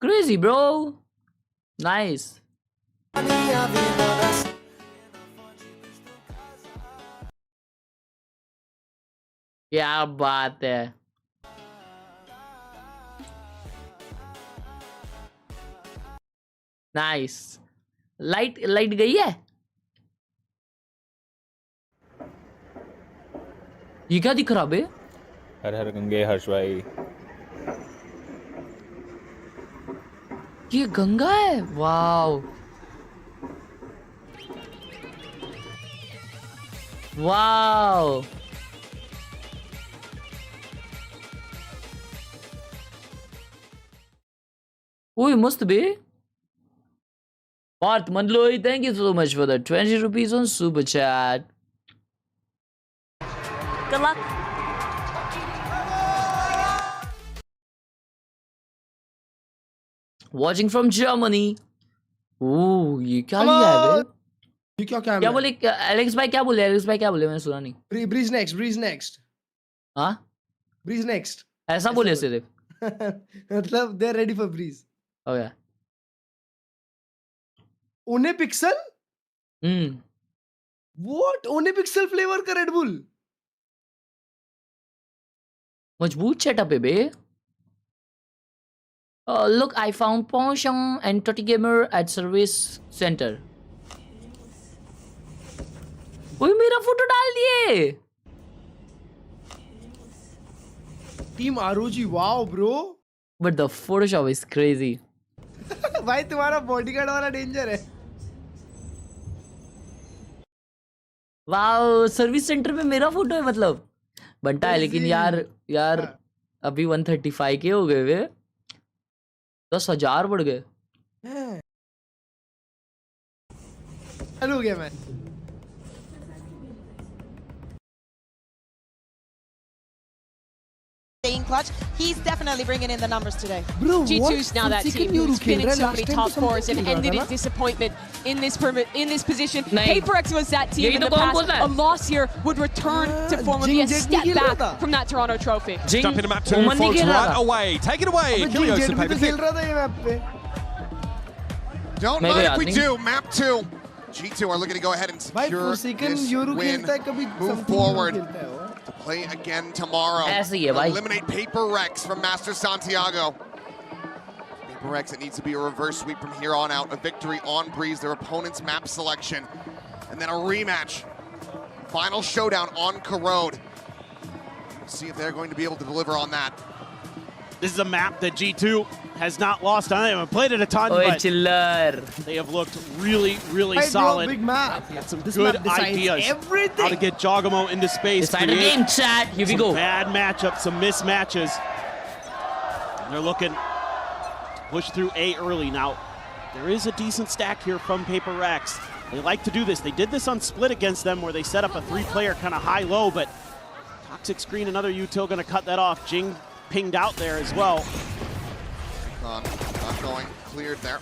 Crazy bro, nice. क्या बात है. नाइस. लाइट गई है. ये क्या दिख रहा बे. हर हर गंगे हर्ष भाई. ये गंगा है. Wow wow. ओए मस्त बे. Parth Mandloi, thank you so much for the 20 rupees on super chat. Good luck. Watching from Germany. ओह ये क्या लिया है बे. ये क्या बोले एलेक्स भाई, क्या बोले एलेक्स भाई, क्या बोले मैंने सुना नहीं. Breeze next. हाँ ब्रीज नेक्स्ट ऐसा बोले सिर्फ. मतलब they are ready for Breeze. Okay. One pixel. What. One pixel flavour का रेड बुल. मजबूत सेटअप है बे. Look, I found Ponchong and Toti Gamer at Service Center. कोई मेरा फोटो डाल दिए. Team ROG. Wow bro. But the Photoshop is crazy. भाई तुम्हारा बॉडीगार्ड वाला डेंजर है. वाओ सर्विस सेंटर में मेरा फोटो है. मतलब बनता है, लेकिन यार अभी 135 के हो गए वे. 10,000 बढ़ गए. हो गया मैं. Staying clutch, he's definitely bringing in the numbers today. Bro, G2's now that team who's been in so many top fours and ended in disappointment in this position. PRX was that team in the past. A loss here would return to form, would be a step back from that Toronto trophy. Jump into map 2, folks, right away. Take it away. Don't mind if we do. Map 2. G2 are looking to go ahead and secure this win. Move forward. To play again tomorrow. Eliminate PRX from Master Santiago. PRX, it needs to be a reverse sweep from here on out. A victory on Breeze, their opponent's map selection. And then a rematch. Final showdown on Corrode. We'll see if they're going to be able to deliver on that. This is a map that G2 has not lost on. They haven't played it a ton, but they have looked really, really solid. Big map. Got some good ideas. Everything. How to get Jogamo into space. Decide a game, chat. Here we go. Bad matchups, some mismatches. And they're looking to push through A early. Now, there is a decent stack here from PRX. They like to do this. They did this on Split against them where they set up a 3-player kind of high-low, but Toxic Screen, another util going to cut that off. Jing pinged out there as well. Not going, cleared there.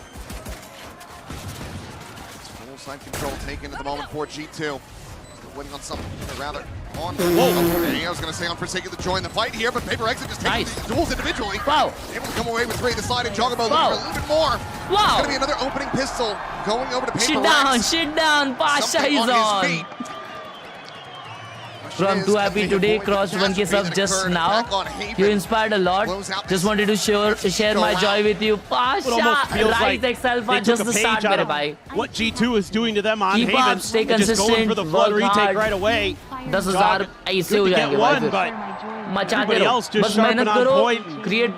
Full side control taken at the moment for G2. Still winning on something, or rather on. I was going to say on Forsaken to join the fight here, but PRX just taking these duels individually. Wow. Able to come away with 3. The sliding Jogamo looking for a little bit more. Wow. It's going to be another opening pistol going over to PRX. Shit down, Pasha is on. From Too Happy Today, crossed 1K sub just now. You inspired a lot. Just wanted to share my joy with you. Pasha, Rise X Alpha, just the start, mere bhai. What G2 is doing to them on Keep Haven. up, stay Just going for the consistent, flood work retake hard. right away. 10,000 ऐसे हो जाएंगे भाई फिर. मचाते रहो. बस मेहनत करो. Create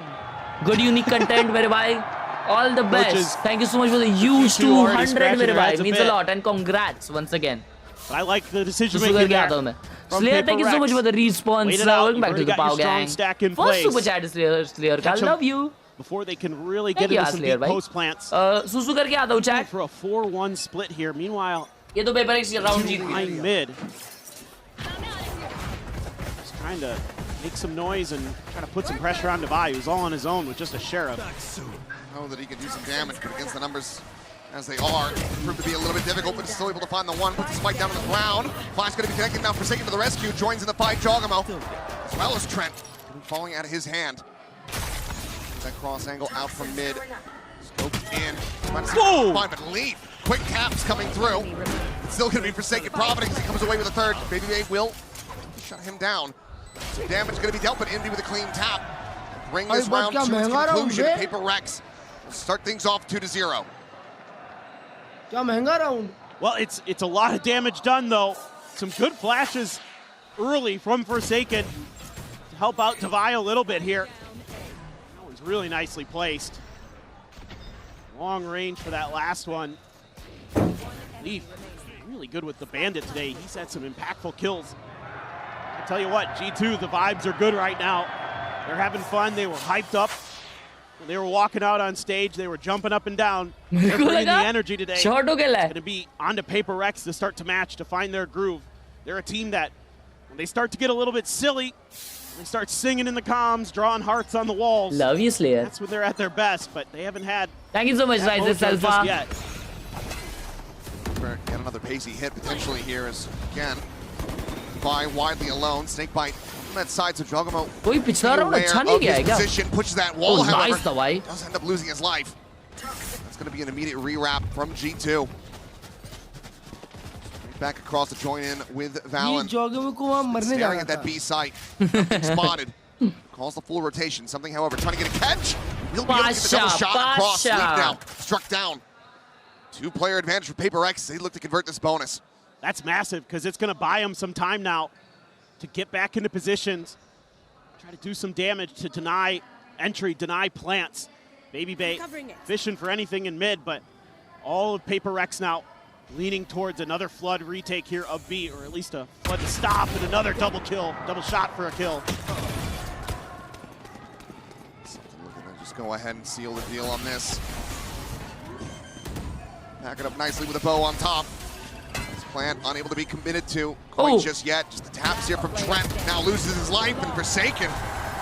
good unique content, mere bhai. All the best. Thank you so much for the huge 200, mere bhai. Means a lot and congrats once again. I like the decision making there. Slayer, thank you so much for the response. Welcome back to the Pow Gang. First super chat is Slayer. I love you. Before they can really get into some deep post plants. Susu करके आता हूँ chat. For a 4-1 split here. Meanwhile, ये तो PRX round Jeet behind mid. Just trying to make some noise and trying to put some pressure on Devi, who's all on his own with just a Sheriff. Know that he can do some damage, but against the numbers as they are, proved to be a little bit difficult, but still able to find the one. Puts the spike down on the ground. Flash going to be connected now. Forsaken to the rescue. Joins in the fight. Jogamo, as well as Trent, falling out of his hand. That cross angle out from mid. Scoped in. Fine, but leave. Quick taps coming through. It's still going to be Forsaken profiting as he comes away with a third. Baby Bay will shut him down. Some damage going to be dealt, but Indy with a clean tap. Bring this round to its conclusion. PRX will start things off 2-0. Well, it's a lot of damage done, though. Some good flashes early from Forsaken to help out Devi a little bit here. That one's really nicely placed. Long range for that last one. Leaf, really good with the Bandit today. He's had some impactful kills. I tell you what, G2, the vibes are good right now. They're having fun. They were hyped up. When they were walking out on stage, they were jumping up and down. They're bringing the energy today. It's going to be on to PRX to start to match, to find their groove. They're a team that, when they start to get a little bit silly, they start singing in the comms, drawing hearts on the walls. Love you, Slayer. That's when they're at their best, but they haven't had. Thank you so much, Rise X Alpha. Yet another pacey hit potentially here is, again, Devi widely alone. Snakebite on that side, so Jogamo कोई पिछला round अच्छा नहीं गया है क्या? Position, pushes that wall, however, nice Devi. does end up losing his life. That's going to be an immediate rewrap from G2. Back across to join in with Valen. Staring at that B site. Nothing spotted. Calls the full rotation. Something, however, trying to get a catch. He'll be able to get the double shot across. Leap now. Struck down. 2-player advantage for PRX. They look to convert this bonus. That's massive because it's going to buy them some time now to get back into positions, try to do some damage to deny entry, deny plants. Baby Bay fishing for anything in mid, but all of PRX now leaning towards another flood retake here of B, or at least a flood to stop and another double kill, double shot for a kill. Something we're going to just go ahead and seal the deal on this. Pack it up nicely with a bow on top. This plant unable to be committed to quite just yet. Just the taps here from Trent. Now loses his life, and Forsaken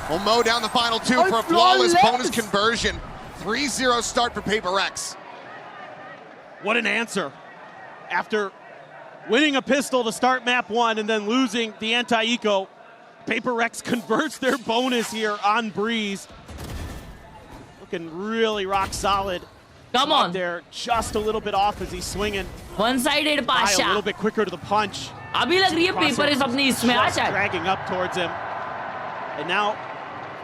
will mow down the final two for a flawless bonus conversion. 3-0 start for PRX. What an answer. After winning a pistol to start map 1 and then losing the anti-eco, PRX converts their bonus here on Breeze. Looking really rock solid. Come on. There, just a little bit off as he's swinging. One-sided Pasha. A little bit quicker to the punch. अभी लग रही है paper इस अपनी इसमें आ जाए. Dragging up towards him. And now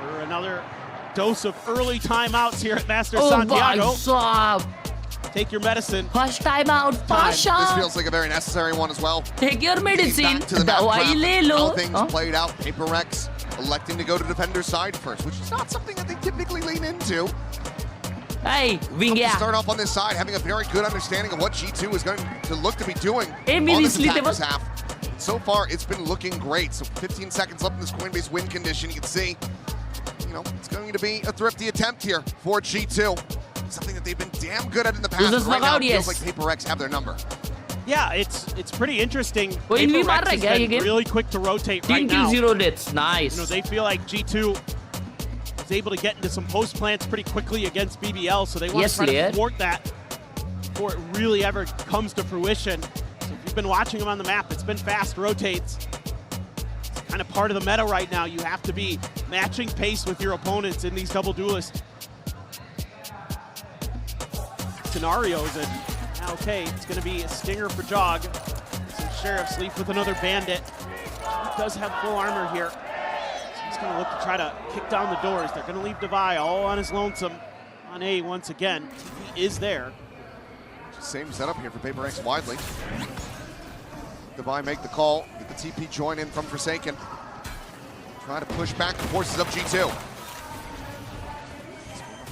for another dose of early timeouts here at Master Santiago. Take your medicine. First timeout, Pasha. This feels like a very necessary one as well. Take your medicine. दवाई ले लो. How things played out. PRX electing to go to defender's side first, which is not something that they typically lean into. Hey, start off on this side, having a very good understanding of what G2 is going to look to be doing on this attacker's half. So far, it's been looking great. So 15 seconds left in this Coinbase win condition. You can see, you know, it's going to be a thrifty attempt here for G2. Something that they've been damn good at in the past. Right now, it feels like PRX have their number. Yeah, it's pretty interesting. PRX is been really quick to rotate right now. 0 deaths, nice. You know, they feel like G2 is able to get into some post plants pretty quickly against BBL, so they want to try to thwart that before it really ever comes to fruition. So if you've been watching them on the map, it's been fast rotates. It's kind of part of the meta right now. You have to be matching pace with your opponents in these double duelist scenarios. And okay, it's going to be a stinger for Jog. Some Sheriff's Leaf with another bandit. He does have full armor here. So he's going to look to try to kick down the doors. They're going to leave Devi all on his lonesome on A once again. He is there. Same setup here for PRX widely. Devi make the call, get the TP join in from Forsaken. Try to push back the forces of G2.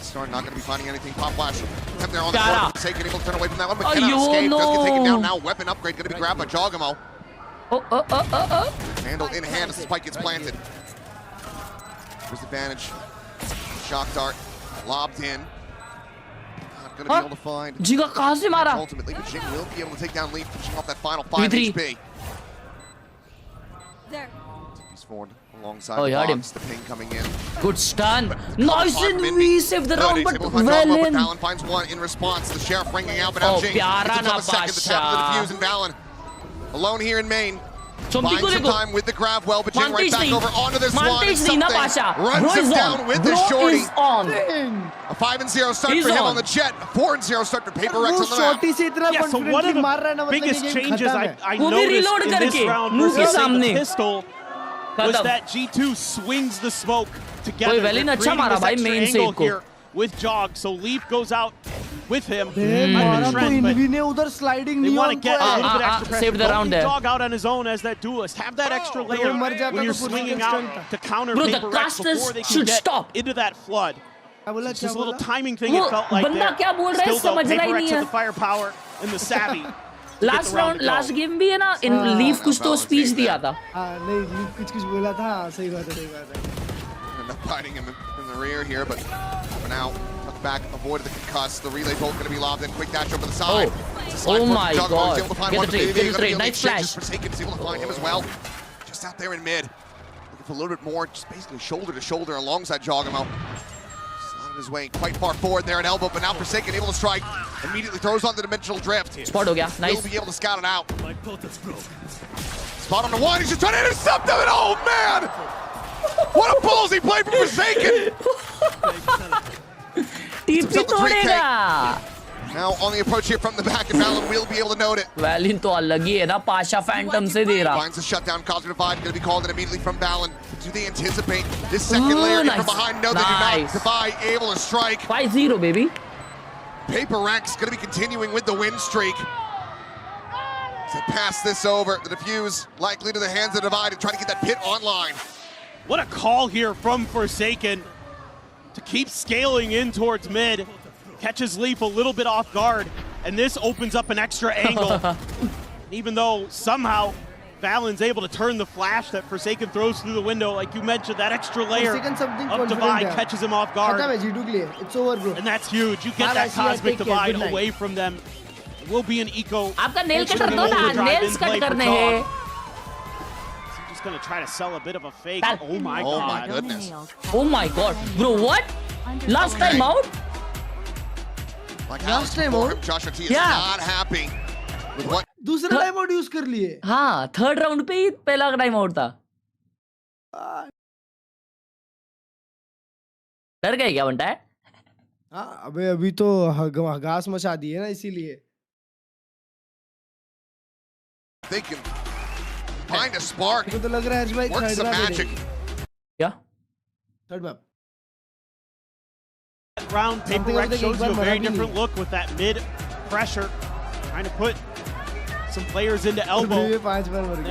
Star not going to be finding anything. Pop flash. Kept there on the floor. Forsaken able to turn away from that one, but cannot escape. Does get taken down now. Weapon upgrade going to be grabbed by Jogamo. Handle in hand as the spike gets planted. Here's the advantage. Shock dart lobbed in. Not going to be able to find. Jiga kahan se mara? Ultimately, but Jing will be able to take down Leaf, pushing off that final 5 HP. There. TP's forward alongside the box. The ping coming in. Good stun. Nice, and we saved the round, but well in. Valen finds one in response. The Sheriff ringing out, but now Jing gets on the second. The tap of the defuse, and Valen alone here in main. Finds some time with the grab well, but Jing right back over onto this one. Runs him down with the shorty. A 5-0 start for him on the Jet. A 4-0 start for PRX on the map. Yeah, so one of the biggest changes I noticed in this round versus the pistol was that G2 swings the smoke together. They're creating this extra angle here with Jog, so Leaf goes out with him. They want to get a little bit extra pressure. Saved the round there. Jog out on his own as that duelist. Have that extra layer when you're swinging out to counter PRX before they can get into that flood. It's just a little timing thing it felt like there. Still though, PRX has the firepower and the savvy. Last round, last game भी है ना, in Leaf कुछ तो speech दिया था. नहीं, Leaf कुछ बोला था, सही बात है. End up fighting him in the rear here, but for now, tuck back, avoided the concuss. The relay bolt going to be lobbed in. Quick dash over the side. Oh my God! Get the trade, nice flash. Forsaken's able to find him as well. Just out there in mid, looking for a little bit more, just basically shoulder to shoulder alongside Jogamo. His way quite far forward there at elbow, but now Forsaken able to strike. Immediately throws on the dimensional drift. Spot ho gaya, nice. He'll be able to scout it out. Spot on the one, he's just trying to intercept him, and oh man! What a ballsy play from Forsaken! TP तोड़ेगा. Now on the approach here from the back, and Valen will be able to note it. Valen तो अलग ही है ना, Pasha Phantom से दे रहा. Finds the shutdown, causes a divide, going to be called in immediately from Valen. Do they anticipate this second layer in from behind? No, they do not. Divide able to strike. 5-0, baby. PRX going to be continuing with the win streak. So pass this over. The defuse likely to the hands of Divide and try to get that pit online. What a call here from Forsaken to keep scaling in towards mid. Catches Leaf a little bit off guard, and this opens up an extra angle. Even though somehow Valen's able to turn the flash that Forsaken throws through the window, like you mentioned, that extra layer of Divide catches him off guard. It's over, bro. And that's huge. You get that Cosmic Divide away from them. It will be an eco. आपका nail cutter दो ना, nails cut करने हैं. Just gonna try to sell a bit of a fake. Oh my God. Oh my goodness. Oh my God, bro, what? Last time out? Like last time out? Joshua T is not happy with what. दूसरा time out use कर लिए. हाँ, third round पे ही पहला time out था. डर गए क्या बनता है? हाँ, अबे अभी तो घास मचा दी है ना, इसीलिए. They can find a spark. मुझे तो लग रहा है भाई works some magic. क्या? Third map. Round PRX shows you a very different look with that mid pressure, trying to put some players into elbow.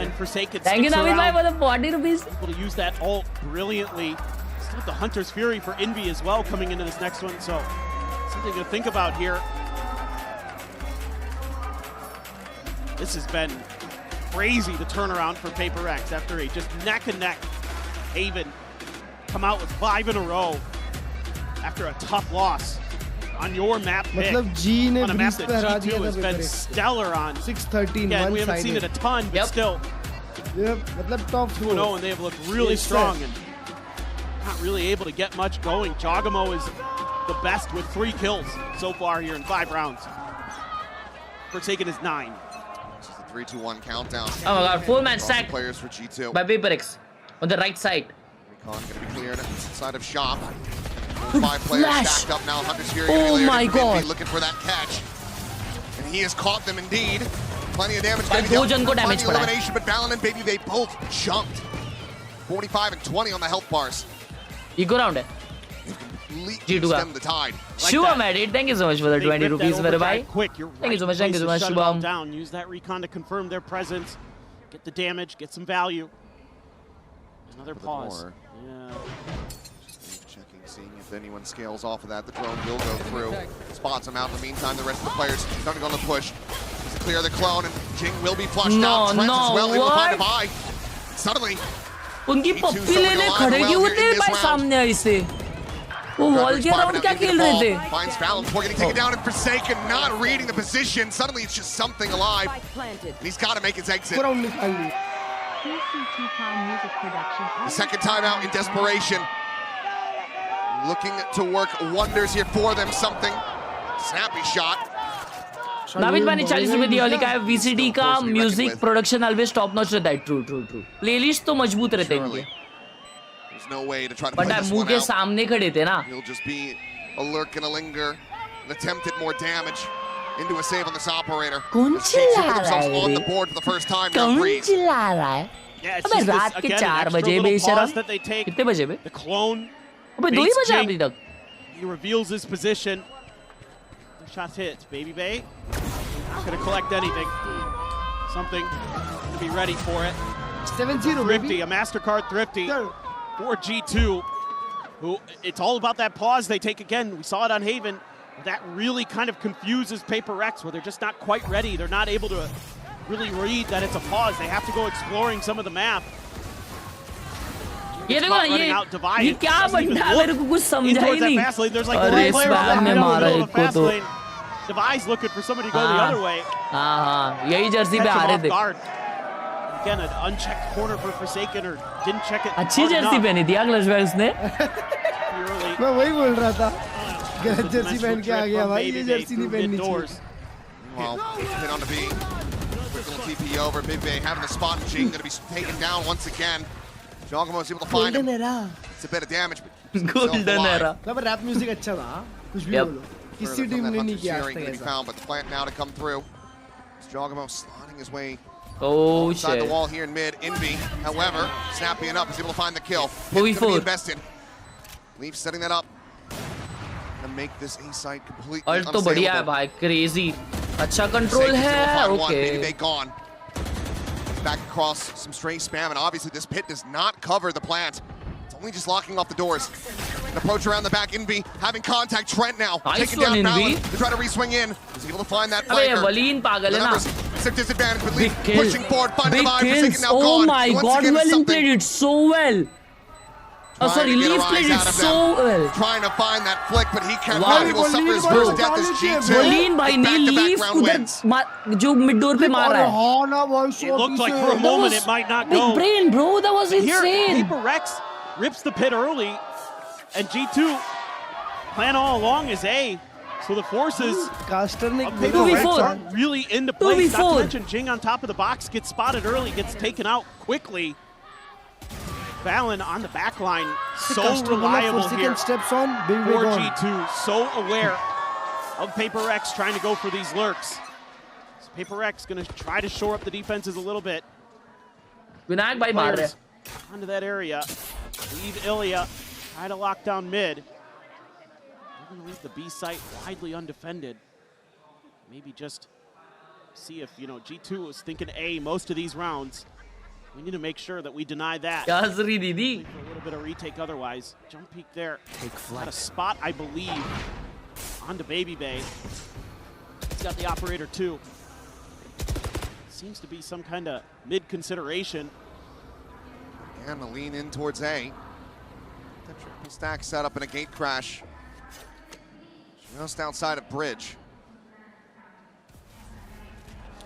And Forsaken Thank you, Navid bhai, for the 40 rupees. Able to use that ult brilliantly. Still with the Hunter's Fury for Envy as well coming into this next one, so something to think about here. This has been crazy, the turnaround for PRX after a just neck and neck Haven come out with 5 in a row after a tough loss on your map pick. मतलब G ने on a map breeze that पे हरा दिया G2 था has been PRX. stellar on. 6-13, Again, we haven't seen it a ton, but still. मतलब top 4. No, and they have looked really strong and not really able to get much going. Jogamo is the best with 3 kills so far here in 5 rounds. Forsaken is 9. This is the 3-2-1 countdown. Oh my god, 4-man stack Players for G2. by PRX on the right side. Recon going to be cleared inside of shop. 5 players stacked up now. Hunter's Fury Oh my god. looking for that catch. And he has caught them indeed. Plenty of damage. Baby, 2 जन को damage पड़ा है. Elimination, but Valen and Baby they both jumped. 45 and 20 on the health bars. Eco round है. G2 Stem the tide. Shubham added. Thank you so much for the 20 rupees, मेरे भाई. Thank you so much. Thank you so much, Shubham. Down. Use that recon to confirm their presence. Get the damage. Get some value. Another pause. Yeah. Checking, seeing if anyone scales off of that. The drone will go through. Spots him out. In the meantime, the rest of the players starting to go on the push. To clear the clone, and Jing will be flushed out. Trent as well, able to find a buy. Suddenly, उनकी पप्पी लेने खड़े क्यों थे भाई सामने ऐसे? वो wall के राउंड क्या खेल रहे थे? Finds Valen before getting taken down, and Forsaken not reading the position. Suddenly, it's just something alive. And he's got to make his exit. The second time out in desperation. Looking to work wonders here for them. Something. Snappy shot. Navid भाई ने 40 रुपए दिया और लिखा है VCT का music production always top notch रहता है. True true true. प्लेलिस्ट तो मजबूत रहते हैं इनके. बट आप मुंह के सामने खड़े थे ना. He'll just be a lurk and a linger, and attempt at more damage into a save on this operator. कौन चिल्ला रहा है? On the board for the first time. कौन चिल्ला रहा है? अबे रात के 4 बजे बेशरम. कितने बजे बे? The clone. अबे 2 ही बजे अभी तक. He reveals his position. The shot hit. Baby Bay not going to collect anything. Something to be ready for it. 7-0 Thrifty, a MasterCard Thrifty for G2. Who it's all about that pause they take again. We saw it on Haven. That really kind of confuses PRX, where they're just not quite ready. They're not able to really read that it's a pause. They have to go exploring some of the map. ये देखो ये क्या बनता है मेरे को कुछ समझा ही नहीं. अरे स्पैम में मारा एक को तो. Device looking for somebody to go the other way. हाँ यही जर्सी पे आ रहे थे. Again, an unchecked corner for Forsaken, or didn't check it. अच्छी जर्सी पहनी थी क्लच भाई उसने. मैं वही बोल रहा था. गलत जर्सी पहन के आ गया भाई. ये जर्सी नहीं पहननी चाहिए. Well, hit on the B. Quick little TP over. Big Bay having the spot. Jing going to be taken down once again. Jogamo is able to find him. It's a bit of damage. Golden era. मतलब rap music अच्छा था. कुछ भी बोलो. किसी team ने नहीं किया आज तक ऐसा. But the plant now to come through. Jogamo slotting his way. Oh inside shit. the wall here in mid. Envy, however, snapping up, is able to find the kill. Invested. Leaf setting that up. And make this A site completely और तो बढ़िया है भाई. Crazy. अच्छा control है. Okay. They gone. Back across some stray spam, and obviously this pit does not cover the plant. It's only just locking off the doors. An approach around the back. Envy having contact. Trent now taking down Valen to try to re-swing in. He's able to find that flanker. अबे clean पागल है ना. Some disadvantage, but Leaf pushing forward, finding the vibe. Forsaken now oh gone. My God, Wellin played it so well. Oh, sorry, Leaf played it so well. Trying to find that flick, but he can't. Wow. He will suffer his first death as G2. Wellin भाई ने Leaf उधर जो mid door पे मारा है. It looked like for a moment it might not go. Big brain, bro. That was insane. Here, PRX rips the pit early, and G2 plan all along is A. So the forces of PRX aren't really into play. Not to mention Jing on top of the box gets spotted early, gets taken out quickly. Valen on the back line, so reliable here for G2, so aware of PRX trying to go for these lurks. So PRX going to try to shore up the defenses a little bit. Vinayak bhai maar rahe. Onto that area, leave Ilya, try to lock down mid. We're going to leave the B site widely undefended. Maybe just see if, G2 is thinking A most of these rounds. We need to make sure that we deny that. For a little bit of retake otherwise. Jump peek there. Got a spot, I believe, onto Baby Bay. He's got the operator too. Seems to be some kind of mid-consideration. And to lean in towards A. That triple stack set up in a gate crash. Just outside of bridge.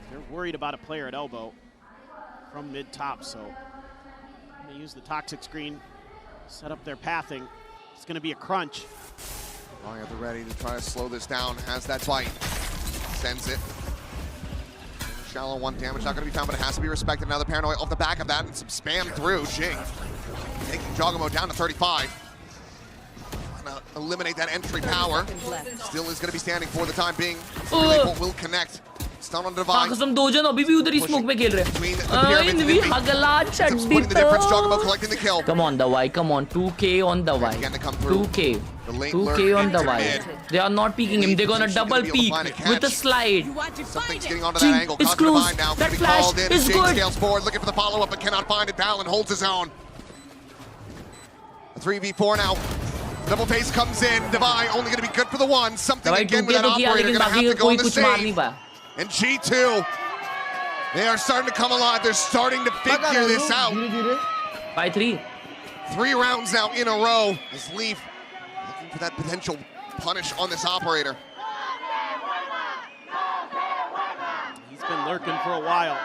They're worried about a player at elbow from mid-top, so they use the toxic screen, set up their pathing. It's going to be a crunch. Going at the ready to try to slow this down. Has that fight. Sends it. Shallow one damage, not going to be found, but it has to be respected. Another paranoia off the back of that, and some spam through. Jing taking Jogamo down to 35. Gonna eliminate that entry power. Still is going to be standing for the time being. Will connect. Stun on Divine. कसम दो जन अभी भी उधर ही smoke में खेल रहे हैं इनवी हगला चड्डी तो come on the Y, come on, 2k on the Y, 2k on the Y. They are not peeking him, they're gonna double peek with a slide. Something's getting onto that angle. It's close, that flash is good. Scales forward, looking for the follow-up, but cannot find it. Balin holds his own. 3v4 now. Double face comes in. Divine only going to be good for the one. Something again with that operator. Going to have to go in the save. And G2, they are starting to come alive. They're starting to figure this out. By 3. 3 rounds now in a row. As Leaf looking for that potential punish on this operator. He's been lurking for a while.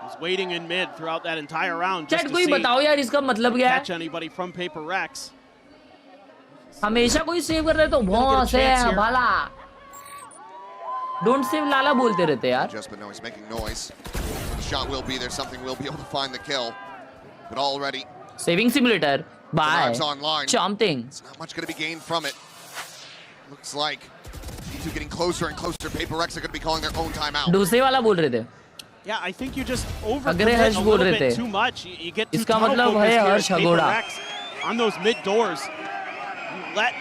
He's waiting in mid throughout that entire round just to कोई बताओ यार इसका मतलब क्या है? Catch anybody from PRX. हमेशा कोई save कर रहे तो बहुत है भाला. Don't save Lala बोलते रहते यार. Just but no, he's making noise. The shot will be there. Something will be able to find the kill. But already. Saving simulator. Bye. Online. Something. It's not much going to be gained from it. Looks like G2 getting closer and closer. PRX are going to be calling their own timeout. दूसरे वाला बोल रहे थे. Yeah, I think you just overcommit a little bit too much. You get too इसका मतलब है हर्ष हगोड़ा. On those mid doors, you let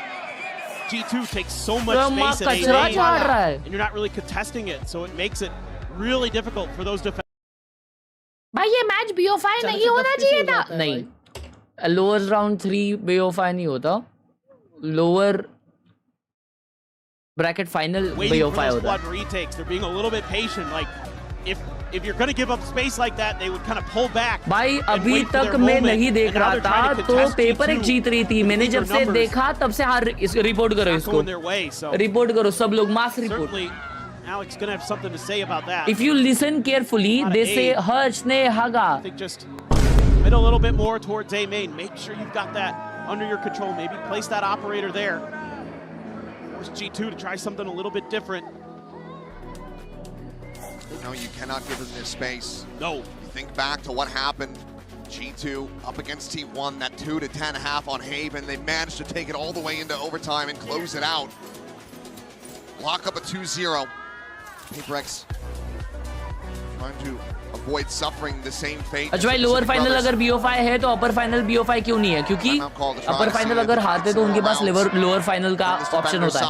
G2 take so much space at A, and you're not really contesting it, so it makes it really difficult for those defenders. भाई ये match BO5 नहीं होना चाहिए था. नहीं. Lower round 3 BO5 नहीं होता. Lower bracket final BO5 होता. Waiting for retakes. They're being a little bit patient. Like if you're going to give up space like that, they would kind of pull back. भाई अभी तक मैं नहीं देख रहा था तो पेपर एक जीत रही थी. मैंने जब से देखा तब से हार रिपोर्ट करो इसको. रिपोर्ट करो सब लोग मास report. Alex going to have something to say about that. If you listen carefully, they say Harsh ne haga. I think just commit a little bit more towards A main. Make sure you've got that under your control. Maybe place that operator there. Force G2 to try something a little bit different. No, you cannot give them this space. No. You think back to what happened. G2 up against T1, that 2 to 10 half on Haven. They managed to take it all the way into overtime and close it out. Lock up a 2-0. PRX trying to avoid suffering the same fate. अच्छा भाई lower final अगर BO5 है तो अपर final BO5 क्यों नहीं है? क्योंकि अपर final अगर हारते तो उनके पास लोअर फाइनल का ऑप्शन होता है.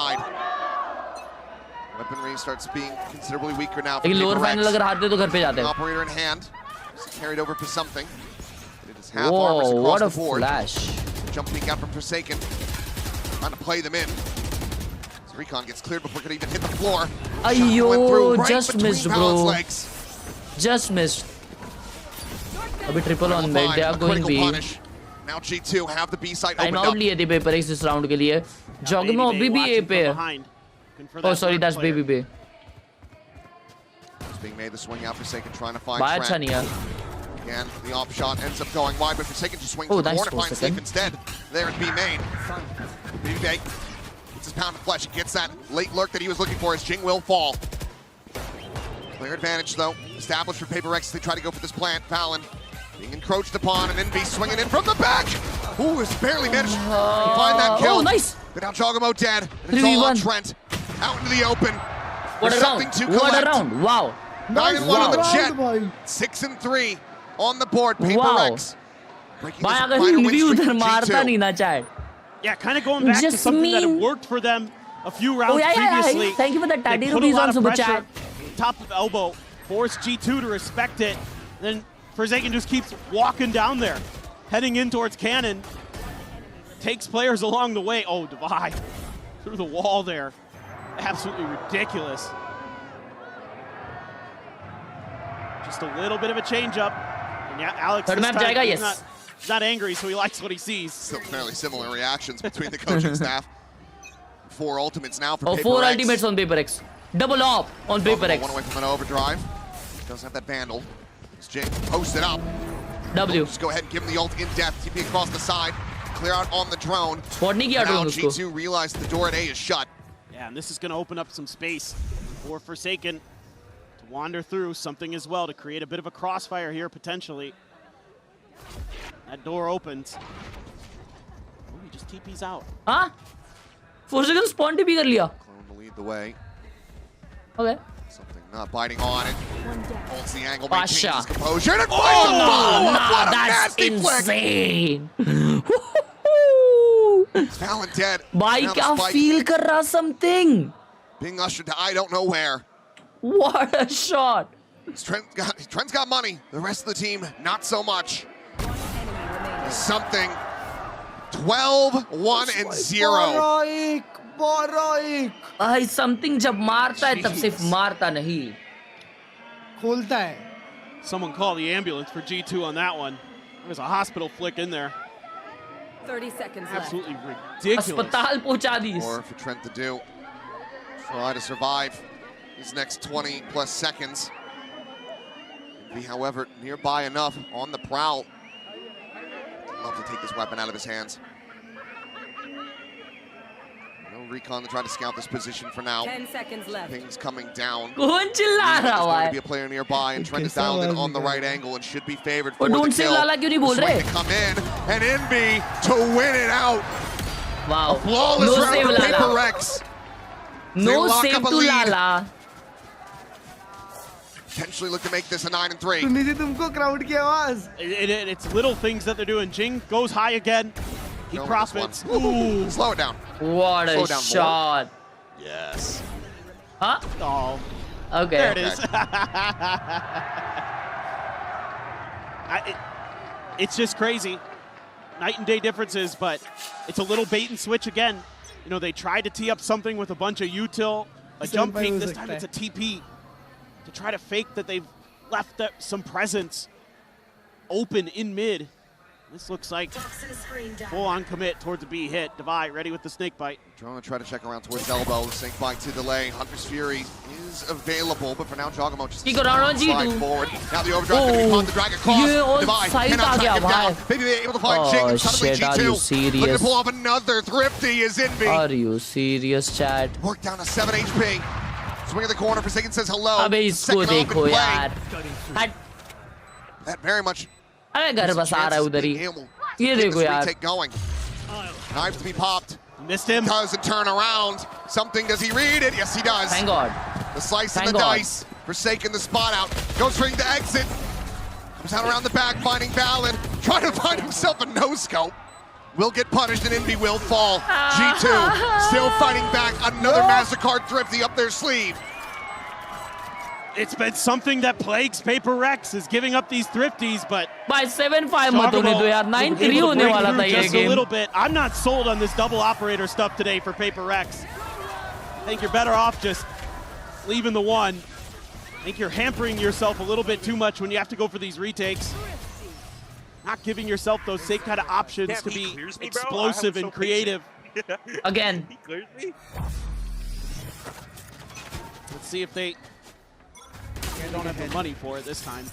Weaponry starts being considerably weaker now. लेकिन लोअर फाइनल अगर हारते तो घर पे जाते हैं. Operator in hand, carried over for something. It is half armors across the board. Flash! Jump peek out from Forsaken, trying to play them in. So Recon gets cleared before it could even hit the floor. Ayyo, right just missed, bro. Just missed. अभी triple on mid they are going B. Now G2 have the B side opened up. Time out लिए थे PRX इस round के लिए. जॉगनो अभी भी A पे है. Oh, sorry, that's Baby Bay. It's being made the swing out. Forsaken trying to find Trent. Again, the off shot ends up going wide, but Forsaken just swings to the corner, finds safe instead. There is B main. Baby Bay gets his pound of flesh. He gets that late lurk that he was looking for as Jing will fall. Clear advantage, though. Established for PRX. They try to go for this plant. Fallon being encroached upon, and NB swinging in from the back. Ooh, has barely managed to find that kill. Oh, nice. But now Jogamo dead. And it's all on Trent. Out into the open. What a round. What a round. Wow. 9-1 on the Jet. 6-3 on the board. PRX. भाई अगर हिंदी उधर मारता नहीं ना chat. Yeah, kind of going back to something that had worked for them a few rounds previously. Thank you for the 30 rupees on super chat. Top of elbow, force G2 to respect it. Then Forsaken just keeps walking down there, heading in towards Cannon. Takes players along the way. Oh, Divide through the wall there. Absolutely ridiculous. Just a little bit of a change up. And yeah, Alex this time, he's not angry, so he likes what he sees. Still fairly similar reactions between the coaching staff. 4 ultimates now for PRX. 4 ultimates on PRX. Double off on PRX. One away from an overdrive. Doesn't have that Vandal. It's Jing posted up. W. Just go ahead and give him the ult in depth. TP across the side. Clear out on the drone. Now G2 realized the door at A is shut. Yeah, and this is going to open up some space for Forsaken to wander through something as well to create a bit of a crossfire here potentially. That door opens. Oh, he just TP's out. Huh? Forsaken spawn TP kar liya. Clone to lead the way. Okay. Something not biting on it. Holds the angle, Pasha. maintains his composure, and Oh, that's insane. Talon dead. Bhai kya feel kar raha something. Being ushered to I don't know where. What a shot. Trent's got money. The rest of the team, not so much. Something. 12-1-0. भाई something जब मारता है तब सिर्फ मारता नहीं खोलता है. Someone call the ambulance for G2 on that one. There's a hospital flick in there. 30 seconds left. Absolutely ridiculous. अस्पताल पहुंचा दी. More for Trent to do. Try to survive these next 20 plus seconds. Be, however, nearby enough on the prowl. Love to take this weapon out of his hands. No recon to try to scout this position for now. 10 seconds left. Things coming down. कौन चिल्ला रहा There's है? going to be a player nearby, and Trent is dialed in on the right angle and should be favored for और the don't say kill. लाला क्यों नहीं बोल Swing रहे? to come in, and Envy to win it out. Wow. Flawless No round save for Lala. PRX. No lock save up a to lead. Lala. Potentially look to make this a 9-3. सुनी थी तुमको crowd की आवाज. It's little things that they're doing. Jing goes high again. He profits. Ooh. Slow it down. What a shot. Yes. Huh? Oh. Okay. There it is. It's just crazy. Night and day differences, but it's a little bait and switch again. You know, they tried to tee up something with a bunch of util, a jump peek. This time it's a TP to try to fake that they've left some presence open in mid. This looks like full-on commit towards the B hit. Divide ready with the snake bite. Drone to try to check around towards elbow. Snake bite to delay. Hunter's Fury is available, but for now, Jogamo just slide forward. Now the overdrive going to be caught. The drag across. Divide cannot track him down. Maybe they're able to find Jing and suddenly shit, are you G2 looking to serious? pull off another thrifty is Envy. Are you serious, chat? Work down to 7 HP. Swing at the corner. Forsaken says hello. अबे इसको देखो यार. That very much. अबे घर बस आ रहा है उधर ही. ये देखो यार. Knives to be popped. Missed him. Doesn't turn around. Something, does he read it? Yes, he does. Thank God. The slice and the dice. Forsaken the spot out. Goes for the exit. Comes out around the back, finding Ballad. Trying to find himself a no-scope. Will get punished and Envy will fall. G2 still fighting back. Another MasterCard thrifty up their sleeve. It's been something that plagues PRX is giving up these thrifties, but by 7-5 मत होने दो यार. 9-3 होने वाला था ये game. A little bit. I'm not sold on this double operator stuff today for PRX. I think you're better off just leaving the one. I think you're hampering yourself a little bit too much when you have to go for these retakes. Not giving yourself those same kind of options to be explosive and creative. Again. He clears me. Let's see if they don't have the money for it this time.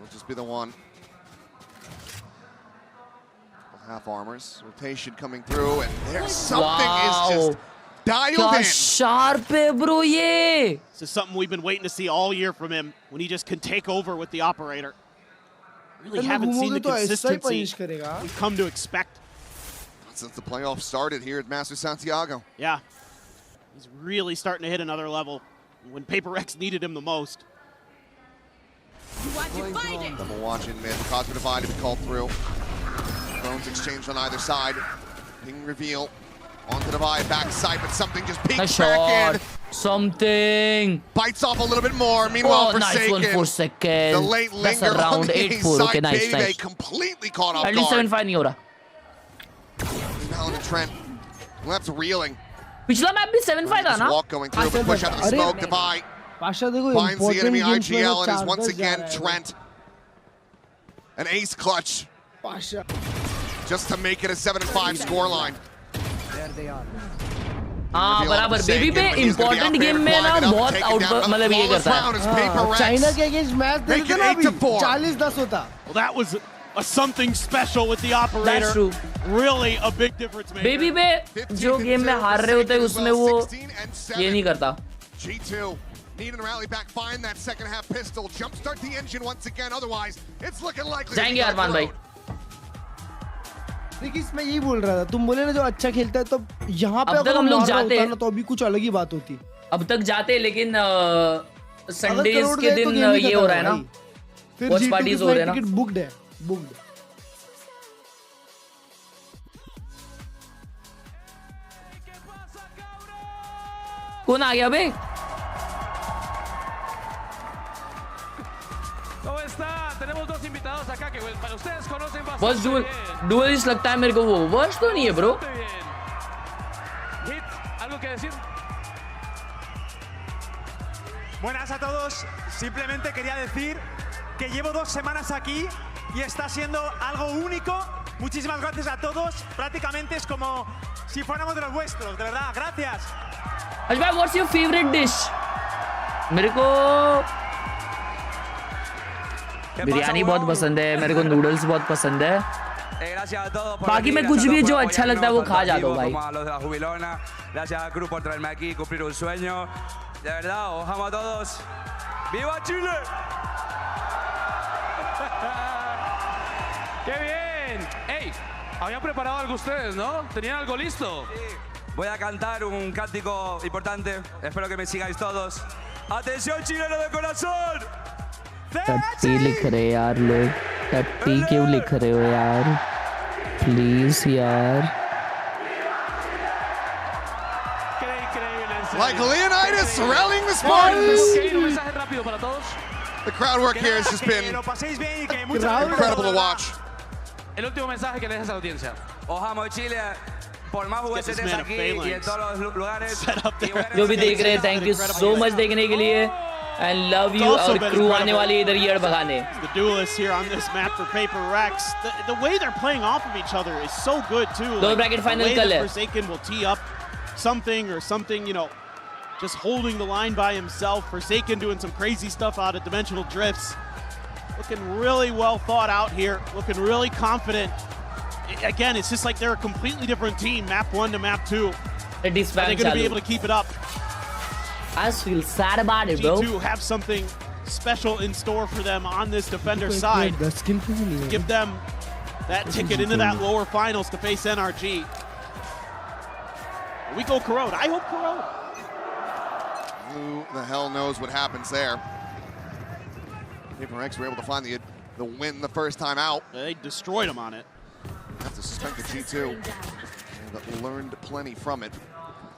Will just be the one. Half armors. Rotation coming through, and there's something is just dialed in. Sharp है bro ये. This is something we've been waiting to see all year from him, when he just can take over with the operator. Really haven't seen the consistency we've come to expect. Since the playoffs started here at Masters Santiago. Yeah. He's really starting to hit another level when PRX needed him the most. Double watch in mid. Cosmic Divide to be called through. Drones exchanged on either side. Ping reveal. Onto Divide, backside, but something just peeks back in. Something. Bites off a little bit more. Meanwhile, nice one for second. The late linger on the 8-4. Okay, nice, nice. Completely caught off guard. At least 7-5 नहीं हो रहा. Now to Trent. Left reeling. पिछला map भी 7-5 था ना? Walk going through, but push out the smoke. Divide. Finds the enemy IGL and is once again Trent. An ace clutch. just to make it a 7-5 scoreline. हाँ बराबर baby पे important game में ना बहुत out मतलब ये करता है चाइना के अगेंस्ट मैच देखते ना अभी 40-10 होता. Well, that was something special with the operator. That's true. Really a big difference maker. Baby पे जो गेम में हार रहे होते हैं उसमें वो ये नहीं करता. G2 need to rally back, find that second half pistol, jumpstart the engine once again. Otherwise, it's looking likely. जाएंगे अरमान भाई. देखिए मैं यही बोल रहा था, तुम बोले ना जो अच्छा खेलता है तो यहाँ पे अगर हम लोग जाते हैं ना तो अभी कुछ अलग ही बात होती. अब तक जाते लेकिन संडेज के दिन ये हो रहा है ना, वॉच पार्टीज हो रहे हैं ना. टिकट बुक्ड है, बुक्ड. कौन आ गया बे? बस डुअलिस्ट लगता है मेरे को, वो वर्ष तो नहीं है bro. Buenas a todos, simplemente quería decir que llevo 2 semanas aquí y está siendo algo único. Muchísimas gracias a todos, prácticamente es como si fuéramos de los vuestros, de verdad, gracias. Ajba, what's your favorite dish? मेरे को बिरयानी बहुत पसंद है, मेरे को noodles बहुत पसंद है. बाकी मैं कुछ भी जो अच्छा लगता है वो खा जाता हूँ भाई. Gracias al club por traerme aquí y cumplir un sueño. De verdad, os amo a todos. ¡Viva Chile! ¡Qué bien! ¡Ey! Habían preparado algo ustedes, ¿no? ¿Tenían algo listo? Sí. Voy a cantar un cántico importante. Espero que me sigáis todos. ¡Atención, chileno de corazón! टट्टी लिख रहे यार लोग, टट्टी क्यों लिख रहे हो यार, प्लीज यार. Like Leonidas rallying the Spartans. The crowd work here has just been incredible to watch. El último mensaje que le dejas a la audiencia. Os amo Chile. Por más juguetes aquí y en todos los lugares. जो भी देख रहे हैं, thank you so much देखने के लिए. And love you. और crew आने वाली इधर ये भगाने. The duelists here on this map for PRX. The way they're playing off of each other is so good too. दो bracket final कल है. Forsaken will tee up something, you know, just holding the line by himself. Forsaken doing some crazy stuff out of dimensional drifts. Looking really well thought out here. Looking really confident. Again, it's just like they're a completely different team. Map 1 to map 2. Are they going to be able to keep it up? I feel sad about it, bro. G2 have something special in store for them on this defender side. Give them that ticket into that lower finals to face NRG. We go Corrode. I hope Corrode. Who the hell knows what happens there? PRX were able to find the win the first time out. They destroyed him on it. Have to suspend the G2. But learned plenty from it.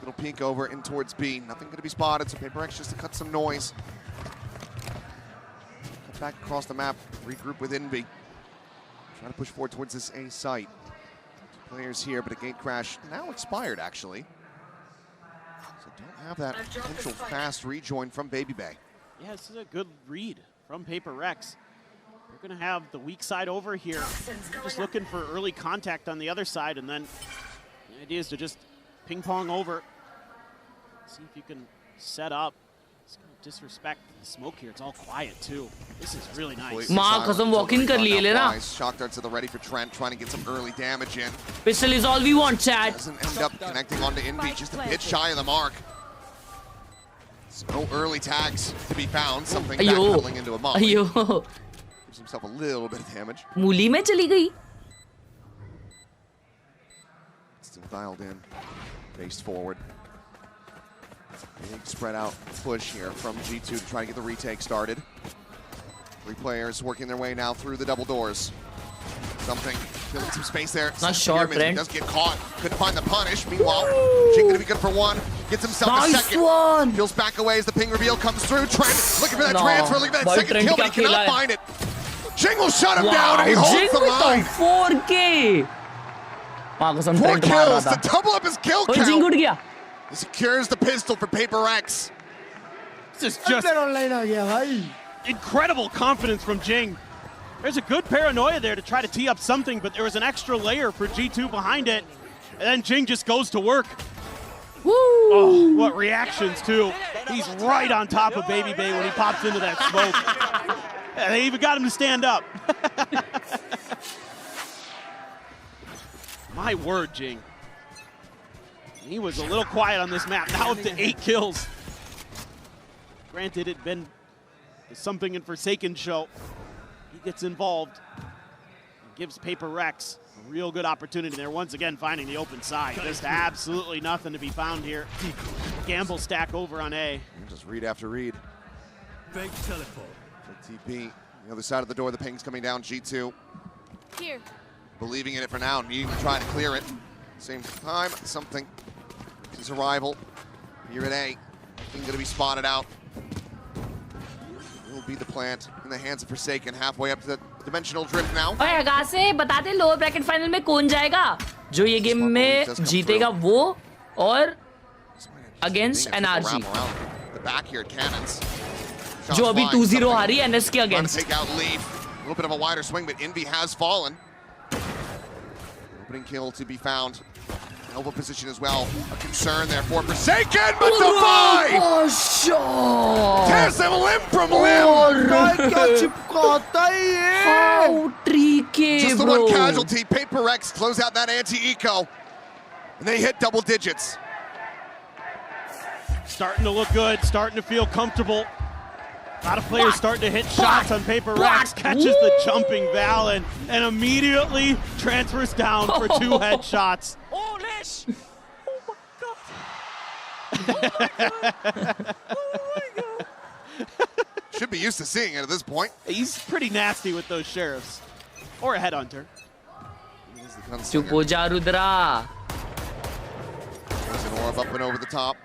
Little peek over in towards B. Nothing going to be spotted, so PRX just to cut some noise. Cut back across the map, regroup with Envy. Trying to push forward towards this A site. Two players here, but a gate crash now expired, actually. So don't have that potential fast rejoin from Baby Bay. Yeah, this is a good read from PRX. They're going to have the weak side over here. Just looking for early contact on the other side, and then the idea is to just ping pong over. See if you can set up. It's going to disrespect the smoke here. It's all quiet too. This is really nice. walk-in kar liye le na. Shock darts to the ready for Trent, trying to get some early damage in. Pistol is all we want, Chad. Doesn't end up connecting onto Envy, just a bit shy of the mark. So no early tags to be found. Something backpedaling into a mob. Gives himself a little bit of damage. Muli mein chali gayi. Still dialed in, faced forward. Big spread out push here from G2 to try to get the retake started. 3 players working their way now through the double doors. Something, filling some space there. Not short, Brent. Does get caught. Couldn't find the punish. Meanwhile, Jing gonna be good for 1. Gets himself a second. One. Feels back away as the ping reveal comes through. Trent looking for that transfer, looking for that second kill, but he cannot find it. Jing will shut him down and he holds the line. 4K. 4 kills to double up his kill count. Jing उड़ गया. He secures the pistol for PRX. This is just incredible confidence from Jing. There's a good paranoia there to try to tee up something, but there was an extra layer for G2 behind it. And then Jing just goes to work. Woo! Oh, what reactions, too. He's right on top of Baby Bay when he pops into that smoke. Yeah, they even got him to stand up. My word, Jing. He was a little quiet on this map. Now up to 8 kills. Granted, it'd been something in Forsaken show. He gets involved and gives PRX a real good opportunity there. Once again, finding the open side. Just absolutely nothing to be found here. Gamble stack over on A. Just read after read. Big teleport. Big TP. The other side of the door, the ping's coming down. G2. Here. Believing in it for now, needing to try to clear it. Same time, something. His arrival here at A. Going to be spotted out. Will be the plant in the hands of Forsaken, halfway up to the dimensional drift now. ओए आगाज से बता दे lower bracket final में कौन जाएगा जो ये game में जीतेगा वो और अगेंस्ट एनआरजी जो अभी 2-0 हारी एनएस के against A little bit of a wider swing, but Envy has fallen. Opening kill to be found. Elbow position as well. A concern there for Forsaken, but Divide! Oh, shot! Tears him limb from limb! How tricky, Just the bro. one casualty. PRX close out that anti-eco. And they hit double digits. Starting to look good, starting to feel comfortable. A lot of players starting to hit shots on PRX, catches the jumping Val and immediately transfers down for 2 headshots. Oh, Lish! Should be used to seeing it at this point. He's pretty nasty with those sheriffs. Or a headhunter. चुप हो जा Rudra. There's an orb up and over the top.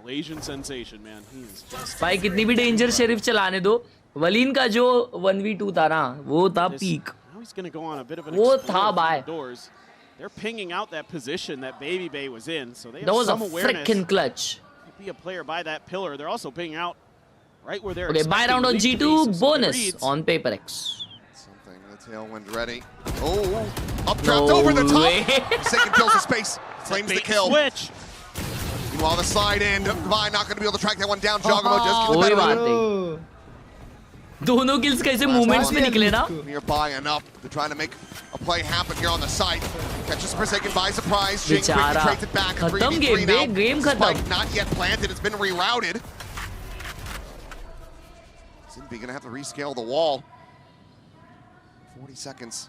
Malaysian sensation, man. He's just भाई कितनी भी danger sheriff चलाने दो clean का जो 1v2 था ना वो था पीक वो था भाई. They're pinging out that position that Baby Bay was in, so they have that was some a awareness. freaking clutch. Be a player by that pillar. They're also pinging out right where they're okay, buy round on G2, bonus on PRX. Something, the tailwind ready. Oh, updraft over the top. Second kills the space, claims the kill. Switch. Meanwhile, the slide in, Divine not going to be able to track that one down. Jogamo just gets the better of it. दोनों kills कैसे movements में निकले ना? Nearby enough to try to make a play happen here on the site. Catches Forsaken by surprise. Jing quickly trades it back. खत्म game खत्म. Not yet planted. It's been rerouted. Zinvi gonna have to rescale the wall. 40 seconds.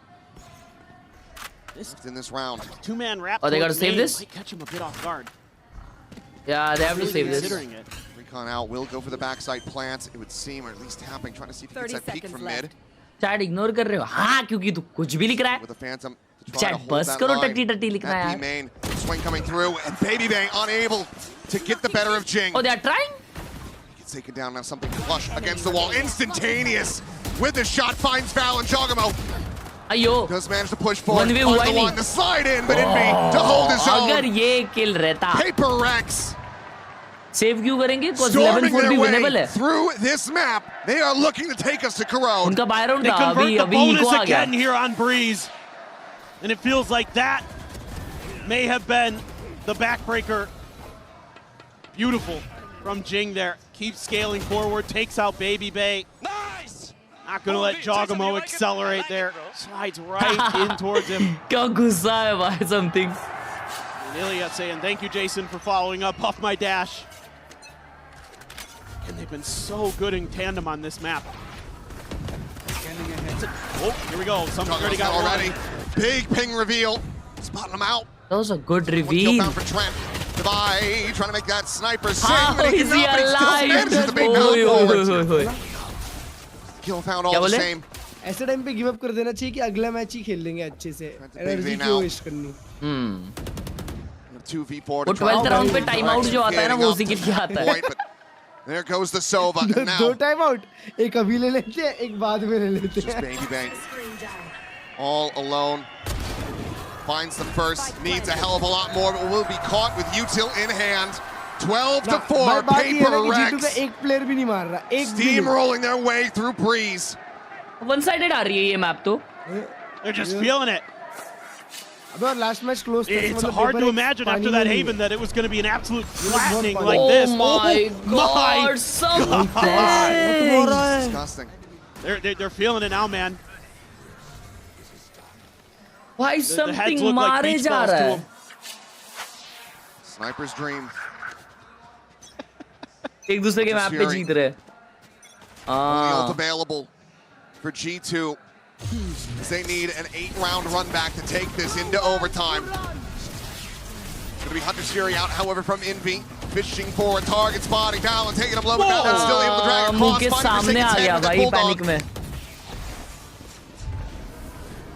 Left in this round. 2-man wrap. Oh, they gotta save this? Might catch him a bit off guard. Yeah, they have to save this. Recon out, will go for the backside plants, it would seem, or at least tapping, trying to see if he gets that peek from mid. Chat ignore कर रहे हो हाँ क्योंकि तू कुछ भी लिख रहा है. With the Phantom to try to Chat hold बस that करो line. टट्टी टट्टी लिखना That यार. B main swing coming through, and Baby Bang unable to get the better of Jing. Oh, they are trying. Gets taken down now. Something flush against the wall, instantaneous with the shot finds Val and Jogamo. Ayo. Does manage to push forward. One On the one, the slide in, but Envy to hold his own. अगर ये kill रहता. PRX. Save क्यों करेंगे? Cause Storming 11-4 their भी winnable way है. through this map. They are looking to take us to Khelraay. उनका buy round They था convert अभी the अभी bonus इको आ गया. again here on Breeze. And it feels like that may have been the backbreaker. Beautiful from Jing there. Keeps scaling forward, takes out Baby Bay. Nice! Not gonna let Jogamo accelerate there. Slides right in towards him. क्या गुस्सा है भाई something. And Ilya saying, thank you, Jason, for following up off my dash. And they've been so good in tandem on this map. Oh, here we go. Something already got already. Big ping reveal. Spotting him out. That was a good Kill reveal. found for Trent. Divide trying to make that sniper sing, How but he is he cannot, but he still alive? manages to make Oi, that oi, forward. oi. Kill found all the same. ऐसे time पे give up कर देना चाहिए कि अगला match ही खेल लेंगे अच्छे से. एनर्जी क्यों वेस्ट करनी? 2v4 वो 12th राउंड पे टाइम आउट जो आता है ना वो उसी के लिए आता है. There goes the Sova. And now दो टाइम आउट. एक अभी ले लेते हैं, एक बाद में ले लेते हैं. Baby Bang. All alone. Finds the first, needs a hell of a lot more, but will be caught with util in hand. 12-4, PRX. एक प्लेयर भी नहीं मार रहा. Steamrolling their way through Breeze. One sided आ रही है ये map तो. They're just feeling it. अबे last match close. It's hard to imagine after that Haven that it was going to be an absolute flattening like this. Oh my God! Something. Disgusting. They're feeling it now, man. Why something मारे जा रहा है? Sniper's dream. एक दूसरे के map पे जीत रहे. Ult available for G2. They need an 8-round run back to take this into overtime. It's going to be Hunter's Fury out, however, from Envy. Fishing for a target spotting. Valen taking a blow, but Valen's still able to drag across. मुझे सामने आ गया भाई panic में.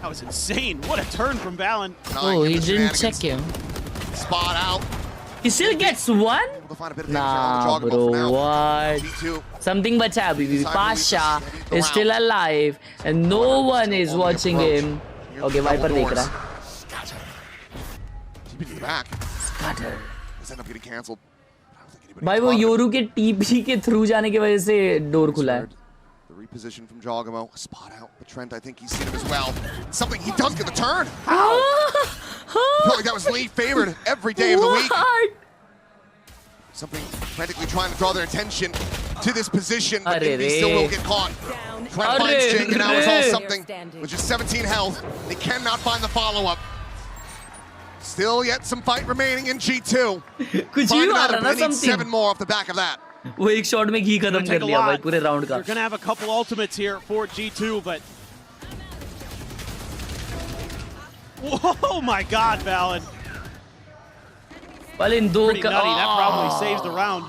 That was insane. What a turn from Valen. Oh, he didn't check him. Spot out. He still gets one? Nah, bro, what? Something bacha abhi bhi. Pasha is still alive and no one is watching him. Okay, Viper dekh raha. Scatter. End up getting cancelled. भाई वो Yoru के TP के through जाने की वजह से door खुला है. The reposition from Jogamo. Spot out. But Trent, I think he's seen him as well. Something he does get the turn. How? I feel like that was Lee favored every day of the week. Something frantically trying to draw their attention to this position, but Envy still will get caught. Trent finds Jing, and now it's all something, which is 17 health. They cannot find the follow-up. Still yet some fight remaining in G2. Find another, but they need 7 more off the back of that. वो एक shot में घी खत्म कर लिया भाई पूरे round का. You're gonna have a couple ultimates here for G2, but oh my God, Valen. Well, in pretty nutty. That probably saves the round.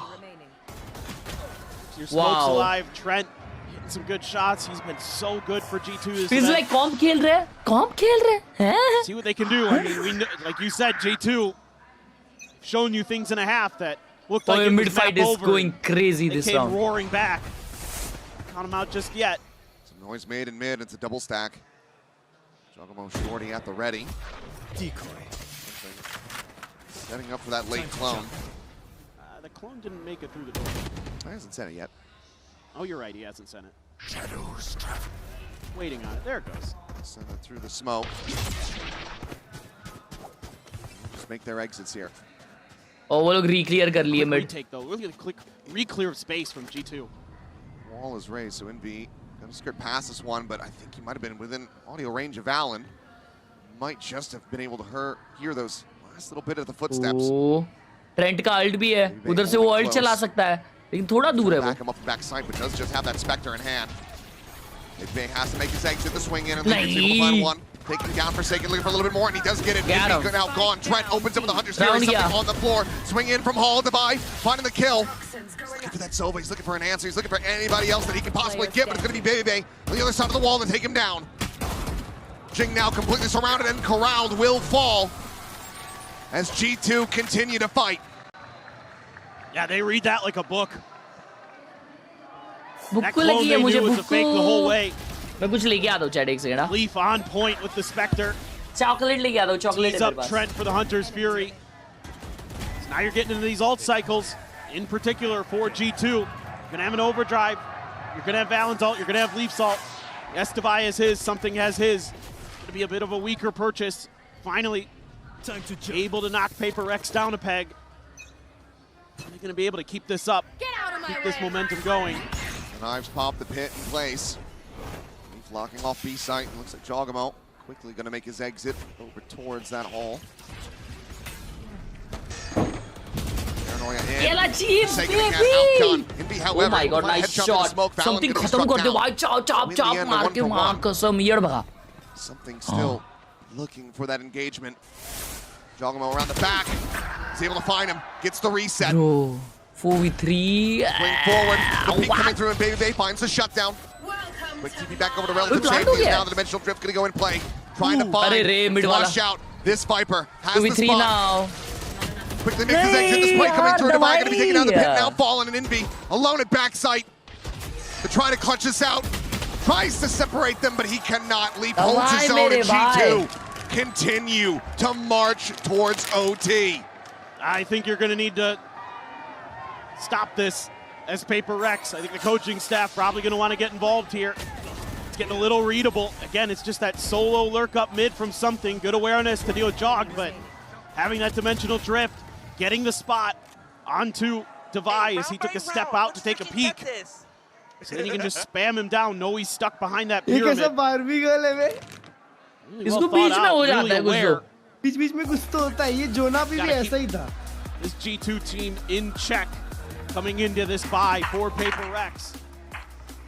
Your smoke's alive. Trent hitting some good shots. He's been so good for G2 this Feels like comp खेल रहे. See what they can do. I mean, we know, like you said, G2 showing you things in a half that looked like mid fight is going crazy this round. They came roaring back. Count them out just yet. Some noise made in mid. It's a double stack. Jogamo shorty at the ready. Decoy. Setting up for that late clone. The clone didn't make it through the door. He hasn't sent it yet. Oh, you're right. He hasn't sent it. Shadows travel. Waiting on it. There it goes. Send it through the smoke. Just make their exits here. Oh, वो लोग re-clear कर लिए mid. Retake though. Look at the re-clear of space from G2. Wall is raised, so Envy gonna skirt past this one, but I think he might have been within audio range of Valen. Might just have been able to hear those last little bit of the footsteps. Oh, Trent का ult भी है. उधर से वो ult चला सकता है, लेकिन थोड़ा दूर है वो. Back him up the backside, but does just have that Spectre in hand. Big has to make his exit, the swing in, and then he's able to find one. Taking down Forsaken, looking for a little bit more, and he does get it. Envy now gone. Trent opens up with the Hunter's Fury, something on the floor. Swing in from Hall, Divide, finding the kill. He's looking for that Sova, he's looking for an answer, he's looking for anybody else that he can possibly get, but it's going to be Bebe on the other side of the wall to take him down. Jing now completely surrounded and corralled, will fall as G2 continue to fight. Yeah, they read that like a book. That clone they knew was a fake the whole way. मैं कुछ लेके आता हूँ chat एक second. Leaf on point with the Spectre. Chocolate लेके आता हूँ. Chocolate tees up Trent for the Hunter's Fury. So now you're getting into these ult cycles, in particular for G2. You're gonna have an overdrive. You're gonna have Valen's ult. You're gonna have Leaf's ult. Estivai has his. Something has his. Gonna be a bit of a weaker purchase. Finally, able to knock Paper X down a peg. Are they gonna be able to keep this up? Keep this momentum going. The knives pop the pit in place. Locking off B site. Looks like Jogamo quickly going to make his exit over towards that hall. Paranoia in. Envy, however, oh my God, nice shot. Something khatam kar de. Why chop maar ke maar kasam yar bhaga. Something still looking for that engagement. Jogamo around the back. He's able to find him. Gets the reset. Bro, 4v3. Swing forward. The peek coming through and Baby Bay finds the shutdown. Quick TP back over to Relative Champions. Now the Dimensional Drift going to go in play. Trying to find, flush out this Viper. Has the spot. Now. Quickly makes his exit. This play coming through. Divide going to be taken out of the pit. Now fallen and Envy alone at backside. To try to clutch this out. Tries to separate them, but he cannot. Leap holds his own, and G2 continue to march towards OT. I think you're going to need to stop this as Paper Rex. I think the coaching staff probably going to want to get involved here. It's getting a little readable. Again, it's just that solo lurk up mid from something. Good awareness to deal with Jog, but having that dimensional drift, getting the spot onto Devi as he took a step out to take a peek. So then you can just spam him down. Know he's stuck behind that pyramid. ये कैसा Barbie girl है बे? इसको बीच में हो जाता है कुछ तो. बीच में कुछ तो होता है. ये जोना भी ऐसा ही था. This G2 team in check coming into this bye for PRX.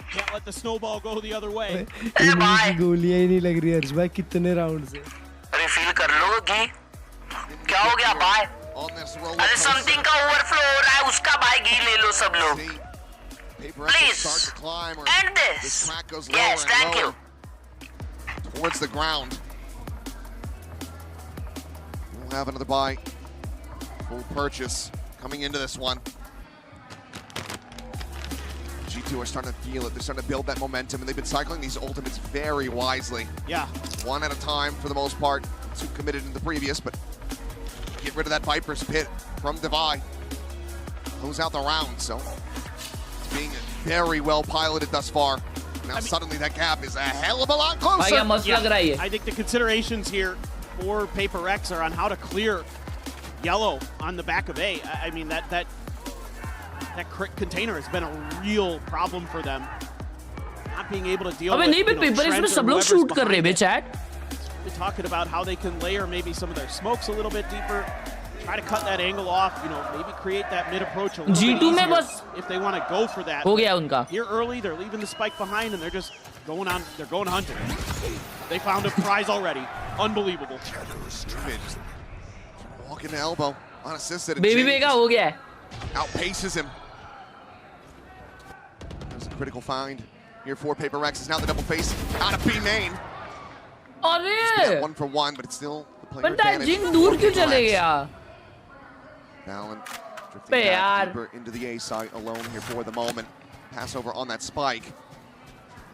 Can't let the snowball go the other way. इनकी गोलियां ही नहीं लग रही हर्ष भाई कितने राउंड से. अरे फील कर लो कि क्या हो गया बाय. अरे समथिंग का ओवरफ्लो हो रहा है उसका बाय घी ले लो सब लोग. Please end this. Yes, thank you. Towards the ground. We'll have another buy. Full purchase coming into this one. G2 are starting to feel it. They're starting to build that momentum, and they've been cycling these ultimates very wisely. Yeah. One at a time for the most part. Two committed in the previous, but get rid of that Viper's Pit from Devi. Close out the round, so it's being very well piloted thus far. Now suddenly that gap is a hell of a lot closer. Yeah. I think the considerations here for PRX are on how to clear yellow on the back of A. I mean, that container has been a real problem for them. Not being able to deal with, नहीं but paper इसमें सब लोग shoot कर रहे हैं chat. We're talking about how they can layer maybe some of their smokes a little bit deeper. Try to cut that angle off, you know, maybe create that mid approach a little bit easier if they want to go for that. हो गया उनका. Here early, they're leaving the spike behind and they're just going on. They're going hunting. They found a prize already. Unbelievable. Walking to elbow, unassisted. Baby Vega हो गया. Outpaces him. There's a critical find here for PRX. Is now the double face out of B main. अरे. 1 for 1, but it's still the player बंदा advantage. जिन दूर क्यों चले गया? Valen drifting back deeper into the A site alone here for the moment. Pass over on that spike.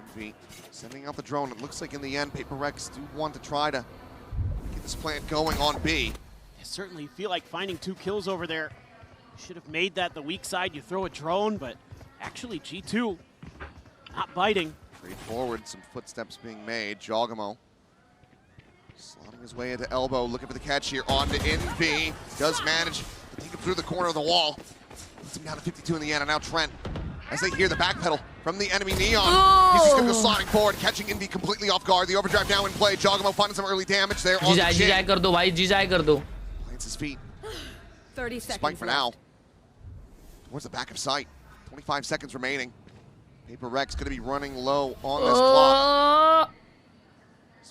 Envy sending out the drone. It looks like in the end, PRX do want to try to get this plant going on B. I certainly feel like finding 2 kills over there. Should have made that the weak side. You throw a drone, but actually G2 not biting. Trade forward, some footsteps being made. Jogamo slotting his way into elbow, looking for the catch here on to Envy. Does manage to take him through the corner of the wall. Puts him down to 52 in the end, and now Trent, as they hear the backpedal from the enemy Neon. He's just going to go sliding forward, catching Envy completely off guard. The overdrive now in play. Jogamo finding some early damage there on the chin. जीजाए कर दो भाई, जीजाए कर दो. Plants his feet. 30 seconds Spike for now. Towards the back of sight. 25 seconds remaining. PRX going to be running low on this clock.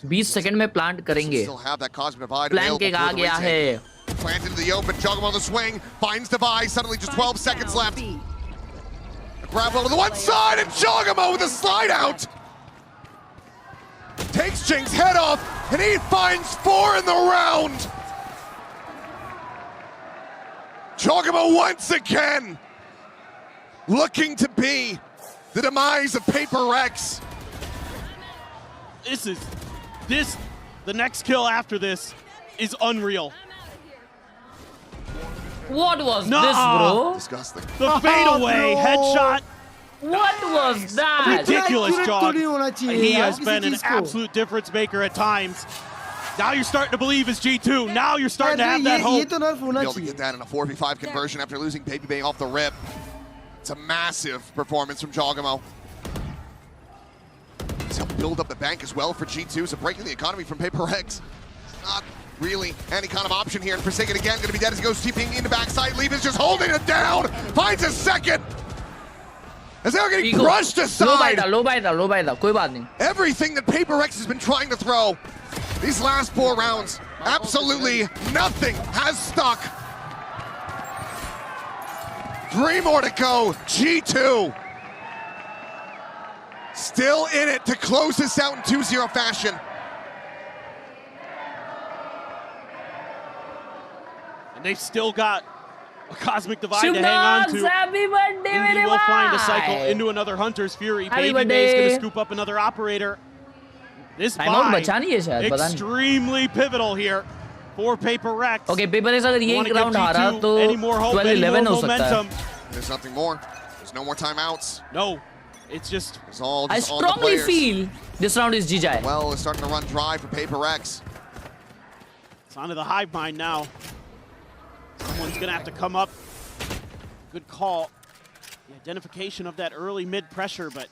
20 second में plant करेंगे. Plant के आ गया है. Plant into the open. Jogamo on the swing. Finds Devi. Suddenly just 12 seconds left. Grab over to the one side, and Jogamo with a slide out. Takes Jink's head off, and he finds 4 in the round. Jogamo once again looking to be the demise of PRX. The next kill after this is unreal. What was this, bro? Disgusting. The fadeaway headshot. What was that? Ridiculous, Jog. He has been an absolute difference maker at times. Now you're starting to believe it's G2. Now you're starting to have that hope. Be able to get that in a 4v5 conversion after losing Baby Bay off the rip. It's a massive performance from Jogamo. It's helped build up the bank as well for G2, so breaking the economy from PRX. Not really any kind of option here, and Forsaken again going to be dead as he goes TPing into backside. Leave is just holding it down, finds a second. As they're getting brushed aside. Low by the, कोई बात नहीं. Everything that PRX has been trying to throw these last 4 rounds, absolutely nothing has stuck. 3 more to go, G2. Still in it to close this out in 2-0 fashion. And they've still got a Cosmic Divide to hang on to. Happy birthday, Indy will find a cycle into another Hunter's Fury. Baby Bay's going to scoop up another operator. This buy extremely pivotal here for PRX. Okay, PRX अगर ये round हारा तो 12-11 हो सकता है. There's nothing more. There's no more timeouts. No. It's just I strongly feel this round is GG. Well, it's starting to run dry for PRX. It's onto the hive mind now. Someone's gonna have to come up. Good call. The identification of that early mid pressure, but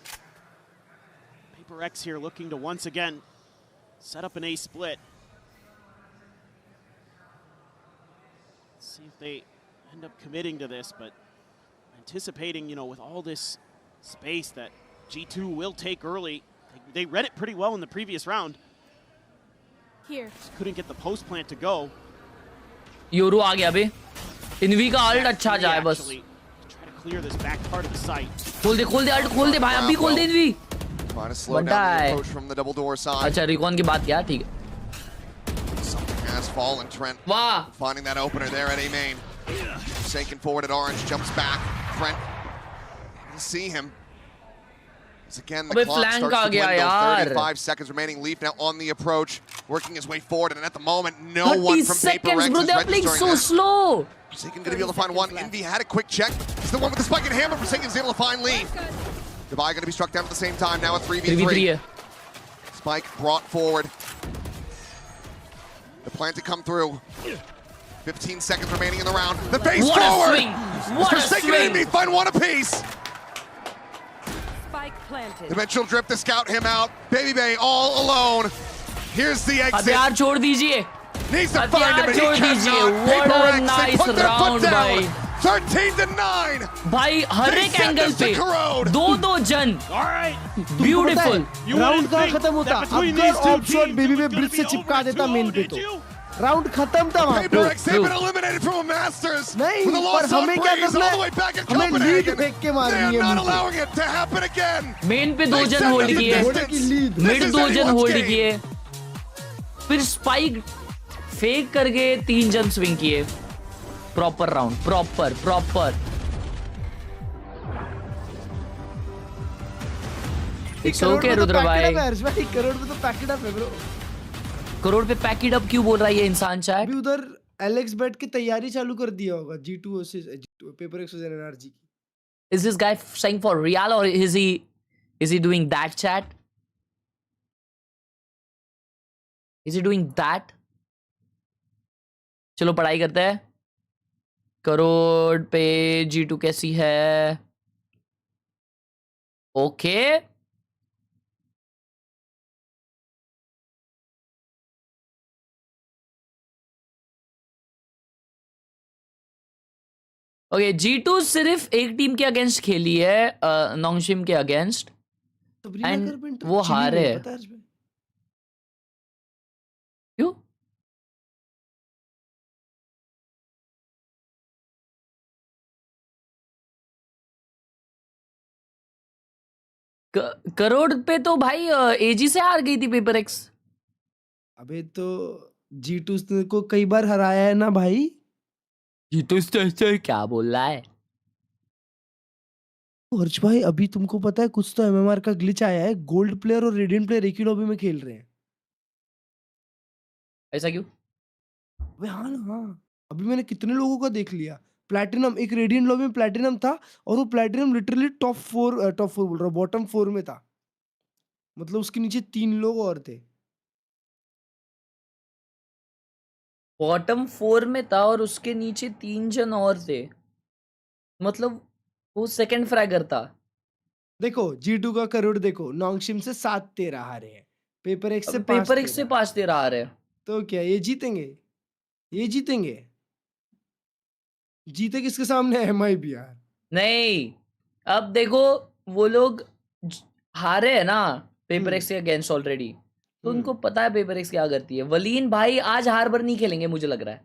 PRX here looking to once again set up an A split. Let's see if they end up committing to this, but anticipating, you know, with all this space that G2 will take early. They read it pretty well in the previous round. Here. Just couldn't get the post plant to go. Yoru आ गया अभी. Env का alt अच्छा जाए बस. Try to clear this back part of the site. खोल दे alt खोल दे भाई अभी खोल दे env. Trying to slow down the approach from the double door side. अच्छा रिकॉन की बात किया ठीक है. Something has fallen, Trent. वाह. Finding that opener there at A main. Sinking forward at Orange, jumps back. Trent, you see him. As again, the clock starts to dwindle. 35 seconds remaining. Leaf now on the approach, working his way forward, and at the moment, no one from PRX is registering so slow. Forsaken gonna be able to find one. Envy had a quick check. He's the one with the spike and hammer. Forsaken's able to find Leaf. Dubai gonna be struck down at the same time. Now a 3v3. Spike brought forward. The plan to come through. 15 seconds remaining in the round. The face what forward. A swing. What Forsaken and Envy find one apiece. Spike planted. Dimensional drip to scout him out. Baby Bay all alone. Here's the exit. अब यार छोड़ दीजिए. Needs to find him, and he cannot. What a PRX, nice put their round, foot down. भाई. 13-9. भाई हर एक angle पे दो जन. Beautiful. राउंड का खत्म होता. अगर ऑफ शॉट बेबी बे ब्रिज से चिपका देता मेन पे तो राउंड खत्म था वहां पे. नहीं पर हमें क्या करना है. हमें लीड फेंक के मारनी है. मेन पे दो जन होल्ड किए. मिड दो जन होल्ड किए. फिर स्पाइक फेक करके 3 जन स्विंग किए. Proper round. Proper. It's okay Rudra भाई. करोड़ में तो पैकेट अप है ब्रो. करोड़ पे पैकेट अप क्यों बोल रहा है ये इंसान चैट. अभी उधर एलेक्स बैठ के तैयारी चालू कर दिया होगा G2 versus PRX versus NRG की. Is this guy saying for real or is he doing that chat? Is he doing that? चलो पढ़ाई करते हैं. करोड़ पे G2 कैसी है. ओके ओके G2 सिर्फ एक टीम के अगेंस्ट खेली है. नोंगशिम के अगेंस्ट एंड वो हारे. क्यों. करोड़ पे तो भाई एजी से हार गई थी PRX. अबे तो G2 को कई बार हराया है ना भाई. G2 क्या बोल रहा है. हर्ष भाई अभी तुमको पता है कुछ तो MMR का ग्लिच आया है. गोल्ड प्लेयर और रेडियंट प्लेयर एक ही लॉबी में खेल रहे हैं. ऐसा क्यों. अबे हाँ अभी मैंने कितने लोगों का देख लिया. प्लैटिनम एक रेडियंट लॉबी में प्लैटिनम था और वो प्लैटिनम लिटरली टॉप 4 बोल रहा हूँ बॉटम 4 में था. मतलब उसके नीचे 3 लोग और थे. बॉटम 4 में था और उसके नीचे 3 जन और थे. मतलब वो सेकंड फ्रैगर था. देखो G2 का करोड़ देखो. नोंगशिम से 7-13 हारे हैं. PRX से 5-13 हारे हैं. तो क्या ये जीतेंगे. जीते किसके सामने. MIB यार. नहीं अब देखो वो लोग हारे है ना PRX के अगेंस्ट ऑलरेडी. तो उनको पता है PRX क्या करती है. वलीन भाई आज हार्बर नहीं खेलेंगे मुझे लग रहा है.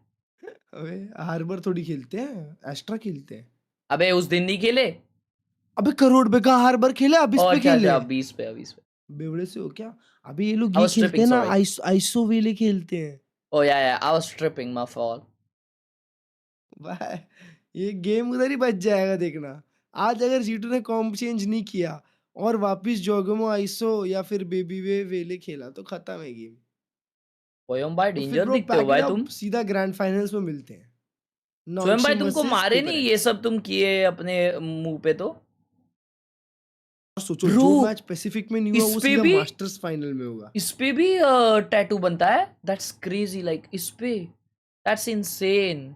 अबे हार्बर थोड़ी खेलते हैं. एस्ट्रा खेलते हैं. अबे उस दिन नहीं खेले. अबे करोड़ पे का हार्बर खेले. अब इस पे खेले. 20 पे बेवड़े से हो क्या. अभी ये लोग ये खेलते हैं ना. आइसो वेले खेलते हैं. ओ या I was tripping my fault. भाई ये गेम उधर ही बच जाएगा देखना. आज अगर G2 ने कॉम्प चेंज नहीं किया और वापिस जोगोमो आइसो या फिर बेबी वेले खेला तो खत्म है गेम. स्वयं भाई डेंजर दिखते हो भाई तुम. सीधा ग्रैंड फाइनल्स में मिलते हैं. स्वयं भाई तुमको मारे नहीं ये सब तुम किए अपने मुंह पे. तो सोचो जो मैच पैसिफिक में नहीं हुआ वो सीधा मास्टर्स फाइनल में होगा। इस पे भी टैटू बनता है। That's crazy. लाइक इस पे दैट्स इनसेन।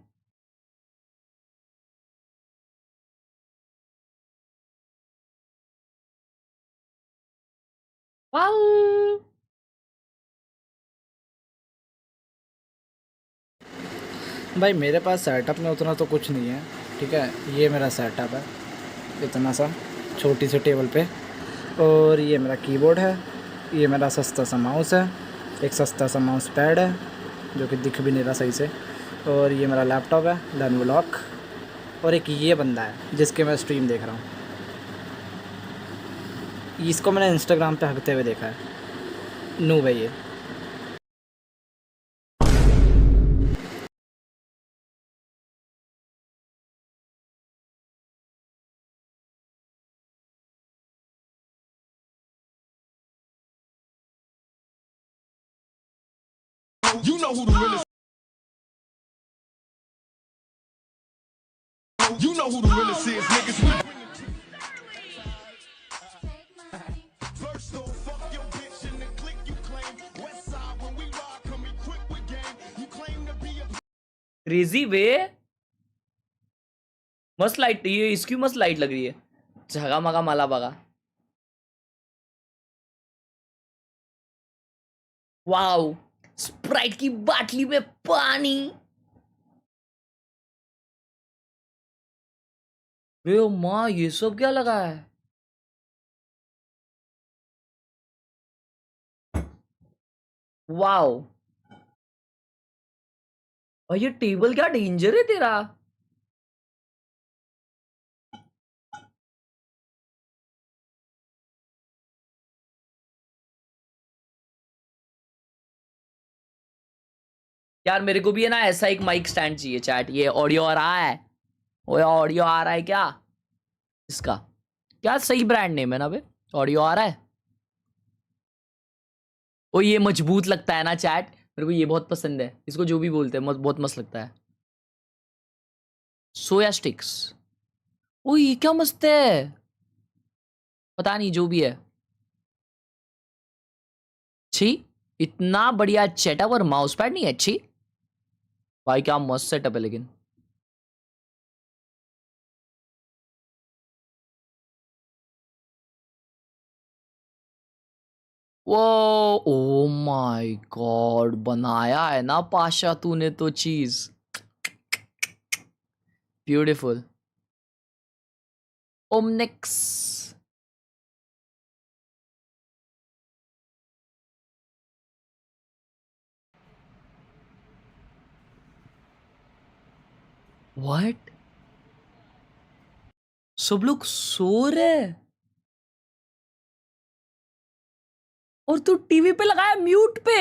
वाओ। भाई मेरे पास सेटअप में उतना तो कुछ नहीं है, ठीक है। ये मेरा सेटअप है इतना सा छोटी सी टेबल पे, और ये मेरा कीबोर्ड है, ये मेरा सस्ता सा माउस है, एक सस्ता सा माउस पैड है जो कि दिख भी नहीं रहा सही से, और ये मेरा लैपटॉप है लेनोवो, और एक ये बंदा है जिसके मैं स्ट्रीम देख रहा हूँ। इसको मैंने इंस्टाग्राम पे हकते हुए देखा है। नू भाई ये You know who the realest. You know who the realest is, niggas. First off, fuck your bitch and the click you claim. West side when we ride, come equipped with game. You claim to be a crazy way. मस्त light, ये इसकी मस्त light लग रही है। झगा मगा माला बगा। Wow, Sprite की बाटली में पानी। बे माँ, ये सब क्या लगा है? वाओ, और ये टेबल क्या डेंजर है तेरा। यार मेरे को भी है ना ऐसा एक माइक स्टैंड चाहिए चैट। ये ऑडियो आ रहा है? ओए ऑडियो आ रहा है क्या इसका? क्या सही ब्रांड नेम है ना बे? ऑडियो आ रहा है? ओ ये मजबूत लगता है ना चैट, मेरे को ये बहुत पसंद है। इसको जो भी बोलते हैं बहुत मस्त लगता है। सोया स्टिक्स। ओ ये क्या मस्त है, पता नहीं जो भी है। छी, इतना बढ़िया सेटअप और माउस पैड नहीं है। अच्छी भाई क्या मस्त सेटअप है लेकिन। वो ओ माय गॉड, बनाया है ना पाशा तूने तो चीज। ब्यूटीफुल। ओमनिक्स। व्हाट? सब लोग सो रहे और तू टीवी पे लगाया म्यूट पे।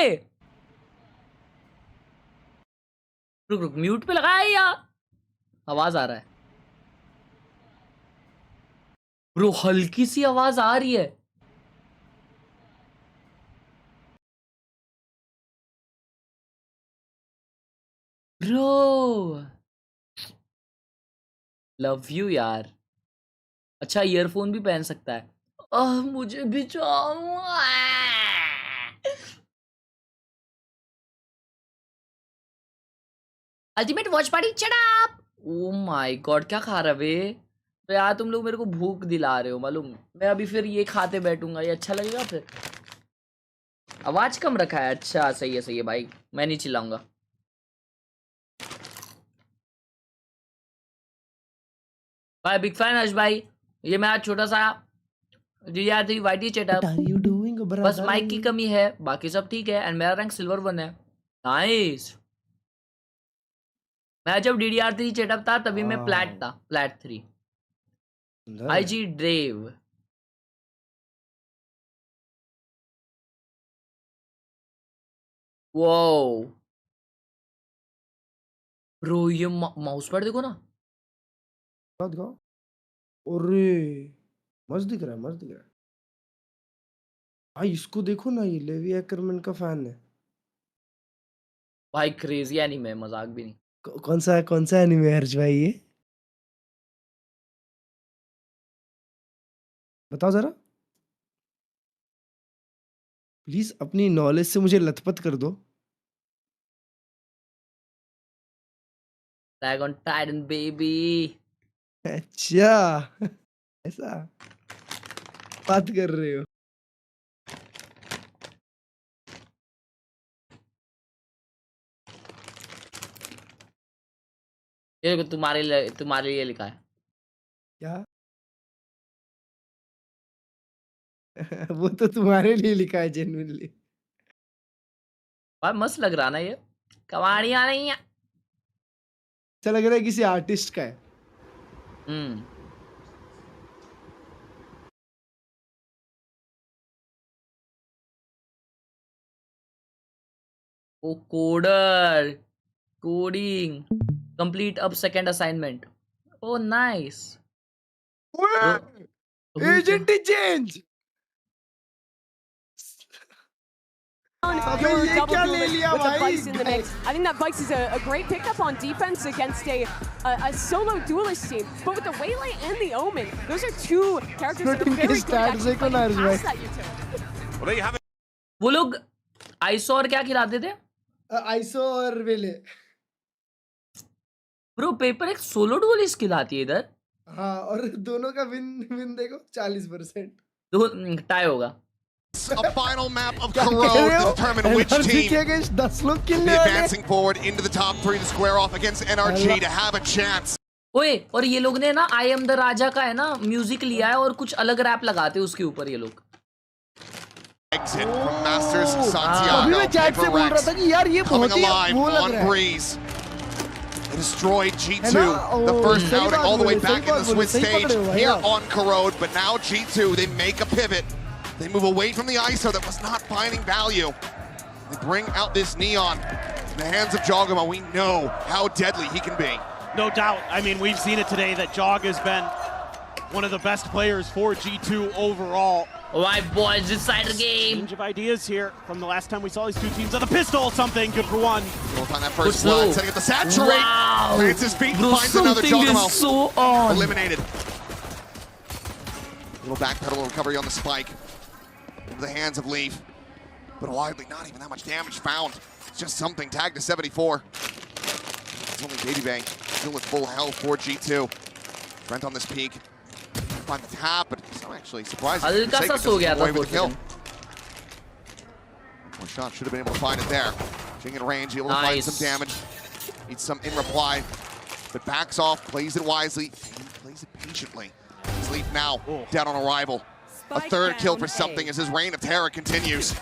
रुक रुक, म्यूट पे लगाया या आवाज आ रहा है? ब्रो हल्की सी आवाज आ रही है। ब्रो लव यू यार। अच्छा ईयरफोन भी पहन सकता है। मुझे भी अल्टीमेट वॉच पार्टी चढ़ा। ओ माय गॉड, क्या खा रहा बे? तो यार तुम लोग मेरे को भूख दिला रहे हो मालूम। मैं अभी फिर ये खाते बैठूंगा, ये अच्छा लगेगा फिर? आवाज कम रखा है। अच्छा सही है भाई, मैं नहीं चिल्लाऊंगा। भाई बिग फैन हर्ष भाई। ये मैं आज छोटा सा जी वाइटी चेटअप, बस माइक की कमी है, बाकी सब ठीक है। एंड मेरा रैंक सिल्वर 1 है। नाइस। मैं जब DDR3 चेटअप था तभी मैं प्लैट था, प्लैट 3। IG ड्रेव। वो ब्रो ये माउस पैड देखो ना। अरे मस्त दिख रहा है, मस्त दिख रहा है भाई। इसको देखो ना, ये लेवी एक्करमैन का फैन है भाई। क्रेजी एनीमे, मजाक भी नहीं। कौन सा एनीमे हर्ष भाई ये? बताओ जरा। प्लीज अपनी नॉलेज से मुझे लथपथ कर दो। Dragon Titan baby। अच्छा ऐसा बात कर रहे हो। ये तुम्हारे लिए लिखा है क्या? वो तो तुम्हारे लिए लिखा है जेन्युइनली। भाई मस्त लग रहा ना ये, कवाड़ियां नहीं है। अच्छा लग रहा है किसी आर्टिस्ट का है। Oh coder, coding, complete up second assignment। Oh nice। Agent change. You're double dueling with a Vice in the mix. I think that Vice is a great pickup on defense against a solo duelist team. But with the Waylay and the Omen, those are two characters that are very good at playing past that utility. Well, there you have it. वो लोग iso और क्या खिलाते थे? Iso और वेले। Bro paper एक solo dualist खिलाती है इधर। हाँ और दोनों का विन देखो 40%। दो टाई होगा। A final map of Khelraay to determine which team will be advancing forward into the top 3 to square off against NRG to have a chance. ओए और ये लोग ने ना आई एम द राजा का है ना म्यूजिक लिया है और कुछ अलग रैप लगाते हैं उसके ऊपर ये लोग। Exit from Masters Santiago. PRX coming alive on Breeze. Destroyed G2, the first outing all the way back in the Swiss stage here on Khelraay, but now G2, they make a pivot. They move away from the ISO that was not finding value. They bring out this Neon. In the hands of Jogamo, we know how deadly he can be. No doubt. I mean, we've seen it today that Jog has been one of the best players for G2 overall. All right, boys, decide the game. Change of ideas here from the last time we saw these two teams on the pistol. Something good for one. We'll find that first blood, setting up the saturate. Wow. Plants his feet, Bro, finds another Jogamo. So on. Eliminated. Little backpedal recovery on the spike. Into the hands of Leaf. But widely, not even that much damage found. It's just something tagged to 74. It's only Baby Bang still with full health for G2. Trent on this peak. Find the tap, but it's not actually surprising. Away with the kill. One shot, should have been able to find it there. Jing in range, able to find some damage. Needs some in reply. But backs off, plays it wisely, and plays it patiently. It's Leaf now, down on arrival. A third kill for something as his reign of terror continues.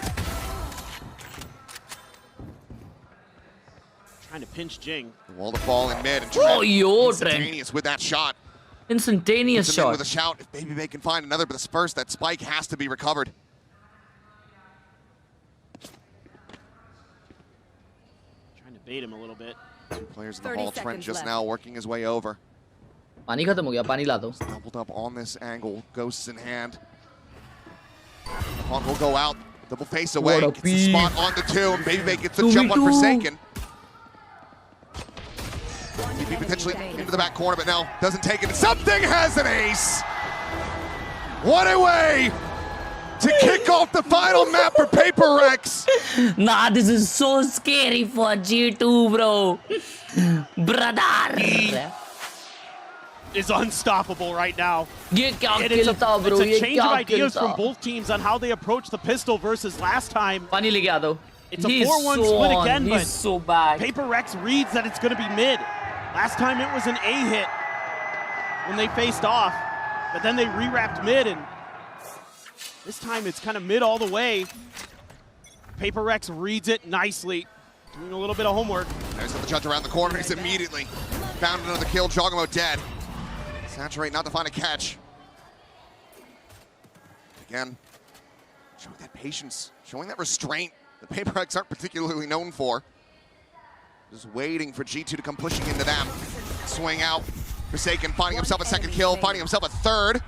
Trying to pinch Jing. The wall to fall in mid, and Trent instantaneous with that shot. Instantaneous shot. With a shout, if Baby Bay can find another, but first that spike has to be recovered. Trying to bait him a little bit. Two players in the hall. Trent just now working his way over. पानी खत्म हो गया, पानी ला दो. Doubled up on this angle, ghosts in hand. Pond will go out, double face away, gets the spot on the 2, and Baby Bay gets the jump on Forsaken. TP potentially into the back corner, but no, doesn't take it. Something has an ace! What a way to kick off the final map for PRX! Nah, this is so scary for G2, bro. Brother! Is unstoppable right now. It's a change of ideas from both teams on how they approach the pistol versus last time. It's a 4-1 split again, but so bad. PRX reads that it's going to be mid. Last time it was an A hit when they faced off, but then they re-wrapped mid, and this time it's kind of mid all the way. PRX reads it nicely, doing a little bit of homework. There's the judge around the corner. He's immediately found another kill. Jogamo dead. Saturate not to find a catch. Again, showing that patience, showing that restraint that PRX aren't particularly known for. Just waiting for G2 to come pushing into them. Swing out. Forsaken finding himself a second kill, finding himself a third.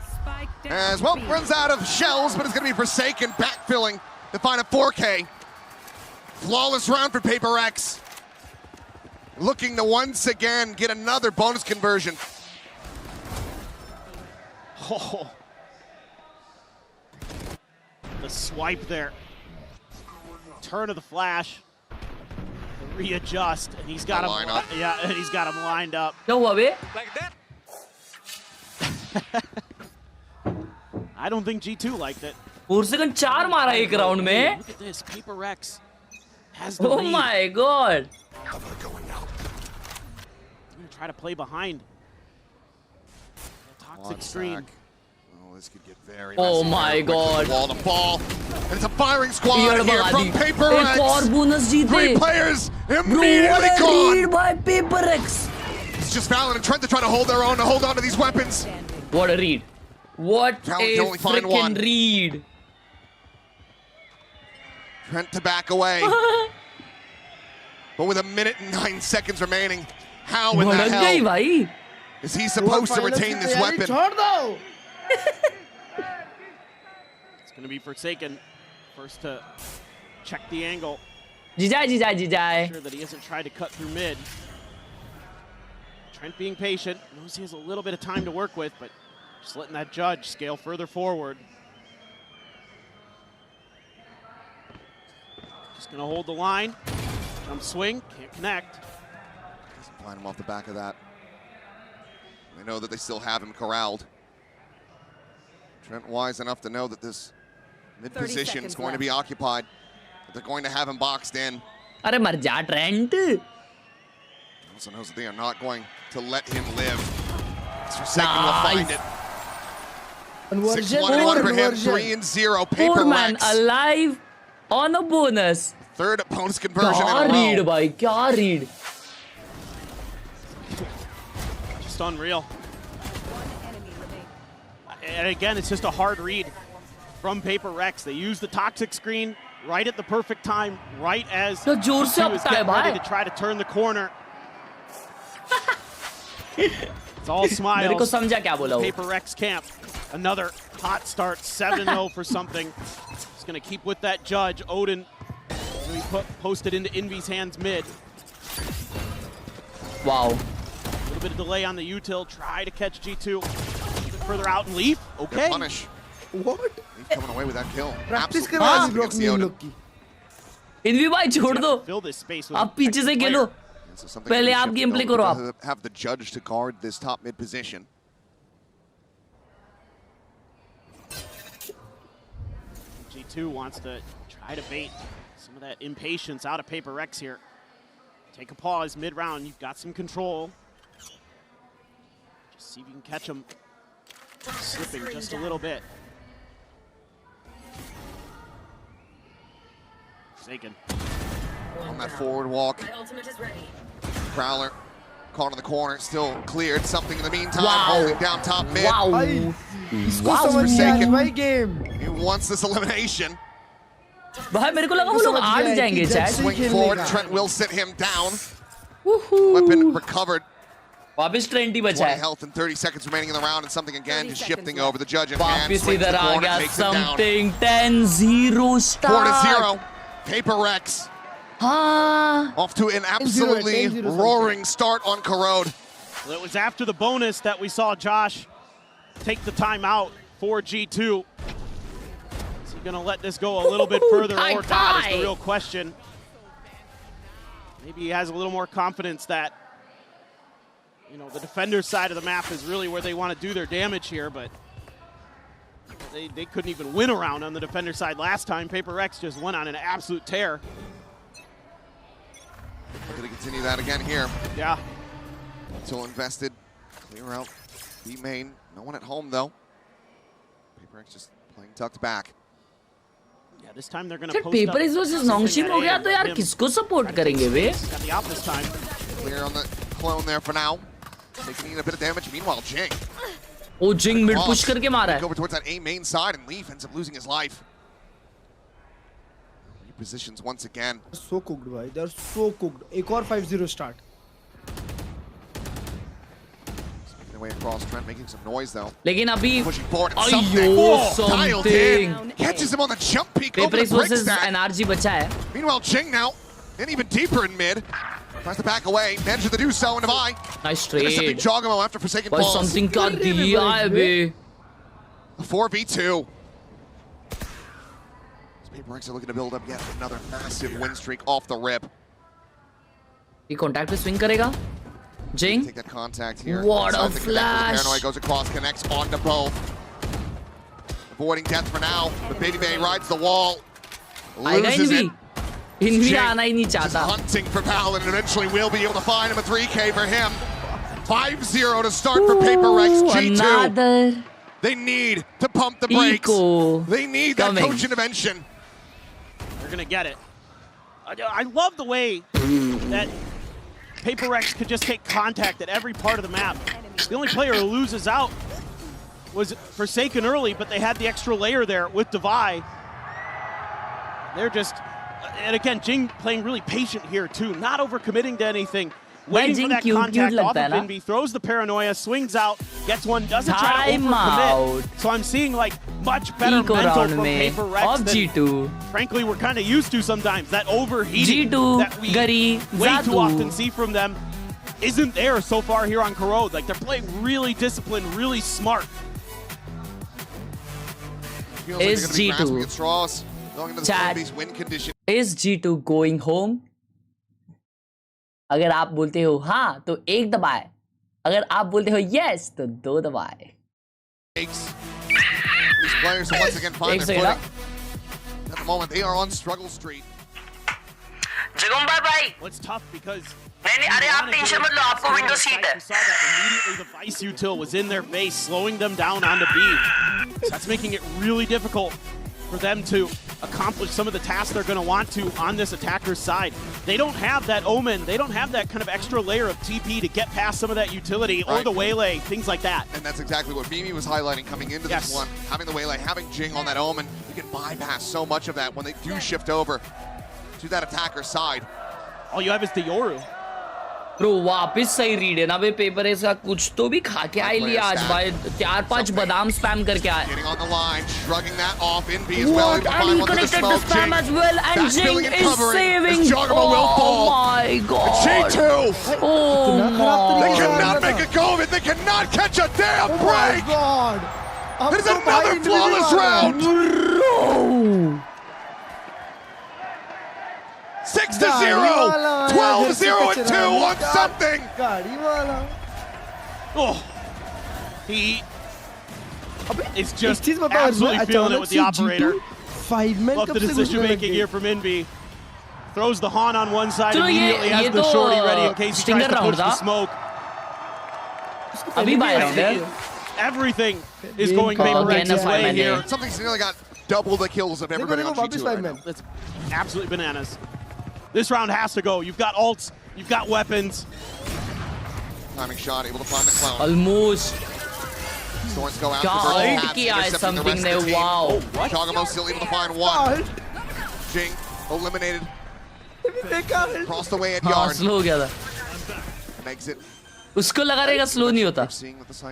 As well, runs out of shells, but it's going to be Forsaken backfilling to find a 4K. Flawless round for PRX. Looking to once again get another bonus conversion. Oh. The swipe there return of the flash. The readjust, and he's got him. Yeah, and he's got him lined up. Like that. I don't think G2 liked it. 4 second 4 मारा एक round में. Look at this, PRX has the Oh lead. my god. I'm gonna try to play behind. The toxic screen. Oh, this could get very Oh messy my here. god. Wall to ball. And it's a firing squad Year here भगा from the. PRX. एक और bonus जीते. 3 players Bro, immediately what a gone. lead by PRX. It's just Valen and Trent to try to hold their own, to hold on to these weapons. What a read. What Valen a can only find one. freaking read. Trent to back away. But with 1 minute and 9 seconds remaining, how in the hell is he supposed to retain this weapon? It's gonna be Forsaken. First to check the angle. Jijai. Sure that he hasn't tried to cut through mid. Trent being patient, knows he has a little bit of time to work with, but just letting that judge scale further forward. Just gonna hold the line. Jump swing, can't connect. Doesn't find him off the back of that. They know that they still have him corralled. Trent wise enough to know that this mid position is going to be occupied. But they're going to have him boxed in. अरे मर जा Trent. Also knows that they are not going to let him live. Forsaken will find it. 6-1 for him, 3-0. PRX PRX alive on a bonus. Third bonus conversion क्या in a row. read भाई, क्या read. Just unreal. And again, it's just a hard read from PRX. They use the toxic screen right at the perfect time, right as जोर से G2 is अपता है getting ready भाई. to try to turn the corner. It's all smiles. मेरे को समझा क्या बोला वो. PRX camp. Another hot start, 7-0 for something. He's going to keep with that judge. Odin will be posted into Envy's hands mid. Wow. A little bit of delay on the util. Try to catch G2. Further out and leave. Okay. Good punish. What? He's coming away with that kill. Practice Absolutely करवा massive the against bro the in Odin. लोग की. Env भाई छोड़ दो. Fill this space with आप पीछे से खेलो. So something पहले we आप should गेम प्ले know करो to आप. have the judge to guard this top mid position. G2 wants to try to bait some of that impatience out of PRX here. Take a pause mid-round. You've got some control. Just see if you can catch him slipping just a little bit. Forsaken. On that forward walk. Prowler caught in the corner, still cleared. Something in the meantime, holding down top mid. इसको समझ नहीं आ रही भाई game. He wants this elimination. भाई मेरे को लगा वो लोग आठ जाएंगे chat. Swing forward, Trent will sit him down. Weapon recovered. वापस Trent ही बचा 20 है. health and 30 seconds remaining in the round, and something again just shifting over the judge in hand. वापस Swings इधर the आ corner, गया takes it down. something 10-0 start. 4-0. PRX. Off to an absolutely roaring start on Khelraay. Well, it was after the bonus that we saw Josh take the timeout for G2. Is he going to let this go a little bit further or not is the real question. Maybe he has a little more confidence that, you know, the defender side of the map is really where they want to do their damage here, but they couldn't even win a round on the defender side last time. PRX just went on an absolute tear. We're going to continue that again here. Yeah. Until invested. Clear out B main. No one at home, though. PRX just playing tucked back. Yeah, this time they're going to post PRX versus Nongshim हो गया तो यार किसको support करेंगे वे? Got the op this time. Clear on the clone there for now. Taking a bit of damage. Meanwhile, Jing. Oh, Jing mid push करके मारा है. Over towards that A main side, and Leaf ends up losing his life. Repositions once again. So cooked भाई. They're so cooked. एक और 5-0 start. Making their way across, Trent making some noise though. लेकिन अभी pushing forward. something. Catches him on the jump peek. PRX versus NRG बचा है. Meanwhile, Jing now, and even deeper in mid. Tries to back away, manages to do so in Divine. Nice trade. Jogamo after Forsaken But balls. something कर दिया है बे. A 4v2. PRX are looking to build up yet another massive win streak off the rip. ये contact पे swing करेगा. Jing. Take that contact here. What a flash! Khelraay goes across, connects onto both. Avoiding death for now, but Baby Bay rides the wall. Loses it. Invi आना ही नहीं चाहता. Hunting for Paladin, and eventually we'll be able to find him a 3K for him. 5-0 to start for PRX. G2. Another. They need to pump the brakes. They need that coach intervention. They're gonna get it. I love the way that PRX could just take contact at every part of the map. The only player who loses out was Forsaken early, but they had the extra layer there with Divide. They're just, and again, Jing playing really patient here too, not overcommitting to anything. Waiting for that contact off of Invi, throws the paranoia, swings out, gets one, doesn't try to overcommit. So I'm seeing like much better mental from PRX than, G2. frankly, we're kind of used to sometimes. That overheating G2, that we way too often see from them isn't there so far here on Khelraay. Like, they're playing really disciplined, really smart. Is G2 Chad, is G2 going home? अगर आप बोलते हो हाँ तो 1 दबाए, अगर आप बोलते हो yes तो 2 दबाए. These players once again find their footing. At the moment they are on struggle street. Jangam bye. What's tough because नहीं अरे आप टेंशन मत लो, आपको विंडो सीट है. Saw that immediately the Vice util was in their face, slowing them down onto B. So that's making it really difficult for them to accomplish some of the tasks they're going to want to on this attacker's side. They don't have that Omen. They don't have that kind of extra layer of TP to get past some of that utility or the Waylay, things like that. And that's exactly what Mimi was highlighting coming into this one. Having the Waylay, having Jing on that Omen, you can bypass so much of that when they do shift over to that attacker's side. All you have is the Yoru. Bro, वापस सही read है ना बे. PRX का कुछ तो भी खा के आई लिया आज भाई. 4-5 बादाम स्पैम करके आए. Getting on the line, shrugging that off. Invi as well. And he connected the spam as well, and Jing is saving. Oh my god. G2. Oh my. They cannot make a go of it. They cannot catch a damn break. God. It is another flawless round. Bro. 6-0, 12-0 and 2 on something. Oh, he is just absolutely feeling it with the operator. Love the decision making here from Invi. Throws the Han on one side, immediately has the shorty ready in case he tries to push the smoke. Everything is going PRX's way here. Something's nearly got double the kills of everybody on G2 right now. That's absolutely bananas. This round has to go. You've got ults, you've got weapons. Timing shot, able to find the clown. Almost. Storms go out. Something there. Wow. Chogamo still able to find one. Jing eliminated. Across the way at Yard. Slow हो गया था. An exit. उसको लगा रहेगा slow नहीं होता.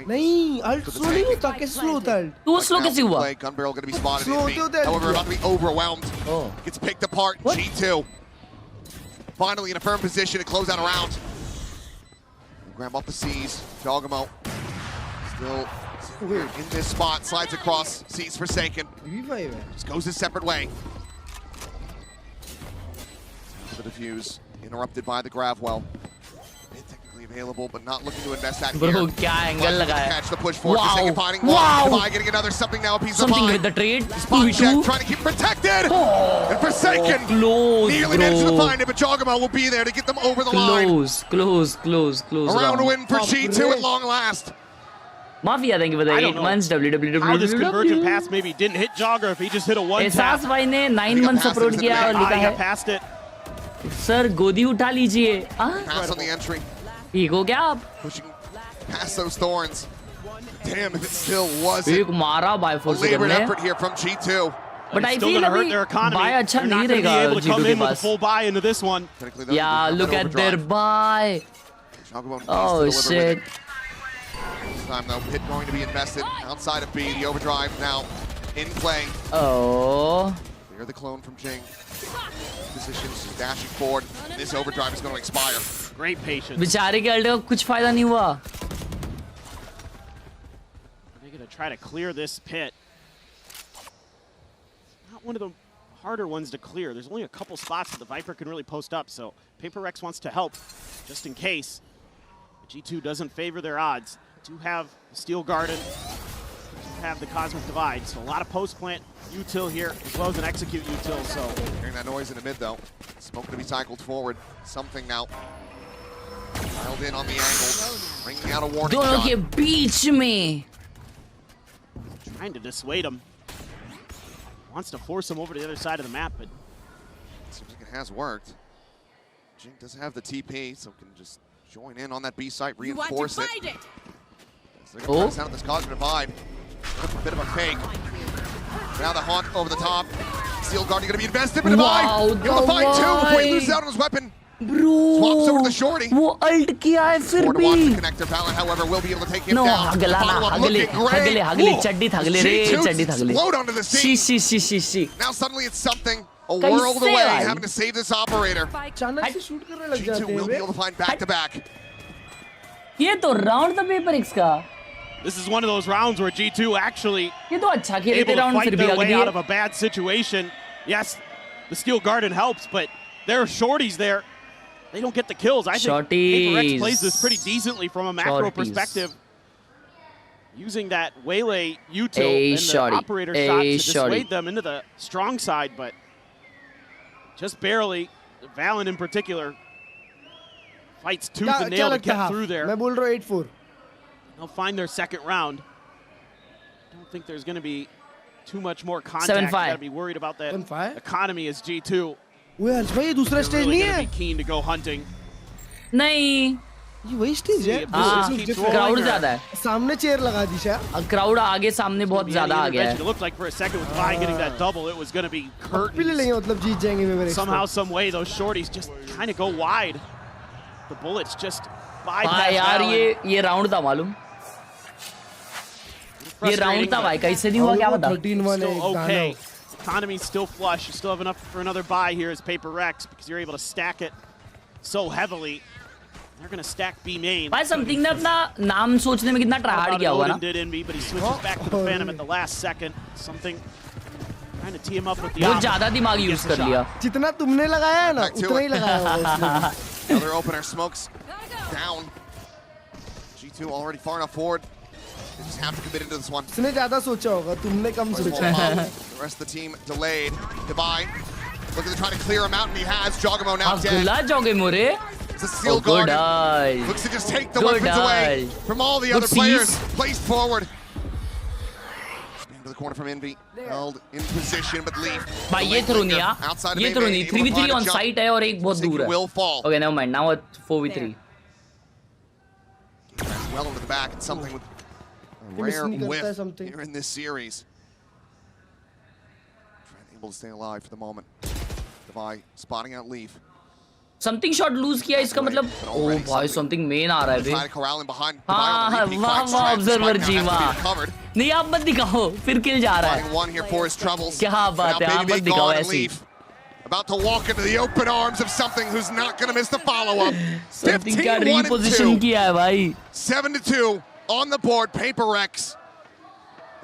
नहीं, ult slow नहीं होता. कैसे slow होता ult? तो slow कैसे हुआ? Gun barrel going to be spotted. However, about to be overwhelmed. Gets picked apart. G2. Finally in a firm position to close out a round. Grab off the C's. Chogamo still in this spot. Slides across. C's Forsaken. Just goes his separate way. The defuse interrupted by the Gravwell. Technically available, but not looking to invest that here. Bro, क्या angle लगाया? Catch the push forward. Forsaken finding one. Divide getting another something now. A piece of Something with the trade. Spot check, trying to keep protected. And Forsaken nearly managed to find it, but Chogamo will be there to get them over the line. Close. A round win for G2 at long last. Mafia, thank you for the 8 months. How this convergent pass maybe didn't hit Jogger if he just hit a one tap. एहसास भाई ने 9 months upload किया और लिखा है passed it. Sir गोदी उठा लीजिए. Pass on the entry. ठीक हो गया आप? Pushing past those thorns. Damn, if it still was एक मारा by force से labored effort here from G2. But I feel अभी buy अच्छा नहीं रहेगा G2 के पास. Full buy into this one. Yeah, look at their buy. Oh shit. This time though, hit going to be invested outside of B. The overdrive now in play. Oh. Clear the clone from Jing. Positions dashing forward. This overdrive is going to expire. Great patience. बेचारे के अल्टे को कुछ फायदा नहीं हुआ. They're going to try to clear this pit. Not one of the harder ones to clear. There's only a couple spots that the Viper can really post up, so PRX wants to help just in case. G2 doesn't favor their odds. Do have Steel Garden, have the Cosmic Divide, so a lot of post-plant util here, as well as an execute util, so. Hearing that noise in the mid, though. Smoke to be cycled forward. Something now. Dialed in on the angle, bringing out a warning दोनों shot. के बीच में. Trying to dissuade him. Wants to force him over to the other side of the map, but seems like it has worked. Jing doesn't have the TP, so can just join in on that B site, reinforce it. So they're going to press out of this Cosmic Divide. A bit of a fake. Now the Haunt over the top. Steel Guardian going to be invested, but Divide able to find two before he loses out on his weapon. Bro, swaps over the shorty. वो ult किया है फिर भी. Connector Valor, however, will be able to take him No, down. हगला ना हगले चड्डी थगले रे चड्डी थगले. Explode onto the scene. She. Now suddenly it's something a world away, having to save this operator. अचानक से शूट करने लग जाते G2 will be able to find back to back. ये तो round the PRX का. this is one of those rounds where G2 actually ये तो अच्छा खेले थे able to round fight फिर भी their way अगली out of a bad situation. Yes, the Steel Garden helps, but there are shorties there. They don't get the kills. I think PRX plays this pretty decently from a macro perspective. Using that Waylay util and the operator shot to dissuade them into the strong side, but just barely. Valen in particular fights tooth and nail to get through there. मैं बोल रहा हूँ 8-4. They'll find their second round. I don't think there's going to be too much more contact. You got to be worried about that economy as G2. वो हर्ष भाई ये दूसरा stage नहीं है. Keen to go hunting. नहीं. ये वही stage है. क्राउड ज्यादा है. सामने चेयर लगा दी शायद. क्राउड आगे सामने बहुत ज्यादा आ गया है. It looked like for a second with Vi getting that double, it was going to be curtains. ले लेंगे मतलब जीत जाएंगे PRX. Somehow, some way, those shorties just kind of go wide. The bullets just bypass. यार ये round था मालूम. ये round था भाई कैसे नहीं हुआ क्या पता. 13-1 है. Okay. Economy's still flush. You still have enough for another buy here as PRX because you're able to stack it so heavily. They're going to stack B main. भाई something ने अपना नाम सोचने में कितना try hard किया हुआ ना. Did envy, but he switches back to the Phantom at the last second. Something trying to tee him up with the. बहुत ज़्यादा दिमाग यूज़ कर लिया. जितना तुमने लगाया है ना उतना ही लगाया होगा. Another opener smokes down. G2 already far enough forward. They just have to commit into this one. उसने ज़्यादा सोचा होगा, तुमने कम सोचा. The rest of the team delayed. Divide. Looking to try to clear him out, and he has. Jogamo now dead. अगला Jogamo रे. It's a Steel Guardian. Looks to just take the weapons away from all the other players. Placed forward. Spin to the corner from Envy. Held in position, but leave. भाई ये throw नहीं है. ये throw नहीं. 3v3 on site है और एक बहुत दूर है. Okay, never mind. Now it's 4v3. Well into the back. It's something with a rare whiff here in this series. Trent able to stay alive for the moment. Divide spotting out Leaf. Something shot lose किया इसका मतलब. Oh भाई something main आ रहा है बे. हाँ वाह observer जी वाह. नहीं आप मत दिखाओ फिर kill जा रहा है. क्या बात है आप मत दिखाओ ऐसी. About to walk into the open arms of something who's not going to miss the follow-up. 15-1 किया है भाई. 7-2 on the board. PRX.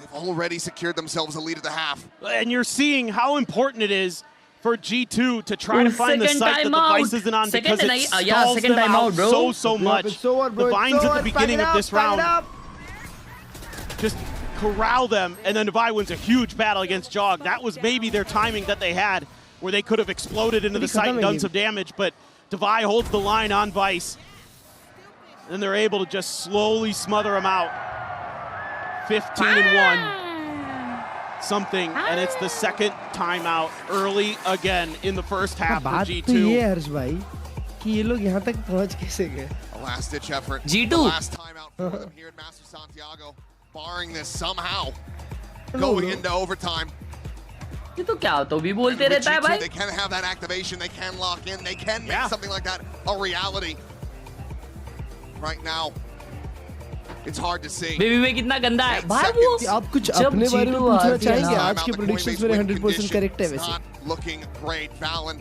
They've already secured themselves a lead at the half. And you're seeing how important it is for G2 to try to find the site that the Vice isn't on because it stalls them out so much. The Vines at the beginning of this round just corral them, and then Divide wins a huge battle against Jog. That was maybe their timing that they had, where they could have exploded into the site and done some damage, but Divide holds the line on Vice. And they're able to just slowly smother them out. 15-1. Something, and it's the second timeout early again in the first half for G2. A last-ditch effort. G2. The last timeout for them here at Master Santiago. Barring this somehow. Going into overtime. ये तो क्या तो भी बोलते रहता है भाई. They can have that activation, they can lock in, they can make something like that a reality. Right now, it's hard to see. Baby में कितना गंदा है भाई वो. आप कुछ अपने बारे में पूछना चाहेंगे? आज के predictions मेरे 100% correct है वैसे. Looking great, Valen.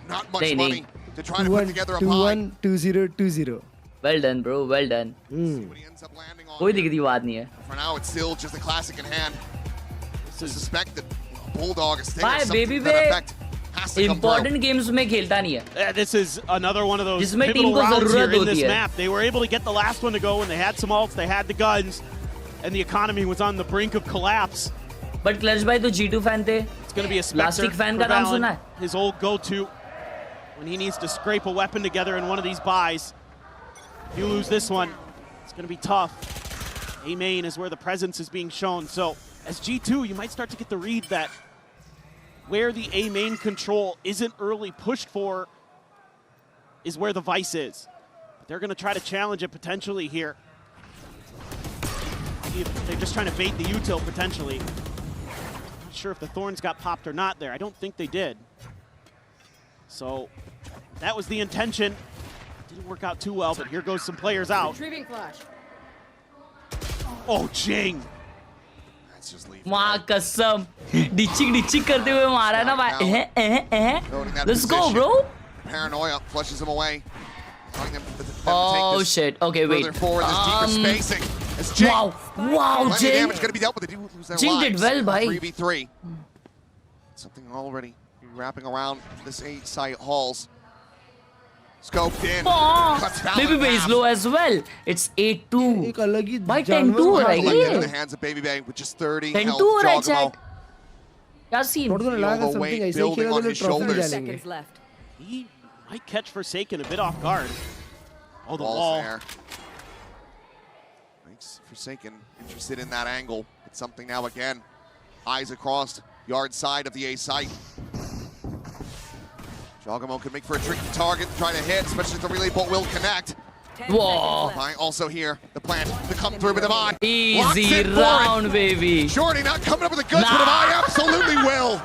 Not much money to try to put together a 2-1, 2-0, 2-0. Well done, bro. Well done. कोई दिक्कत की बात नहीं है. For now, it's still just a classic in hand. So suspect that Bulldog is taking Bye, something baby that babe. effect has to come Important through. games में खेलता नहीं है. This is another one of those जिसमें pivotal team को rounds here जरूरत in this होती है. map. They were able to get the last one to go, and they had some ults, they had the guns, and the economy was on the brink of collapse. But Clutch भाई तो G2 fan थे. It's going to be a Spectre Plastic fan for का नाम Valen, सुना है? his old go-to when he needs to scrape a weapon together in one of these buys. If you lose this one, it's going to be tough. A main is where the presence is being shown. So as G2, you might start to get the read that where the A main control isn't early pushed for is where the Vice is. But they're going to try to challenge it potentially here. They're just trying to bait the util potentially. Not sure if the Thorns got popped or not there. I don't think they did. So that was the intention. Didn't work out too well, but here goes some players out. Retrieving flash. Oh, Jing. Let's just leave. माँ कसम डिचिक करते हुए मारा ना भाई. Let's go, bro. Paranoia flushes him away. Oh shit. Okay, wait. Forward, this deeper spacing. As Jing. Wow, Jing. Damage going to be dealt with. They do lose their Jing lives. did well, bhai. 3v3. Something already wrapping around this 8 site halls. Scoped in. Baby Bay is low as well. It's 8-2. Bhai 10-2 right in the hands of Baby Bay with just 30 health. 10-2 right Jogamo. क्या scene? The weight building on his shoulders. Seconds left. He might catch Forsaken a bit off guard. Oh, the Ball's wall. there. Makes Forsaken interested in that angle. It's something now again. Eyes across yard side of the A site. Jogamo could make for a tricky target, try to hit, especially if the relay bolt will connect. Whoa. Also here, the plan to come through with Divine. Easy round, baby. Shorty not coming up with the goods, but Divine absolutely will.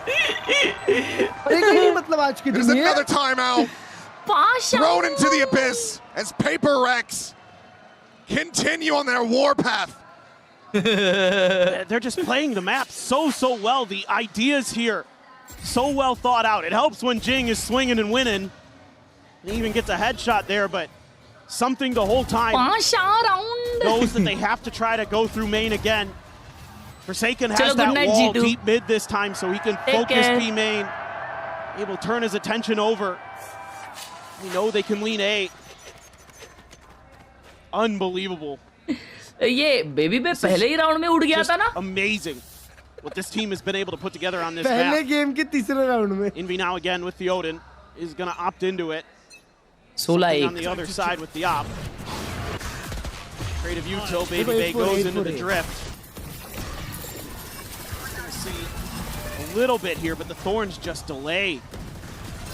There's another timeout. Thrown into the abyss as PRX continue on their warpath. They're just playing the map so well. The ideas here, so well thought out. It helps when Jing is swinging and winning. He even gets a headshot there, but something the whole time knows that they have to try to go through main again. Forsaken has that wall deep mid this time, so he can focus B main. Able to turn his attention over. We know they can lean A. Unbelievable. ये baby पे पहले ही round में उड़ गया था ना. Amazing what this team has been able to put together on this map. पहले game के तीसरे राउंड में. Envy now again with the Odin is gonna opt into it. 16 on the other side with the op. Creative util, Baby Bay goes into the drift. Gonna see a little bit here, but the Thorns just delay.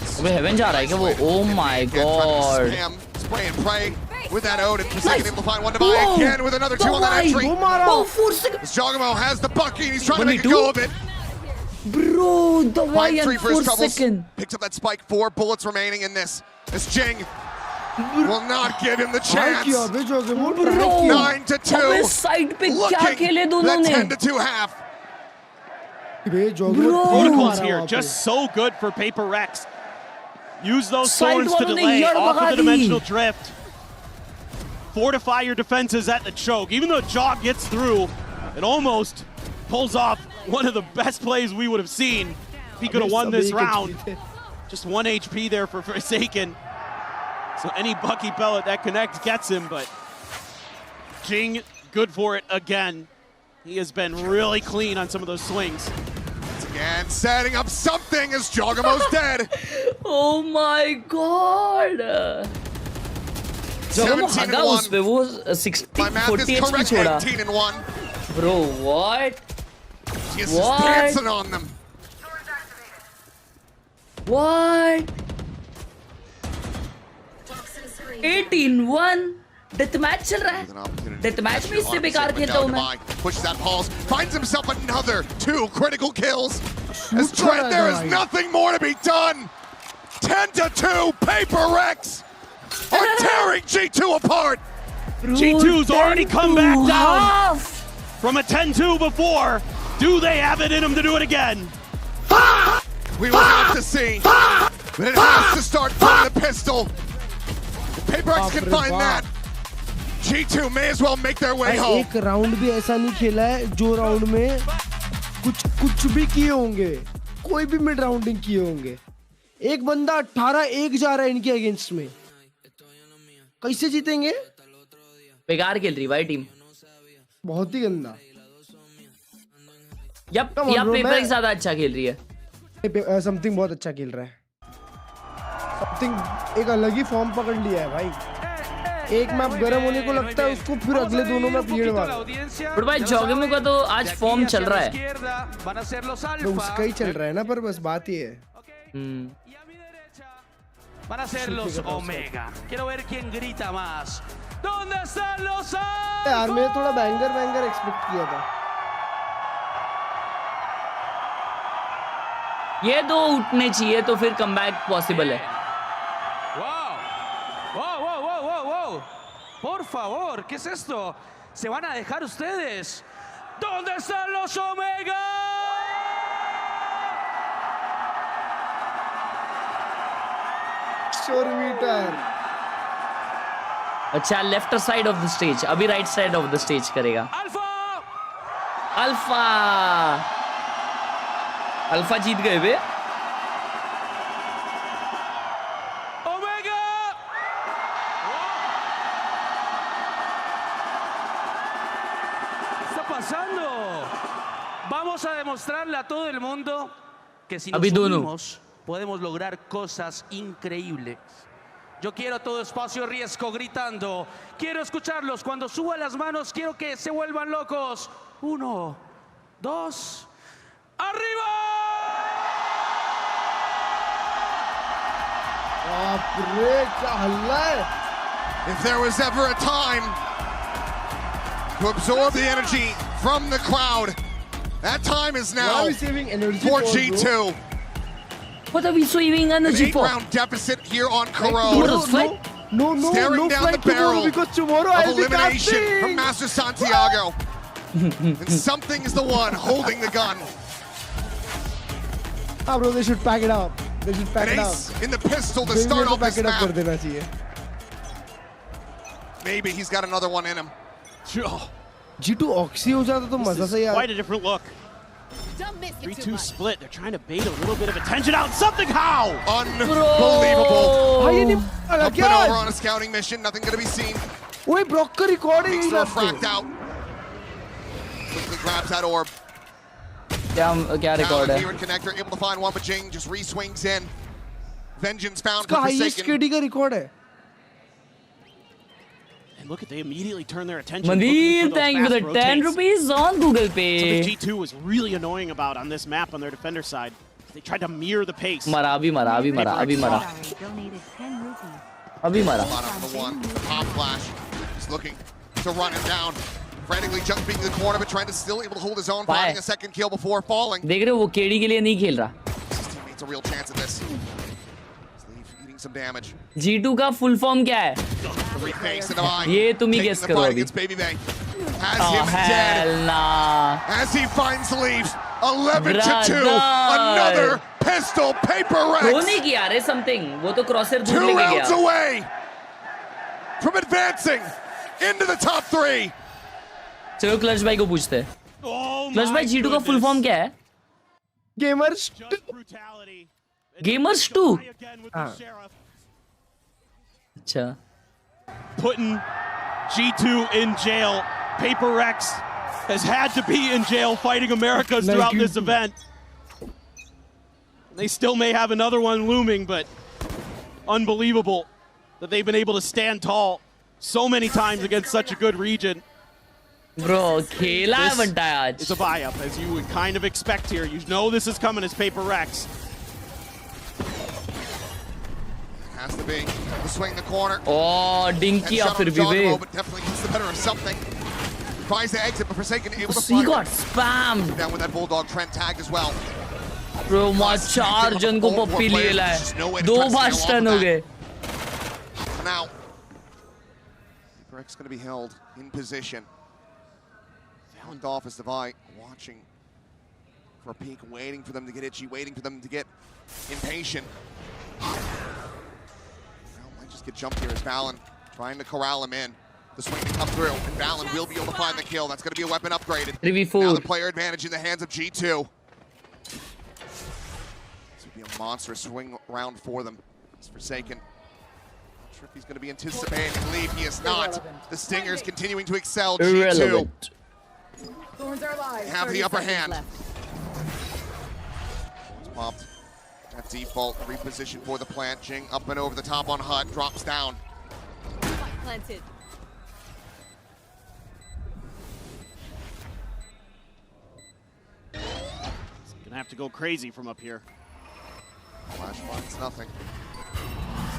अबे haven जा रहा है क्या वो? Oh my god. Spray and pray with that Odin. Forsaken able to find one to buy again with another 2 on that entry. As Jogamo has the bucky and he's trying to make a go of it. Bro, the way and 4 seconds. Picks up that spike, 4 bullets remaining in this. As Jing will not give him the chance. 9-2. Side पे क्या Looking खेले दोनों the ने? 10-2 half. Protocols here, just so good for PRX. Use those Thorns to delay off of the dimensional drift. Fortify your defenses at the choke. Even though Jog gets through, it almost pulls off one of the best plays we would have seen. If he could have won this round. Just 1 HP there for Forsaken. So any Bucky pellet that connects gets him, but Jing, good for it again. He has been really clean on some of those swings. Again, setting up something as Jogamo's dead. Oh my god. Jogamo भागा उस पे वो 40 HP छोड़ा. 18-1. Bro, what? He's just dancing on them. What? 18-1. Deathmatch चल रहा है. Deathmatch में इससे बेकार खेलता हूँ मैं. Pushes that pulse, finds himself another 2 critical kills. As Trent, there is nothing more to be done. 10-2, PRX are tearing G2 apart. G2's already come back down from a 10-2 before. Do they have it in them to do it again? We will have to see. But it has to start from the pistol. If PRX can find that, G2 may as well make their way home. एक round भी ऐसा नहीं खेला है जो round में कुछ भी किए होंगे, कोई भी मिड राउंडिंग किए होंगे। एक बंदा 18-1 जा रहा है इनके अगेंस्ट में, कैसे जीतेंगे? बेकार खेल रही भाई टीम, बहुत ही गंदा। या पेपर ज्यादा अच्छा खेल रही है। समथिंग बहुत अच्छा खेल रहा है, समथिंग एक अलग ही फॉर्म पकड़ लिया है भाई। एक मैप गर्म होने को लगता है उसको, फिर अगले दोनों मैप लीड वाला। बट भाई जोगिमो का तो आज फॉर्म चल रहा है, तो उसका ही चल रहा है ना, पर बस बात ये है। Van a ser los Omega. Quiero ver quién grita más. ¿Dónde están los Alpha? यार मैं थोड़ा बैंगर एक्सपेक्ट किया था। ये दो उठने चाहिए तो फिर कमबैक पॉसिबल है। Wow. Por favor, ¿qué es esto? ¿Se van a dejar ustedes? ¿Dónde están los Omega? अच्छा left side of the stage, अभी right side of the stage करेगा। अल्फा जीत गए वे। ¿Qué está pasando? Vamos a demostrarle a todo el mundo que si nos unimos podemos lograr cosas increíbles. Yo quiero todo espacio riesgo gritando. Quiero escucharlos. Cuando suban las manos, quiero que se vuelvan locos. 1, 2, ¡arriba! If there was ever a time to absorb the energy from the crowd, that time is now for G2. What are we saving energy for? 8-round deficit here on Khelraay. No, Staring down the barrel because tomorrow of elimination from Master Santiago. And something is the one holding the gun. Ah, bro, they should pack it up. They should pack it up. In the pistol to start off this map. Maybe he's got another one in him. G2 Oxy हो जाता तो मजा से यार. Quite a different look. 3-2 split. They're trying to bait a little bit of attention out. Something how? Unbelievable. Up and over on a scouting mission. Nothing going to be seen. Wait, Brock का record है ये. Fracked out. Quickly grabs that orb. क्या record है? Here in connector, able to find one, but Jing just re-swings in. Vengeance found for Forsaken. Highest KD का record है. And look at, they immediately turn their attention. Mandeep, thank you for the 10 rupees on Google Pay. Something G2 was really annoying about on this map on their defender side. They tried to mirror the pace. मरा अभी मरा. Pop flash. He's looking to run him down. Frantically jumping to the corner, but trying to still able to hold his own, finding a second kill before falling. देख रहे हो वो KD के लिए नहीं खेल रहा. His teammate's a real chance at this. Eating some damage. G2 का full form क्या है? ये तुम ही guess करो अभी. Hell nah. As he finds Leaf, 11-2, another pistol, PRX. वो नहीं किया रे something. वो तो crosser दूर 2 लेके गया. rounds away from advancing into the top 3. चलो क्लच भाई को पूछते हैं. क्लच भाई G2 का full form क्या है? Gamers 2. अच्छा. Putting G2 in jail. PRX has had to be in jail fighting Americas throughout this event. They still may have another one looming, but unbelievable that they've been able to stand tall so many times against such a good region. Bro, खेला है बंटा आज. It's a buy-up, as you would kind of expect here. You know this is coming as PRX. Has to be. The swing in the corner. Oh, dinky फिर भी वे. But definitely gets the better of something. Tries to exit, but Forsaken able to He got spammed. Down with that Bulldog Trent tag as well. Bro, माँ 4 जन को पप्पी ले ला है. 2 बार stun हो गए. Now, PRX going to be held in position. Found off as Devi watching for a peek, waiting for them to get itchy, waiting for them to get impatient. Might just get jumped here as Valen trying to corral him in. The swing to come through, and Valen will be able to find the kill. That's going to be a weapon upgraded. 3v4. Now the player advantage in the hands of G2. This would be a monstrous swing round for them. It's Forsaken. Not sure if he's going to be anticipating leave. He is not. The Stingers continuing to excel. G2 have the upper hand. It's popped. At default, reposition for the plant. Jing up and over the top on Hut, drops down. Planted. Gonna have to go crazy from up here. Flash finds nothing.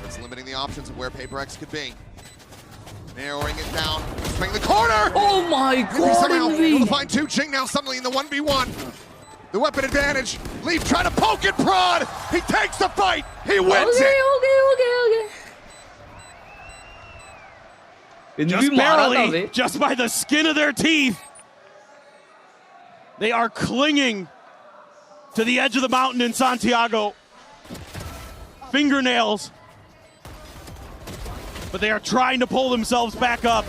It's limiting the options of where PRX could be. Narrowing it down, swing the corner! Oh my god, able to find two. Jing now suddenly in the 1v1. The weapon advantage. Leaf trying to poke and prod. He takes the fight. He wins it. Just barely, just by the skin of their teeth. They are clinging to the edge of the mountain in Santiago. Fingernails. But they are trying to pull themselves back up.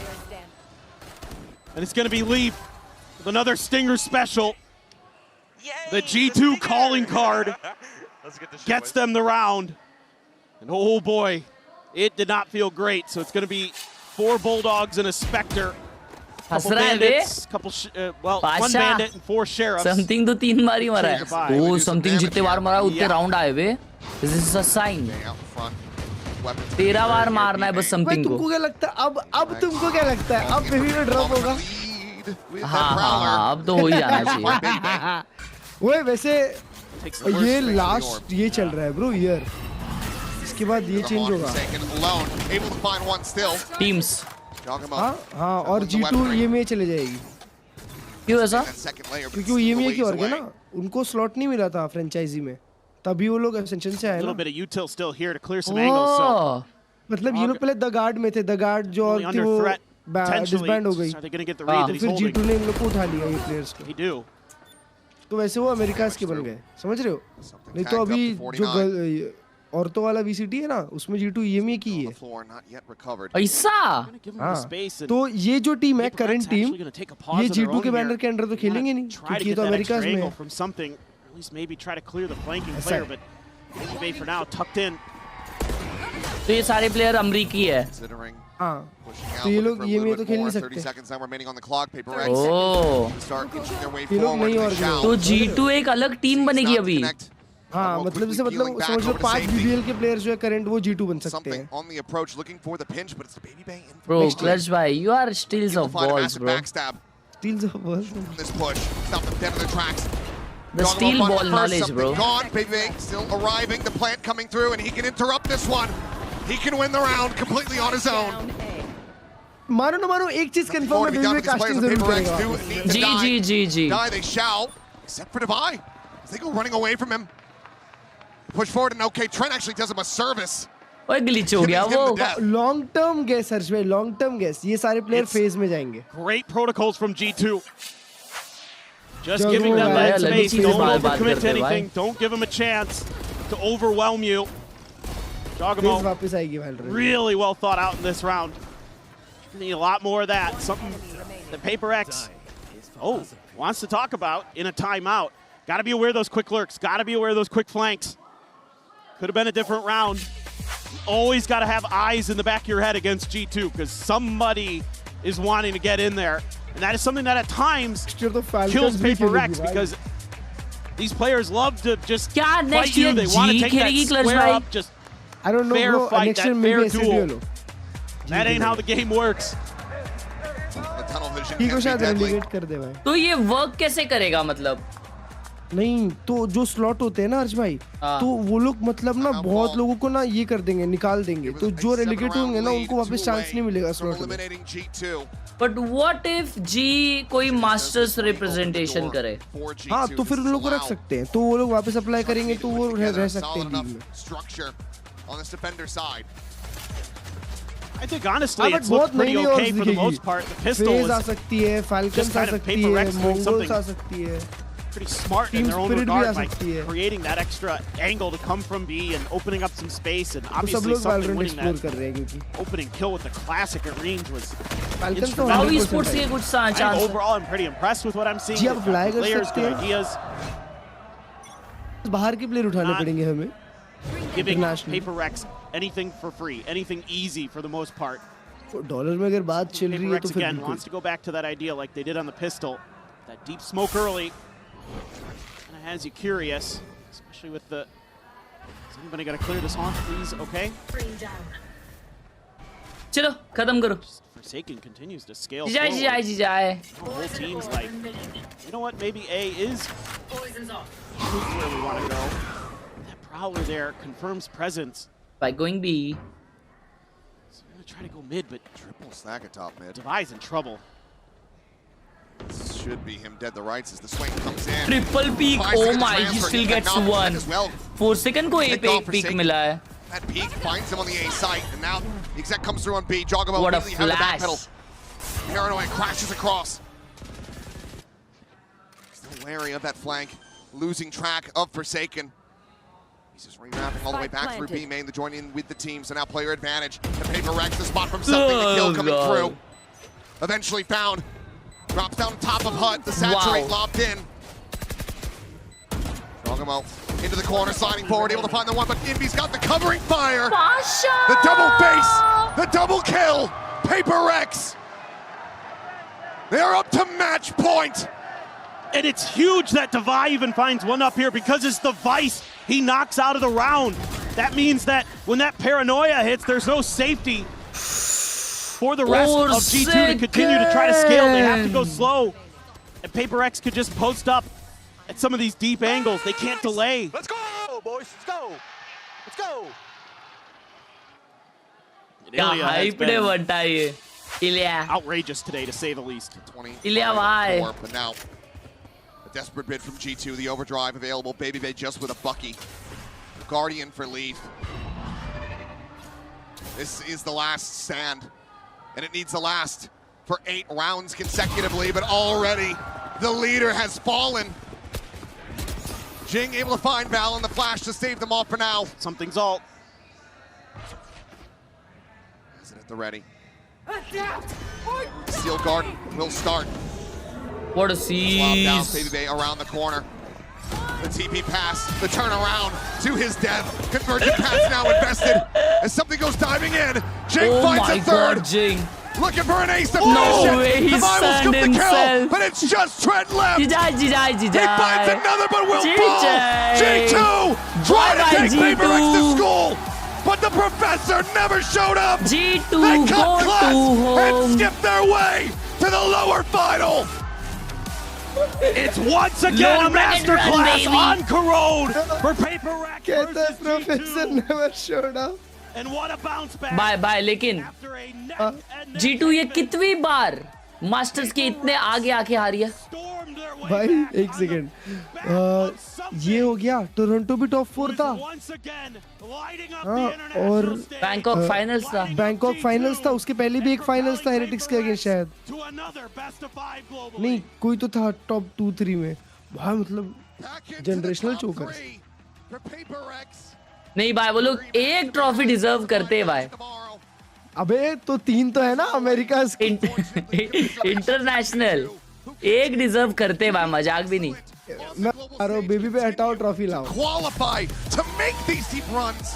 And it's going to be Leaf with another Stinger special. The G2 calling card gets them the round. And oh boy, it did not feel great. So it's going to be 4 Bulldogs and a Spectre. Couple bandits, well, 1 bandit and 4 sheriffs. Something तो 3 बार ही मरा है. वो something जितने बार मरा उतने round आए वे. This is a sign. 13 बार मारना है बस something को. तुमको क्या लगता है? अब तुमको क्या लगता है? अब बेबी में ड्रॉप होगा? हाँ, अब तो हो ही जाना चाहिए. वो वैसे ये लास्ट ये चल रहा है ब्रो ईयर. इसके बाद ये चेंज होगा. टीम्स. हाँ और G2 ये में चले जाएगी. क्यों ऐसा? क्योंकि वो ये में क्यों और क्या ना? उनको स्लॉट नहीं मिला था फ्रेंचाइजी में. तभी वो लोग एसेंशन से आए ना. मतलब ये लोग पहले द गार्ड में थे. द गार्ड जो और थी वो डिसबैंड हो गई. तो फिर G2 ने इन लोग को उठा लिया ये प्लेयर्स को. तो वैसे वो अमेरिकास के बन गए. समझ रहे हो? नहीं तो अभी जो औरतों वाला VCT है ना उसमें G2 EME की है. ऐसा? हाँ. तो ये जो टीम है करंट टीम ये G2 के बैनर के अंडर तो खेलेंगे नहीं क्योंकि ये तो अमेरिकास में है. At least maybe try to clear the flanking player, but maybe for now tucked in. तो ये सारे प्लेयर अमेरिकी है. हाँ. तो ये लोग ये में तो खेल नहीं सकते. ये लोग नहीं और तो G2 एक अलग टीम बनेगी अभी. हाँ मतलब जैसे मतलब समझ लो 5 BBL के प्लेयर्स जो है करंट वो G2 बन सकते हैं. Bro, Clutch भाई, you are steals of balls, bro. Steals of balls. The steel ball knowledge, bro. Gone, Big still arriving. The plant coming through, and he can interrupt this one. He can win the round completely on his own. मानो ना मानो एक चीज confirm है baby में casting जरूर करेगा. जी. Die they shall, except for Divide. As they go running away from him. Push forward, and okay, Trent actually does him a service. ओए ग्लिच हो गया वो. लॉन्ग टर्म गेस हर्ष भाई, लॉन्ग टर्म गेस. ये सारे player phase में जाएंगे. Great protocols from G2. Just giving them that space. Don't overcommit to anything. Don't give them a chance to overwhelm you. Jogamo really well thought out in this round. Need a lot more of that. Something that PRX wants to talk about in a timeout. Got to be aware of those quick lurks. Got to be aware of those quick flanks. Could have been a different round. Always got to have eyes in the back of your head against G2 because somebody is wanting to get in there. And that is something that at times kills PRX because these players love to just fight you. They want to take that square up, just fair fight, that fair duel. That ain't how the game works. तो ये work कैसे करेगा मतलब? नहीं तो जो slot होते हैं ना हर्ष भाई तो वो लोग मतलब ना बहुत लोगों को ना ये कर देंगे, निकाल देंगे. तो जो रेलिगेट होंगे ना उनको वापस चांस नहीं मिलेगा स्लॉट में. But what if G कोई मास्टर्स रिप्रेजेंटेशन करे? हाँ तो फिर उन लोगों को रख सकते हैं. तो वो लोग वापस अप्लाई करेंगे तो वो रह सकते हैं लीग में. I think honestly it's looked pretty okay for the most part. The pistol आ सकती है, Falcons आ सकती है, Mongols आ सकती है. pretty smart in their own regard by creating that extra angle to come from B and opening up some space, and obviously something winning that opening kill with the classic at range was instrumental. Overall, I'm pretty impressed with what I'm seeing. Players, good ideas. बाहर के player उठाने पड़ेंगे हमें. Giving PRX anything for free, anything easy for the most part. Dollar में अगर बात चल रही है तो again wants to go back to that idea like they did on the pistol. That deep smoke early kind of has you curious, especially with the. Is anybody got to clear this launch, please? Okay. चलो खत्म करो. Forsaken continues to scale. जाए. The whole team's like, you know what? Maybe A is where we want to go. That Prowler there confirms presence by going B. So we're gonna try to go mid, but triple stack at top mid. Devi's in trouble. This should be him dead the rights as the swing comes in. Triple peek. Oh my, he still gets one. Forsaken को एक peek मिला है. That peek finds him on the A site, and now the exec comes through on B. Jogamo what a really flash! Paranoid crashes across. Still wary of that flank, losing track of Forsaken. He's just remapping all the way back through B main to join in with the team. So now player advantage. The PRX, the spot from something. The kill coming through. Eventually found. Drops down top of Hut. The saturate lobbed in. Jogamo into the corner, sliding forward, able to find the one, but Invi's got the covering fire. The double base, the double kill. PRX. They are up to match point. And it's huge that Devi even finds one up here because it's the Vice he knocks out of the round. That means that when that paranoia hits, there's no safety for the rest of G2 to continue to try to scale. They have to go slow. And PRX could just post up at some of these deep angles. They can't delay. Let's go, boys. Let's go. Let's go. Outrageous today, to say the least. But now, a desperate bid from G2. The overdrive available. Baby Bay just with a Bucky. Guardian for Leaf. This is the last stand. And it needs to last for 8 rounds consecutively. But already, the leader has fallen. Jing able to find Val in the flash to save them all for now. Something's alt. Is it at the ready? Steel guard will start. What a siege. Down, Baby Bay around the corner. The TP pass, the turnaround to his death. Convergent pass now invested as something goes diving in. Jing finds a third. God, Jing. Looking for an ace to no finish way, it. he's the himself. kill, but it's just Trent left. He finds another, but will fall. G2 trying to take PRX to school, but the professor never showed up. G2 they cut class and skipped their way to the lower final. It's once again a masterclass on Corrode for PRX. The professor never showed up. And what a bounce back. Bye लेकिन G2 ये कितनी बार masters के इतने आगे आके हारी है भाई. एक सेकंड, ये हो गया. टोरंटो भी टॉप 4 था. और बैंकॉक फाइनल्स था. उसके पहले भी एक फाइनल्स था हेरेटिक्स के अगेंस्ट शायद. नहीं, कोई तो था टॉप 2-3 में. भाई मतलब जनरेशनल चोकर. नहीं भाई, वो लोग एक ट्रॉफी डिजर्व करते हैं भाई. अबे तो 3 तो है ना अमेरिका इंटरनेशनल. एक डिजर्व करते हैं भाई, मजाक भी नहीं. मैं बेबी पे हटाओ ट्रॉफी लाओ. Qualify to make these deep runs,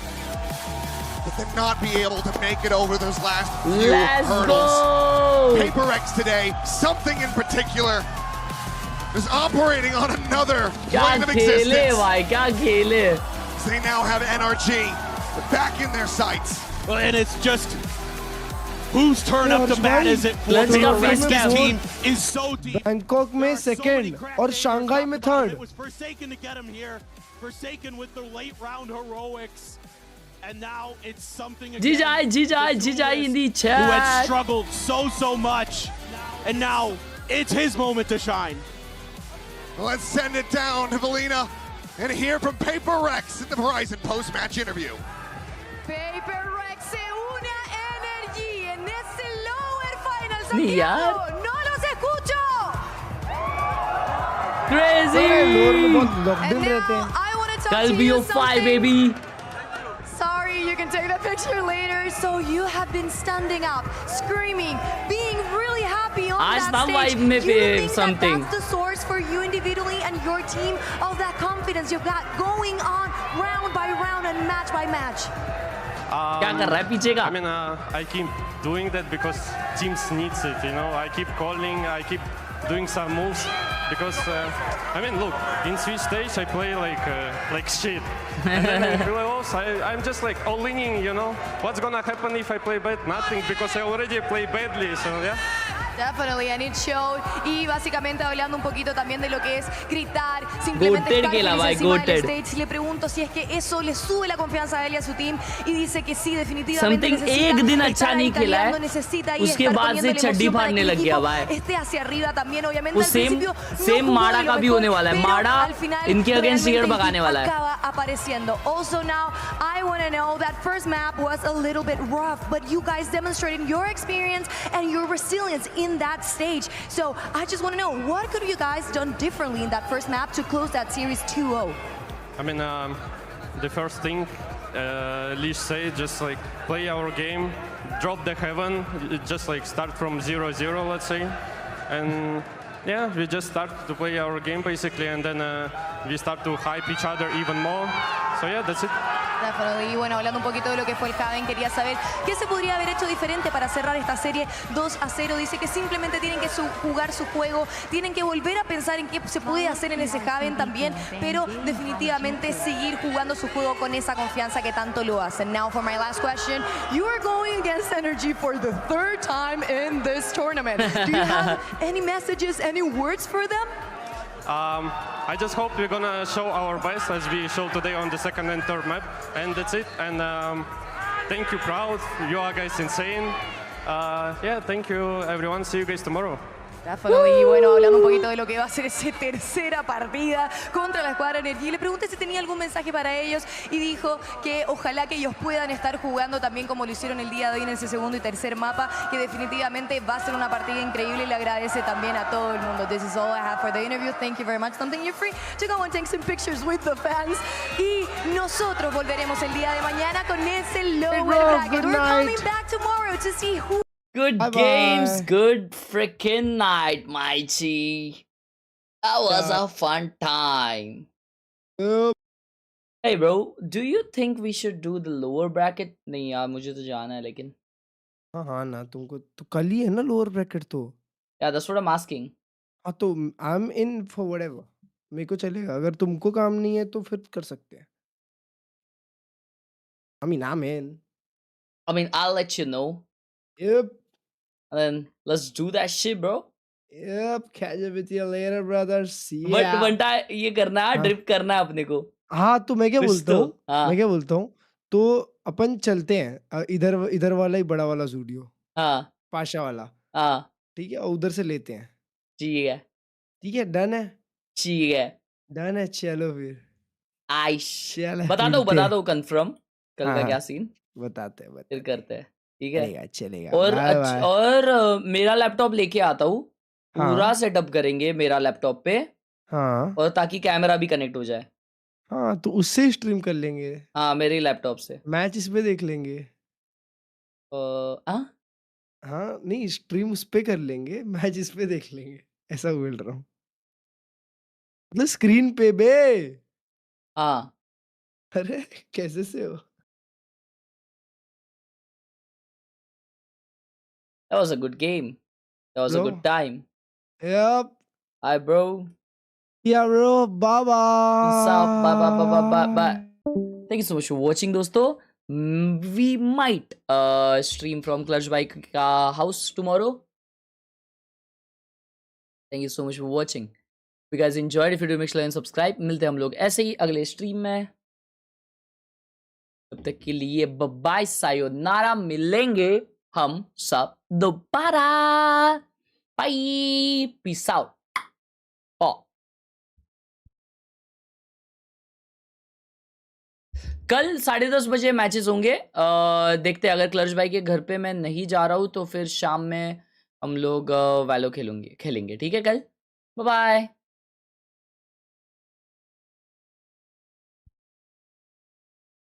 but then not be able to make it over those last few hurdles. PRX today, something in particular is operating on another plane of existence. भाई क्या खेले. They now have NRG back in their sights. Well, and it's just whose turn up the bat is it for? PRX's team is so deep. Bangkok में second और Shanghai में third. It was Forsaken to get him here. Forsaken with the late round heroics. And now it's something again. Jijai in the chat. Who had struggled so much. And now it's his moment to shine. Let's send it down to Valina. And hear from PRX in the Verizon post-match interview. PRX se une a NRG en ese lower final. Ni yaar. No los escucho. Crazy. Lower में बहुत lockdown रहते हैं. कल BO5 baby. Sorry, you can take that picture later. So you have been standing up, screaming, being really happy on that stage. Do you think something. that's the source for you individually and your team of that confidence you've got going on round by round and match by match? क्या कर रहा है पीछे का? I mean, I keep doing that because teams needs it. You know, I keep calling, I keep doing some moves because I mean, look, in Swiss stage I play like shit, and then in playoffs I'm just like all leaning. You know, what's gonna happen if I play bad? Nothing, because I already play badly. So yeah. Definitely, and it showed. Y básicamente hablando un poquito también de lo que es gritar, simplemente estar encima del stage. Le pregunto si es que eso le sube la confianza a él y a su team, y dice que sí, definitivamente एक दिन अच्छा नहीं खेला है, उसके बाद से छड्डी फाड़ने लग गया भाई. Esté hacia arriba también, obviamente. Same माड़ा का भी होने वाला है. माड़ा इनके अगेंस्ट सिगरेट भगाने वाला है. Apareciendo. Also now, I want to know that first map was a little bit rough, but you guys demonstrated your experience and your resilience in that stage. So I just want to know, what could you guys done differently in that first map to close that series 2-0? I mean, the first thing Leash said, just like play our game, drop the heaven, just like start from 0-0, let's say, and yeah, we just start to play our game basically, and then we start to hype each other even more. So yeah, that's it. Definitely. Y bueno, hablando un poquito de lo que fue el Haven, quería saber qué se podría haber hecho diferente para cerrar esta serie 2-0. Dice que simplemente tienen que jugar su juego, tienen que volver a pensar en qué se puede hacer en ese Haven también, pero definitivamente seguir jugando su juego con esa confianza que tanto lo hacen. Now for my last question, you are going against NRG for the third time in this tournament. Do you have any messages, any words for them? I just hope we're gonna show our best as we showed today on the second and third map, and that's it. And thank you, Proud. You are guys insane. Yeah, thank you, everyone. See you guys tomorrow. Y bueno, hablando un poquito de lo que va a ser esa tercera partida contra la escuadra NRG, le pregunté si tenía algún mensaje para ellos y dijo que ojalá que ellos puedan estar jugando también como lo hicieron el día de hoy en ese segundo y tercer mapa, que definitivamente va a ser una partida increíble, y le agradece también a todo el mundo. This is all I have for the interview. Thank you very much. Something you're free to go and take some pictures with the fans. Y nosotros volveremos el día de mañana con ese lower bracket. We're coming back tomorrow to see who... Good games, good freaking night, my G. That was a fun time. Hey bro, do you think we should do the lower bracket? नहीं यार, मुझे तो जाना है लेकिन. हाँ ना, तुमको तो कल ही है ना lower bracket तो. Yeah, that's what I'm asking. हाँ तो I'm in for whatever. मेरे को चलेगा. अगर तुमको काम नहीं है तो फिर कर सकते हैं. I mean, I'm in. I mean, I'll let you know. Yep. And then let's do that shit, bro. Yep, catch up with you later, brothers. See ya. But बंटा ये करना है, ड्रिप करना है अपने को. हाँ तो मैं क्या बोलता हूँ? मैं क्या बोलता हूँ? तो अपन चलते हैं इधर वाला ही बड़ा वाला स्टूडियो. हाँ. पाशा वाला. हाँ. ठीक है, उधर से लेते हैं. ठीक है. ठीक है, डन है. ठीक है. डन है, चलो फिर. आइश. बता दो कंफर्म कल का क्या सीन. बताते हैं. फिर करते हैं. ठीक है, चलेगा. और मेरा लैपटॉप लेके आता हूँ, पूरा सेटअप करेंगे मेरा लैपटॉप पे. हाँ. और ताकि कैमरा भी कनेक्ट हो जाए. हाँ तो उससे ही स्ट्रीम कर लेंगे. हाँ, मेरे लैपटॉप से. मैच इस पे देख लेंगे. हाँ नहीं, स्ट्रीम उस पे कर लेंगे, मैच इस पे देख लेंगे. ऐसा बोल रहा हूँ, मतलब स्क्रीन पे बे. हाँ. अरे कैसे से हो? That was a good game. That was a good time. Yep. Hi, bro. Yeah, bro. Bye bye. Peace out. Bye. Thank you so much for watching, दोस्तों. We might stream from Khelraay का house tomorrow. Thank you so much for watching. If you guys enjoyed, if you do, make sure and subscribe. मिलते हैं हम लोग ऐसे ही अगले stream में. तब तक के लिए बाय, सायोनारा. मिलेंगे हम सब दोबारा. Bye, peace out. कल 10:30 बजे मैचेस होंगे. देखते हैं, अगर क्लर्च के घर पे मैं नहीं जा रहा हूँ तो फिर शाम में हम लोग वैलो खेलेंगे. ठीक है कल. Bye bye.